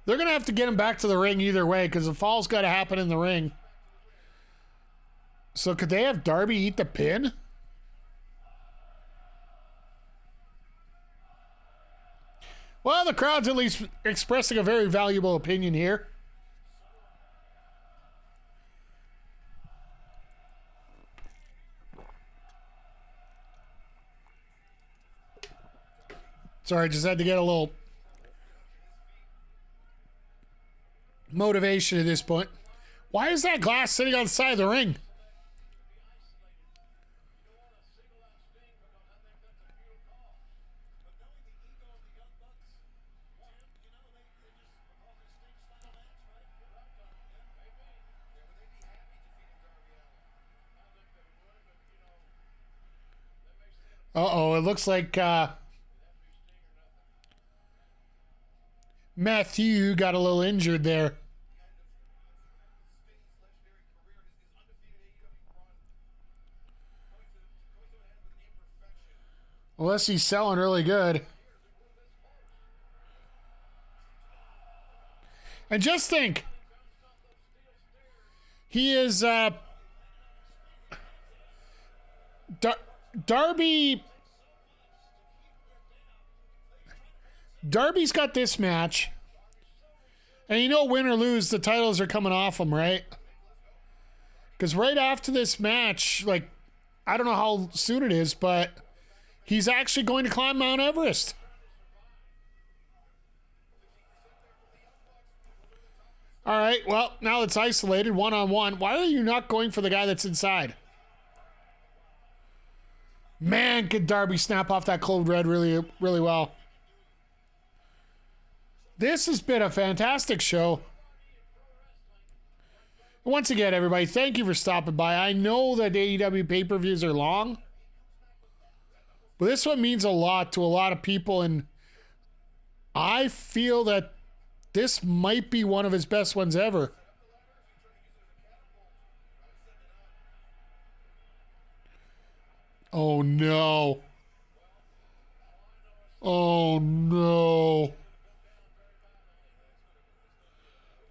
They're going to have to get him back to the ring either way because the fall's got to happen in the ring. So could they have Darby eat the pin? Well, the crowd's at least expressing a very valuable opinion here. Sorry, just had to get a little motivation at this point. Why is that glass sitting on the side of the ring? Uh-oh, it looks like Matthew got a little injured there. Unless he's selling really good. And just think, he is Darby's got this match. And you know, win or lose, the titles are coming off him, right? Because right after this match, like, I don't know how soon it is, but he's actually going to climb Mount Everest. All right, well, now it's isolated, one-on-one. Why are you not going for the guy that's inside? Man, could Darby snap off that cold red really, really well. This has been a fantastic show. Once again, everybody, thank you for stopping by. I know that AEW pay-per-views are long, but this one means a lot to a lot of people, and I feel that this might be one of his best ones ever. Oh, no. Oh, no.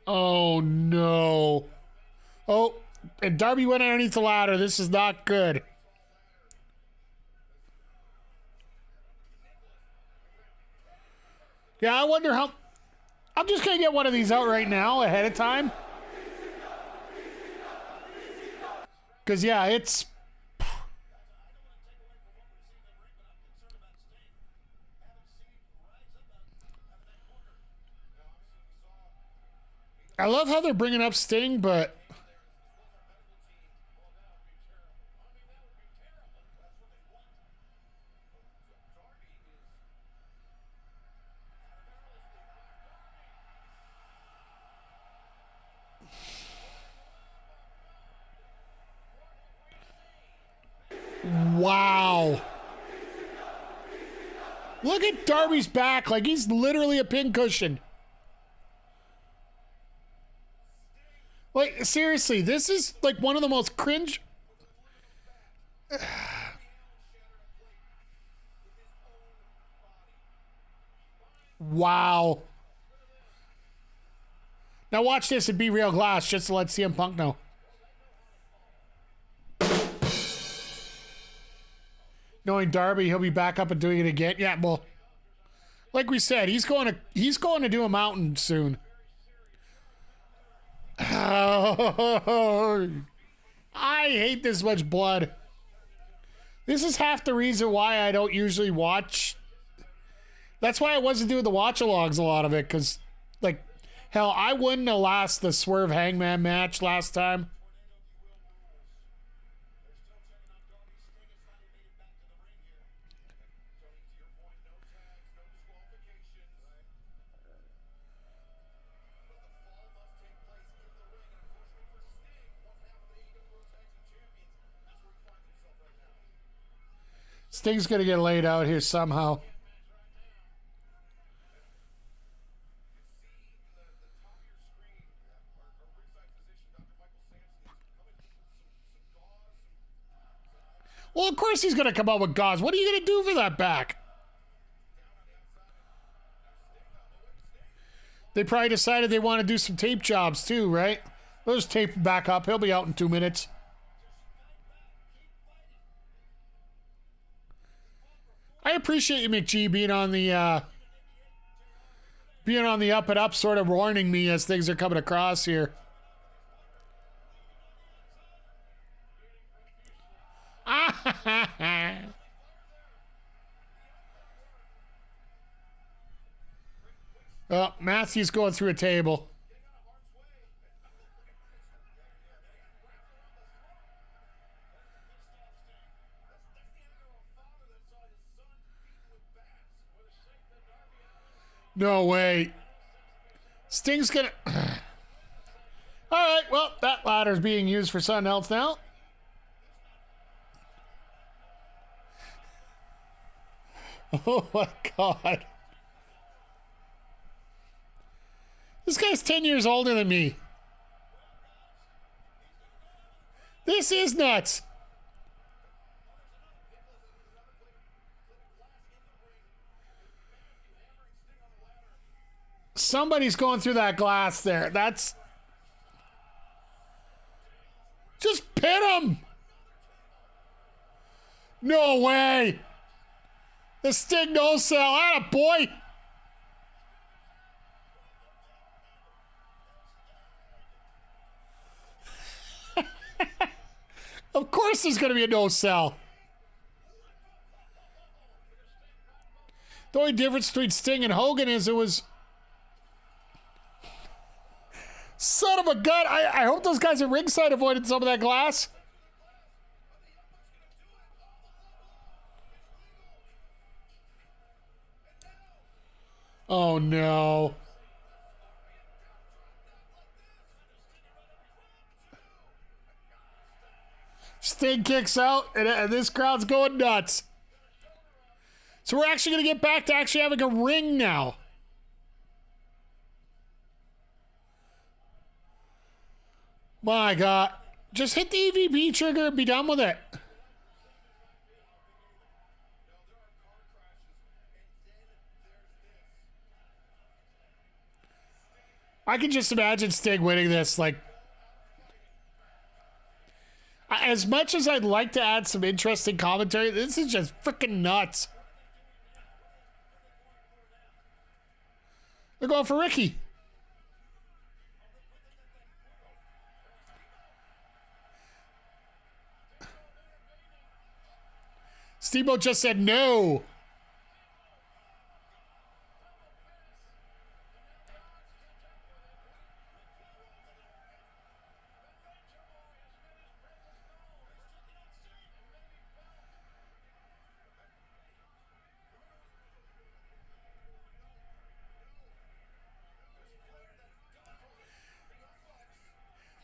Oh, no. Oh, and Darby went underneath the ladder. This is not good. Yeah, I wonder how... I'm just going to get one of these out right now ahead of time. Because, yeah, it's... I love how they're bringing up Sting, but... Wow. Look at Darby's back. Like, he's literally a pincushion. Like, seriously, this is like one of the most cringe... Wow. Now watch this and be real glass just to let CM Punk know. Knowing Darby, he'll be back up and doing it again. Yeah, well, like we said, he's going to do a mountain soon. Oh, I hate this much blood. This is half the reason why I don't usually watch. That's why I wasn't doing the watch-alongs a lot of it, because, like, hell, I wouldn't have lasted the Swerve Hangman match last time. Sting's going to get laid out here somehow. Well, of course he's going to come out with gauze. What are you going to do for that back? They probably decided they want to do some tape jobs too, right? Let's tape back up. He'll be out in 2 minutes. I appreciate you, McGee, being on the up and up, sort of warning me as things are coming across here. Oh, Matthew's going through a table. No way. Sting's gonna... All right, well, that ladder's being used for something else now. Oh my God. This guy's 10 years older than me. This is nuts. Somebody's going through that glass there. That's... Just pin him. No way. The Sting no sell. Atta boy. Of course there's going to be a no sell. The only difference between Sting and Hogan is it was... Son of a gun. I hope those guys at ringside avoided some of that glass. Oh, no. Sting kicks out, and this crowd's going nuts. So we're actually going to get back to actually having a ring now. My God. Just hit the EVP trigger and be done with it. I can just imagine Sting winning this. Like, as much as I'd like to add some interesting commentary, this is just freaking nuts. They're going for Ricky. Steamboat just said no.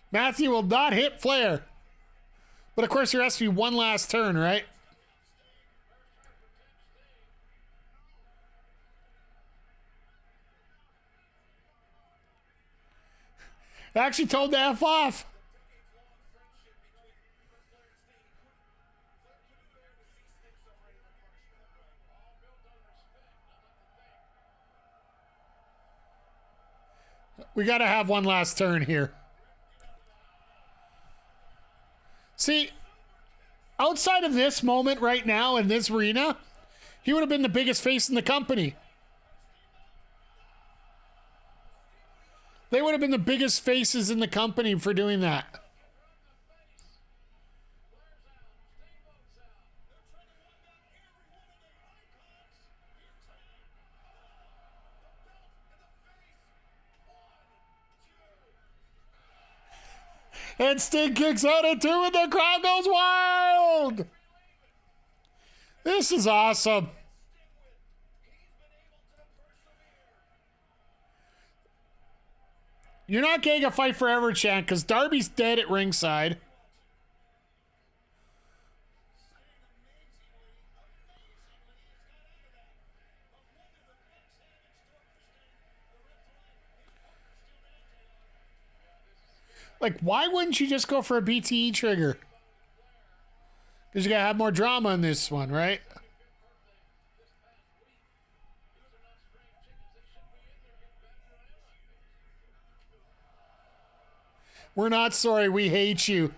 Matthew will not hit Flair. But of course there has to be one last turn, right? I actually told the F off. We got to have one last turn here. See, outside of this moment right now in this arena, he would have been the biggest face in the company. They would have been the biggest faces in the company for doing that. And Sting kicks out at 2 and the crowd goes wild. This is awesome. You're not getting a fight forever chant because Darby's dead at ringside. Like, why wouldn't you just go for a BTE trigger? Because you gotta have more drama in this one, right? We're not sorry, we hate you.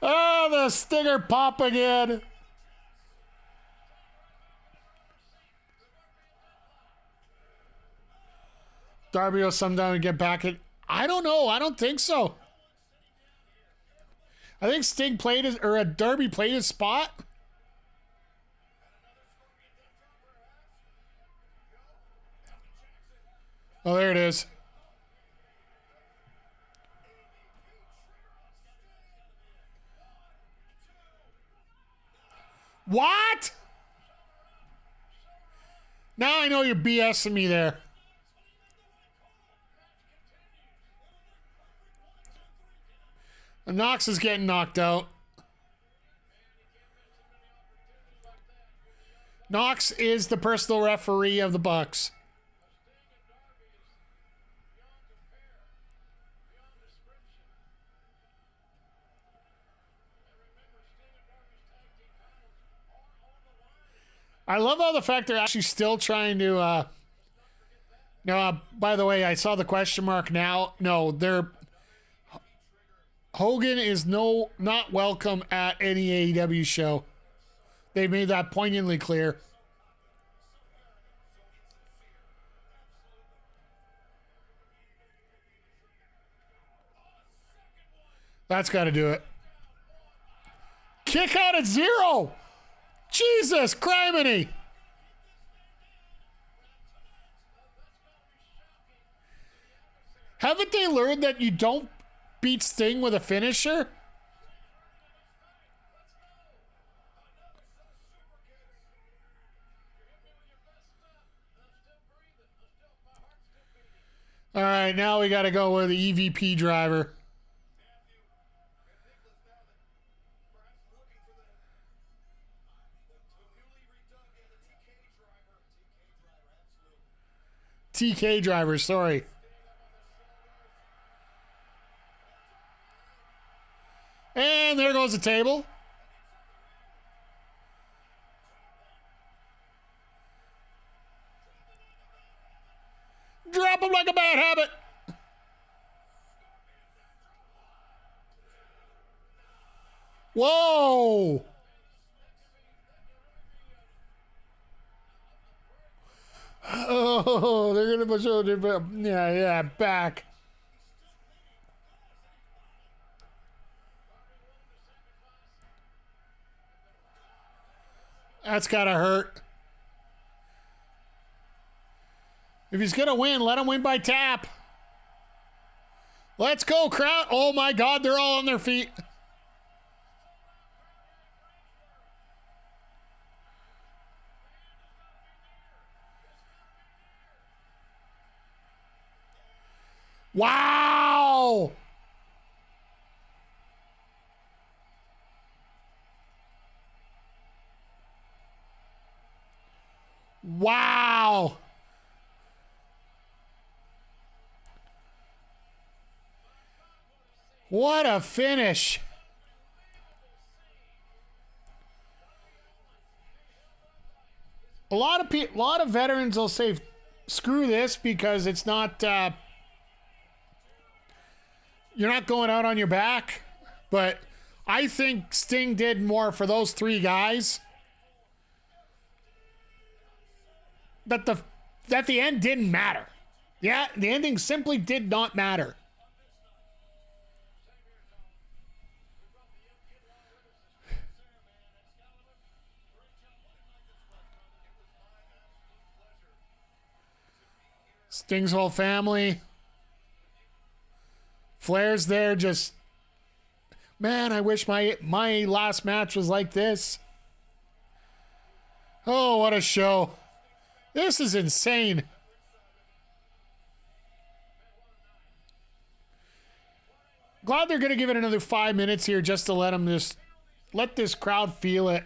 Oh, the stinger pop again. Darby will sometime get back at... I don't know. I don't think so. I think Sting played his... Or Darby played his spot. Oh, there it is. What? Now I know you're BSing me there. Knox is getting knocked out. Knox is the personal referee of the Bucks. I love how the fact they're actually still trying to. No, by the way, I saw the question mark now. No, Hogan is not welcome at any AEW show. They made that poignantly clear. That's got to do it. Kick out at 0. Jesus, criminy. Haven't they learned that you don't beat Sting with a finisher? All right, now we got to go with the EVP driver. TK driver, sorry. And there goes the table. Drop him like a bad habit. Whoa. Oh, they're going to push over. Yeah, back. That's got to hurt. If he's going to win, let him win by tap. Let's go, crowd. Oh, my God, they're all on their feet. Wow! Wow! What a finish! A lot of veterans will say, "Screw this," because it's not. You're not going out on your back, but I think Sting did more for those three guys. That the end didn't matter. Yeah, the ending simply did not matter. Sting's whole family. Flair's there just, man, I wish my last match was like this. Oh, what a show. This is insane. Glad they're going to give it another 5 minutes here just to let this crowd feel it.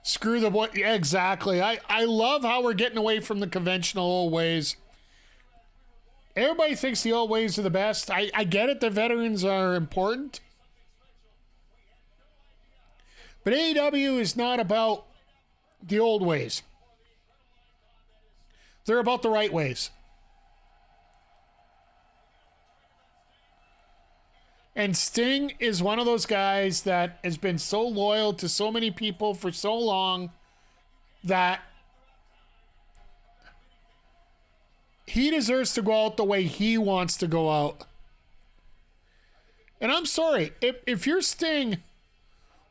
Screw the boy. Yeah, exactly. I love how we're getting away from the conventional old ways. Everybody thinks the old ways are the best. I get it. The veterans are important. But AEW is not about the old ways. They're about the right ways. And Sting is one of those guys that has been so loyal to so many people for so long that he deserves to go out the way he wants to go out. And I'm sorry, if you're Sting,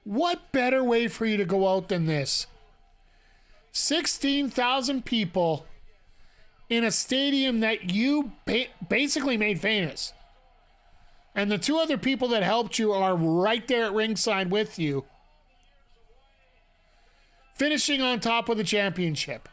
what better way for you to go out than this? 16,000 people in a stadium that you basically made famous. And the two other people that helped you are right there at ringside with you. Finishing on top of the championship.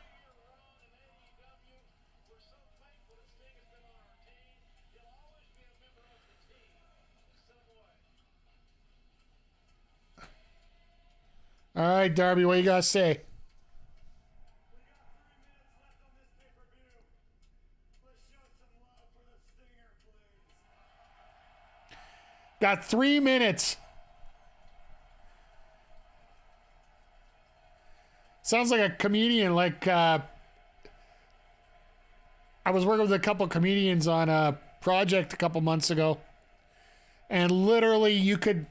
All right, Darby, what you got to say? Got 3 minutes. Sounds like a comedian. Like I was working with a couple comedians on a project a couple months ago, and literally you could,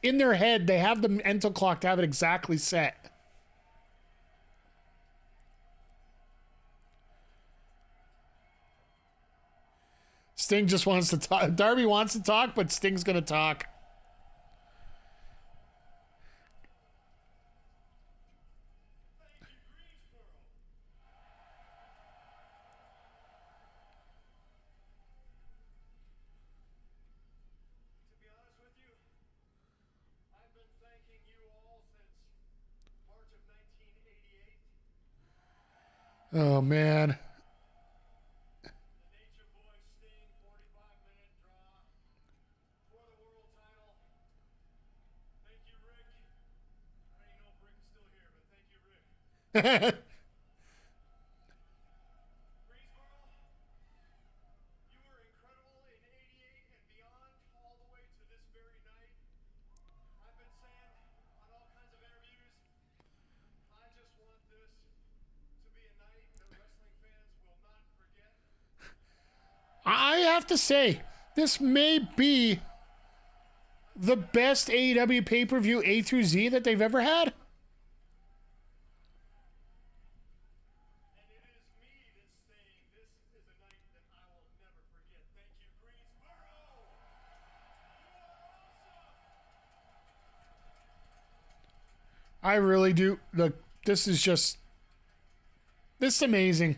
in their head, they have the mental clock to have it exactly set. Sting just wants to talk. Darby wants to talk, but Sting's going to talk. Oh, man. I have to say, this may be the best AEW pay-per-view A through Z that they've ever had. I really do. Look, this is amazing.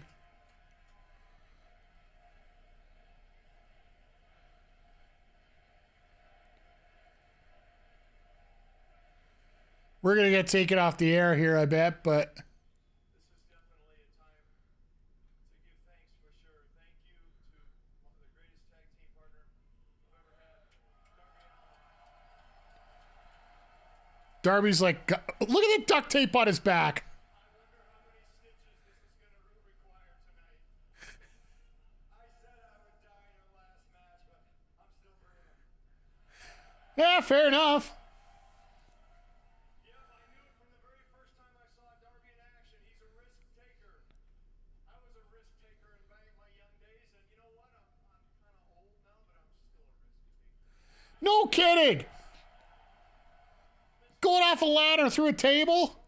We're going to get taken off the air here, I bet, but...
This is definitely a time to give thanks for sure. Thank you to one of the greatest tag team partner I've ever had, Darby
Darby's
Allin.
like, look at the duct tape on his back.
I wonder how many stitches this is going to require tonight. I said I would die in your last match, but I'm still breathing.
Yeah, fair enough. No kidding. Going off a ladder through a table.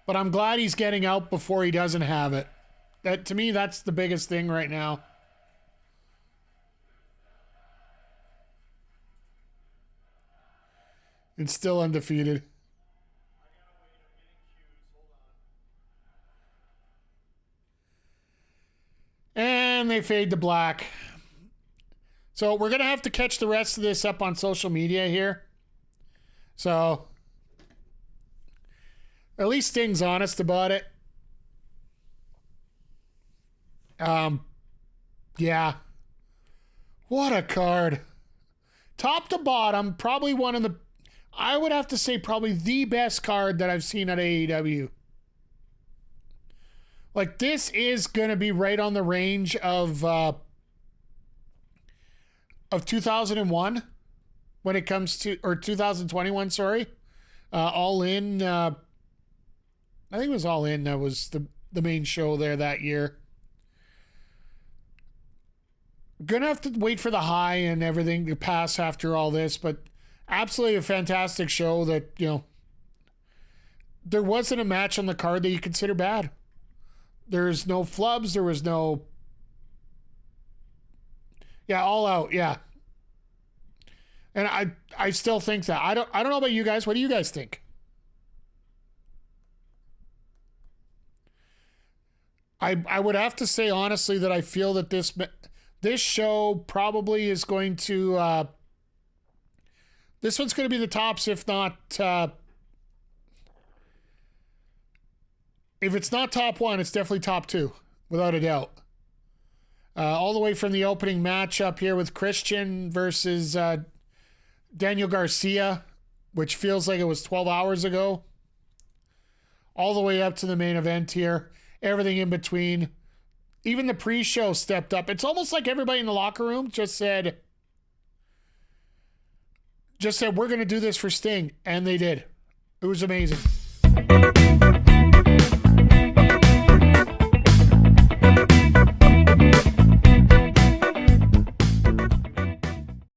But I'm glad he's getting out before he doesn't have it. That, to me, that's the biggest thing right now. It's still undefeated. And they fade to black. So we're going to have to catch the rest of this up on social media here. So at least Sting's honest about it. Yeah. What a card. Top to bottom, probably one of the... I would have to say probably the best card that I've seen at AEW. Like, this is going to be right on the range of 2001 when it comes to, or 2021, sorry. All In, I think it was All In that was the main show there that year. Gonna have to wait for the high and everything to pass after all this, but absolutely a fantastic show that, you know, there wasn't a match on the card that you consider bad. There's no flubs. There was no... Yeah, all out. Yeah. And I still think that. I don't know about you guys. What do you guys think? I would have to say honestly that I feel that this show probably is going to... this one's going to be the tops, if not if it's not top one, it's definitely top two, without a doubt. All the way from the opening matchup here with Christian versus Daniel Garcia, which feels like it was 12 hours ago, all the way up to the main event here, everything in between. Even the pre-show stepped up. It's almost like everybody in the locker room just said, we're going to do this for Sting. And they did. It was amazing.